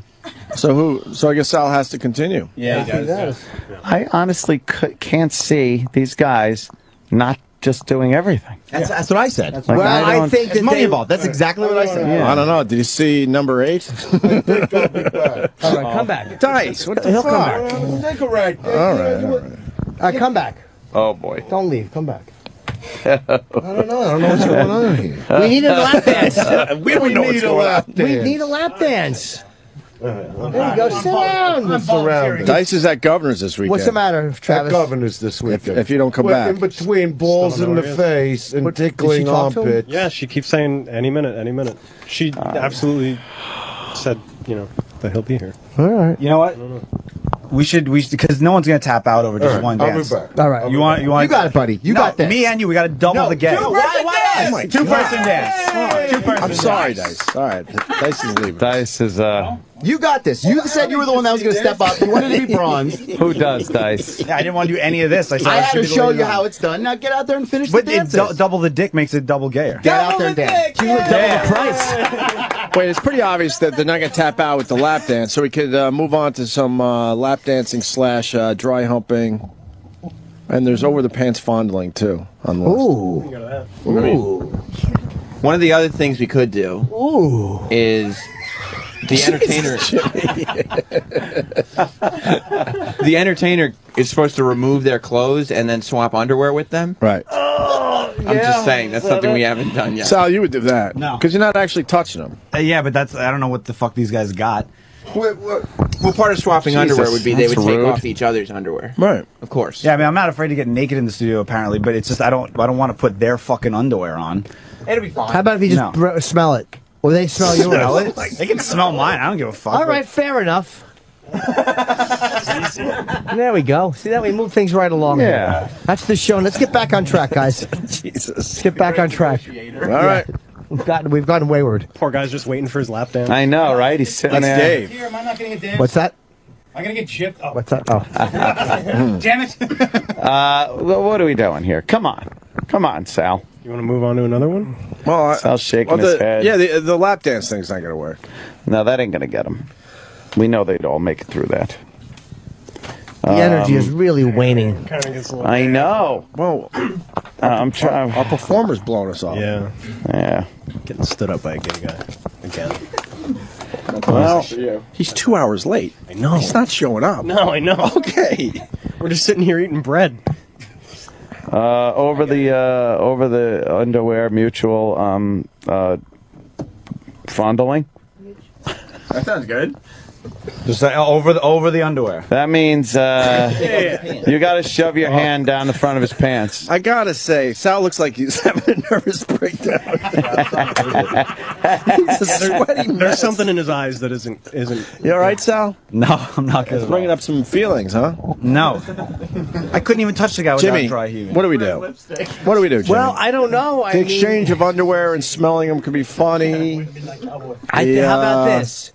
Speaker 2: So I guess Sal has to continue.
Speaker 21: Yeah,
Speaker 8: He does.
Speaker 4: I honestly can't see these guys not just doing everything.
Speaker 15: That's what I said.
Speaker 4: Like,
Speaker 8: Well, I think
Speaker 15: It's
Speaker 8: that
Speaker 15: money
Speaker 8: they.
Speaker 15: involved. That's exactly what I said.
Speaker 2: I don't know. Did you see number 8?
Speaker 8: All right, come back.
Speaker 2: Dice. What the
Speaker 8: He'll
Speaker 2: fuck?
Speaker 8: come back.
Speaker 13: Take a right.
Speaker 2: All right.
Speaker 8: All right, come back.
Speaker 4: Oh boy.
Speaker 8: Don't leave. Come back.
Speaker 13: I don't know what's going on here.
Speaker 8: We need a lap dance.
Speaker 2: We don't know what's going on.
Speaker 8: We need a lap dance. There you go. Sit down.
Speaker 13: Surrounded.
Speaker 2: Dice is at Governor's this weekend.
Speaker 8: What's the matter,
Speaker 13: At
Speaker 8: Travis?
Speaker 13: Governors this weekend.
Speaker 2: If you don't come
Speaker 13: We're
Speaker 2: back.
Speaker 13: in between balls
Speaker 21: Still
Speaker 13: in
Speaker 21: don't
Speaker 13: the
Speaker 21: know
Speaker 13: face and
Speaker 8: What, did she
Speaker 13: tickling
Speaker 8: talk to him?
Speaker 13: armpits.
Speaker 21: Yeah, she keeps saying any minute, any minute. She absolutely said, that he'll be here.
Speaker 8: All right.
Speaker 17: You know what? We should because no one's gonna tap out over just
Speaker 13: All right,
Speaker 17: one
Speaker 13: I'll be
Speaker 17: dance.
Speaker 13: back.
Speaker 8: All right.
Speaker 17: You want?
Speaker 15: You got it, buddy. You
Speaker 17: No,
Speaker 15: got this.
Speaker 17: Me and you. We got to double the game.
Speaker 2: Oh my
Speaker 17: Two-person dance. Two-person
Speaker 2: I'm sorry, Dice. All right. Dice is leaving.
Speaker 4: Dice is
Speaker 15: You got this. You said you were the one that was going to step up. You wanted to be bronze.
Speaker 4: who does Dice?
Speaker 17: Yeah, I didn't want to do any of this. I
Speaker 15: I had to show you how it's done. Now get out there and finish the
Speaker 17: But
Speaker 15: dances.
Speaker 17: double the dick makes it double gayer.
Speaker 15: Get out there and dance.
Speaker 8: Double the price.
Speaker 2: Wait, it's pretty obvious that they're not going to tap out with the lap dance, so we could move on to some lap dancing / dry humping. And there's over the pants fondling, too, on the list.
Speaker 8: Ooh.
Speaker 14: One of the other things we could do is the entertainer. The entertainer is supposed to remove their clothes and then swap underwear with them.
Speaker 2: Right.
Speaker 14: I'm just saying that's something we haven't done yet.
Speaker 2: Sal, you would do that.
Speaker 17: No.
Speaker 2: Because you're not actually touching them.
Speaker 17: Yeah, but I don't know what the fuck these guys got.
Speaker 14: Well, part of swapping
Speaker 2: Jesus,
Speaker 14: underwear would be they would
Speaker 2: that's
Speaker 14: take
Speaker 2: rude.
Speaker 14: off each other's underwear.
Speaker 2: Right.
Speaker 14: Of course.
Speaker 17: Yeah, I mean, I'm not afraid to get naked in the studio apparently, but it's just I don't want to put their fucking underwear on.
Speaker 15: It'll be fine.
Speaker 8: How about if you just smell it? Or they smell yours?
Speaker 17: Smell it? They can smell mine. I don't give a fuck.
Speaker 8: All right, fair enough. There we go. See that we move things right along.
Speaker 2: Yeah.
Speaker 8: Here. That's the show. Let's get back on track, guys.
Speaker 2: Jesus.
Speaker 8: Let's get back on track.
Speaker 2: All right.
Speaker 8: We've gotten wayward.
Speaker 21: Poor guy's just waiting for his lap dance.
Speaker 4: I know, right? He's sitting
Speaker 2: That's
Speaker 4: there.
Speaker 2: Dave.
Speaker 18: Here, am I not going to get danced?
Speaker 8: What's that?
Speaker 18: I'm going to get chipped. Oh.
Speaker 8: What's that? Oh.
Speaker 18: Damn it.
Speaker 4: What are we doing here? Come on, Sal.
Speaker 21: You want to move on to another one?
Speaker 2: Well,
Speaker 4: Sal's shaking his head.
Speaker 2: Yeah, the lap dance thing's not going to work.
Speaker 4: No, that ain't gonna get him. We know they'd all make it through that.
Speaker 8: The energy is really waning.
Speaker 21: Kind of gets a little.
Speaker 4: I know.
Speaker 2: Well,
Speaker 4: I'm trying.
Speaker 2: Our performer's blowing us off.
Speaker 21: Yeah.
Speaker 4: Yeah.
Speaker 21: Getting stood up by a gay guy again.
Speaker 4: Well,
Speaker 2: he's 2 hours late.
Speaker 21: I know.
Speaker 2: He's not showing up.
Speaker 21: No, I know.
Speaker 2: Okay.
Speaker 21: We're just sitting here eating bread.
Speaker 4: over the underwear mutual fondling.
Speaker 15: That sounds good.
Speaker 17: Just over the underwear.
Speaker 4: That means you got to shove your hand down the front of his pants.
Speaker 2: I gotta say, Sal looks like he's having a nervous breakdown. He's a sweaty mess.
Speaker 21: There's something in his eyes that isn't.
Speaker 2: You all right, Sal?
Speaker 17: No, I'm not good.
Speaker 2: It's bringing up some feelings, huh?
Speaker 17: No. I couldn't even touch the guy without
Speaker 2: Jimmy,
Speaker 17: dry heaving.
Speaker 2: what do we do? What do we do, Jimmy?
Speaker 8: Well, I don't know.
Speaker 2: The exchange of underwear and smelling them could be funny.
Speaker 8: How about this?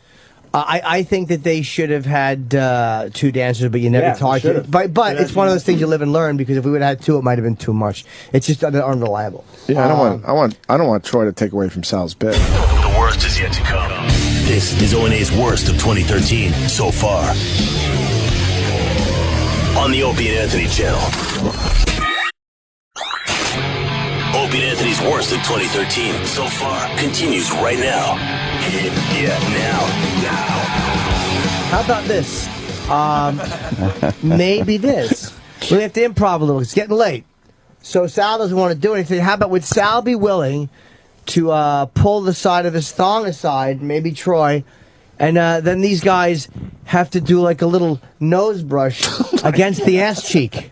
Speaker 8: I think that they should have had 2 dancers, but you never talked to them. But it's one of those things you live and learn, because if we would have had 2, it might have been too much. It's just unreliable.
Speaker 2: Yeah, I don't want Troy to take away from Sal's bit.
Speaker 1: The worst is yet to come. This is O&A's worst of 2013 so far. On the Opie and Anthony channel. Opie and Anthony's worst of 2013 so far continues right now. Yeah, now.
Speaker 8: How about this? Maybe this. We have to improv a little. It's getting late. So Sal doesn't want to do anything. How about would Sal be willing to pull the side of his thong aside, maybe Troy, and then these guys have to do like a little nose brush against the ass cheek.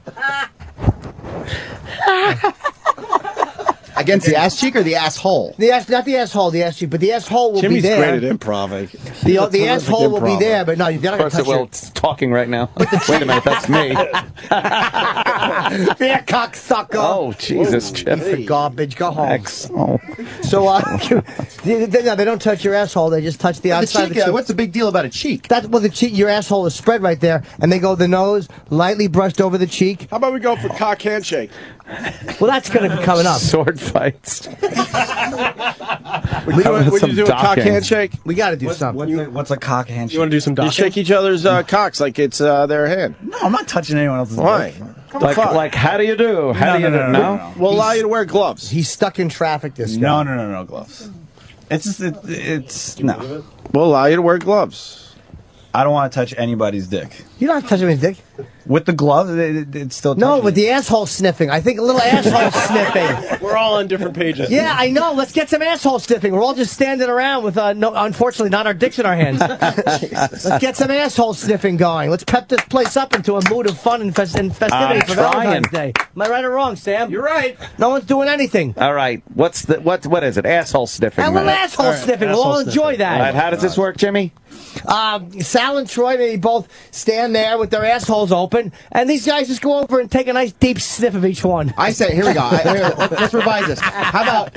Speaker 23: Against the ass cheek or the asshole?
Speaker 8: The ass, not the asshole, the ass cheek, but the asshole will
Speaker 2: Jimmy's
Speaker 8: be there.
Speaker 2: great at improv.
Speaker 8: The asshole will be there, but no, you're not going to touch
Speaker 4: Well, it's talking right now. Wait a minute, that's me.
Speaker 8: There, cocksucker.
Speaker 4: Oh, Jesus, Jim.
Speaker 8: Piece of garbage. Go home.
Speaker 4: Oh.
Speaker 8: So, no, they don't touch your asshole. They just touch the outside of the cheek.
Speaker 23: What's the big deal about a cheek?
Speaker 8: That's well, the cheek. Your asshole is spread right there, and they go the nose lightly brushed over the cheek.
Speaker 2: How about we go for cock handshake?
Speaker 8: Well, that's going to be coming up.
Speaker 4: Sword fights.
Speaker 2: Would you do a cock handshake?
Speaker 8: We got to do something.
Speaker 17: What's a cock handshake?
Speaker 12: You want to do some
Speaker 2: You
Speaker 12: docking?
Speaker 2: shake each other's cocks like it's their hand.
Speaker 17: No, I'm not touching anyone else's
Speaker 2: Why?
Speaker 17: dick.
Speaker 4: Like, how do you do? How do you do? No?
Speaker 2: We'll allow you to wear gloves.
Speaker 8: He's stuck in traffic, this guy.
Speaker 17: No gloves. It's just, it's no.
Speaker 2: We'll allow you to wear gloves.
Speaker 17: I don't want to touch anybody's dick.
Speaker 8: You don't have to touch him in his dick.
Speaker 17: With the glove, it's still
Speaker 8: No,
Speaker 17: touching
Speaker 8: with the asshole sniffing. I think a little asshole sniffing.
Speaker 12: We're all on different pages.
Speaker 8: Yeah, I know. Let's get some asshole sniffing. We're all just standing around with, unfortunately, not our dicks in our hands. Let's get some asshole sniffing going. Let's pep this place up into a mood of fun and festivity for Valentine's Day. Am I right or wrong, Sam?
Speaker 12: You're right.
Speaker 8: No one's doing anything.
Speaker 4: All right. What is it? Asshole sniffing.
Speaker 8: A little asshole sniffing. We'll all enjoy that.
Speaker 4: All right, how does this work, Jimmy?
Speaker 8: Sal and Troy, they both stand there with their assholes open, and these guys just go over and take a nice deep sniff of each one.
Speaker 23: I say, here we go. Let's revise this. How about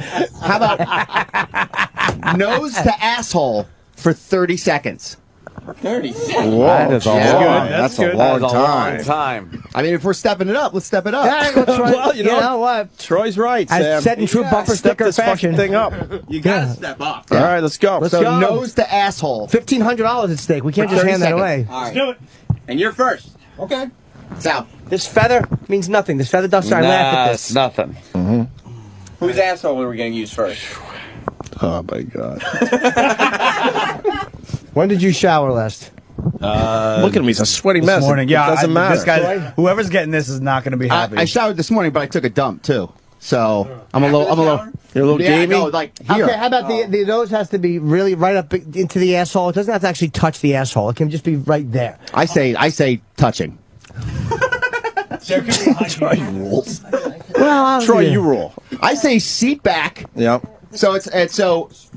Speaker 23: nose to asshole for 30 seconds?
Speaker 14: 30 seconds.
Speaker 2: Whoa,
Speaker 4: That is a long,
Speaker 2: that's a long time.
Speaker 23: I mean, if we're stepping it up, let's step it up.
Speaker 8: Yeah, well, Troy,
Speaker 2: Well, you know
Speaker 8: what?
Speaker 2: Troy's right,
Speaker 8: As
Speaker 2: Sam.
Speaker 8: said in true bumper
Speaker 2: Step
Speaker 8: sticker
Speaker 2: this
Speaker 8: fashion.
Speaker 2: fucking thing up.
Speaker 14: You gotta step up.
Speaker 2: All right, let's go.
Speaker 8: Let's
Speaker 23: So
Speaker 8: go.
Speaker 23: nose to asshole.
Speaker 8: $1,500 at stake. We can't just
Speaker 23: 30
Speaker 8: hand that
Speaker 23: seconds.
Speaker 8: away.
Speaker 14: All right.
Speaker 12: Do it.
Speaker 14: And you're first.
Speaker 23: Okay. Sal.
Speaker 8: This feather means nothing. This feather duster, I laugh at
Speaker 4: It's
Speaker 8: this.
Speaker 4: nothing.
Speaker 14: Whose asshole are we going to use first?
Speaker 2: Oh my God!
Speaker 8: When did you shower last?
Speaker 2: Look at him; he's a sweaty
Speaker 17: this
Speaker 2: mess.
Speaker 17: morning.
Speaker 2: It doesn't matter.
Speaker 17: This guy, whoever's getting this is not going to be happy.
Speaker 23: I showered this morning, but I took a dump too. So I'm a little.
Speaker 2: You're a little gamey.
Speaker 23: No, like here.
Speaker 8: Okay, how about the nose has to be really right up into the asshole? It doesn't have to actually touch the asshole. It can just be right there.
Speaker 23: I say touching.
Speaker 2: Troy rules.
Speaker 8: Well,
Speaker 2: Troy, you rule.
Speaker 23: I say seat back.
Speaker 2: Yep.
Speaker 23: So it's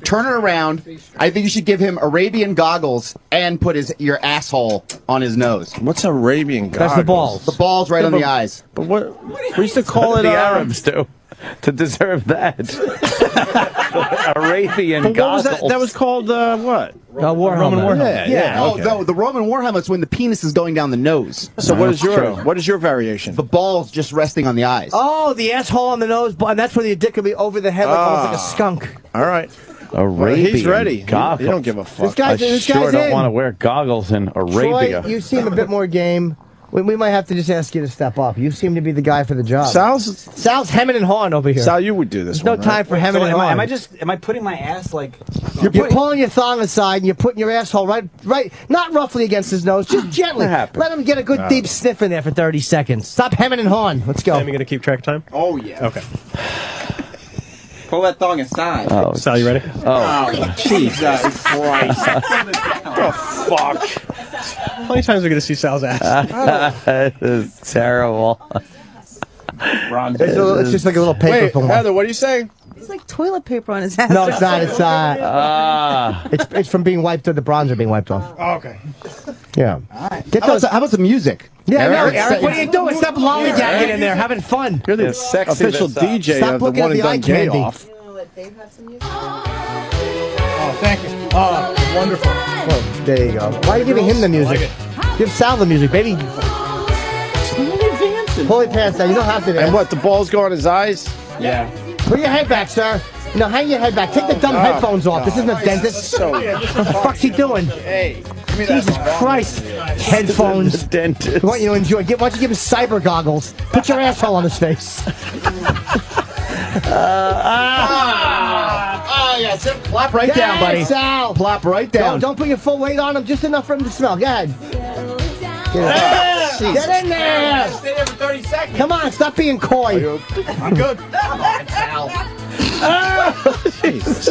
Speaker 23: turn it around. I think you should give him Arabian goggles and put your asshole on his nose.
Speaker 2: What's Arabian goggles?
Speaker 8: That's the balls.
Speaker 23: The balls right on the eyes.
Speaker 2: But what we used to call it
Speaker 4: the Arabs do to deserve that. Arabian
Speaker 2: But what was
Speaker 4: goggles.
Speaker 2: that? That was called what?
Speaker 8: War
Speaker 2: Roman
Speaker 8: helmet.
Speaker 2: War. Yeah.
Speaker 23: Oh,
Speaker 2: Okay.
Speaker 23: no, the Roman war helmet's when the penis is going down the nose.
Speaker 2: So what is your variation?
Speaker 23: The balls just resting on the eyes.
Speaker 8: Oh, the asshole on the nose, and that's where the dick will be over the head like almost like a skunk.
Speaker 2: All right.
Speaker 4: Arabian
Speaker 2: He's ready.
Speaker 4: goggles.
Speaker 2: You don't give a fuck.
Speaker 8: This
Speaker 4: I
Speaker 8: guy's
Speaker 4: sure don't
Speaker 8: in.
Speaker 4: want to wear goggles in Arabia.
Speaker 8: Troy, you seem a bit more game. We might have to just ask you to step up. You seem to be the guy for the job. Sal's hemming and hawing over here.
Speaker 2: Sal, you would do this.
Speaker 8: There's no time for hemming and hawing.
Speaker 17: Am I putting my ass like?
Speaker 8: You're pulling your thong aside and you're putting your asshole right, not roughly against his nose, just gently. Let him get a good deep sniff in there for 30 seconds. Stop hemming and hawing. Let's go.
Speaker 12: Am I going to keep track of time?
Speaker 14: Oh, yeah.
Speaker 12: Okay.
Speaker 14: Pull that thong aside.
Speaker 4: Oh,
Speaker 12: Sal, you ready?
Speaker 14: Oh, Jesus Christ.
Speaker 2: Oh, fuck.
Speaker 12: How many times are we going to see Sal's ass?
Speaker 4: That is terrible.
Speaker 8: It's just like a little paper
Speaker 2: Wait,
Speaker 8: film.
Speaker 2: Heather, what are you saying?
Speaker 3: It's like toilet paper on his ass.
Speaker 8: No, it's not. It's from being wiped off. The bronzer being wiped off.
Speaker 12: Oh, okay.
Speaker 8: Yeah.
Speaker 23: How about some music?
Speaker 8: Yeah,
Speaker 23: Eric,
Speaker 8: Eric, what are you doing? Stop lollygagging in there, having fun.
Speaker 2: You're the
Speaker 4: sexy
Speaker 2: official DJ
Speaker 8: Stop
Speaker 2: of the
Speaker 8: looking
Speaker 2: One
Speaker 8: at
Speaker 2: and
Speaker 8: the
Speaker 2: Done
Speaker 8: eye candy.
Speaker 2: Gay-Off.
Speaker 18: Oh, thank you. Oh, wonderful.
Speaker 8: Well, there you go. Why are you giving him the music? Give Sal the music, baby. Pull your pants down. You don't have to dance.
Speaker 2: And what? The balls go on his eyes?
Speaker 14: Yeah.
Speaker 8: Put your head back, sir. No, hang your head back. Take the dumb headphones off. This isn't a dentist. What the fuck's he doing?
Speaker 2: Hey.
Speaker 8: Jesus Christ. Headphones.
Speaker 4: Dentist.
Speaker 8: I want you to enjoy. Why don't you give him cyber goggles? Put your asshole on his face.
Speaker 23: Yeah, plop right down, buddy.
Speaker 8: Sal.
Speaker 23: Plop right down.
Speaker 8: Don't put your full weight on him. Just enough for him to smell. Go ahead. Get in there!
Speaker 22: Stay there for 30 seconds.
Speaker 8: Come on, stop being coy.
Speaker 22: I'm good. Come on, Sal.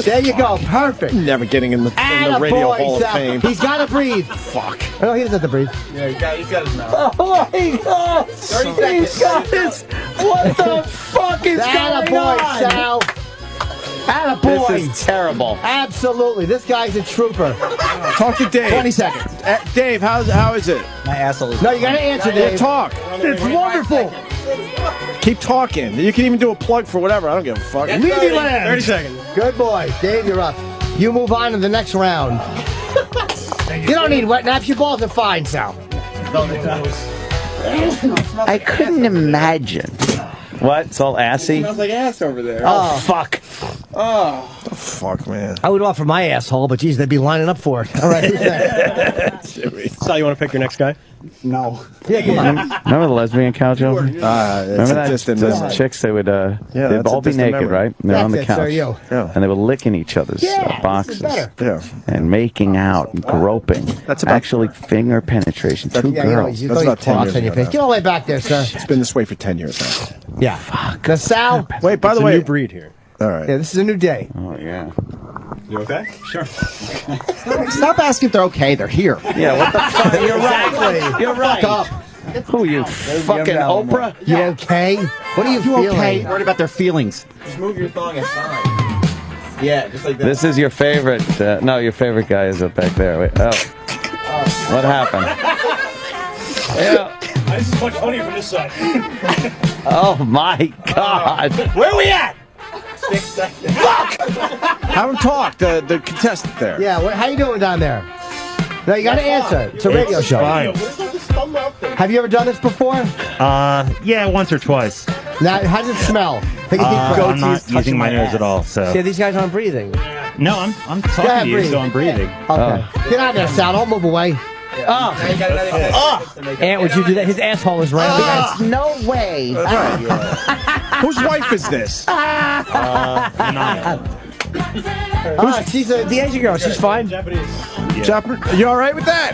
Speaker 8: There you go. Perfect.
Speaker 2: Never getting in the Radio Hall of Fame.
Speaker 8: He's got to breathe.
Speaker 2: Fuck.
Speaker 8: Oh, he doesn't have to breathe.
Speaker 22: Yeah, he's got his mouth.
Speaker 8: Oh my God!
Speaker 22: 30 seconds.
Speaker 8: He's got his. What the fuck is going on? Sal. Attaboy.
Speaker 14: This is terrible.
Speaker 8: Absolutely. This guy's a trooper.
Speaker 2: Talk to Dave.
Speaker 8: 20 seconds.
Speaker 2: Dave, how is it?
Speaker 18: My asshole is.
Speaker 8: No, you got to answer,
Speaker 2: Yeah,
Speaker 8: Dave.
Speaker 2: talk.
Speaker 8: It's wonderful.
Speaker 2: Keep talking. You can even do a plug for whatever. I don't give a fuck.
Speaker 8: Levy Land.
Speaker 18: 30 seconds.
Speaker 8: Good boy. Dave, you're up. You move on to the next round. You don't need wet naps. Your balls are fine, Sal.
Speaker 14: I couldn't imagine.
Speaker 4: What? It's all assy?
Speaker 22: Smells like ass over there.
Speaker 8: Oh,
Speaker 14: fuck.
Speaker 22: Oh.
Speaker 2: Fuck, man.
Speaker 8: I would offer my asshole, but geez, they'd be lining up for it. All right, who's next?
Speaker 12: Sal, you want to pick your next guy?
Speaker 18: No.
Speaker 8: Yeah, come on.
Speaker 4: Remember the lesbian couch over?
Speaker 2: It's
Speaker 4: Remember
Speaker 2: a
Speaker 4: that?
Speaker 2: distant
Speaker 4: Those
Speaker 2: memory.
Speaker 4: chicks, they would, they'd
Speaker 2: that's
Speaker 4: all
Speaker 2: a
Speaker 4: be
Speaker 2: distant
Speaker 4: naked,
Speaker 2: memory.
Speaker 4: right? And they're on the
Speaker 8: That's it, sir,
Speaker 4: couch.
Speaker 8: you.
Speaker 2: Yeah.
Speaker 4: And they were licking each other's boxes.
Speaker 2: Yeah.
Speaker 4: And making out and groping.
Speaker 2: That's about-
Speaker 4: actually finger penetration. Two
Speaker 8: Yeah,
Speaker 4: girls.
Speaker 8: you
Speaker 2: That's
Speaker 8: know,
Speaker 2: about 10 years
Speaker 8: in your
Speaker 2: ago
Speaker 8: face.
Speaker 2: now.
Speaker 8: Get all the way back there, sir.
Speaker 2: It's been this way for 10 years now.
Speaker 8: Yeah. Fuck. The Sal.
Speaker 2: Wait, by
Speaker 12: It's
Speaker 2: the
Speaker 12: a
Speaker 2: way.
Speaker 12: new breed here.
Speaker 2: All right.
Speaker 8: Yeah, this is a new day.
Speaker 4: Oh, yeah.
Speaker 12: You okay? Sure.
Speaker 15: Stop asking if they're okay. They're here.
Speaker 4: Yeah, what the fuck?
Speaker 8: You're right.
Speaker 14: You're right.
Speaker 15: Fuck up.
Speaker 14: Who you fucking Oprah?
Speaker 8: You okay? What are you feeling?
Speaker 15: Okay. Worried about their feelings.
Speaker 22: Just move your thong aside. Yeah, just like that.
Speaker 4: This is your favorite. No, your favorite guy is up back there. Wait. Oh. What happened? Yeah.
Speaker 12: This is much funnier from this side.
Speaker 4: Oh, my God.
Speaker 12: Where are we at?
Speaker 22: 6 seconds.
Speaker 2: Have him talk, the contestant there.
Speaker 8: Yeah, how you doing down there? No, you got to answer. It's a radio show.
Speaker 12: Fine.
Speaker 8: Have you ever done this before?
Speaker 12: Yeah, once or twice.
Speaker 8: Now, how does it smell? Take a deep breath.
Speaker 12: I'm not using my nose at all, so.
Speaker 8: See, these guys aren't breathing.
Speaker 12: No, I'm
Speaker 8: Go
Speaker 12: talking
Speaker 8: ahead,
Speaker 12: to you,
Speaker 8: breathe.
Speaker 12: so I'm breathing.
Speaker 8: Okay. Get out of there, Sal. Don't move away.
Speaker 22: Now you got another
Speaker 8: Aunt, would you do that? His asshole is round.
Speaker 14: No way.
Speaker 2: Whose wife is this?
Speaker 8: She's the Asian girl. She's fine.
Speaker 2: You all right with that?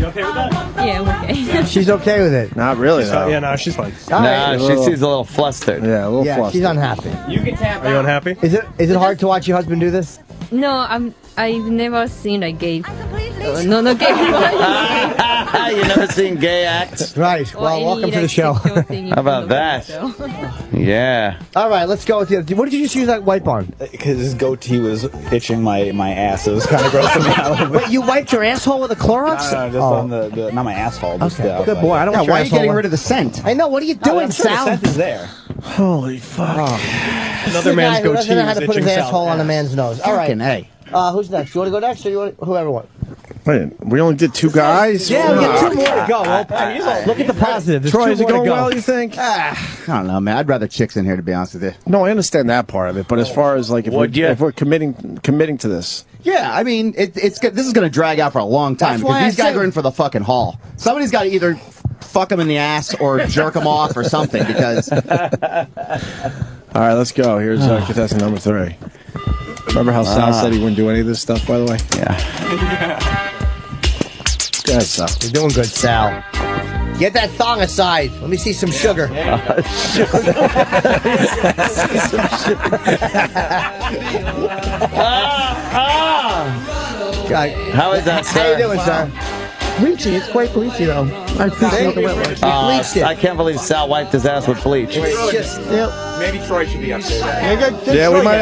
Speaker 12: You okay with that?
Speaker 3: Yeah, I'm okay.
Speaker 8: She's okay with it.
Speaker 2: Not really, though.
Speaker 12: Yeah, no, she's fine.
Speaker 8: All right.
Speaker 4: No, she seems a little flustered.
Speaker 2: Yeah, a little
Speaker 8: Yeah,
Speaker 2: flustered.
Speaker 8: she's unhappy.
Speaker 22: You can tap
Speaker 12: Are you
Speaker 22: out.
Speaker 12: unhappy?
Speaker 8: Is it hard to watch your husband do this?
Speaker 3: No, I've never seen a gay. No gay.
Speaker 4: You never seen gay acts?
Speaker 8: Right.
Speaker 3: Or
Speaker 8: Well,
Speaker 3: any,
Speaker 8: welcome to the
Speaker 3: like,
Speaker 8: show.
Speaker 3: sexual thing in
Speaker 4: How about
Speaker 3: front
Speaker 4: that?
Speaker 3: of me, so.
Speaker 4: Yeah.
Speaker 8: All right, let's go with the. What did you just use that wipe on?
Speaker 18: Because his goatee was itching my ass. It was kind of grossing me out a little bit.
Speaker 8: Wait, you wiped your asshole with a Clorox?
Speaker 18: No, just on the not my asshole. Just
Speaker 8: Okay, good boy. I don't
Speaker 15: Yeah,
Speaker 8: want your
Speaker 15: why are you
Speaker 8: asshole
Speaker 15: getting
Speaker 8: wet.
Speaker 15: rid of the scent?
Speaker 8: I know. What are you doing,
Speaker 18: I'm sure the
Speaker 8: Sal?
Speaker 18: scent is there.
Speaker 2: Holy fuck.
Speaker 12: Another man's
Speaker 8: Who doesn't know how
Speaker 12: goatee
Speaker 8: to
Speaker 12: is
Speaker 8: put his
Speaker 12: itching
Speaker 8: asshole
Speaker 12: Sal.
Speaker 8: on a man's nose? All right.
Speaker 15: Fucking A.
Speaker 8: Who's next? You want to go next, or you want whoever wants?
Speaker 2: Wait, we only did 2 guys?
Speaker 8: Yeah, we got 2 more to go. Look at the positive. There's
Speaker 2: Troy,
Speaker 8: 2
Speaker 2: is it
Speaker 8: more to
Speaker 2: going
Speaker 8: go.
Speaker 2: well, you think?
Speaker 15: I don't know, man. I'd rather chicks in here, to be honest with you.
Speaker 2: No, I understand that part of it, but as far as like if we're committing to this.
Speaker 15: Yeah, I mean, this is going to drag out for a long time
Speaker 8: That's why
Speaker 15: because these
Speaker 8: I
Speaker 15: guys
Speaker 8: said-
Speaker 15: are in for the fucking haul. Somebody's got to either fuck them in the ass or jerk them off or something because.
Speaker 2: All right, let's go. Here's contestant number 3. Remember how Sal said he wouldn't do any of this stuff, by the way?
Speaker 4: Yeah.
Speaker 2: Go ahead, Sal.
Speaker 8: You're doing good, Sal. Get that thong aside. Let me see some sugar.
Speaker 4: How is that, sir?
Speaker 8: How you doing, sir?
Speaker 23: Bleachy, it's quite bleachy though. I appreciate the wet ones.
Speaker 8: Bleached it.
Speaker 4: I can't believe Sal wiped his ass with bleach.
Speaker 8: It's just
Speaker 22: Maybe Troy should be up there.
Speaker 2: Yeah, we might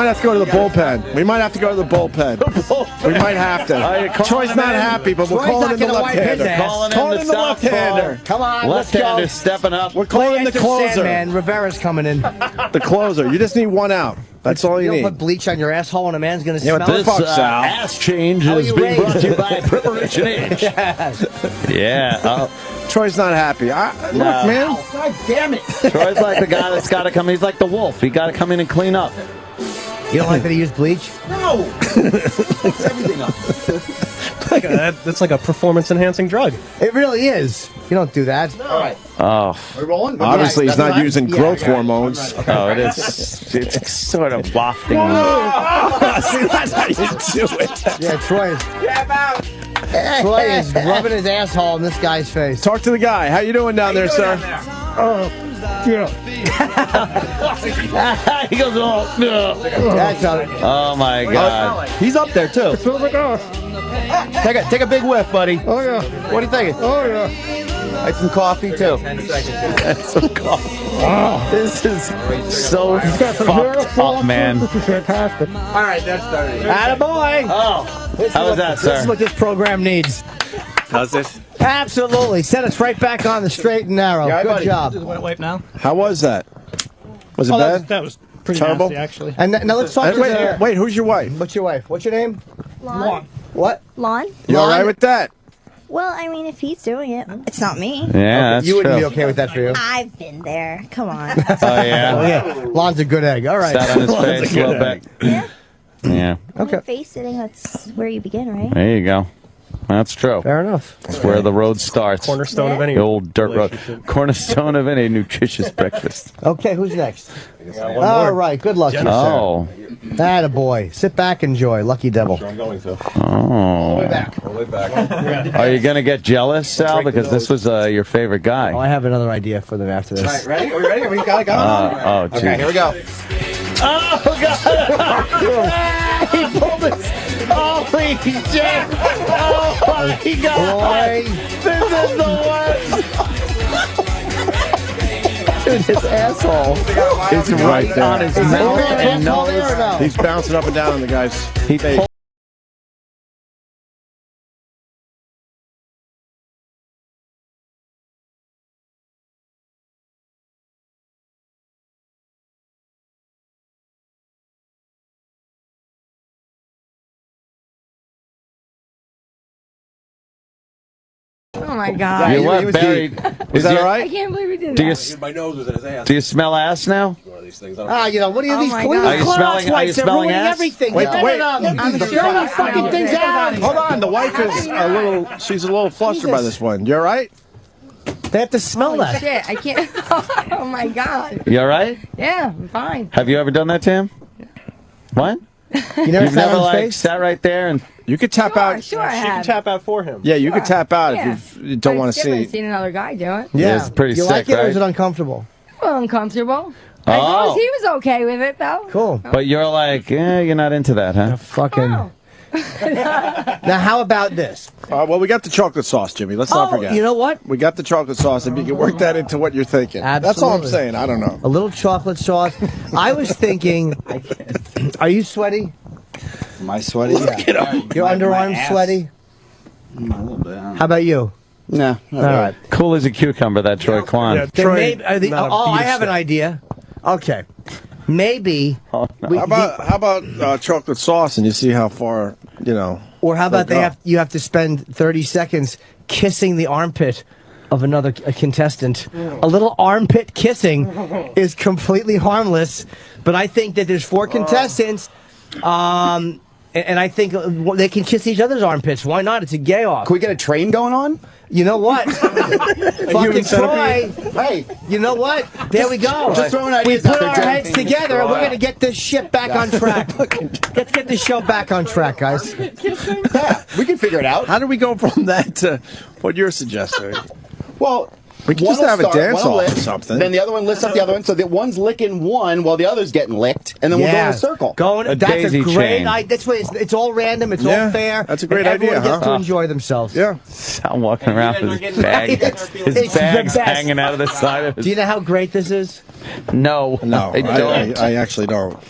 Speaker 2: have to go to the bullpen. We might have to go to the bullpen. We might have to. Troy's not happy, but we're
Speaker 8: Troy's
Speaker 2: calling
Speaker 8: not
Speaker 2: in the
Speaker 8: gonna wipe his
Speaker 2: left-hander.
Speaker 8: ass.
Speaker 4: Calling in the
Speaker 2: left-hander.
Speaker 8: Come on, let's go.
Speaker 4: Left-hander stepping up.
Speaker 2: We're calling the closer.
Speaker 8: Man, Rivera's coming in.
Speaker 2: The closer. You just need 1 out. That's all you
Speaker 8: You don't
Speaker 2: need.
Speaker 8: put bleach on your asshole and a man's gonna
Speaker 2: Yeah,
Speaker 8: smell
Speaker 2: but
Speaker 8: it.
Speaker 2: this, fuck, Sal.
Speaker 4: Ass change
Speaker 8: How are
Speaker 4: is
Speaker 8: you
Speaker 4: being
Speaker 8: raised?
Speaker 4: brought to you by Preparation Inch. Yeah.
Speaker 2: Troy's not happy. Look, man.
Speaker 8: God damn it.
Speaker 4: Troy's like the guy that's got to come. He's like the wolf. He got to come in and clean up.
Speaker 8: You don't like that he used bleach?
Speaker 22: No. It's everything up.
Speaker 12: That's like a performance-enhancing drug.
Speaker 8: It really is. You don't do that.
Speaker 22: All right.
Speaker 4: Oh.
Speaker 15: We're rolling?
Speaker 2: Obviously, he's not using
Speaker 8: Yeah,
Speaker 2: growth
Speaker 8: I got it.
Speaker 2: hormones.
Speaker 4: Oh, it is. It's sort of wafting.
Speaker 2: See, that's how you do it.
Speaker 8: Yeah, Troy.
Speaker 22: Tap out.
Speaker 8: Troy is rubbing his asshole in this guy's face.
Speaker 2: Talk to the guy. How you doing down there, sir?
Speaker 8: Yeah.
Speaker 6: He goes, oh, no.
Speaker 8: That's
Speaker 4: Oh, my God.
Speaker 15: He's up there, too. Take a big whiff, buddy.
Speaker 8: Oh, yeah.
Speaker 15: What are you thinking?
Speaker 8: Oh, yeah.
Speaker 15: Like some coffee, too.
Speaker 4: Some coffee. This is so fucked up, man.
Speaker 8: This is fantastic.
Speaker 15: All right, that's started.
Speaker 8: Attaboy.
Speaker 4: Oh, how was that, sir?
Speaker 8: This is what this program needs.
Speaker 12: How's this?
Speaker 8: Absolutely. Set us right back on the straight and narrow.
Speaker 15: Yeah,
Speaker 8: Good
Speaker 15: buddy.
Speaker 8: job.
Speaker 18: Just wet wipe now.
Speaker 2: How was that? Was it bad?
Speaker 18: That was pretty
Speaker 2: Terrible?
Speaker 18: nasty, actually.
Speaker 8: And now let's talk to the...
Speaker 2: Wait, who's your wife?
Speaker 8: What's your wife? What's your name?
Speaker 5: Lon.
Speaker 8: What?
Speaker 5: Lon?
Speaker 2: You all right with that?
Speaker 5: Well, I mean, if he's doing it, it's not me.
Speaker 4: Yeah, that's
Speaker 8: You wouldn't
Speaker 4: true.
Speaker 8: be okay with that for you?
Speaker 5: I've been there. Come on.
Speaker 4: Oh, yeah?
Speaker 8: Oh, yeah. Lon's a good egg. All right.
Speaker 4: Sat on his face a little bit.
Speaker 5: Yeah.
Speaker 4: Yeah.
Speaker 5: Okay. Face sitting, that's where you begin, right?
Speaker 4: There you go. That's true.
Speaker 8: Fair enough.
Speaker 4: That's where the road starts.
Speaker 12: Cornerstone of any
Speaker 4: The old dirt road. Cornerstone of any nutritious breakfast.
Speaker 8: Okay, who's next? All right. Good luck to you, sir.
Speaker 4: Oh.
Speaker 8: Attaboy. Sit back, enjoy. Lucky devil.
Speaker 12: I'm going to.
Speaker 4: Oh.
Speaker 8: Way back.
Speaker 12: Way back.
Speaker 4: Are you going to get jealous, Sal? Because this was your favorite guy.
Speaker 8: Oh, I have another idea for them after this.
Speaker 15: All right, ready? Are we ready? We got it going?
Speaker 4: Oh, geez.
Speaker 15: Okay, here we go.
Speaker 6: Oh, God. He pulled his... Holy shit. Oh, my God. This is the worst.
Speaker 8: Dude, his asshole
Speaker 4: is right on his mouth and nose.
Speaker 2: He's bouncing up and down on the guy's face.
Speaker 3: Oh my God.
Speaker 4: You what, buried?
Speaker 2: Is that all right?
Speaker 3: I can't believe he did
Speaker 4: Do you,
Speaker 3: that.
Speaker 12: My nose was in his ass.
Speaker 4: do you smell ass now?
Speaker 8: You know, what are these?
Speaker 3: my
Speaker 8: What
Speaker 3: God.
Speaker 8: are
Speaker 4: Are you
Speaker 8: these
Speaker 4: smelling-
Speaker 8: Clorox
Speaker 4: are you
Speaker 8: wipes? They're
Speaker 4: smelling
Speaker 8: ruining
Speaker 4: ass?
Speaker 8: everything.
Speaker 2: Wait,
Speaker 8: Get
Speaker 2: wait.
Speaker 8: rid of them.
Speaker 3: I'm
Speaker 8: Throw
Speaker 3: sure
Speaker 8: these fucking things out.
Speaker 2: Hold on, the wife is a little. She's a little flustered by this one. You all right?
Speaker 8: They have to smell
Speaker 3: Holy
Speaker 8: that.
Speaker 3: shit, I can't. Oh my God.
Speaker 4: You all right?
Speaker 3: Yeah, I'm fine.
Speaker 4: Have you ever done that, Tim? What?
Speaker 8: You never
Speaker 4: You've
Speaker 8: sat
Speaker 4: never
Speaker 8: on his
Speaker 4: like
Speaker 8: face?
Speaker 4: sat right there and
Speaker 2: You could tap out.
Speaker 3: Sure, I
Speaker 12: She can
Speaker 3: have.
Speaker 12: tap out for him.
Speaker 2: Yeah, you could tap out
Speaker 3: Yeah.
Speaker 2: if you don't
Speaker 3: But
Speaker 2: want
Speaker 3: it's
Speaker 2: to
Speaker 3: different
Speaker 2: see.
Speaker 3: seeing another guy do it.
Speaker 8: Yeah.
Speaker 4: it's pretty
Speaker 8: You
Speaker 4: sick,
Speaker 8: like it or
Speaker 4: right?
Speaker 8: is it uncomfortable?
Speaker 3: Well, uncomfortable. As long as he was okay with it, though.
Speaker 8: Cool.
Speaker 4: But you're like, you're not into that, huh?
Speaker 8: Fucking.
Speaker 3: Oh.
Speaker 8: Now, how about this?
Speaker 2: Well, we got the chocolate sauce, Jimmy. Let's not forget.
Speaker 8: You know what?
Speaker 2: We got the chocolate sauce. If you can work that into what you're thinking. That's all I'm
Speaker 8: Absolutely.
Speaker 2: saying. I don't know.
Speaker 8: A little chocolate sauce. I was thinking. Are you sweaty?
Speaker 18: Am I sweaty?
Speaker 8: Yeah. Your underarms
Speaker 18: ass.
Speaker 8: sweaty?
Speaker 18: A little bit.
Speaker 8: How about you?
Speaker 18: No.
Speaker 8: All right.
Speaker 4: Cool as a cucumber, that Troy Kwan.
Speaker 2: Yeah,
Speaker 8: Then
Speaker 2: Troy,
Speaker 8: maybe,
Speaker 2: not a
Speaker 8: I have an
Speaker 2: beast.
Speaker 8: idea. Okay. Maybe.
Speaker 2: How about chocolate sauce, and you see how far
Speaker 8: Or how about
Speaker 2: Like,
Speaker 8: you have to spend 30 seconds kissing the armpit of another contestant. A little armpit kissing is completely harmless, but I think that there's 4 contestants, and I think they can kiss each other's armpits. Why not? It's a gay-off.
Speaker 15: Can we get a train going on?
Speaker 8: You know what? Fucking Troy. Hey, you know what? There we go.
Speaker 15: Just throwing
Speaker 8: We
Speaker 15: ideas
Speaker 8: put
Speaker 15: out there,
Speaker 8: our
Speaker 15: Jen.
Speaker 8: heads together, and we're going to get this shit back on track. Let's get this show back on track, guys.
Speaker 15: Yeah, we can figure it out.
Speaker 2: How do we go from that to what you're suggesting?
Speaker 15: Well,
Speaker 2: We could
Speaker 15: one
Speaker 2: just
Speaker 15: will
Speaker 2: have a
Speaker 15: start,
Speaker 2: dance
Speaker 15: one will
Speaker 2: off or
Speaker 15: lick,
Speaker 2: something.
Speaker 15: Then the other one lifts up the other one, so that one's licking one while the other's getting licked, and then we'll go in a circle.
Speaker 8: That's
Speaker 4: daisy
Speaker 8: a great
Speaker 4: chain.
Speaker 8: idea. That's why it's all random. It's
Speaker 2: Yeah,
Speaker 8: all fair.
Speaker 2: that's a great
Speaker 8: and everyone
Speaker 2: idea,
Speaker 8: gets
Speaker 2: huh?
Speaker 8: to enjoy themselves.
Speaker 2: Yeah.
Speaker 4: I'm walking around with his bag.
Speaker 8: It's
Speaker 4: His
Speaker 8: the
Speaker 4: bag's
Speaker 8: best.
Speaker 4: hanging out of the side of his...
Speaker 8: Do you know how great this is?
Speaker 4: No,
Speaker 2: No,
Speaker 4: I don't.
Speaker 2: I actually don't.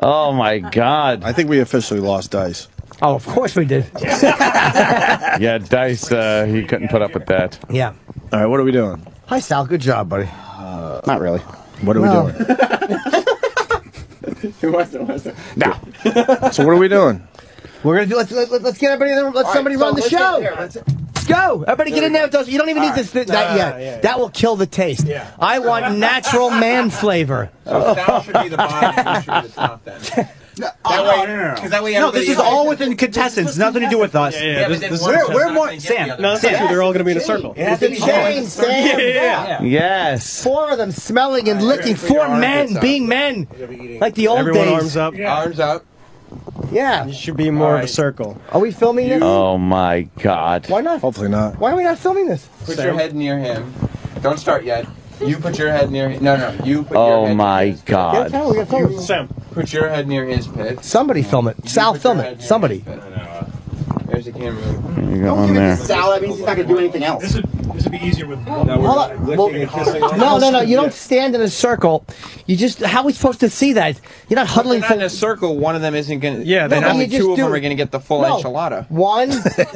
Speaker 4: Oh, my God.
Speaker 2: I think we officially lost Dice.
Speaker 8: Oh, of course we did.
Speaker 4: Yeah, Dice, he couldn't put up with that.
Speaker 8: Yeah.
Speaker 2: All right, what are we doing?
Speaker 8: Hi, Sal. Good job, buddy.
Speaker 15: Not really.
Speaker 2: What are we doing?
Speaker 15: Now,
Speaker 2: So what are we doing?
Speaker 8: We're gonna do. Let's get everybody in the room. Let somebody run the show. Let's go. Everybody get in there. You don't even need this that yet.
Speaker 12: yeah.
Speaker 8: That will kill the taste.
Speaker 12: Yeah.
Speaker 8: I want natural man flavor.
Speaker 12: So Sal should be the bottom, you should be the top then. Because that way
Speaker 17: No, this is all within contestants. Nothing to do with us. We're more Sam.
Speaker 12: No, that's not true. They're all going to be in a circle.
Speaker 8: It's a chain, Sam.
Speaker 4: Yes.
Speaker 8: 4 of them smelling and licking. 4 men being men, like the old
Speaker 12: Everyone
Speaker 8: days.
Speaker 12: arms up.
Speaker 15: arms up.
Speaker 8: Yeah.
Speaker 7: You should be more of a circle.
Speaker 8: Are we filming this?
Speaker 4: Oh my God.
Speaker 8: Why not?
Speaker 2: Hopefully not.
Speaker 8: Why are we not filming this?
Speaker 14: Put your head near him. Don't start yet. You put your head near him. No. You put your
Speaker 4: Oh
Speaker 14: head
Speaker 4: my
Speaker 14: near his
Speaker 4: God.
Speaker 8: Yeah, we got film it.
Speaker 7: Sam.
Speaker 14: Put your head near his pit.
Speaker 8: Somebody film it. Sal, film it. Somebody.
Speaker 14: There's the camera.
Speaker 4: You got one there.
Speaker 15: Sal, that means he's not going to do anything else.
Speaker 7: This would be easier with.
Speaker 8: Hold on. No. You don't stand in a circle. You just. How are we supposed to see that? You're not huddling.
Speaker 14: They're not in a circle. One of them isn't going to.
Speaker 7: Yeah,
Speaker 14: then
Speaker 8: no,
Speaker 14: only
Speaker 8: you just
Speaker 14: two of them
Speaker 8: do-
Speaker 14: are going to get the full
Speaker 8: No.
Speaker 14: enchilada.
Speaker 8: One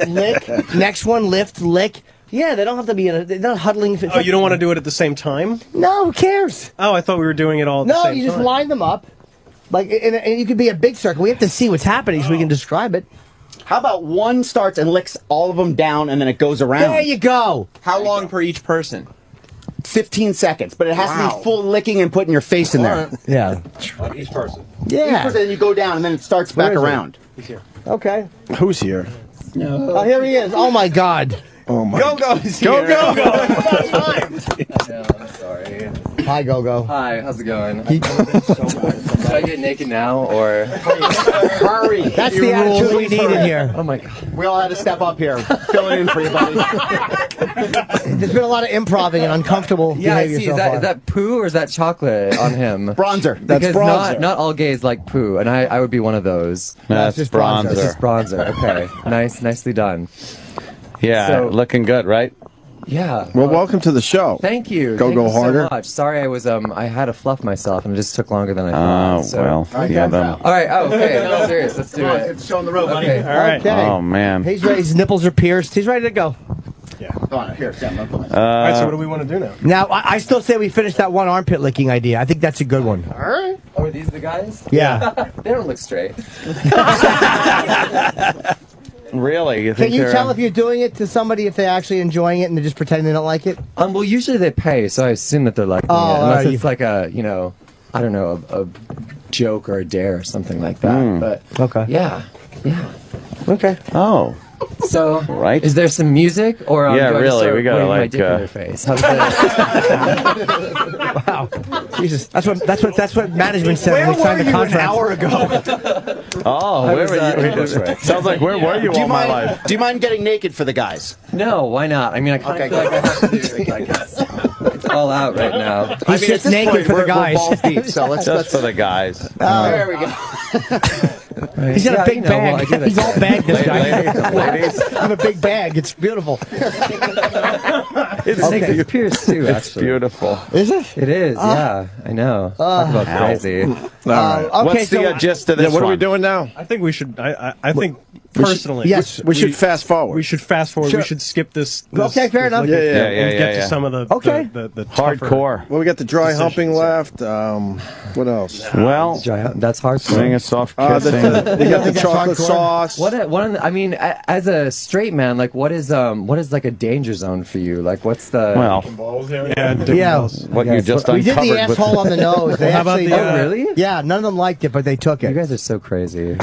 Speaker 8: lick. Next one lift lick. Yeah, they don't have to be. They're not huddling.
Speaker 7: Oh, you don't want to do it at the same time?
Speaker 8: No, who cares?
Speaker 7: Oh, I thought we were doing it all at the
Speaker 8: No,
Speaker 7: same
Speaker 8: you just
Speaker 7: time.
Speaker 8: line them up. Like, and you could be a big circle. We have to see what's happening so we can describe it.
Speaker 15: How about one starts and licks all of them down and then it goes around?
Speaker 8: There you go.
Speaker 14: How long per each person?
Speaker 15: 15 seconds, but it has to be full licking and putting your face in there.
Speaker 8: Yeah.
Speaker 12: Each person.
Speaker 8: Yeah.
Speaker 15: Each person, then you go down and then it starts
Speaker 8: Where
Speaker 15: back
Speaker 8: is it?
Speaker 15: around.
Speaker 12: He's here.
Speaker 8: Okay.
Speaker 2: Who's here?
Speaker 8: Oh, here he is. Oh my God.
Speaker 2: Oh my.
Speaker 14: Go-Go's
Speaker 2: Go
Speaker 14: here.
Speaker 2: go.
Speaker 10: No, I'm sorry.
Speaker 8: Hi, Go-Go.
Speaker 10: Hi, how's it going? Should I get naked now, or?
Speaker 15: Hurry.
Speaker 8: That's the attitude we need in here.
Speaker 10: Oh my God.
Speaker 15: We all had to step up here. Fill it in for you, buddy.
Speaker 8: There's been a lot of improving and uncomfortable
Speaker 10: Yeah, I
Speaker 8: behavior
Speaker 10: see.
Speaker 8: so
Speaker 10: Is that,
Speaker 8: far.
Speaker 10: is that poo or is that chocolate on him?
Speaker 15: Bronzer.
Speaker 2: That's
Speaker 10: Because
Speaker 2: bronzer.
Speaker 10: not all gays like poo, and I would be one of those.
Speaker 4: That's
Speaker 8: just bronzer.
Speaker 10: This is
Speaker 4: bronzer.
Speaker 10: bronzer. Okay, nicely done.
Speaker 4: Yeah,
Speaker 10: So-
Speaker 4: looking good, right?
Speaker 10: Yeah.
Speaker 2: Well, welcome to the show.
Speaker 10: Thank you.
Speaker 2: Go
Speaker 10: Thank you
Speaker 2: harder.
Speaker 10: so much. Sorry, I was I had to fluff myself, and it just took longer than I thought.
Speaker 4: Oh,
Speaker 10: so.
Speaker 4: well. Yeah, then.
Speaker 10: All right. Oh, okay. No, serious. Let's do it.
Speaker 15: It's showing the road, buddy.
Speaker 10: Okay.
Speaker 7: All right.
Speaker 8: Okay.
Speaker 4: Oh, man.
Speaker 8: He's ready. His nipples are pierced. He's ready to go.
Speaker 15: Go on, here, Sam.
Speaker 7: All right, so what do we want to do now?
Speaker 8: Now, I still say we finish that one armpit licking idea. I think that's a good one.
Speaker 15: All right.
Speaker 10: Oh, are these the guys?
Speaker 8: Yeah.
Speaker 10: They don't look straight.
Speaker 4: Really? You
Speaker 8: Can
Speaker 4: think
Speaker 8: you
Speaker 4: they're,
Speaker 8: tell if you're doing it to somebody if they're actually enjoying it and they're just pretending they don't like it?
Speaker 10: Well, usually they pay, so I assume that they're liking it. Unless it's like a, I don't know, a joke or a dare or something like that. But
Speaker 8: Okay.
Speaker 10: yeah.
Speaker 8: Okay.
Speaker 4: Oh.
Speaker 10: So,
Speaker 4: Right.
Speaker 10: is there some music, or
Speaker 4: Yeah,
Speaker 10: do I just
Speaker 4: really,
Speaker 10: start
Speaker 4: we gotta,
Speaker 10: waving my
Speaker 4: like,
Speaker 10: dick in their face? How's that?
Speaker 8: Wow. Jesus. That's what management said when we signed the contract.
Speaker 15: An hour ago.
Speaker 4: Oh, where were you? Sounds like, where were you all my life?
Speaker 15: Do you mind getting naked for the guys?
Speaker 10: No, why not? I mean, I kind of feel like I have to do it. Like it's all out right now.
Speaker 8: He's just naked for the guys.
Speaker 15: We're balls deep, so let's
Speaker 4: Just for the guys.
Speaker 15: there we go.
Speaker 8: He's got a big
Speaker 10: well, I
Speaker 8: bag.
Speaker 10: do that.
Speaker 8: He's all bagged, this guy.
Speaker 4: Ladies.
Speaker 8: I have a big bag. It's beautiful.
Speaker 10: It's
Speaker 8: Okay.
Speaker 10: pierced too,
Speaker 4: It's
Speaker 10: actually.
Speaker 4: beautiful.
Speaker 8: Is it?
Speaker 10: It is, yeah. I know. Talk about
Speaker 4: Ow.
Speaker 10: crazy.
Speaker 2: All right.
Speaker 8: Okay,
Speaker 4: What's the
Speaker 8: so
Speaker 4: gist of
Speaker 2: Yeah,
Speaker 4: this
Speaker 2: what are we
Speaker 4: one?
Speaker 2: doing now?
Speaker 7: I think we should. I think personally,
Speaker 8: yes,
Speaker 2: We should fast forward.
Speaker 7: we should fast forward.
Speaker 8: Sure.
Speaker 7: We should skip this.
Speaker 8: Okay, fair enough.
Speaker 2: Yeah, yeah.
Speaker 7: And get to some of the
Speaker 8: Okay.
Speaker 7: the tougher-
Speaker 4: Hardcore.
Speaker 2: Well, we got the dry humping
Speaker 7: Decisions,
Speaker 2: left. What else?
Speaker 4: Well,
Speaker 10: That's hard.
Speaker 4: swing a soft
Speaker 2: You
Speaker 4: kissing.
Speaker 2: got the chocolate
Speaker 8: hardcore.
Speaker 2: sauce.
Speaker 10: I mean, as a straight man, like, what is like a danger zone for you? Like, what's the?
Speaker 4: Well,
Speaker 8: Yeah.
Speaker 4: what you just
Speaker 8: We did
Speaker 4: uncovered
Speaker 8: the
Speaker 4: with
Speaker 8: asshole on the nose. They
Speaker 7: How about
Speaker 8: actually,
Speaker 7: the,
Speaker 10: Oh, really?
Speaker 8: Yeah, none of them liked it, but they took
Speaker 10: You
Speaker 8: it.
Speaker 10: guys are so crazy.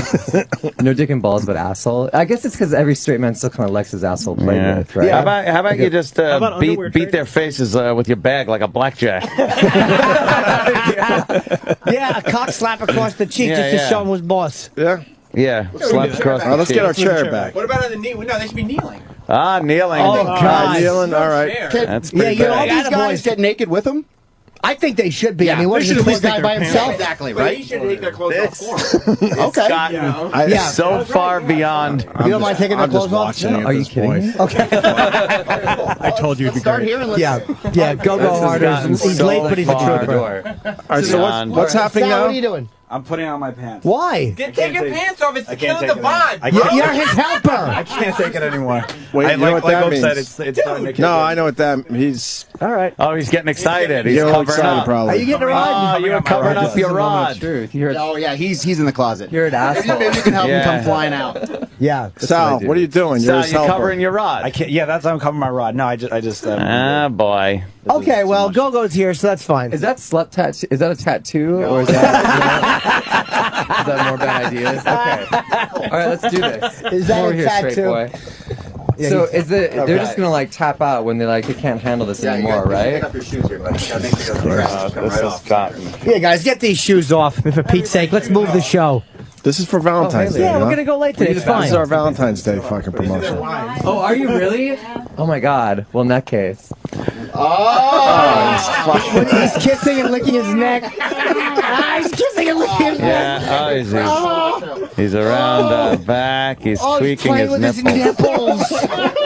Speaker 10: No dick and balls, but asshole. I guess it's because every straight man still kind of likes his asshole played
Speaker 4: Yeah.
Speaker 10: with, right?
Speaker 4: How about you just
Speaker 7: about
Speaker 4: beat
Speaker 7: underwear
Speaker 4: beat their faces with your bag like a blackjack?
Speaker 8: Yeah, a cock slap across the cheek
Speaker 4: Yeah,
Speaker 8: just to
Speaker 4: yeah.
Speaker 8: show him who's boss.
Speaker 2: Yeah.
Speaker 4: Yeah, slaps across
Speaker 2: All right,
Speaker 4: the
Speaker 2: let's
Speaker 4: cheek.
Speaker 2: get our chair back.
Speaker 14: What about on the knee? No, they should be kneeling.
Speaker 4: Ah, kneeling.
Speaker 8: Oh,
Speaker 2: All
Speaker 8: God.
Speaker 2: right, kneeling. All right.
Speaker 4: That's
Speaker 8: Yeah,
Speaker 4: pretty
Speaker 8: you know,
Speaker 15: All
Speaker 4: bad.
Speaker 15: these guys get naked with them?
Speaker 8: I think they should be. I mean, what
Speaker 7: they
Speaker 8: is
Speaker 7: should
Speaker 8: this
Speaker 7: at least
Speaker 8: guy
Speaker 7: take
Speaker 8: by
Speaker 7: their pants
Speaker 8: himself?
Speaker 7: off.
Speaker 15: Exactly,
Speaker 14: But
Speaker 15: right?
Speaker 14: he should take their clothes off for him.
Speaker 15: Okay.
Speaker 4: Gotten
Speaker 8: Yeah.
Speaker 4: so far beyond.
Speaker 8: You don't mind taking their
Speaker 2: I'm just
Speaker 8: clothes off?
Speaker 2: watching
Speaker 10: Are you kidding me?
Speaker 8: Okay.
Speaker 7: I told you it'd be
Speaker 15: Start
Speaker 7: great.
Speaker 15: here and let's
Speaker 8: Yeah, yeah, go
Speaker 4: This has
Speaker 8: harder.
Speaker 4: gotten
Speaker 8: He's
Speaker 4: so
Speaker 8: late, but he's a
Speaker 4: far.
Speaker 8: trooper.
Speaker 2: All right, so
Speaker 4: John.
Speaker 2: what's happening
Speaker 8: Sal,
Speaker 2: now?
Speaker 8: what are you doing?
Speaker 18: I'm putting on my pants.
Speaker 8: Why?
Speaker 14: Take your pants off. It's
Speaker 18: I can't
Speaker 14: killing the
Speaker 18: take it
Speaker 14: vibe.
Speaker 18: anymore.
Speaker 8: You're his helper.
Speaker 18: I can't take it anymore.
Speaker 2: Wait,
Speaker 18: I,
Speaker 2: you know what that
Speaker 18: Hope
Speaker 2: means?
Speaker 18: said, it's starting to kick
Speaker 2: No,
Speaker 18: in.
Speaker 2: I know what that means.
Speaker 8: All right.
Speaker 4: Oh, he's getting excited. He's
Speaker 2: You're
Speaker 4: covering
Speaker 2: excited,
Speaker 4: up.
Speaker 2: probably.
Speaker 8: Are you getting a ride?
Speaker 4: Oh, you're covering up your rod.
Speaker 10: Truth. You're
Speaker 15: Oh, yeah, he's in the closet.
Speaker 10: an asshole.
Speaker 15: Maybe you can help him
Speaker 4: Yeah.
Speaker 15: come flying out.
Speaker 8: Yeah.
Speaker 2: Sal, what are you doing? You're
Speaker 4: Sal,
Speaker 2: his
Speaker 4: you're
Speaker 2: helper.
Speaker 4: covering your rod.
Speaker 18: I can't. Yeah, that's how I'm covering my rod. No, I just.
Speaker 4: Ah, boy.
Speaker 8: Okay, well, Go-Go's here, so that's fine.
Speaker 10: Is that slut tattoo? Is that a tattoo, or is that? Is that more bad ideas? Okay. All right, let's do this.
Speaker 8: Is that
Speaker 10: Come over
Speaker 8: a
Speaker 10: here,
Speaker 8: tattoo?
Speaker 10: straight boy.
Speaker 8: Yeah,
Speaker 10: So
Speaker 8: he's-
Speaker 10: they're just gonna like tap out when they can't handle this anymore, right?
Speaker 15: Pick up your shoes here, buddy. Gotta make sure
Speaker 4: This has gotten.
Speaker 8: Yeah, guys, get these shoes off, for Pete's sake. Let's move the show.
Speaker 2: This is for Valentine's Day.
Speaker 8: Yeah,
Speaker 2: huh?
Speaker 8: we're gonna go late today. It's fine.
Speaker 2: This is our Valentine's Day fucking promotion.
Speaker 10: Oh, are you really? Oh my God. Well, in that case.
Speaker 8: Oh, he's kissing and licking his neck. He's kissing and licking his neck.
Speaker 4: Yeah, he's around the back. He's tweaking
Speaker 8: he's
Speaker 4: his
Speaker 8: playing
Speaker 4: nipples.
Speaker 8: with his nipples.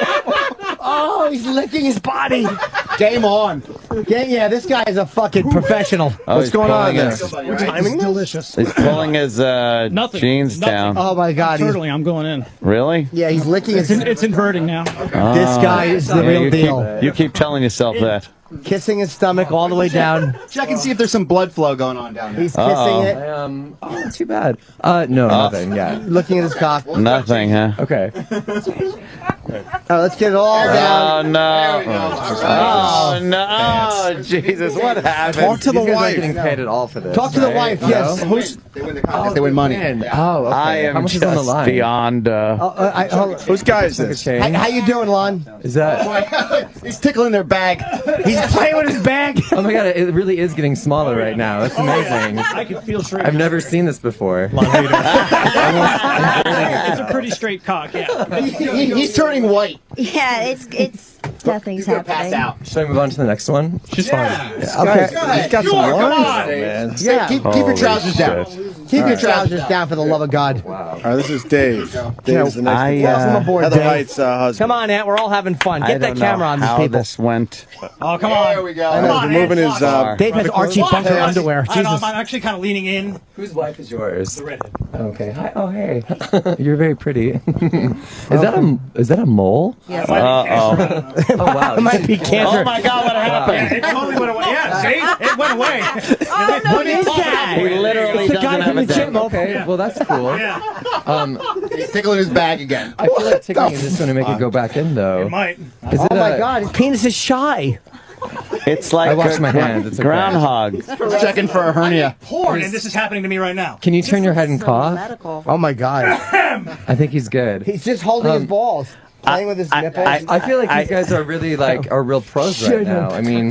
Speaker 8: Oh, he's licking his body.
Speaker 15: Game on.
Speaker 8: Yeah, this guy is a fucking professional.
Speaker 2: What's going on there?
Speaker 7: Timing delicious.
Speaker 4: He's pulling his jeans down.
Speaker 8: Oh my God.
Speaker 7: Totally, I'm going in.
Speaker 4: Really?
Speaker 8: Yeah, he's licking his.
Speaker 7: It's inverting now.
Speaker 8: This guy is the real deal.
Speaker 4: You keep telling yourself that.
Speaker 8: Kissing his stomach all the way down.
Speaker 15: Check and see if there's some blood flow going on down there.
Speaker 8: He's kissing it.
Speaker 10: Not too bad. No, nothing. Yeah.
Speaker 8: Looking at his cock.
Speaker 4: Nothing, huh?
Speaker 10: Okay.
Speaker 8: All right, let's get it all down.
Speaker 4: Oh no! Oh no! Oh, Jesus, what happened?
Speaker 2: Talk to the
Speaker 10: These guys aren't
Speaker 2: wife.
Speaker 10: getting paid at all for this.
Speaker 8: Talk to the
Speaker 10: right?
Speaker 8: wife.
Speaker 10: No?
Speaker 8: Yes.
Speaker 15: They win the contest. They win money.
Speaker 10: Oh, okay.
Speaker 4: I am
Speaker 10: How much
Speaker 4: just
Speaker 10: is on the line?
Speaker 4: beyond.
Speaker 2: Whose guy is this?
Speaker 8: How you doing, Lon?
Speaker 10: Is that?
Speaker 15: He's tickling their bag.
Speaker 8: He's playing with his bag.
Speaker 10: Oh my God! It really is getting smaller right now. It's amazing.
Speaker 7: I can feel straight.
Speaker 10: I've never seen this before.
Speaker 7: It's a pretty straight cock, yeah.
Speaker 15: He's turning white.
Speaker 5: Yeah, it's nothing's happening.
Speaker 15: Pass out.
Speaker 10: Should I move on to the next one?
Speaker 7: She's fine.
Speaker 8: Okay.
Speaker 2: He's got some wine, man.
Speaker 8: Yeah.
Speaker 15: Keep your trousers down.
Speaker 8: Keep your trousers down for the love of God.
Speaker 2: All right, this is Dave. Dave's the next
Speaker 8: Welcome aboard,
Speaker 2: Heather
Speaker 8: Dave.
Speaker 2: White's husband.
Speaker 8: Come on, Aunt. We're all having fun.
Speaker 4: I
Speaker 8: Get that
Speaker 4: don't
Speaker 8: camera
Speaker 4: know
Speaker 8: on these
Speaker 4: how
Speaker 8: people.
Speaker 4: this went.
Speaker 7: Oh, come on.
Speaker 15: There we go.
Speaker 2: I know, he's moving his.
Speaker 8: Dave has Archie Bunker underwear.
Speaker 7: I know,
Speaker 8: Jesus.
Speaker 7: I'm actually kind of leaning in.
Speaker 10: Whose wife is yours?
Speaker 7: The redhead.
Speaker 10: Okay. Hi. Oh, hey. You're very pretty. Is that a mole?
Speaker 3: Yes.
Speaker 4: Uh-oh.
Speaker 10: Oh wow.
Speaker 8: It might be cancer.
Speaker 4: Oh my God, what happened?
Speaker 7: It totally went away. Yeah, see? It went away.
Speaker 5: Oh, no,
Speaker 8: What is that?
Speaker 4: He literally
Speaker 8: It's the
Speaker 4: doesn't
Speaker 8: guy
Speaker 4: have
Speaker 8: from
Speaker 4: a
Speaker 8: the
Speaker 4: dick.
Speaker 8: gym.
Speaker 10: Okay. Well, that's cool.
Speaker 7: Yeah.
Speaker 15: He's tickling his bag again.
Speaker 10: I feel like tickling is just going to make it go back in, though.
Speaker 7: It might.
Speaker 10: Is it
Speaker 8: Oh my
Speaker 10: a-
Speaker 8: God, his penis is shy.
Speaker 4: It's like
Speaker 10: I washed my hands. It's okay.
Speaker 4: groundhog.
Speaker 15: Checking for a hernia.
Speaker 7: Porn, and this is happening to me right now.
Speaker 10: Can you turn your head and cough?
Speaker 3: Medical.
Speaker 8: Oh my God.
Speaker 10: I think he's good.
Speaker 8: He's just holding his balls. Playing with his nipples.
Speaker 10: I feel like these guys are really are real pros right now. I mean,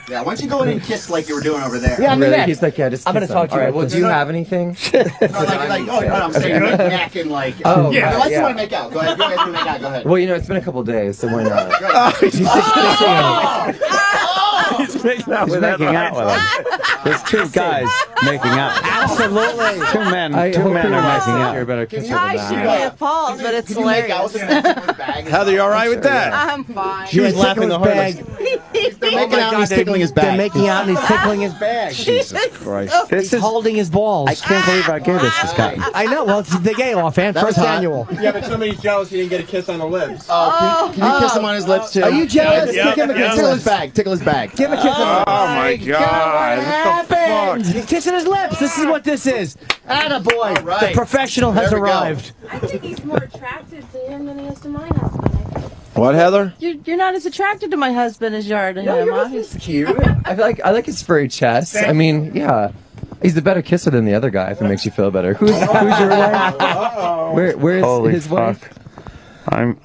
Speaker 15: Yeah, why don't you go in and kiss like you were doing over there?
Speaker 8: Yeah, I'm
Speaker 10: really,
Speaker 8: neck.
Speaker 10: he's like, yeah, just
Speaker 8: I'm gonna
Speaker 10: kiss
Speaker 8: talk
Speaker 10: him.
Speaker 8: to you
Speaker 10: All right,
Speaker 8: about
Speaker 10: well,
Speaker 8: this.
Speaker 10: do you have anything?
Speaker 15: I'm saying like neck and like.
Speaker 10: Oh,
Speaker 15: yeah.
Speaker 10: right,
Speaker 15: Let's
Speaker 10: yeah.
Speaker 15: want to make out. Go ahead. Go ahead. Make out. Go ahead.
Speaker 10: Well, you know, it's been a couple days, so why not?
Speaker 4: He's making out with him. There's two guys making out.
Speaker 8: Absolutely.
Speaker 4: Two men are making out.
Speaker 10: You're a better kisser than
Speaker 3: I should
Speaker 10: that.
Speaker 3: be appalled, but it's
Speaker 15: Can you make out
Speaker 3: hilarious.
Speaker 15: with him? Bag?
Speaker 2: Heather, you all right with that?
Speaker 3: I'm fine.
Speaker 2: She was laughing the hardest.
Speaker 15: They're making out and he's tickling his
Speaker 8: They're
Speaker 15: bag.
Speaker 8: making out and he's tickling his bag.
Speaker 2: Jesus Christ.
Speaker 8: He's holding his balls.
Speaker 4: I can't believe I gave this guy.
Speaker 8: I know. Well, it's the Gay-Off, and first annual.
Speaker 12: Yeah, but somebody's jealous he didn't get a kiss on the lips.
Speaker 15: Can you kiss him on his lips too?
Speaker 8: Are you jealous?
Speaker 7: Yeah,
Speaker 8: Give him a
Speaker 7: yeah.
Speaker 8: kiss.
Speaker 15: Tickle his bag. Tickle his bag.
Speaker 8: Give him a kiss.
Speaker 2: Oh my God. What the
Speaker 8: Happened.
Speaker 2: fuck?
Speaker 8: He's kissing his lips. This is what this is. Attaboy.
Speaker 15: right.
Speaker 8: The professional has
Speaker 15: There we go.
Speaker 8: arrived.
Speaker 3: I think he's more attracted to him than he is to my husband.
Speaker 2: What, Heather?
Speaker 3: You're not as attracted to my husband as you are to him.
Speaker 10: He's cute. I like his furry chest. I mean, yeah. He's a better kisser than the other guy, if it makes you feel better. Who's your wife? Where's
Speaker 4: Holy
Speaker 10: his
Speaker 4: fuck.
Speaker 10: wife?
Speaker 4: I'm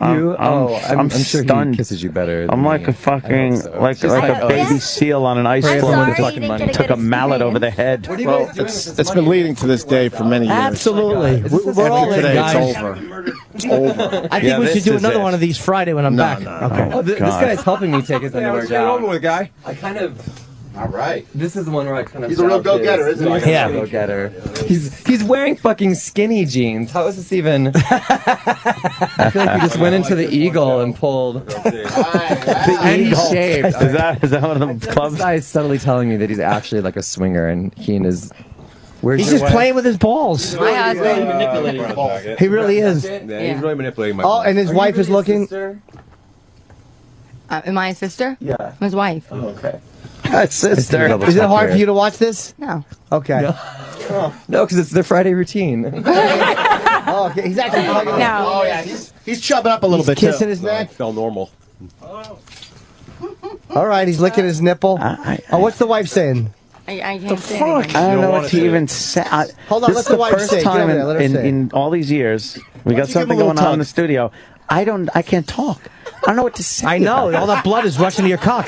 Speaker 10: sure
Speaker 4: stunned.
Speaker 10: he kisses you better.
Speaker 4: I'm
Speaker 10: than
Speaker 4: like
Speaker 10: me.
Speaker 4: a fucking like a baby seal on an ice
Speaker 5: I'm
Speaker 4: floe.
Speaker 5: sorry,
Speaker 10: fucking
Speaker 5: he didn't
Speaker 10: money.
Speaker 5: get a
Speaker 4: Took a
Speaker 5: good
Speaker 4: mallet over the
Speaker 5: experience.
Speaker 4: head.
Speaker 10: What are you
Speaker 2: Well,
Speaker 10: guys doing with this
Speaker 2: it's been
Speaker 10: money?
Speaker 2: leading to this day for many years.
Speaker 8: Absolutely.
Speaker 10: Is this
Speaker 8: We're all
Speaker 2: After
Speaker 8: in,
Speaker 2: today,
Speaker 8: guys.
Speaker 2: it's over. It's over.
Speaker 8: I think
Speaker 4: Yeah,
Speaker 8: we should
Speaker 4: this
Speaker 8: do
Speaker 4: is
Speaker 8: another
Speaker 4: it.
Speaker 8: one of these Friday when I'm back.
Speaker 2: no.
Speaker 8: Okay.
Speaker 10: Oh, this
Speaker 4: God.
Speaker 10: guy's helping me take his underwear down.
Speaker 12: with, guy.
Speaker 10: I kind of.
Speaker 15: All right.
Speaker 10: This is the one where I kind of.
Speaker 15: He's a real go-getter, isn't he?
Speaker 8: Yeah.
Speaker 10: Go getter. He's wearing fucking skinny jeans. How is this even? I feel like he just went into the Eagle and pulled. And he's shaved.
Speaker 4: Is that one of the
Speaker 10: This
Speaker 4: clubs?
Speaker 10: guy is subtly telling me that he's actually like a swinger, and he and his. Where's
Speaker 8: He's
Speaker 10: your
Speaker 8: just
Speaker 10: wife?
Speaker 8: playing with his balls.
Speaker 3: My husband.
Speaker 12: Manipulating the balls.
Speaker 8: He really is.
Speaker 12: Yeah, he's really manipulating my
Speaker 8: Oh,
Speaker 12: balls.
Speaker 8: and his wife is looking.
Speaker 3: Am I a sister?
Speaker 10: Yeah.
Speaker 3: His wife.
Speaker 10: Oh, okay.
Speaker 4: Sister.
Speaker 8: Is it hard for you to watch this?
Speaker 3: No.
Speaker 8: Okay.
Speaker 10: No, because it's their Friday routine.
Speaker 8: Oh, okay. He's actually hugging.
Speaker 3: No.
Speaker 15: Oh yeah, he's chubbing up a little bit
Speaker 8: Kissing
Speaker 15: too.
Speaker 8: his neck.
Speaker 12: Felt normal.
Speaker 8: All right, he's licking his nipple. Oh, what's the wife saying?
Speaker 3: I can't say
Speaker 8: fuck?
Speaker 3: anything.
Speaker 4: I don't know
Speaker 12: want
Speaker 4: what
Speaker 12: to
Speaker 4: to
Speaker 12: say
Speaker 4: even say.
Speaker 8: Hold on,
Speaker 4: This
Speaker 8: let
Speaker 4: is
Speaker 8: the wife
Speaker 4: first
Speaker 8: say it. Get
Speaker 4: time
Speaker 8: over there, let her say it.
Speaker 4: in all these years we got
Speaker 15: you give him
Speaker 4: something
Speaker 15: a little
Speaker 4: going on in
Speaker 15: tug?
Speaker 4: the studio. I can't talk. I don't know what to say.
Speaker 8: I know. All that blood is rushing to your cock.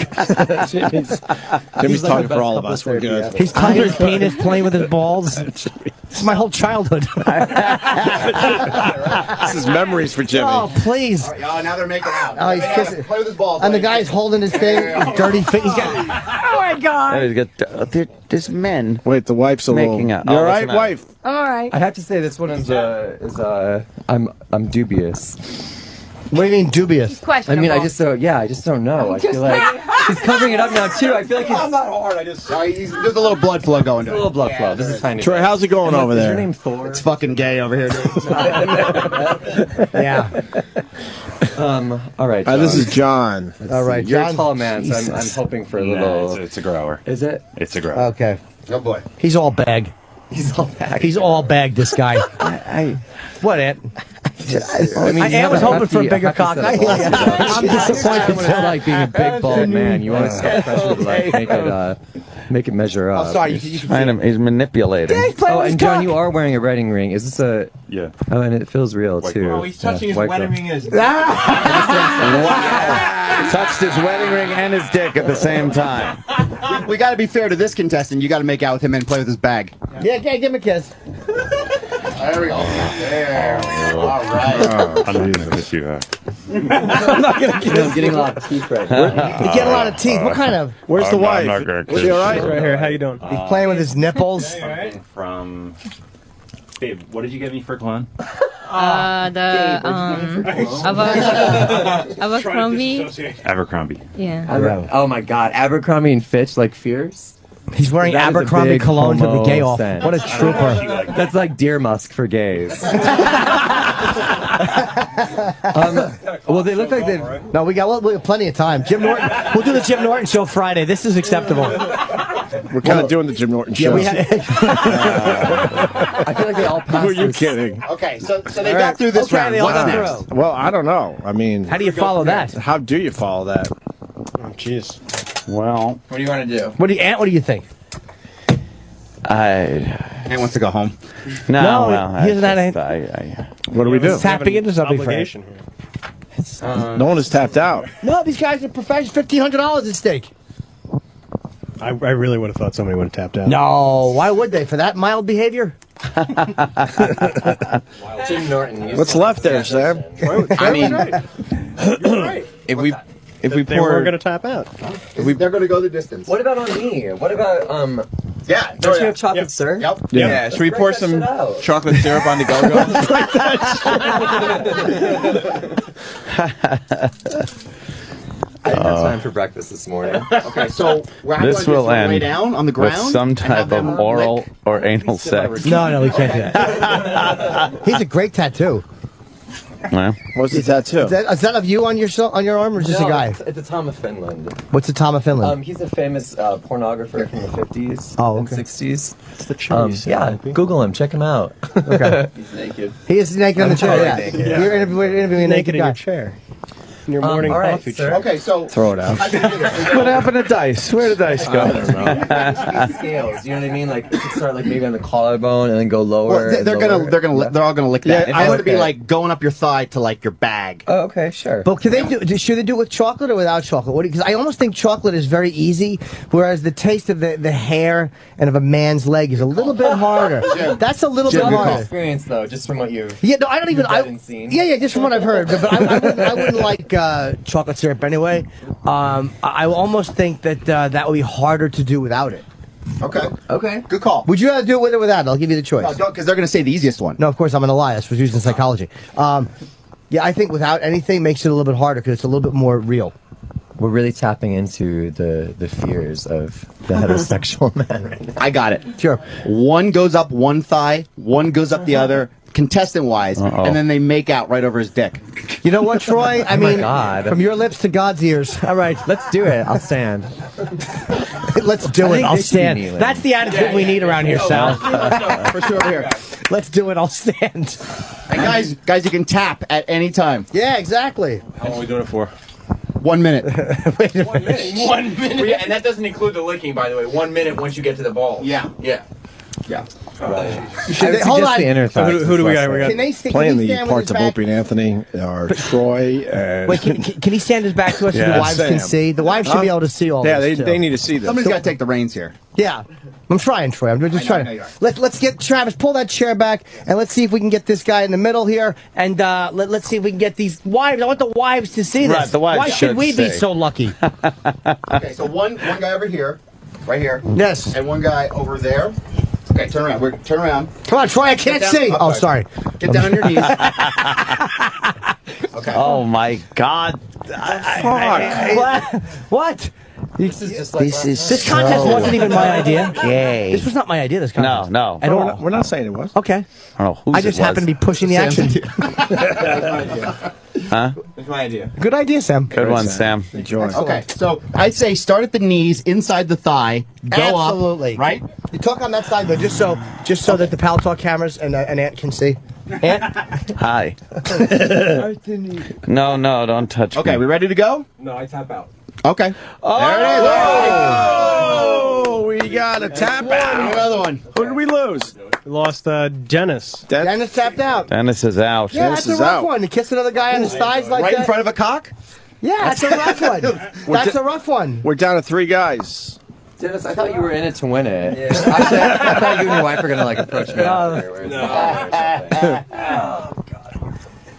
Speaker 2: Jimmy's talking for all of us. We're good.
Speaker 8: He's touching his penis, playing with his balls. This is my whole childhood.
Speaker 2: This is memories for Jimmy.
Speaker 8: Oh, please.
Speaker 15: Oh, now they're making out.
Speaker 8: Oh, he's kissing.
Speaker 15: Play with his balls.
Speaker 8: And the guy's holding his thing. Dirty feet. He's got, oh, my God.
Speaker 4: There's men.
Speaker 2: Wait, the wife's a
Speaker 4: making
Speaker 2: little...
Speaker 4: out.
Speaker 2: You all right, wife?
Speaker 5: I'm all right.
Speaker 10: I have to say this one is I'm dubious.
Speaker 8: What do you mean dubious?
Speaker 10: I mean, I just don't know. I feel like he's covering it up now too. I feel like
Speaker 15: I'm not hard. I just there's a little blood flow going.
Speaker 10: A little blood flow. This is tiny.
Speaker 2: Troy, how's it going over there?
Speaker 10: Is your name Thor?
Speaker 15: It's fucking gay over here.
Speaker 8: Yeah.
Speaker 10: All right.
Speaker 2: This is John.
Speaker 8: All right,
Speaker 10: You're
Speaker 8: John.
Speaker 10: a tall man, so I'm hoping for a little.
Speaker 18: It's a grower.
Speaker 10: Is it?
Speaker 18: It's a grower.
Speaker 8: Okay.
Speaker 15: Oh boy.
Speaker 8: He's all bag.
Speaker 10: He's all back.
Speaker 8: He's all bag, this guy. What, Ed? I was hoping for a bigger cock. I'm disappointed.
Speaker 10: It's like being a big bald man. You want to set pressure to like make it measure up.
Speaker 15: Oh, sorry.
Speaker 4: He's manipulating.
Speaker 10: Oh, and John, you are wearing a wedding ring. Is this a?
Speaker 18: Yeah.
Speaker 10: Oh, and it feels real too.
Speaker 12: Oh, he's touching his
Speaker 10: White
Speaker 12: wedding
Speaker 10: girl.
Speaker 12: ring in his.
Speaker 4: Wow. Touched his wedding ring and his dick at the same time.
Speaker 15: We got to be fair to this contestant. You got to make out with him and play with his bag.
Speaker 8: Yeah, give him a kiss.
Speaker 15: There we go. There. All right.
Speaker 18: I'm not gonna kiss you.
Speaker 8: I'm not going to kiss.
Speaker 10: I'm getting a lot of teeth right now.
Speaker 8: You get a lot of teeth. What kind of?
Speaker 2: Where's the wife?
Speaker 18: I'm not gonna
Speaker 2: Is he all right?
Speaker 18: Right
Speaker 12: here. How you doing?
Speaker 8: He's playing with his nipples.
Speaker 18: From. Babe, what did you get me for cologne?
Speaker 3: Abercrombie.
Speaker 18: Abercrombie.
Speaker 3: Yeah.
Speaker 10: Oh my God, Abercrombie and Fitch, like fierce.
Speaker 8: He's wearing
Speaker 10: That is a
Speaker 8: Abercrombie
Speaker 10: big
Speaker 8: cologne for the
Speaker 10: homo
Speaker 8: Gay-Off.
Speaker 10: scent.
Speaker 8: What a trooper.
Speaker 10: That's like deer musk for gays. Well, they look like they.
Speaker 8: No, we got plenty of time. Jim Norton. We'll do the Jim Norton show Friday. This is acceptable.
Speaker 2: We're kind of doing the Jim Norton show.
Speaker 8: Yeah,
Speaker 10: I feel like they all passed.
Speaker 2: Who are you
Speaker 10: this.
Speaker 2: kidding?
Speaker 15: Okay, so they got through this round. What's next?
Speaker 2: Well, I don't know. I mean...
Speaker 8: How do you follow that?
Speaker 2: How do you follow that?
Speaker 12: Oh, jeez.
Speaker 18: Well,
Speaker 14: What do you want to do?
Speaker 8: What do you think?
Speaker 15: Ant wants to go home.
Speaker 8: No,
Speaker 4: well,
Speaker 8: he doesn't have
Speaker 4: just-
Speaker 2: What do we do?
Speaker 8: Tapping into something for
Speaker 12: Obligation here.
Speaker 2: No one is tapped out.
Speaker 8: No, these guys are professionals. $1,500 at stake.
Speaker 12: I really would have thought somebody would have tapped out.
Speaker 8: No, why would they? For that mild behavior?
Speaker 10: Jim Norton.
Speaker 2: What's left there, Sam?
Speaker 15: I mean,
Speaker 14: If we
Speaker 12: They were going to tap out.
Speaker 15: they're going to go the distance.
Speaker 10: What about on me? What about
Speaker 15: Yeah.
Speaker 10: Don't you have chocolate syrup?
Speaker 15: Yep.
Speaker 14: Yeah, should we pour
Speaker 10: Break that
Speaker 14: some
Speaker 10: shit out.
Speaker 14: chocolate syrup on the go-go?
Speaker 10: I didn't have time for breakfast this morning.
Speaker 15: Okay, so we're
Speaker 4: This will
Speaker 15: lay
Speaker 4: end
Speaker 15: down on the
Speaker 4: with
Speaker 15: ground
Speaker 4: some
Speaker 15: and have
Speaker 4: type
Speaker 15: them
Speaker 4: of oral
Speaker 15: lick.
Speaker 4: or anal sex.
Speaker 8: No, we can't do that. He's a great tattoo.
Speaker 4: Well,
Speaker 2: what's the tattoo?
Speaker 8: Is that of you on your arm, or just a guy?
Speaker 10: It's a Tom of Finland.
Speaker 8: What's the Tom of Finland?
Speaker 10: He's a famous pornographer from the 50s and 60s.
Speaker 12: It's the chair.
Speaker 10: Yeah, Google him. Check him out.
Speaker 8: Okay.
Speaker 14: He's naked.
Speaker 8: He is naked on the chair. Yeah.
Speaker 10: naked.
Speaker 8: You're interviewing a naked
Speaker 12: in
Speaker 8: guy.
Speaker 12: your chair. In your morning
Speaker 10: all right,
Speaker 12: coffee
Speaker 10: sir.
Speaker 12: chair.
Speaker 15: Okay, so
Speaker 2: Throw it out.
Speaker 4: what happened to dice? Where did dice go?
Speaker 10: Scales, you know what I mean? Like you could start like maybe on the collarbone and then go lower.
Speaker 15: well, they're
Speaker 10: and lower.
Speaker 15: they're all gonna lick that.
Speaker 8: Yeah,
Speaker 15: I want to be
Speaker 10: okay.
Speaker 15: like going up your thigh to like your bag.
Speaker 10: Oh, okay, sure.
Speaker 8: But should they do it with chocolate or without chocolate? Because I almost think chocolate is very easy, whereas the taste of the hair and of a man's leg is a little bit harder. That's a little bit harder.
Speaker 10: Experience though, just from what you've
Speaker 8: No, I don't even.
Speaker 10: seen.
Speaker 8: Yeah, just from what I've heard. But I wouldn't like chocolate syrup anyway. I almost think that that would be harder to do without it.
Speaker 15: Okay. Good call.
Speaker 8: Would you rather do it with or without it? I'll give you the choice.
Speaker 15: No, don't, because they're going to say the easiest one.
Speaker 8: No, of course I'm going to lie. That's what's used in psychology. Yeah, I think without anything makes it a little bit harder because it's a little bit more real.
Speaker 10: We're really tapping into the fears of the heterosexual man right now.
Speaker 15: I got it.
Speaker 8: Sure.
Speaker 15: One goes up one thigh, one goes up the other, contestant-wise, and then they make out right over his dick.
Speaker 8: You know what, Troy? I mean,
Speaker 10: God.
Speaker 8: from your lips to God's ears. All right,
Speaker 10: Let's do it. I'll stand.
Speaker 8: let's do it.
Speaker 10: think
Speaker 8: I'll
Speaker 10: they should be
Speaker 8: stand.
Speaker 10: kneeling.
Speaker 8: That's the attitude we need around here, Sal.
Speaker 15: For sure over here.
Speaker 8: Let's do it. I'll stand.
Speaker 15: And guys, you can tap at any time.
Speaker 8: Yeah, exactly.
Speaker 18: How long are we doing it for?
Speaker 15: 1 minute.
Speaker 8: Wait a minute.
Speaker 14: 1 minute. And that doesn't include the licking, by the way. 1 minute once you get to the ball.
Speaker 15: Yeah.
Speaker 14: Yeah.
Speaker 15: Yeah.
Speaker 8: Hold on.
Speaker 21: Who do we got?
Speaker 8: Can they stand?
Speaker 2: Playing
Speaker 8: can he
Speaker 2: the
Speaker 8: stand
Speaker 2: parts
Speaker 8: with
Speaker 2: of
Speaker 8: his back?
Speaker 2: Opie and Anthony are Troy and...
Speaker 8: Wait, can he stand his back to us so
Speaker 2: Yeah,
Speaker 8: the wives can
Speaker 2: Sam.
Speaker 8: see? The wives should be able to see all
Speaker 2: Yeah,
Speaker 8: this.
Speaker 2: they need to see this.
Speaker 15: Somebody's got to take the reins here.
Speaker 8: Yeah. I'm trying, Troy. I'm just trying to. Let's get Travis, pull that chair back, and let's see if we can get this guy in the middle here, and let's see if we can get these wives. I want the wives to see this.
Speaker 14: Right, the wives
Speaker 8: Why should
Speaker 14: should
Speaker 8: we be
Speaker 14: see.
Speaker 8: so lucky?
Speaker 15: Okay, so one guy over here, right here.
Speaker 8: Yes.
Speaker 15: And one guy over there. Okay, turn around. Turn around.
Speaker 8: Come on, Troy. I can't
Speaker 15: Get down.
Speaker 8: see. Oh, sorry.
Speaker 15: Get down on your knees.
Speaker 4: Oh my God!
Speaker 8: What?
Speaker 14: This is just like
Speaker 8: This contest wasn't even my idea.
Speaker 14: Gay.
Speaker 8: This was not my idea. This contest.
Speaker 4: No.
Speaker 8: At all.
Speaker 2: We're not saying it was.
Speaker 8: Okay.
Speaker 4: I don't know whose
Speaker 8: I just
Speaker 4: it was.
Speaker 8: happened to be pushing the action.
Speaker 4: Huh?
Speaker 12: That's my idea.
Speaker 8: Good idea, Sam.
Speaker 4: Good one, Sam.
Speaker 2: Enjoy.
Speaker 15: Okay, so I'd say start at the knees, inside the thigh, go
Speaker 8: Absolutely.
Speaker 15: up, right?
Speaker 8: You talk on that side though, just so that the Pal Talk cameras and Ant can see. Ant.
Speaker 4: Hi. No, don't touch
Speaker 15: Okay,
Speaker 4: me.
Speaker 15: we ready to go?
Speaker 12: No, I tap out.
Speaker 15: Okay.
Speaker 2: Oh, we got a tap out.
Speaker 15: Another one.
Speaker 2: Who did we lose?
Speaker 21: We lost Dennis.
Speaker 8: Dennis tapped out.
Speaker 4: Dennis is out.
Speaker 8: Yeah, that's a rough one. To kiss another guy on his thighs like
Speaker 15: Right
Speaker 8: that.
Speaker 15: in front of a cock?
Speaker 8: Yeah, that's a rough one. That's a rough one.
Speaker 2: We're down to 3 guys.
Speaker 10: Dennis, I thought you were in it to win it. Actually, I thought you and your wife were gonna like approach me after. Where it's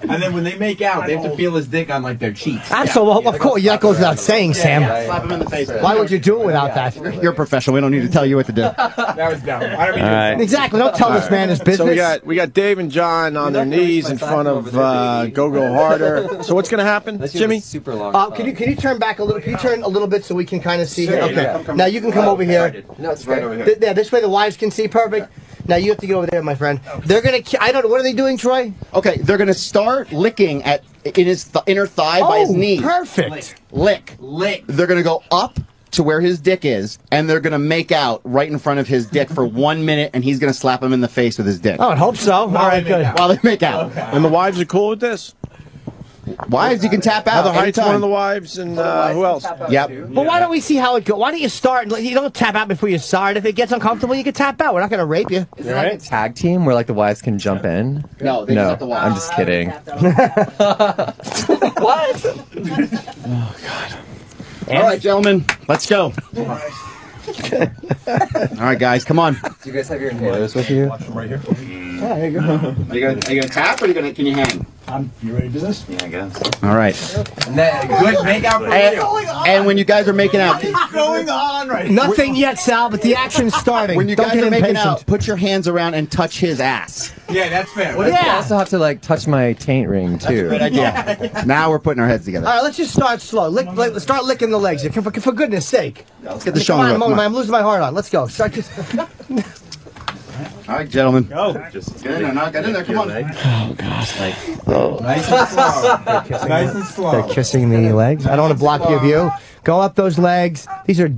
Speaker 12: And then when they make out, they have to feel his dick on like their cheeks.
Speaker 8: Absolutely. Of course, that goes without saying, Sam.
Speaker 15: Slap him in the face.
Speaker 8: Why would you do it without that?
Speaker 15: You're a professional. We don't need to tell you what to do.
Speaker 12: That was dumb. I don't mean
Speaker 4: All right.
Speaker 8: Exactly. Don't tell this man his business.
Speaker 2: So we got Dave and John on their knees in front of Go Harder. So what's going to happen, Jimmy?
Speaker 10: super long.
Speaker 8: Can you turn back a little? Can you turn a little bit so we can kind of see here? Okay. Now you can come over here.
Speaker 10: No, it's right over here.
Speaker 8: Yeah, this way the wives can see. Perfect. Now you have to get over there, my friend. They're gonna. I don't know. What are they doing, Troy?
Speaker 15: Okay, they're going to start licking in his inner thigh by his knee.
Speaker 8: Perfect.
Speaker 15: Lick.
Speaker 12: Lick.
Speaker 15: They're going to go up to where his dick is, and they're going to make out right in front of his dick for 1 minute, and he's going to slap him in the face with his dick.
Speaker 8: Oh, I hope so. All right, good.
Speaker 15: While they make out.
Speaker 2: And the wives are cool with this?
Speaker 15: Wives, you can tap out
Speaker 2: Heather Height's
Speaker 15: anytime.
Speaker 2: one of the wives, and who else?
Speaker 15: Yep.
Speaker 8: Well, why don't we see how it goes? Why don't you start? You don't tap out before you start. If it gets uncomfortable, you can tap out. We're not going to rape you.
Speaker 10: Is it like a tag team where like the wives can jump in?
Speaker 15: No, they just have to watch.
Speaker 10: I'm just kidding.
Speaker 8: What?
Speaker 15: All right, gentlemen, let's go. All right, guys, come on.
Speaker 10: Do you guys have your inhalers with you?
Speaker 2: Right here.
Speaker 8: Yeah, there you go.
Speaker 15: Are you gonna tap or can you hang?
Speaker 2: You ready to do this?
Speaker 12: Yeah, I guess.
Speaker 15: All right.
Speaker 12: Good make out for you.
Speaker 15: And when you guys are making out,
Speaker 12: What's going on right now?
Speaker 8: Nothing yet, Sal, but the action's starting.
Speaker 15: when you
Speaker 8: Don't
Speaker 15: guys
Speaker 8: get
Speaker 15: are making
Speaker 8: impatient.
Speaker 15: out, put your hands around and touch his ass.
Speaker 12: Yeah, that's fair.
Speaker 10: What if I also have to like touch my taint ring too?
Speaker 15: Good idea. Now we're putting our heads together.
Speaker 8: All right, let's just start slow. Start licking the legs. For goodness sake.
Speaker 15: Let's get the show
Speaker 8: Come
Speaker 15: on.
Speaker 8: on,
Speaker 15: Come on.
Speaker 8: I'm losing my heart on. Let's go. Start just.
Speaker 15: All right, gentlemen.
Speaker 21: Go.
Speaker 15: Get in there. Now, get in there. Come on.
Speaker 4: Oh God.
Speaker 12: Nice and slow. Nice and slow.
Speaker 8: They're kissing the legs. I don't want to block your view. Go up those legs. These are.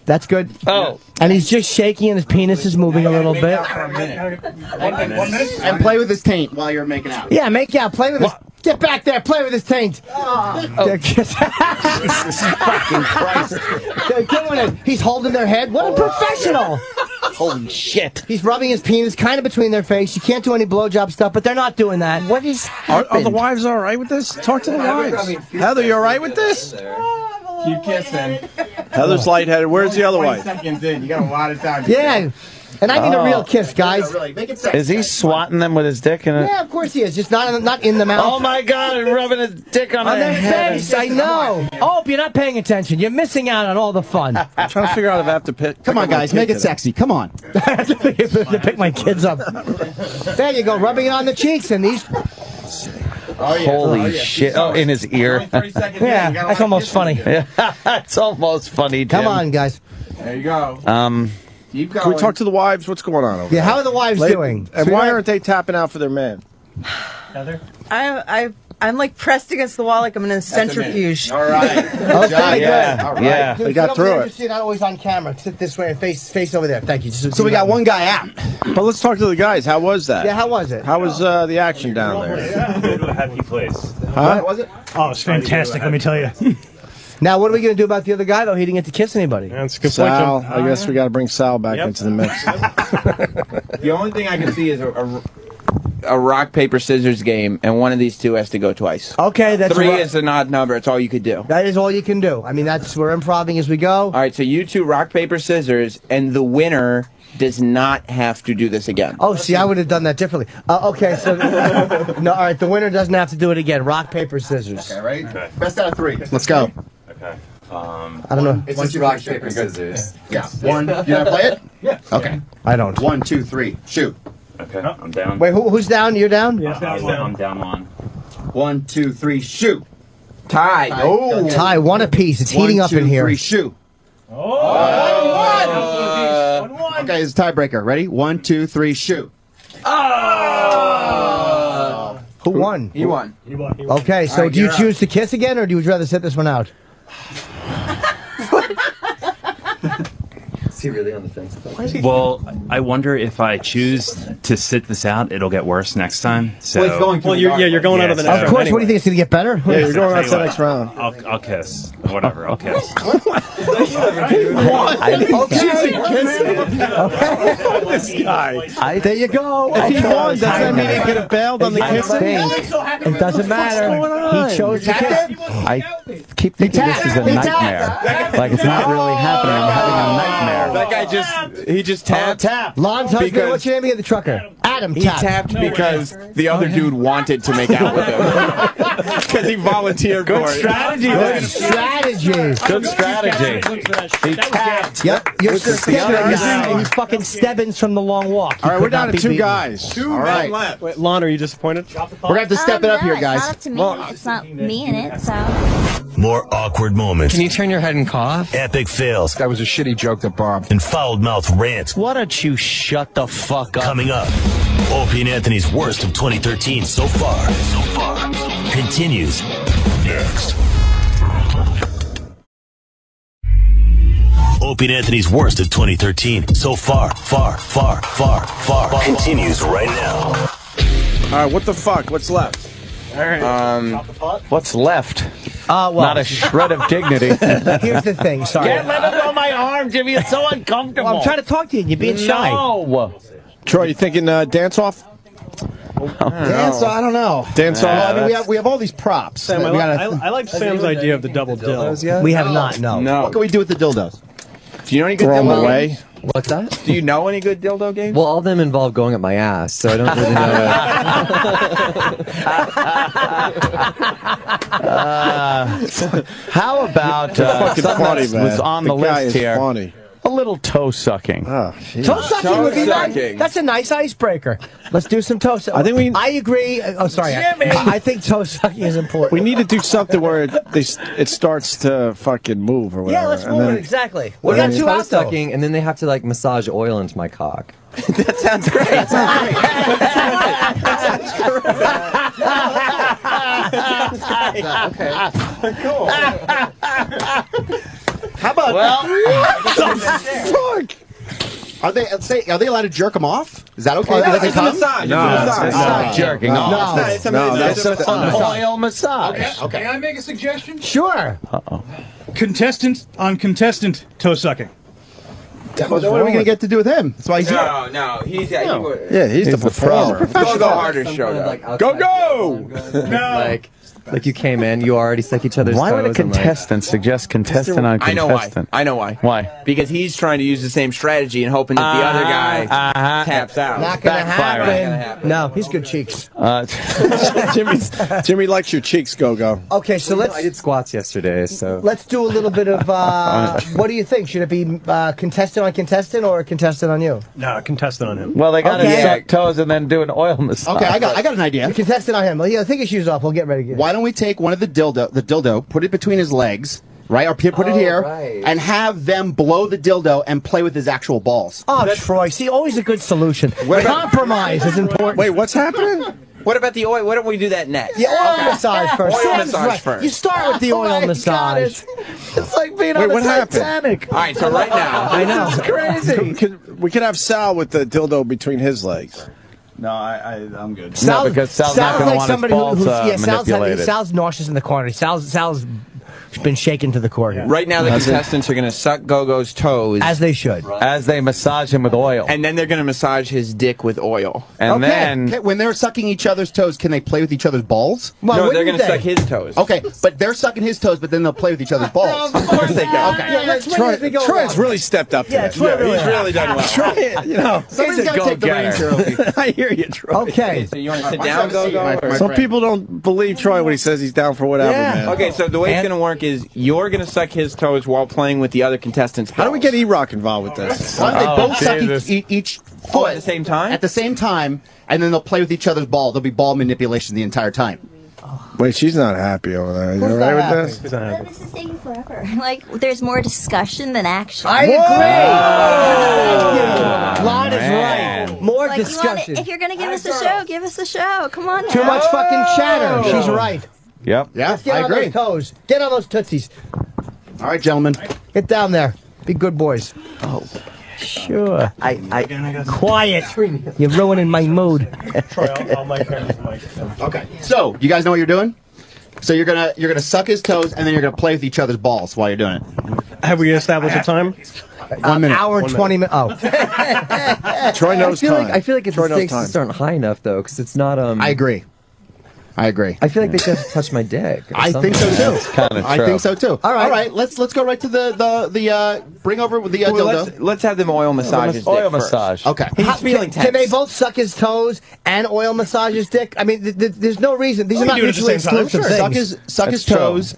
Speaker 8: That's good.
Speaker 4: Oh.
Speaker 8: And he's just shaking, and his penis is moving a little
Speaker 12: Make
Speaker 8: bit.
Speaker 12: out for a minute.
Speaker 21: 1 minute.
Speaker 15: And play with his taint while you're making out.
Speaker 8: Yeah, make out. Play with his. Get back there. Play with his taint. They're kiss-
Speaker 2: Fucking Christ.
Speaker 8: They're doing it. He's holding their head. What a professional.
Speaker 4: Holy shit.
Speaker 8: He's rubbing his penis kind of between their face. You can't do any blowjob stuff, but they're not doing that.
Speaker 4: What is
Speaker 2: Are
Speaker 4: happening?
Speaker 2: the wives all right with this? Talk to the wives. Heather, you all right with this?
Speaker 12: Keep kissing.
Speaker 2: Heather's lightheaded. Where's the other
Speaker 12: 20
Speaker 2: wife?
Speaker 12: seconds in. You got a lot of time.
Speaker 8: Yeah. And I mean a real kiss, guys.
Speaker 15: Really, make it sexy.
Speaker 4: Is he swatting them with his dick in it?
Speaker 8: Yeah, of course he is. Just not in the mouth.
Speaker 4: Oh my God! And rubbing his dick on
Speaker 8: On
Speaker 4: their
Speaker 8: their
Speaker 4: head.
Speaker 8: face, I know. Oh, you're not paying attention. You're missing out on all the fun.
Speaker 2: I'm trying to figure out if I have to pick.
Speaker 15: Come on, guys. Make it sexy. Come on.
Speaker 8: I have to pick my kids up. There you go, rubbing it on the cheeks and these.
Speaker 4: Holy shit! Oh, in his ear.
Speaker 12: 30 seconds in.
Speaker 8: Yeah,
Speaker 12: You got a
Speaker 8: that's
Speaker 12: lot of
Speaker 8: almost funny.
Speaker 4: Yeah, it's almost funny, Jim.
Speaker 8: Come on, guys.
Speaker 12: There you go. Keep going.
Speaker 2: Can we talk to the wives? What's going on over
Speaker 8: Yeah,
Speaker 2: there?
Speaker 8: how are the wives doing?
Speaker 2: And why aren't they tapping out for their man?
Speaker 21: Heather?
Speaker 11: I'm like pressed against the wall like I'm in a centrifuge.
Speaker 12: All right.
Speaker 8: Okay,
Speaker 4: Yeah,
Speaker 8: good.
Speaker 15: All right.
Speaker 4: yeah.
Speaker 8: Dude,
Speaker 2: They got
Speaker 8: sit over
Speaker 2: through
Speaker 8: there,
Speaker 2: it.
Speaker 8: just sit not always on camera. Sit this way and face over there. Thank you.
Speaker 15: So we got one guy out.
Speaker 2: But let's talk to the guys. How was that?
Speaker 8: Yeah, how was it?
Speaker 2: How was the action down there?
Speaker 21: Go to a happy place.
Speaker 2: Huh?
Speaker 15: Was it?
Speaker 21: Oh, it's fantastic. Let me tell you.
Speaker 8: Now, what are we going to do about the other guy, though? He didn't get to kiss anybody.
Speaker 2: That's a good point, Sal, Jim. I guess we got to bring Sal back into the mix.
Speaker 14: The only thing I can see is a rock, paper, scissors game, and one of these two has to go twice.
Speaker 8: Okay, that's
Speaker 14: 3 is an odd number. It's all you could do.
Speaker 8: That is all you can do. I mean, we're improving as we go.
Speaker 14: All right, so you two rock, paper, scissors, and the winner does not have to do this again.
Speaker 8: Oh, see, I would have done that differently. Okay, so no, all right, the winner doesn't have to do it again. Rock, paper, scissors.
Speaker 15: Okay, right? Okay. Best out of 3. Let's go.
Speaker 12: Okay.
Speaker 8: I don't know.
Speaker 15: It's just rock, paper, scissors. Yeah. 1. You want to play it?
Speaker 12: Yeah.
Speaker 15: Okay.
Speaker 8: I don't.
Speaker 15: 1, 2, 3. Shoot.
Speaker 12: Okay. I'm down.
Speaker 8: Wait, who's down? You're down?
Speaker 12: Yeah, I'm down 1.
Speaker 15: 1, 2, 3. Shoot.
Speaker 14: Tie.
Speaker 15: Oh.
Speaker 8: Tie, 1 apiece. It's heating up in here.
Speaker 15: 1, 2, 3. Shoot. Okay, it's a tiebreaker. Ready? 1, 2, 3. Shoot.
Speaker 8: Who won?
Speaker 14: He won.
Speaker 8: Okay, so do you choose to kiss again, or do you rather sit this one out?
Speaker 9: Is he really on the fence about it?
Speaker 12: Well, I wonder if I choose to sit this out, it'll get worse next time. So,
Speaker 9: Well, he's going to
Speaker 7: you're going out of the next round.
Speaker 8: Of course, what do you think? It's going to get better?
Speaker 2: Yeah, you're going
Speaker 12: I'll
Speaker 2: out to
Speaker 12: tell
Speaker 2: the
Speaker 12: you
Speaker 2: next round.
Speaker 12: I'll kiss. Whatever, I'll kiss.
Speaker 2: This guy.
Speaker 8: There you go.
Speaker 2: If he won, does that mean he could have bailed on the kissing?
Speaker 8: It doesn't matter. He chose to kiss.
Speaker 4: I keep thinking this is a nightmare. Like it's not really happening. I'm having a nightmare.
Speaker 14: That guy just tapped.
Speaker 8: Lon's husband,
Speaker 14: Because-
Speaker 8: what's your name again? The trucker. Adam
Speaker 14: He
Speaker 8: tapped.
Speaker 14: tapped because the other dude wanted to make out with him. Because he volunteered for it.
Speaker 8: Strategy. Good strategy.
Speaker 4: Good strategy.
Speaker 8: He tapped. Yep. You're He's fucking Stebbins from the long walk.
Speaker 2: All right, we're down to 2 guys.
Speaker 15: All right.
Speaker 7: Wait, Lon, are you disappointed?
Speaker 15: We're going to have to step it up here, guys.
Speaker 5: It's not up to me. It's not me in it, so.
Speaker 1: More awkward moments.
Speaker 9: Can you turn your head and cough?
Speaker 1: Epic fails.
Speaker 9: That was a shitty joke that bombed.
Speaker 1: And foul-mouthed rants.
Speaker 16: Why don't you shut the fuck up?
Speaker 1: Coming up. Opie and Anthony's worst of 2013 so far. Continues next. Opie and Anthony's worst of 2013 so far. Continues right now.
Speaker 2: All right, what the fuck? What's left?
Speaker 4: What's left?
Speaker 8: Well,
Speaker 4: Not a shred of dignity.
Speaker 8: Here's the thing. Sorry.
Speaker 16: Can't let him go my arm, Jimmy. It's so uncomfortable.
Speaker 8: Well, I'm trying to talk to you, and you're being shy.
Speaker 16: No.
Speaker 2: Troy, you thinking dance off?
Speaker 15: Dance, I don't know.
Speaker 2: Dance off.
Speaker 15: I mean, we have all these props.
Speaker 7: Sam,
Speaker 15: We gotta-
Speaker 7: I like Sam's idea of the double dill.
Speaker 8: We have not, no.
Speaker 14: No.
Speaker 15: What can we do with the dildos?
Speaker 14: Do you know any good
Speaker 2: Throw them
Speaker 14: dildo
Speaker 2: away.
Speaker 14: games?
Speaker 9: What's that?
Speaker 14: Do you know any good dildo games?
Speaker 9: Well, all of them involve going up my ass, so I don't really know.
Speaker 4: How about
Speaker 2: Fucking
Speaker 4: something
Speaker 2: funny,
Speaker 4: that
Speaker 2: man.
Speaker 4: was on the
Speaker 2: guy
Speaker 4: list
Speaker 2: is
Speaker 4: here?
Speaker 2: Funny.
Speaker 4: A little toe sucking.
Speaker 2: Oh, jeez.
Speaker 8: Toe sucking would be nice.
Speaker 14: sucking.
Speaker 8: That's a nice icebreaker. Let's do some toe sucking.
Speaker 2: I think
Speaker 8: I agree. Oh, sorry. I think toe sucking is important.
Speaker 2: We need to do something where it starts to fucking move or whatever.
Speaker 8: Yeah, let's
Speaker 2: and
Speaker 8: move
Speaker 2: then-
Speaker 8: it. Exactly.
Speaker 9: Well,
Speaker 8: We got
Speaker 9: then
Speaker 8: 2
Speaker 9: toe
Speaker 8: out, though.
Speaker 9: sucking, and then they have to like massage oil into my cock.
Speaker 14: That sounds great.
Speaker 15: Cool. How about?
Speaker 2: Fuck.
Speaker 15: Are they allowed to jerk them off? Is that okay?
Speaker 14: No,
Speaker 15: Do they
Speaker 14: it's a
Speaker 15: come?
Speaker 14: massage.
Speaker 2: No,
Speaker 14: It's not jerking off.
Speaker 8: No.
Speaker 14: It's a
Speaker 2: No,
Speaker 14: massage.
Speaker 2: that's
Speaker 14: It's a massage.
Speaker 4: Oil massage.
Speaker 15: Okay.
Speaker 12: Can I make a suggestion?
Speaker 8: Sure.
Speaker 7: Contestant on contestant toe sucking.
Speaker 15: What are we going to get to do with him? That's why he's here.
Speaker 14: No, he's
Speaker 2: Yeah, he's the performer.
Speaker 14: Go harder show though.
Speaker 2: Go!
Speaker 9: Like you came in, you already stuck each other's
Speaker 4: Why
Speaker 9: toes.
Speaker 4: would a
Speaker 9: and, like-
Speaker 4: contestant suggest contestant on
Speaker 14: I know why.
Speaker 4: contestant?
Speaker 14: I know why.
Speaker 4: Why?
Speaker 14: Because he's trying to use the same strategy and hoping that the other guy taps out.
Speaker 8: Not gonna
Speaker 4: Backfiring.
Speaker 8: happen. No, he's good cheeks.
Speaker 2: Jimmy likes your cheeks, Go-Go.
Speaker 8: Okay, so
Speaker 9: I did squats yesterday, so
Speaker 8: let's do a little bit of. What do you think? Should it be contestant on contestant or contestant on you?
Speaker 7: No, contestant on him.
Speaker 4: Well, they got to
Speaker 8: Okay.
Speaker 4: suck toes and then do an oil massage.
Speaker 15: Okay, I got an idea.
Speaker 8: Contestant on him. Well, yeah, take his shoes off. We'll get ready.
Speaker 15: Why don't we take one of the dildo, put it between his legs, right? Or put it here,
Speaker 9: right.
Speaker 15: and have them blow the dildo and play with his actual balls.
Speaker 8: Oh, Troy. See, always a good solution. Compromise is important.
Speaker 2: Wait, what's happening?
Speaker 14: What about the oil? Why don't we do that next?
Speaker 8: The oil massage first.
Speaker 14: Oil
Speaker 8: Sam's
Speaker 14: massage
Speaker 8: right.
Speaker 14: first.
Speaker 8: You start with the oil massage.
Speaker 4: It's like being
Speaker 2: Wait,
Speaker 4: on the
Speaker 2: what happened?
Speaker 4: Titanic.
Speaker 14: All right, so right now,
Speaker 8: I know.
Speaker 4: It's crazy.
Speaker 2: We could have Sal with the dildo between his legs.
Speaker 18: No, I'm good.
Speaker 4: No, because Sal's not going to want his balls
Speaker 8: Sal's
Speaker 4: manipulated.
Speaker 8: Sal's nauseous in the corner. Sal's been shaken to the core here.
Speaker 14: Right now, the contestants are going to suck Gogo's toes.
Speaker 8: As they should.
Speaker 4: As they massage him with oil.
Speaker 14: And then they're going to massage his dick with oil.
Speaker 4: And then...
Speaker 15: Okay, when they're sucking each other's toes, can they play with each other's balls?
Speaker 14: Well, no, they're going to suck his toes.
Speaker 15: Okay, but they're sucking his toes, but then they'll play with each other's balls.
Speaker 14: Of course they can.
Speaker 15: Okay.
Speaker 2: Troy's really stepped up to this.
Speaker 15: Troy really
Speaker 2: done well. Troy, you know,
Speaker 15: somebody's got to take the reins here, Opie.
Speaker 2: I hear you, Troy.
Speaker 8: Okay.
Speaker 14: So you want to sit down, Gogo?
Speaker 2: Some people don't believe Troy when he says he's down for whatever, man.
Speaker 14: Okay, so the way it's going to work is you're going to suck his toes while playing with the other contestants' balls.
Speaker 2: How do we get E-Rock involved with this?
Speaker 15: Why don't they both suck each foot
Speaker 14: at the same time?
Speaker 15: At the same time, and then they'll play with each other's ball. There'll be ball manipulation the entire time.
Speaker 2: Wait, she's not happy over there. You all right with this?
Speaker 5: This is taking forever. Like, there's more discussion than action.
Speaker 8: I agree. Lon is right. More
Speaker 5: Like,
Speaker 8: discussion.
Speaker 5: if you're going to give us a show, give us a show. Come on
Speaker 8: Too
Speaker 5: now.
Speaker 8: much fucking chatter. She's right.
Speaker 4: Yep.
Speaker 15: Yeah,
Speaker 8: Let's get
Speaker 15: I
Speaker 8: on
Speaker 15: agree.
Speaker 8: those toes. Get on those tootsies.
Speaker 15: All right, gentlemen.
Speaker 8: Get down there. Be good boys.
Speaker 4: Oh.
Speaker 8: Sure. Quiet. You're ruining my mood.
Speaker 15: Okay. So, you guys know what you're doing? So you're gonna suck his toes, and then you're gonna play with each other's balls while you're doing it.
Speaker 21: Have we established a time?
Speaker 15: 1 minute.
Speaker 8: Hour and 20 minutes. Oh.
Speaker 2: Troy knows time.
Speaker 10: I feel like if
Speaker 2: Troy
Speaker 10: the
Speaker 2: knows
Speaker 10: stakes
Speaker 2: time.
Speaker 10: just aren't high enough, though, because it's not...
Speaker 15: I agree. I agree.
Speaker 10: I feel like they just touch my dick. or
Speaker 15: I think so
Speaker 10: something.
Speaker 15: too.
Speaker 4: Kinda
Speaker 15: I
Speaker 4: true.
Speaker 15: think so too.
Speaker 8: All right.
Speaker 15: Let's go right to the bring over with the dildo.
Speaker 14: Let's have them oil massage his dick
Speaker 4: Oil
Speaker 14: first.
Speaker 4: massage.
Speaker 15: Okay.
Speaker 14: He's feeling tense.
Speaker 8: Can they both suck his toes and oil massage his dick? I mean, there's no reason. These are not
Speaker 21: do it at the
Speaker 8: mutually
Speaker 21: same time.
Speaker 8: exclusive things.
Speaker 15: Suck his
Speaker 4: true.
Speaker 15: toes.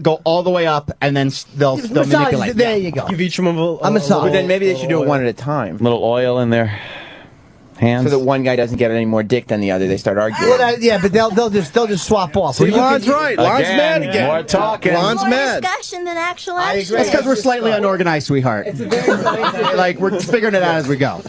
Speaker 15: Go all the way up, and then they'll
Speaker 8: Massage,
Speaker 15: manipulate.
Speaker 8: there you go.
Speaker 21: Give each of them
Speaker 8: A massage.
Speaker 14: But then maybe they should do it one at a time.
Speaker 4: Little oil in their hands.
Speaker 14: So that one guy doesn't get any more dick than the other. They start arguing.
Speaker 8: Well, yeah, but they'll just swap off.
Speaker 2: See, Lon's right. Lon's
Speaker 4: Again,
Speaker 2: mad again.
Speaker 4: more talking.
Speaker 2: Lon's
Speaker 5: More
Speaker 2: mad.
Speaker 5: discussion than actual
Speaker 8: I
Speaker 5: action.
Speaker 8: agree.
Speaker 15: That's because we're slightly unorganized, sweetheart. Like we're figuring it out as we go.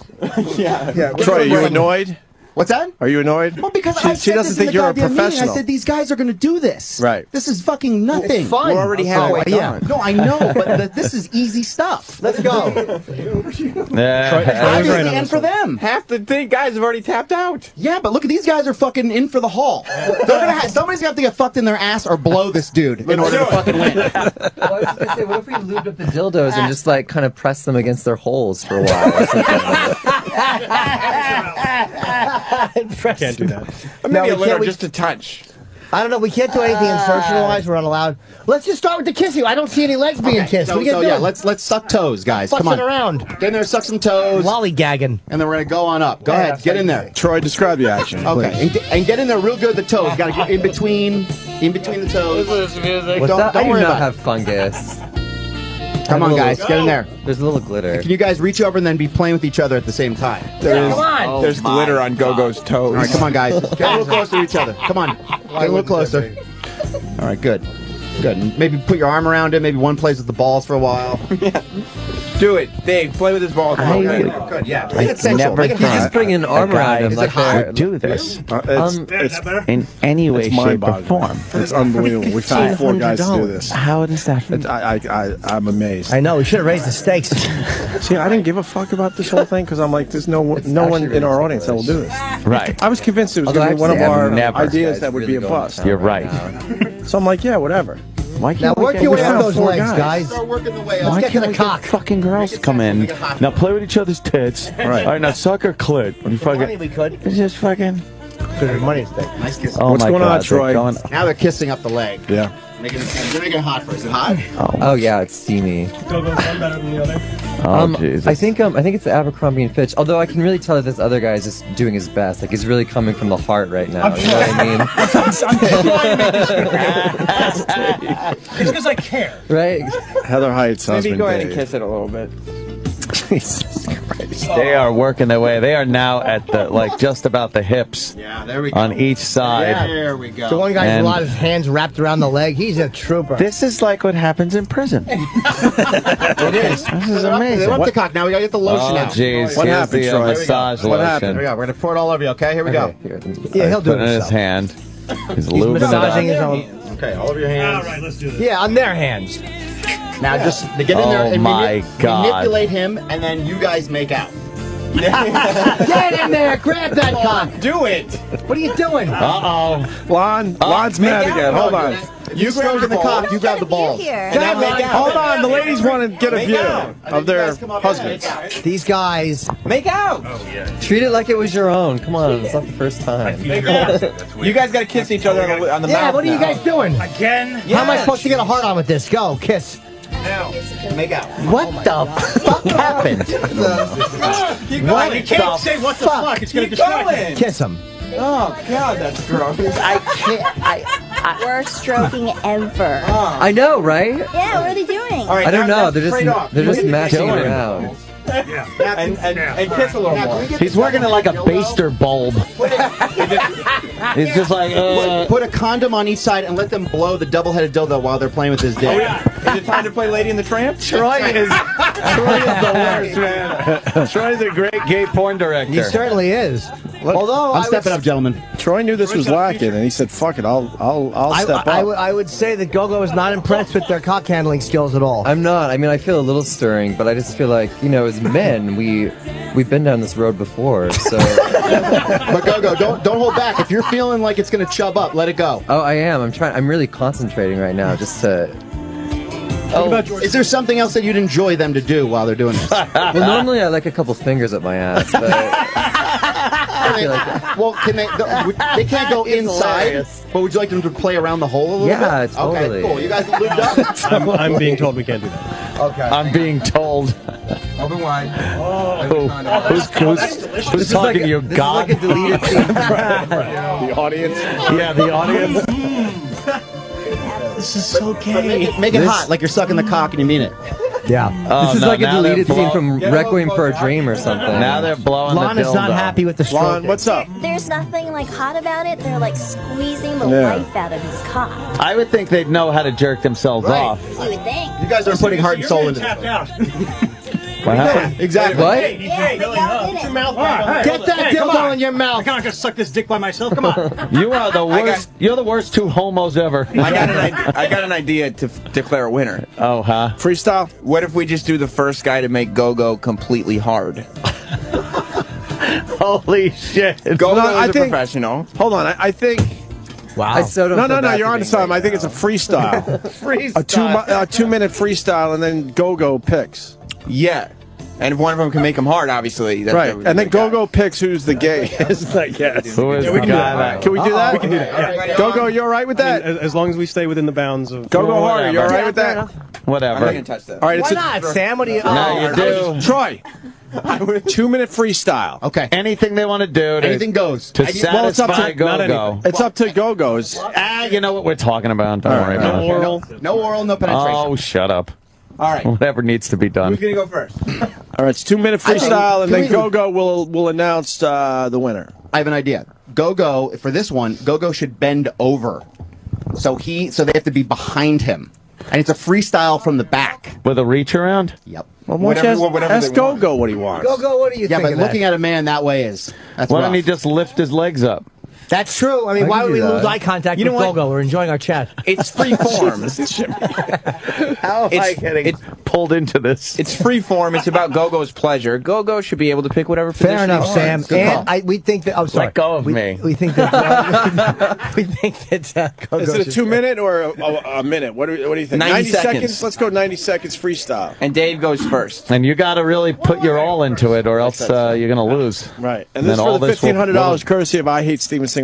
Speaker 2: Yeah. Troy, are you annoyed?
Speaker 15: What's that?
Speaker 2: Are you annoyed?
Speaker 15: Well, because
Speaker 2: she doesn't think you're a professional.
Speaker 15: I said these guys are going to do this.
Speaker 2: Right.
Speaker 15: This is fucking nothing.
Speaker 8: It's fun.
Speaker 14: We're already halfway
Speaker 15: Yeah.
Speaker 14: done.
Speaker 15: No, I know, but this is easy stuff.
Speaker 8: Let's go.
Speaker 4: Yeah.
Speaker 15: Obviously, and for them.
Speaker 14: Half the guys have already tapped out.
Speaker 15: Yeah, but look at these guys are fucking in for the haul. Somebody's got to get fucked in their ass or blow this dude in order to fucking win.
Speaker 10: Well, I was going to say, what if we lubed up the dildos and just, like, kind of press them against their holes for a while or something?
Speaker 21: Can't do that.
Speaker 14: Or
Speaker 8: No,
Speaker 14: maybe a
Speaker 8: we
Speaker 14: little
Speaker 8: can't-
Speaker 14: just a touch.
Speaker 8: I don't know. We can't do anything insertion-wise. We're not allowed. Let's just start with the kissing. I don't see any legs being kissed.
Speaker 15: So,
Speaker 8: What are you
Speaker 15: so
Speaker 8: doing?
Speaker 15: yeah, let's suck toes, guys. Come
Speaker 8: Fussing
Speaker 15: on.
Speaker 8: around.
Speaker 15: Get in there, suck some toes,
Speaker 8: Lollygagging.
Speaker 15: and then we're gonna go on up. Go ahead, get in there.
Speaker 2: Troy, describe the action.
Speaker 15: Okay, and get in there real good. The toes. Got to get in between the toes.
Speaker 10: What's
Speaker 15: Don't
Speaker 10: that? I do
Speaker 15: worry
Speaker 10: not
Speaker 15: about it.
Speaker 10: have fungus.
Speaker 15: Come on, guys, get in there.
Speaker 10: There's a little glitter.
Speaker 15: Can you guys reach over and then be playing with each other at the same time?
Speaker 8: Come on.
Speaker 14: There's glitter on Gogo's toes.
Speaker 15: All right, come on, guys. Get a little closer to each other. Come on. Get a little closer. All right, good. Good. And maybe put your arm around it. Maybe one plays with the balls for a while.
Speaker 14: Do it. Dave, play with his balls.
Speaker 15: Good, yeah. Make it sensual.
Speaker 4: never
Speaker 15: Make it
Speaker 10: He's
Speaker 15: fun.
Speaker 10: just bringing an arm around him.
Speaker 15: Is
Speaker 10: Like
Speaker 15: it hot?
Speaker 10: they're-
Speaker 4: Would do this
Speaker 2: It's
Speaker 4: in any way,
Speaker 2: it's
Speaker 4: shape, or
Speaker 2: mind-boggling.
Speaker 4: form.
Speaker 2: It's unbelievable. We found 4 guys to do this.
Speaker 4: How does that?
Speaker 2: I'm amazed.
Speaker 8: I know. We should have raised the stakes.
Speaker 2: See, I didn't give a fuck about this whole thing because I'm like, there's no one in our audience that will do this.
Speaker 4: Right.
Speaker 2: I was convinced it was
Speaker 10: Although
Speaker 2: going to be one of
Speaker 10: I've
Speaker 2: our
Speaker 4: never.
Speaker 2: ideas that would be a bust.
Speaker 4: You're right.
Speaker 2: So I'm like, yeah, whatever.
Speaker 4: Why
Speaker 8: Now
Speaker 4: can't we
Speaker 8: work
Speaker 4: get
Speaker 8: your way
Speaker 4: found
Speaker 8: up those
Speaker 4: 4
Speaker 8: legs, guys.
Speaker 15: Start working the way
Speaker 4: Why
Speaker 15: up.
Speaker 8: get to
Speaker 4: can't
Speaker 8: the
Speaker 4: we
Speaker 8: cock.
Speaker 4: get fucking girls to come in? Now play with each other's tits.
Speaker 2: Right.
Speaker 4: All right, now suck her clit. You
Speaker 8: Money
Speaker 4: fucking.
Speaker 8: we could.
Speaker 4: It's just fucking.
Speaker 8: Because there's money at stake.
Speaker 15: Nice kiss.
Speaker 4: Oh
Speaker 2: What's
Speaker 4: my
Speaker 2: going
Speaker 4: God,
Speaker 2: on,
Speaker 4: they're
Speaker 2: Troy?
Speaker 4: going-
Speaker 15: Now they're kissing up the leg.
Speaker 2: Yeah.
Speaker 15: They're making it hot first. Is it hot?
Speaker 10: Oh yeah, it's steamy.
Speaker 21: Gogo's one better than the other.
Speaker 4: Oh Jesus.
Speaker 10: I think it's the Abercrombie and Fitch. Although I can really tell that this other guy is just doing his best. Like he's really coming from the heart right now. You know what I mean?
Speaker 21: It's because I care.
Speaker 10: Right?
Speaker 2: Heather Heights,
Speaker 14: Maybe
Speaker 2: husband
Speaker 14: go ahead and
Speaker 2: Dave.
Speaker 14: kiss it a little bit.
Speaker 2: Jesus Christ.
Speaker 4: They are working their way. They are now at the just about the hips.
Speaker 15: Yeah, there we go.
Speaker 4: On each side.
Speaker 15: There we go.
Speaker 8: The one guy's
Speaker 4: And-
Speaker 8: got his hands wrapped around the leg. He's a trooper.
Speaker 4: This is like what happens in prison.
Speaker 15: It is.
Speaker 4: This is
Speaker 15: They
Speaker 4: amazing.
Speaker 15: want the cock. Now we gotta get the lotion
Speaker 4: Oh
Speaker 15: out.
Speaker 4: jeez.
Speaker 2: What
Speaker 4: Here's
Speaker 2: happened,
Speaker 4: the
Speaker 2: Troy?
Speaker 4: massage
Speaker 2: What
Speaker 4: lotion.
Speaker 2: happened?
Speaker 15: Here we go. We're gonna pour it all over you. Okay, here we go.
Speaker 8: Yeah, he'll do
Speaker 4: Put
Speaker 8: it
Speaker 4: it in his
Speaker 8: himself.
Speaker 4: hand. He's
Speaker 8: He's
Speaker 4: lubing it
Speaker 8: massaging
Speaker 4: up.
Speaker 8: his own.
Speaker 15: Okay, all over your hands.
Speaker 21: All right, let's do this.
Speaker 8: Yeah, on their hands.
Speaker 15: Now just get in there
Speaker 4: Oh
Speaker 15: and
Speaker 4: my God.
Speaker 15: manipulate him, and then you guys make out.
Speaker 8: Get in there! Grab that cock!
Speaker 14: Do it.
Speaker 8: What are you doing?
Speaker 2: Lon's mad again. Hold on.
Speaker 15: You grab the cock, you grab the balls.
Speaker 2: Hold on, the ladies want to get a view of their husbands.
Speaker 8: These guys.
Speaker 10: Make out.
Speaker 12: Oh yeah.
Speaker 10: Treat it like it was your own. Come on, it's not the first time.
Speaker 14: You guys got to kiss each other on the mouth.
Speaker 8: Yeah, what are you guys doing?
Speaker 12: Again?
Speaker 8: How am I supposed to get a heart on with this? Go, kiss.
Speaker 12: Now.
Speaker 15: Make out.
Speaker 8: What the fuck happened?
Speaker 12: What? You can't say what the fuck. It's going to distract you.
Speaker 8: Kiss him.
Speaker 14: Oh God, that's gross.
Speaker 8: I can't.
Speaker 5: Worst stroking ever.
Speaker 10: I know, right?
Speaker 5: Yeah, what are they doing?
Speaker 14: All right,
Speaker 10: I don't
Speaker 14: now
Speaker 10: know. They're just mashing around.
Speaker 12: Yeah.
Speaker 14: And kiss a little more.
Speaker 4: He's working it like a baster bulb. He's just like,
Speaker 15: Put a condom on each side and let them blow the double-headed dildo while they're playing with his dick.
Speaker 14: Oh, yeah. Is it time to play Lady and the Tramp?
Speaker 4: Troy is the worst, man. Troy's a great gay porn director.
Speaker 8: He certainly is. Although
Speaker 15: I'm stepping up, gentlemen.
Speaker 2: Troy knew this was lacking, and he said, "Fuck it, I'll step up."
Speaker 8: I would say that Go-Go is not impressed with their cock handling skills at all.
Speaker 10: I'm not. I mean, I feel a little stirring, but I just feel like, you know, as men, we've been down this road before, so.
Speaker 15: But Go-Go, don't hold back. If you're feeling like it's going to chub up, let it go.
Speaker 10: Oh, I am. I'm really concentrating right now, just to.
Speaker 15: Is there something else that you'd enjoy them to do while they're doing this?
Speaker 10: Well, normally I like a couple fingers up my ass, but.
Speaker 15: Well, can they can't go inside, but would you like them to play around the hole a little bit?
Speaker 10: Yeah, totally.
Speaker 15: Okay, cool. You guys lubed up?
Speaker 18: I'm being told we can't do that.
Speaker 15: Okay.
Speaker 4: I'm being told.
Speaker 14: Open wide.
Speaker 4: Who's talking to you, God?
Speaker 10: This is like a deleted scene.
Speaker 2: The audience.
Speaker 4: Yeah, the audience.
Speaker 18: This is so gay.
Speaker 15: Make it hot, like you're sucking the cock and you mean it.
Speaker 8: Yeah.
Speaker 10: This is like a deleted scene from Requiem for a Dream or something.
Speaker 4: Now they're blowing
Speaker 8: Lon
Speaker 4: the
Speaker 8: is not
Speaker 4: dildo.
Speaker 8: happy with the stroke.
Speaker 2: Lon, what's up?
Speaker 5: There's nothing like hot about it. They're like squeezing the
Speaker 2: Yeah.
Speaker 5: life out of his cock.
Speaker 4: I would think they'd know how to jerk themselves off.
Speaker 5: You would think.
Speaker 15: You guys are putting heart and soul into
Speaker 12: Tapped
Speaker 15: this.
Speaker 12: out.
Speaker 4: What happened?
Speaker 15: Exactly.
Speaker 10: What?
Speaker 12: Hey, DJ, get your mouth back.
Speaker 8: Get that dildo in your
Speaker 12: I
Speaker 8: mouth.
Speaker 12: can't just suck this dick by myself. Come on.
Speaker 4: You are the worst. You're the worst two homos ever.
Speaker 14: I got an idea to declare a winner.
Speaker 4: Oh, huh?
Speaker 2: Freestyle.
Speaker 14: What if we just do the first guy to make Go-Go completely hard?
Speaker 4: Holy shit.
Speaker 14: Go-Go
Speaker 2: No, I
Speaker 14: is a
Speaker 2: think-
Speaker 14: professional.
Speaker 2: Hold on, I think.
Speaker 8: Wow.
Speaker 10: I so don't
Speaker 2: No,
Speaker 10: feel bad
Speaker 2: you're
Speaker 10: for
Speaker 2: on to
Speaker 10: being
Speaker 2: something.
Speaker 10: right
Speaker 2: I think
Speaker 10: now.
Speaker 2: it's a freestyle.
Speaker 4: Freestyle.
Speaker 2: A 2-minute freestyle, and then Go-Go picks.
Speaker 14: Yeah. And if one of them can make him hard, obviously. That
Speaker 2: Right,
Speaker 14: would
Speaker 2: and
Speaker 14: be
Speaker 2: then
Speaker 14: the guy.
Speaker 2: Go-Go picks who's the gayest, I guess.
Speaker 4: Who is the guy?
Speaker 2: Can we do that?
Speaker 18: We can do that. Yeah.
Speaker 2: Go-Go, you all right with that?
Speaker 18: As long as we stay within the bounds of.
Speaker 2: Go-Go hard, you all right with that?
Speaker 14: I'm
Speaker 4: Whatever.
Speaker 14: not going to touch that.
Speaker 2: All right,
Speaker 8: Why
Speaker 2: it's
Speaker 8: not, Sam? What do you?
Speaker 4: No, you do.
Speaker 2: Troy. 2-minute freestyle.
Speaker 15: Okay.
Speaker 4: Anything they want to do to,
Speaker 15: Anything goes.
Speaker 4: to
Speaker 2: Well, it's up
Speaker 4: satisfy
Speaker 2: to-
Speaker 4: Go-Go.
Speaker 2: It's up to Go-Go's.
Speaker 4: You know what we're talking about. Don't worry about it.
Speaker 15: No oral, no penetration.
Speaker 4: Oh, shut up.
Speaker 14: All right.
Speaker 4: Whatever needs to be done.
Speaker 14: Who's going to go first?
Speaker 2: All right, it's 2-minute freestyle, and then Go-Go will announce the winner.
Speaker 15: I have an idea. Go-Go, for this one, Go-Go should bend over. So they have to be behind him. And it's a freestyle from the back.
Speaker 4: With a reach around?
Speaker 15: Yep.
Speaker 2: Well, ask Go-Go what he wants.
Speaker 8: Go-Go, what do you
Speaker 15: Yeah,
Speaker 8: think
Speaker 15: but
Speaker 8: of
Speaker 15: looking
Speaker 8: that?
Speaker 15: at a man that way is... That's
Speaker 4: Why
Speaker 15: rough.
Speaker 4: don't he just lift his legs up?
Speaker 8: That's true. I mean, why would we lose eye contact with Go-Go? We're enjoying our chat.
Speaker 14: It's free form.
Speaker 4: How am I getting pulled into this?
Speaker 14: It's free form. It's about Go-Go's pleasure. Go-Go should be able to pick whatever position
Speaker 8: Fair enough,
Speaker 14: he
Speaker 8: Sam.
Speaker 14: wants. Good call.
Speaker 8: And we think that. I'm sorry.
Speaker 4: Let go of me.
Speaker 8: We think that. We think that. Go-Go
Speaker 2: Is it a
Speaker 8: should-
Speaker 2: 2-minute or a minute? What do you think?
Speaker 14: 90 seconds.
Speaker 2: Let's go 90 seconds freestyle.
Speaker 14: And Dave goes first.
Speaker 4: And you got to really put your all into it, or else you're going to lose.
Speaker 2: Right. And
Speaker 4: Then
Speaker 2: this
Speaker 4: all
Speaker 2: for the
Speaker 4: this will-
Speaker 2: $1,500 courtesy of IHateStevensinger.com.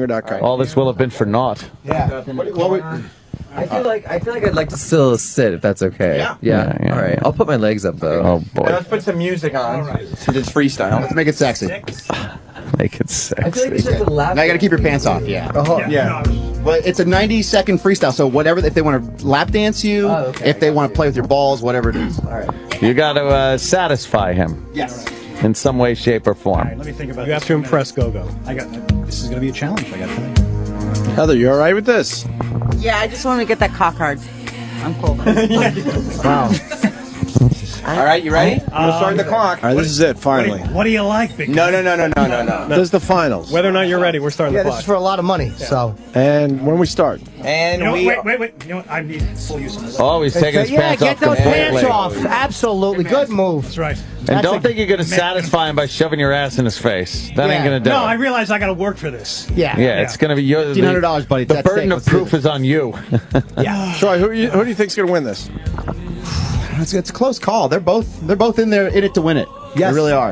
Speaker 4: All this will have been for naught.
Speaker 10: I feel like I'd like to still sit if that's okay.
Speaker 14: Yeah.
Speaker 10: All right. I'll put my legs up though.
Speaker 4: Oh boy.
Speaker 14: Let's put some music on since it's freestyle.
Speaker 15: Let's make it sexy.
Speaker 4: Make it sexy.
Speaker 10: I feel like it's just a laugh.
Speaker 15: Now you got to keep your pants off, yeah.
Speaker 2: Yeah.
Speaker 15: But it's a 90-second freestyle, so whatever, if they want to lap dance you, if they want to play with your balls, whatever it is. All right.
Speaker 4: You got to satisfy him.
Speaker 15: Yes.
Speaker 4: In some way, shape, or form.
Speaker 12: Let me think about
Speaker 18: You
Speaker 12: this
Speaker 18: have to impress Go-Go.
Speaker 12: This is going to be a challenge. I got to tell you.
Speaker 2: Heather, you all right with this?
Speaker 11: Yeah, I just want to get that cock hard. I'm cool.
Speaker 8: Wow.
Speaker 14: All right, you ready? We'll start the clock.
Speaker 2: All right, this is it, finally.
Speaker 7: What do you like, big
Speaker 14: No.
Speaker 2: This is the finals.
Speaker 13: Whether or not you're ready, we're starting
Speaker 8: Yeah,
Speaker 13: the
Speaker 8: this
Speaker 13: clock.
Speaker 8: is for a lot of money, so.
Speaker 2: And when we start.
Speaker 14: And
Speaker 7: You know,
Speaker 14: we...
Speaker 7: wait. You know what? I need full use of this.
Speaker 4: Oh, he's taking his pants
Speaker 8: get
Speaker 4: off
Speaker 8: those
Speaker 4: completely.
Speaker 8: pants off. Absolutely. Good move.
Speaker 7: That's right.
Speaker 4: And don't think you're going to satisfy him by shoving your ass in his face. That ain't going to do
Speaker 7: No,
Speaker 4: it.
Speaker 7: I realize I got to work for this.
Speaker 8: Yeah.
Speaker 4: Yeah, it's going to be your...
Speaker 15: $1,500, buddy.
Speaker 4: The
Speaker 15: That's
Speaker 4: burden
Speaker 15: it.
Speaker 4: of proof is on you.
Speaker 7: Yeah.
Speaker 2: Troy, who do you think's going to win this?
Speaker 15: It's a close call. They're both in it to win it.
Speaker 8: Yes.
Speaker 15: They really are.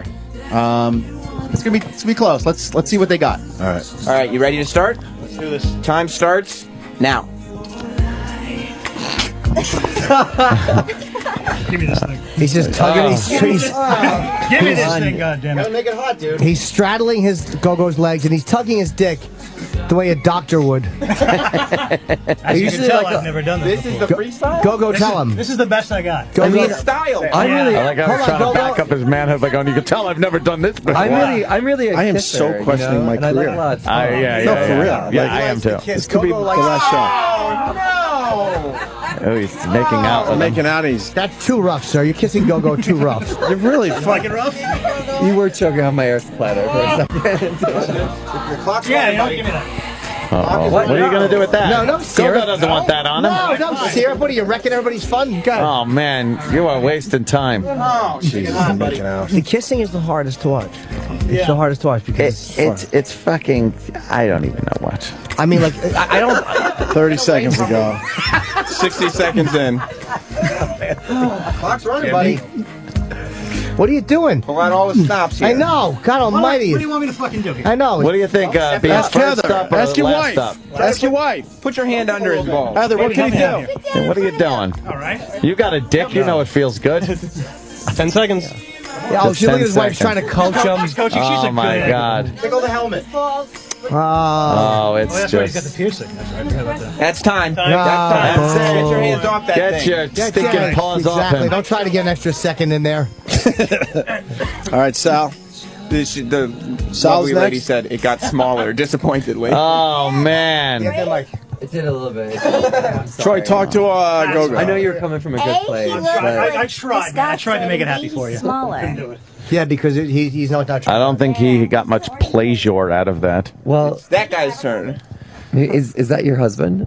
Speaker 15: It's gonna be close. Let's see what they got.
Speaker 2: All right.
Speaker 14: All right, you ready to start?
Speaker 7: Let's do this.
Speaker 14: Time starts now.
Speaker 7: Give me this thing.
Speaker 8: He's just tugging.
Speaker 7: Give me this thing, goddammit.
Speaker 15: Gotta make it hot, dude.
Speaker 8: He's straddling his go-go's legs and he's tugging his dick the way a doctor would.
Speaker 7: As you can tell, I've never done this
Speaker 14: This is
Speaker 7: before.
Speaker 14: the freestyle?
Speaker 8: Go, tell him.
Speaker 7: This is the best I got.
Speaker 8: Go, go.
Speaker 14: Style.
Speaker 4: I like how he's trying to back
Speaker 8: Go.
Speaker 4: up his manhood by going, you can tell I've never done this before.
Speaker 10: I'm really a
Speaker 2: I am
Speaker 10: kisser,
Speaker 2: so questioning my
Speaker 10: and I like
Speaker 2: career.
Speaker 10: a lot of
Speaker 4: No, for real. Yeah, I am too.
Speaker 2: This could be the last show.
Speaker 4: Oh, he's making out with him.
Speaker 2: Making out. He's
Speaker 8: That's too rough, sir. You're kissing Go-Go too rough.
Speaker 2: You're really
Speaker 7: Like it
Speaker 2: fucking.
Speaker 7: rough?
Speaker 10: You were choking on my air splatter for a second.
Speaker 15: Your clock's
Speaker 7: Yeah,
Speaker 15: running,
Speaker 7: give me that.
Speaker 4: What are you going to do with that?
Speaker 8: No, don't steer
Speaker 4: Go-Go
Speaker 8: it.
Speaker 4: doesn't want that on him.
Speaker 8: No, don't steer it. What are you wrecking everybody's fun? Go.
Speaker 4: Oh, man, you are wasting time.
Speaker 15: Oh,
Speaker 2: Jesus, I'm making out.
Speaker 8: The kissing is the hardest to watch. It's the hardest to watch because
Speaker 4: It's fucking, I don't even know what.
Speaker 8: I mean, like, I don't.
Speaker 2: 30 seconds to go.
Speaker 14: 60 seconds in.
Speaker 15: Clock's running, buddy.
Speaker 8: What are you doing?
Speaker 14: Pull out all the stops here.
Speaker 8: I know. God Almighty.
Speaker 7: What do you want me to fucking do here?
Speaker 8: I know.
Speaker 4: What do you think, being
Speaker 2: Ask
Speaker 4: first
Speaker 2: Heather.
Speaker 4: up or
Speaker 2: Ask your
Speaker 4: last
Speaker 2: wife.
Speaker 4: up?
Speaker 2: Ask your wife.
Speaker 14: Put your hand under his balls.
Speaker 2: Heather, what can you do?
Speaker 4: Hey, what are you doing?
Speaker 7: All right.
Speaker 4: You got a dick, you know it feels good.
Speaker 13: 10 seconds.
Speaker 8: Yeah, oh,
Speaker 4: Just
Speaker 8: she's looking
Speaker 4: 10
Speaker 8: at his wife trying to coach him.
Speaker 7: She's coaching. She's
Speaker 4: Oh,
Speaker 7: a
Speaker 4: my
Speaker 7: good
Speaker 4: God.
Speaker 15: Tickle the helmet.
Speaker 4: Oh, it's
Speaker 7: that's right. He's got the
Speaker 4: just...
Speaker 7: piercing. That's right. I forgot about that.
Speaker 14: That's time.
Speaker 7: Time.
Speaker 14: That's
Speaker 8: Oh.
Speaker 14: it. Get your hands off that
Speaker 4: Get
Speaker 14: thing.
Speaker 4: your stinking paws off
Speaker 8: Exactly.
Speaker 4: him.
Speaker 8: Don't try to get an extra second in there.
Speaker 2: All right, Sal.
Speaker 14: The
Speaker 2: Sal's
Speaker 14: lovely lady
Speaker 2: next.
Speaker 14: said it got smaller, disappointedly.
Speaker 4: Oh, man.
Speaker 10: It did a little bit.
Speaker 2: Troy, talk to Go-Go.
Speaker 10: I know you were coming from a good place.
Speaker 7: I tried. Man. I tried to make it happy for you. Couldn't do it.
Speaker 8: Yeah, because he's not trying.
Speaker 4: I don't think he got much pleasure out of that.
Speaker 10: Well,
Speaker 14: That guy's turn.
Speaker 10: is that your husband?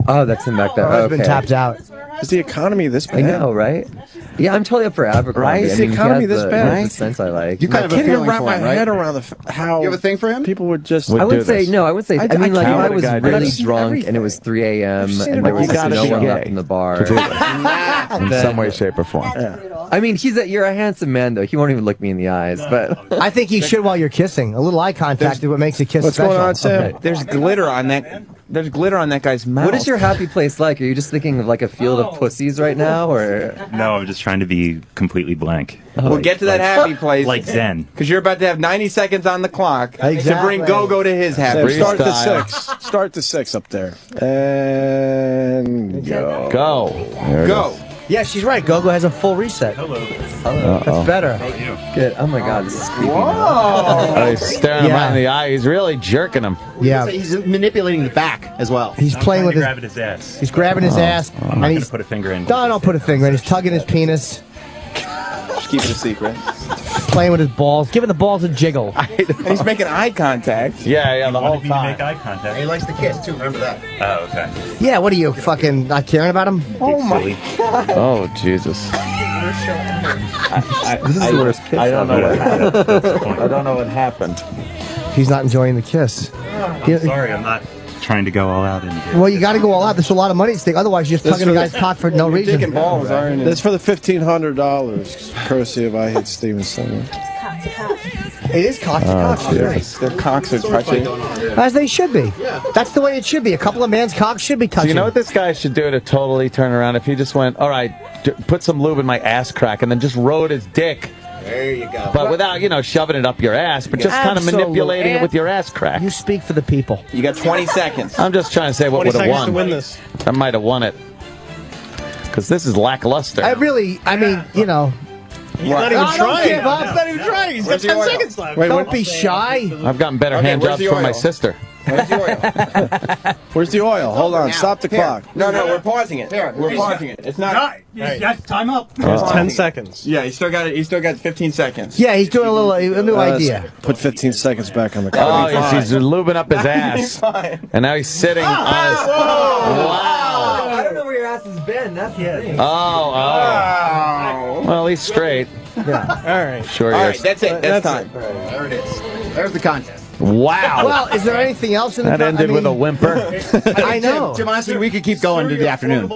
Speaker 10: Oh, that's him back there.
Speaker 8: Her husband
Speaker 10: Okay.
Speaker 8: tapped out.
Speaker 2: Is the economy this bad?
Speaker 10: I know, right? Yeah, I'm totally up for Abercrombie.
Speaker 2: Right? Is the
Speaker 10: he
Speaker 2: economy
Speaker 10: has
Speaker 2: this
Speaker 10: the,
Speaker 2: bad?
Speaker 10: he has
Speaker 2: Right?
Speaker 10: the sense I like.
Speaker 15: You kind
Speaker 2: I
Speaker 15: of have a
Speaker 2: can't even
Speaker 15: feeling
Speaker 2: wrap
Speaker 15: for
Speaker 2: my
Speaker 15: him, right?
Speaker 2: head around how
Speaker 15: You have a thing for him?
Speaker 2: people would just.
Speaker 4: Would
Speaker 10: I
Speaker 4: do
Speaker 10: would say
Speaker 4: this.
Speaker 10: no. I would say. I mean, like, if
Speaker 2: can't
Speaker 10: I
Speaker 2: with a
Speaker 10: was
Speaker 2: guy, but
Speaker 10: really
Speaker 2: I've seen
Speaker 10: drunk
Speaker 2: everything.
Speaker 10: and it was 3 a.m.
Speaker 2: seen
Speaker 10: and
Speaker 2: it
Speaker 10: there
Speaker 2: all.
Speaker 10: was
Speaker 2: You
Speaker 10: just
Speaker 2: gotta
Speaker 10: no
Speaker 2: be
Speaker 10: one
Speaker 2: gay
Speaker 10: left in the bar.
Speaker 4: to do this. In some way, shape, or form.
Speaker 10: I mean, you're a handsome man, though. He won't even look me in the eyes. But
Speaker 8: I think he should while you're kissing. A little eye contact is what makes a kiss
Speaker 2: What's
Speaker 8: special.
Speaker 2: going on, Sam?
Speaker 10: Okay.
Speaker 14: There's glitter on that. There's glitter on that guy's mouth.
Speaker 10: what is your happy place like? Are you just thinking of like a field of pussies right now, or?
Speaker 18: No, I'm just trying to be completely blank.
Speaker 14: We'll get to that happy place.
Speaker 18: Like Zen.
Speaker 14: Because you're about to have 90 seconds on the clock to
Speaker 8: Exactly.
Speaker 14: bring Go-Go to his happy.
Speaker 2: Sam, start to
Speaker 4: Freestyle.
Speaker 2: 6. Start to 6 up there. And go.
Speaker 4: Go. There it
Speaker 14: Go.
Speaker 4: is.
Speaker 8: Yeah, she's right. Go-Go has a full reset.
Speaker 10: Hello.
Speaker 8: That's better.
Speaker 10: Good. Oh my God, this is creepy.
Speaker 4: Oh, he's staring him
Speaker 8: Yeah.
Speaker 4: right in the eye. He's really jerking him.
Speaker 8: Yeah,
Speaker 15: He's manipulating the back as well.
Speaker 8: he's playing with his.
Speaker 18: Grab at his ass.
Speaker 8: He's grabbing his ass,
Speaker 18: I'm
Speaker 8: and
Speaker 18: not
Speaker 8: he's.
Speaker 18: gonna put a finger in.
Speaker 8: No, don't put a finger in. He's tugging his penis,
Speaker 14: Just keep it a secret.
Speaker 8: playing with his balls, giving the balls a jiggle.
Speaker 14: And he's making eye contact.
Speaker 4: Yeah, the whole
Speaker 18: Wanted me to make
Speaker 4: time.
Speaker 18: eye contact.
Speaker 15: He likes to kiss too. Remember that.
Speaker 18: Oh, okay.
Speaker 8: Yeah, what are you fucking not caring about him?
Speaker 18: Oh my.
Speaker 4: Oh, Jesus.
Speaker 10: This is the worst kiss
Speaker 4: I don't know
Speaker 10: ever.
Speaker 4: what happened. I don't know what happened.
Speaker 8: He's not enjoying the kiss.
Speaker 18: I'm sorry, I'm not trying to go all out in here.
Speaker 8: Well, you got to go all out. There's a lot of money at stake. Otherwise, you're just tugging the guy's cock for no reason.
Speaker 14: Dick and balls aren't
Speaker 2: That's for the $1,500, courtesy of I Hate Steven Singer.
Speaker 8: It is cock to
Speaker 4: Oh,
Speaker 8: cock. Sure.
Speaker 4: Jesus.
Speaker 14: Their cocks are touching.
Speaker 8: As they should be. That's the way it should be. A couple of man's cocks should be
Speaker 4: So
Speaker 8: touching.
Speaker 4: you know what this guy should do to totally turn around? If he just went, all right, put some lube in my ass crack, and then just rode his dick.
Speaker 15: There you go.
Speaker 4: But without, shoving it up your ass, but just kind of
Speaker 8: Absolutely.
Speaker 4: manipulating it with your ass crack.
Speaker 8: You speak for the people.
Speaker 14: You got 20 seconds.
Speaker 4: I'm just trying to say what
Speaker 13: 20
Speaker 4: would have
Speaker 13: seconds
Speaker 4: won.
Speaker 13: to win this.
Speaker 4: I might have won it. Because this is lackluster.
Speaker 8: I mean,
Speaker 13: He's not even
Speaker 8: don't
Speaker 13: trying.
Speaker 8: give up.
Speaker 13: He's not even trying. He's got 10 seconds left.
Speaker 8: Don't be shy.
Speaker 4: I've gotten better
Speaker 14: Okay,
Speaker 4: hand
Speaker 14: where's
Speaker 4: jobs
Speaker 14: the
Speaker 4: from my
Speaker 14: oil?
Speaker 4: sister.
Speaker 14: Where's the oil?
Speaker 2: Where's the oil? Hold on. Stop the clock.
Speaker 14: No, we're pausing it. We're pausing it. It's not.
Speaker 7: Time up.
Speaker 13: There's 10 seconds.
Speaker 14: Yeah, he still got it. He still got 15 seconds.
Speaker 8: Yeah, he's doing a new idea.
Speaker 2: Put 15 seconds back on the clock.
Speaker 4: Oh, he's lubing up his ass. And now he's sitting on his... Wow.
Speaker 10: I don't know where your ass has been. That's the thing.
Speaker 4: Oh. Well, he's straight.
Speaker 8: Yeah.
Speaker 21: All right.
Speaker 4: Sure
Speaker 14: All
Speaker 4: he
Speaker 14: right,
Speaker 4: is.
Speaker 14: that's it. That's time.
Speaker 15: There it is. There's the contest.
Speaker 4: Wow.
Speaker 8: Well, is there anything else in the
Speaker 4: That ended with a whimper.
Speaker 8: I know.
Speaker 15: Jim, honestly, we could keep going to the afternoon.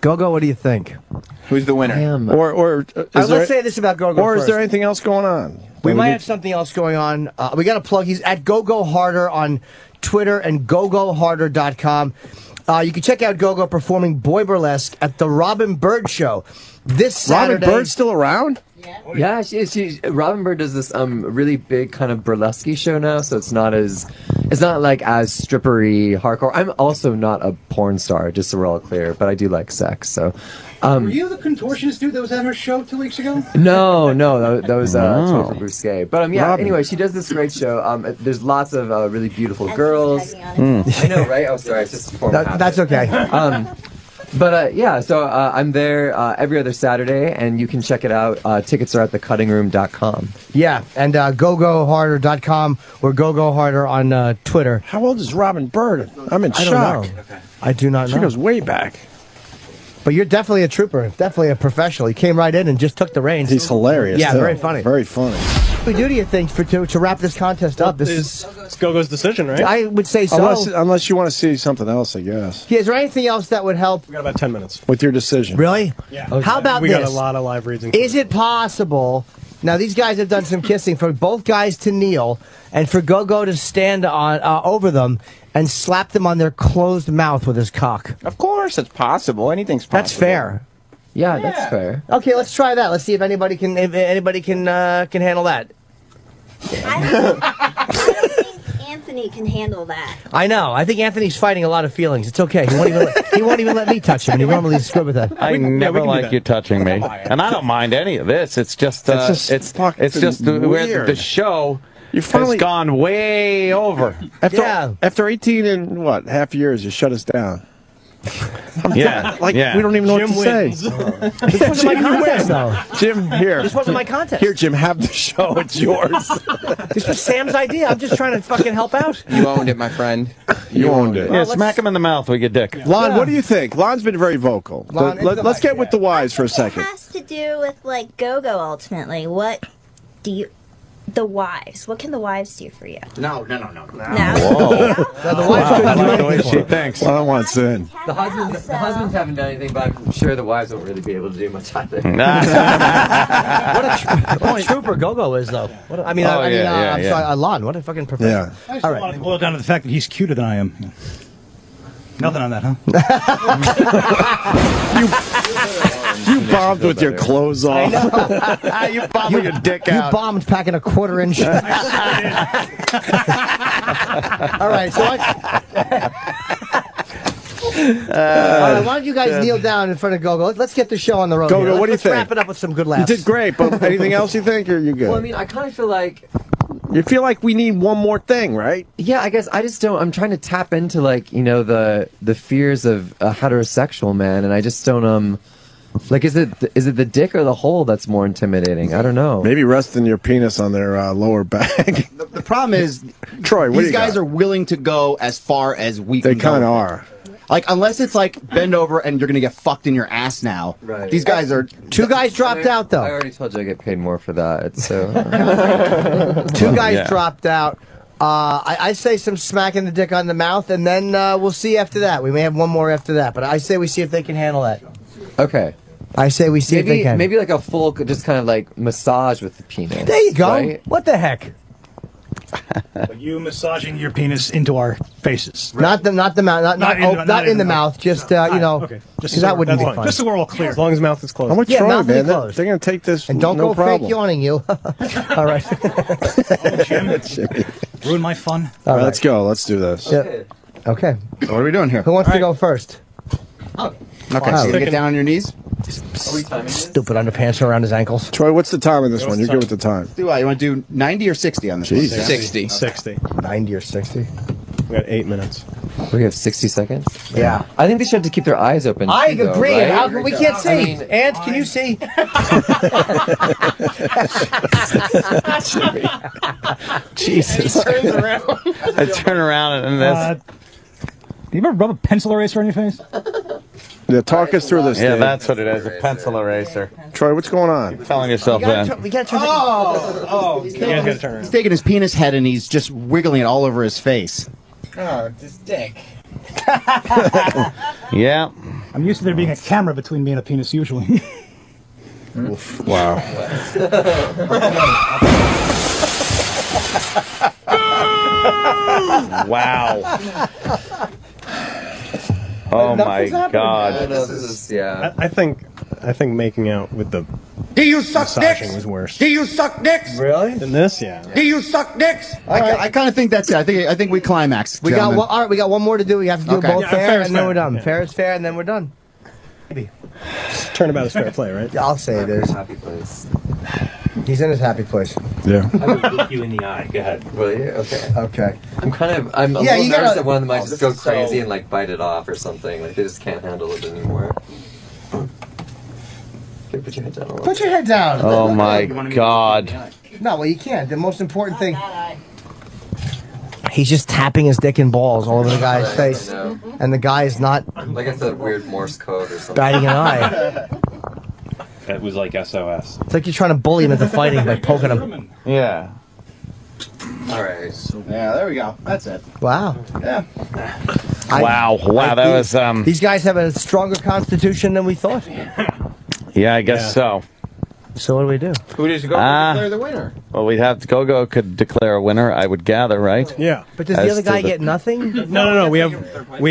Speaker 8: Go-Go, what do you think?
Speaker 14: Who's the winner?
Speaker 2: Or
Speaker 8: let's say this about Go-Go
Speaker 2: Or is
Speaker 8: first.
Speaker 2: there anything else going on?
Speaker 8: We might have something else going on. We got to plug. He's at Go-Go Harder on Twitter and gogoharder.com. You can check out Go-Go performing Boy Burlesque at the Robin Bird Show this Saturday.
Speaker 2: Robin Bird's still around?
Speaker 10: Yeah, Robin Bird does this really big kind of burlesque show now, so it's not like as strippery hardcore. I'm also not a porn star, just so we're all clear, but I do like sex. So,
Speaker 7: Were you the contortionist dude that was at her show 2 weeks ago?
Speaker 10: No, that was Tony Soprano. But anyway, she does this great show. There's lots of really beautiful girls. I know, right? Oh, sorry, it's just a form of habit.
Speaker 8: That's okay.
Speaker 10: So I'm there every other Saturday, and you can check it out. Tickets are at thecuttingroom.com.
Speaker 8: Yeah, and gogoharder.com or gogoharder on Twitter.
Speaker 2: How old is Robin Bird? I'm in
Speaker 8: I
Speaker 2: shock.
Speaker 8: don't know. I do not know.
Speaker 2: She goes way back.
Speaker 8: But you're definitely a trooper, definitely a professional. He came right in and just took the reins.
Speaker 2: He's hilarious.
Speaker 8: Yeah,
Speaker 2: too.
Speaker 8: very funny.
Speaker 2: Very funny.
Speaker 8: What do you think to wrap this contest up?
Speaker 13: It's Go-Go's decision, right?
Speaker 8: I would say so.
Speaker 2: Unless you want to see something else, I guess.
Speaker 8: Yeah, is there anything else that would help?
Speaker 13: We got about 10 minutes.
Speaker 2: With your decision.
Speaker 8: Really?
Speaker 13: Yeah.
Speaker 8: How about
Speaker 13: we
Speaker 8: this?
Speaker 13: got a lot of live reads.
Speaker 8: Is it possible? Now these guys have done some kissing for both guys to kneel and for Go-Go to stand on over them and slap them on their closed mouth with his cock.
Speaker 14: Of course, it's possible. Anything's possible.
Speaker 8: That's fair.
Speaker 10: Yeah, that's fair.
Speaker 8: Okay, let's try that. Let's see if anybody can handle that.
Speaker 5: I don't think Anthony can handle that.
Speaker 8: I know. I think Anthony's fighting a lot of feelings. It's okay. He won't even let me touch him, and he normally is good with that.
Speaker 4: I never like you touching me, and I don't mind any of this. It's just where the show has gone way over.
Speaker 2: After 18 and half years, you shut us down. We don't even know
Speaker 8: Jim
Speaker 2: what to
Speaker 8: wins.
Speaker 2: say.
Speaker 8: This wasn't my contest, though.
Speaker 2: Jim, here.
Speaker 8: This wasn't my contest.
Speaker 2: Here, Jim, have the show. It's yours.
Speaker 8: This was Sam's idea. I'm just trying to fucking help out.
Speaker 14: You owned it, my friend.
Speaker 2: You owned it.
Speaker 4: Yeah, smack him in the mouth with your dick.
Speaker 2: Lon, what do you think? Lon's been very vocal. Let's get with the wives for a second.
Speaker 5: It has to do with Go-Go ultimately. What do you... The wives. What can the wives do for you?
Speaker 15: No.
Speaker 2: Whoa. The wives couldn't do
Speaker 4: the way
Speaker 2: anything
Speaker 4: she
Speaker 2: for him.
Speaker 4: thinks.
Speaker 2: Lon wants in.
Speaker 10: The husbands haven't done anything, but I'm sure the wives won't really be able to do much either.
Speaker 8: What a trooper Go-Go is, though. I'm sorry, Lon. What a fucking professional.
Speaker 7: I just want to boil down to the fact that he's cuter than I am. Nothing on that, huh?
Speaker 2: You bombed with your clothes off.
Speaker 4: You bombed with your dick out.
Speaker 8: You bombed packing a quarter-inch. All right, so why don't you guys kneel down in front of Go-Go? Let's get the show on the road.
Speaker 2: Go-Go,
Speaker 8: here.
Speaker 2: what do you
Speaker 8: Let's
Speaker 2: think?
Speaker 8: wrap it up with some good laughs.
Speaker 2: You did great, but anything else you think, or you good?
Speaker 10: Well, I mean, I kind of feel like...
Speaker 2: You feel like we need one more thing, right?
Speaker 10: Yeah, I guess I just don't... I'm trying to tap into, the fears of a heterosexual man, and I just don't, is it the dick or the hole that's more intimidating? I don't know.
Speaker 2: Maybe resting your penis on their lower back.
Speaker 15: The problem is,
Speaker 2: Troy, what
Speaker 15: these guys are willing to go as far as we
Speaker 2: They
Speaker 15: can go.
Speaker 2: kind of are.
Speaker 15: Unless it's bend over and you're going to get fucked in your ass now.
Speaker 10: Right.
Speaker 15: These guys are...
Speaker 8: Two guys dropped out, though.
Speaker 10: I already told you I get paid more for that, so...
Speaker 8: Two guys dropped out. I say some smacking the dick on the mouth, and then we'll see after that. We may have one more after that, but I say we see if they can handle that.
Speaker 10: Okay.
Speaker 8: I say we see if they can.
Speaker 10: Maybe a full, just kind of massage with the penis.
Speaker 8: There you go.
Speaker 10: Right?
Speaker 8: What the heck?
Speaker 7: You massaging your penis into our faces.
Speaker 8: Not the mouth, not in the mouth. Just
Speaker 7: okay.
Speaker 8: Just that wouldn't be fun.
Speaker 7: Just so we're all clear.
Speaker 13: As long as mouth is closed.
Speaker 2: I'm with
Speaker 8: Yeah,
Speaker 2: Troy,
Speaker 8: mouth
Speaker 2: man.
Speaker 8: is closed.
Speaker 2: They're going to take this.
Speaker 8: And don't
Speaker 2: no
Speaker 8: go
Speaker 2: problem.
Speaker 8: fake yawning, you. All right.
Speaker 7: Jim, ruin my fun.
Speaker 2: All right, let's go. Let's do this.
Speaker 8: Yeah. Okay.
Speaker 15: What are we doing here?
Speaker 8: Who wants to go first?
Speaker 15: Okay, so you get down on your knees.
Speaker 8: Stupid underpants around his ankles.
Speaker 2: Troy, what's the time on this one? You're good with the time.
Speaker 15: Do I? You want to do 90 or 60 on this one?
Speaker 14: 60.
Speaker 13: 60.
Speaker 8: 90 or 60.
Speaker 13: We got 8 minutes.
Speaker 10: We have 60 seconds?
Speaker 8: Yeah.
Speaker 10: I think they should have to keep their eyes open.
Speaker 8: I
Speaker 10: too, though,
Speaker 8: agree.
Speaker 10: right?
Speaker 8: How come we can't see?
Speaker 10: I mean,
Speaker 8: Ant, can you see?
Speaker 4: Jesus.
Speaker 7: Turns around.
Speaker 4: I turn around and this.
Speaker 7: Do you ever rub a pencil eraser on your face?
Speaker 2: Yeah, talk us through this.
Speaker 4: Yeah,
Speaker 2: Dave.
Speaker 4: that's what it is. A pencil eraser.
Speaker 2: Troy, what's going on?
Speaker 4: Telling yourself that.
Speaker 8: We gotta turn
Speaker 7: You guys gotta turn around.
Speaker 15: He's taking his penis head and he's just wiggling it all over his face.
Speaker 12: Oh, this dick.
Speaker 4: Yeah.
Speaker 7: I'm used to there being a camera between me and a penis usually.
Speaker 2: Oof. Wow.
Speaker 4: Wow. Oh my God.
Speaker 13: I think making out with the
Speaker 12: Do you suck
Speaker 13: massaging
Speaker 12: dicks?
Speaker 13: was worse.
Speaker 12: Do you suck dicks?
Speaker 8: Really?
Speaker 13: Than this, yeah.
Speaker 12: Do you suck dicks?
Speaker 15: I kind of think that's it. I think we climax.
Speaker 8: We got one, all right. We got one more to do. We have to do
Speaker 15: Okay.
Speaker 8: both
Speaker 15: Yeah,
Speaker 8: fair,
Speaker 13: fair is
Speaker 8: and then
Speaker 13: fair.
Speaker 8: we're done.
Speaker 13: Yeah.
Speaker 8: Fair is fair, and then we're done.
Speaker 13: Turnabout is fair play, right?
Speaker 8: Yeah, I'll say it is.
Speaker 10: Happy place.
Speaker 8: He's in his happy place.
Speaker 2: Yeah.
Speaker 19: I would look you in the eye. Go ahead.
Speaker 10: Really? Okay.
Speaker 8: Okay.
Speaker 10: I'm a little nervous that one of them might just go crazy and like bite it off or something. Like they just can't handle it anymore. Okay, put your head down a little.
Speaker 8: Put your head down.
Speaker 4: Oh my God.
Speaker 8: No, well, you can't. The most important thing. He's just tapping his dick and balls all over the guy's face, and the guy is not
Speaker 10: Like it's a weird Morse code or something.
Speaker 8: batting an eye.
Speaker 19: That was like SOS.
Speaker 8: It's like you're trying to bully him into fighting by poking him.
Speaker 4: Yeah.
Speaker 10: All right.
Speaker 15: Yeah, there we go. That's it.
Speaker 8: Wow.
Speaker 15: Yeah.
Speaker 4: Wow. That was
Speaker 8: These guys have a stronger constitution than we thought.
Speaker 4: Yeah, I guess so.
Speaker 8: So what do we do?
Speaker 15: Who does Go-Go declare the winner?
Speaker 4: Well, we'd have to Go-Go could declare a winner, I would gather, right?
Speaker 13: Yeah.
Speaker 8: But does the other guy get nothing?
Speaker 13: No. We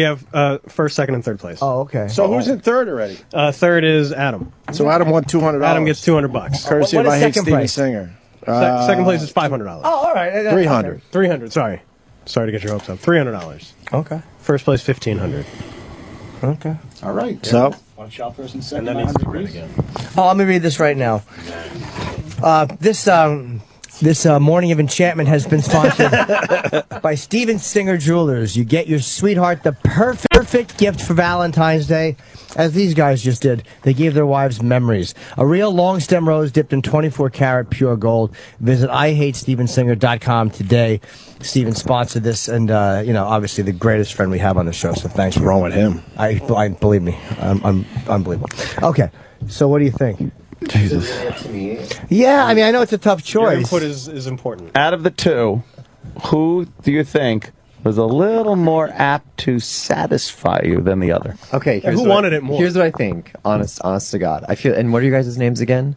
Speaker 13: have first, second, and third place.
Speaker 8: Oh, okay.
Speaker 2: So who's in third already?
Speaker 13: Third is Adam.
Speaker 2: So Adam won $200.
Speaker 13: Adam gets $200.
Speaker 2: Courtesy
Speaker 8: What
Speaker 2: of
Speaker 8: is
Speaker 2: I Hate
Speaker 8: second
Speaker 2: Steven
Speaker 8: price?
Speaker 2: Singer.
Speaker 13: Second place is $500.
Speaker 8: Oh, all right.
Speaker 2: 300.
Speaker 13: 300. Sorry to get your hopes up. $300.
Speaker 8: Okay.
Speaker 13: First place $1,500.
Speaker 8: Okay.
Speaker 15: All right.
Speaker 2: So
Speaker 7: One shot first and
Speaker 13: And
Speaker 7: second.
Speaker 13: that needs to be right again.
Speaker 8: Oh, let me read this right now. This Morning of Enchantment has been sponsored by Steven Singer Jewelers. You get your sweetheart the perfect gift for Valentine's Day, as these guys just did. They gave their wives memories. A real long stem rose dipped in 24-karat pure gold. Visit IHateStevenSinger.com today. Steven sponsored this, and obviously the greatest friend we have on the show. So thanks.
Speaker 2: what's wrong with him?
Speaker 8: I believe me, I'm unbelievable. Okay, so what do you think?
Speaker 4: Jesus.
Speaker 8: Yeah, I mean, I know it's a tough
Speaker 13: Your
Speaker 8: choice.
Speaker 13: input is important.
Speaker 4: Out of the two, who do you think was a little more apt to satisfy you than the other?
Speaker 10: Okay,
Speaker 13: Who wanted it more?
Speaker 10: Here's what I think. Honest to God. I feel. And what are you guys' names again?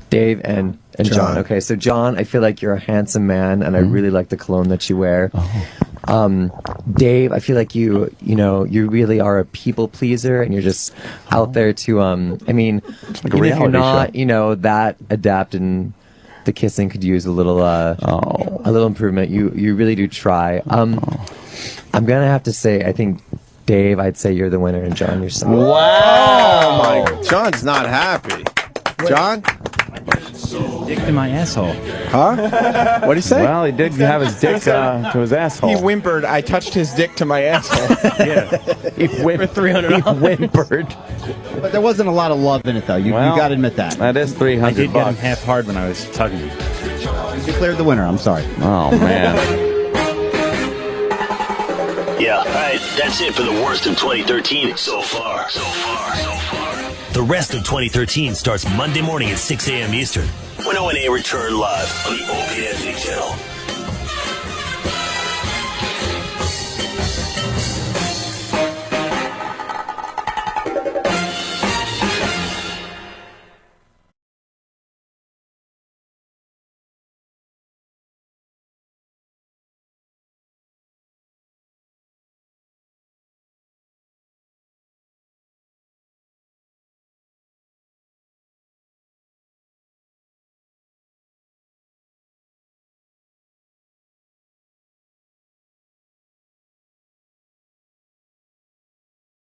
Speaker 10: Dave and John. Okay, so John, I feel like you're a handsome man, and I really like the cologne that you wear. Dave, I feel like you really are a people pleaser, and you're just out there to
Speaker 4: like a
Speaker 10: even if you're
Speaker 4: reality
Speaker 10: not,
Speaker 4: show.
Speaker 10: that adept and the kissing could use a little improvement. You really do try. I'm gonna have to say, I think Dave, I'd say you're the winner, and John, you're so.
Speaker 2: Oh my! John's not happy. John?
Speaker 19: Dick to my asshole.
Speaker 2: Huh? What'd he say?
Speaker 4: Well, he did have his dick to his asshole.
Speaker 12: He whimpered, I touched his dick to my asshole.
Speaker 4: He whimpered.
Speaker 13: For $300.
Speaker 4: He whimpered.
Speaker 15: But there wasn't a lot of love in it, though. You got to admit that.
Speaker 4: That is $300.
Speaker 19: I did get him half hard when I was tugging him.
Speaker 15: You declared the winner. I'm sorry.
Speaker 4: Oh, man.
Speaker 1: Yeah, all right, that's it for the worst of 2013 so far. The rest of 2013 starts Monday morning at 6 a.m. Eastern when O&A return live on the Opie Anthony channel.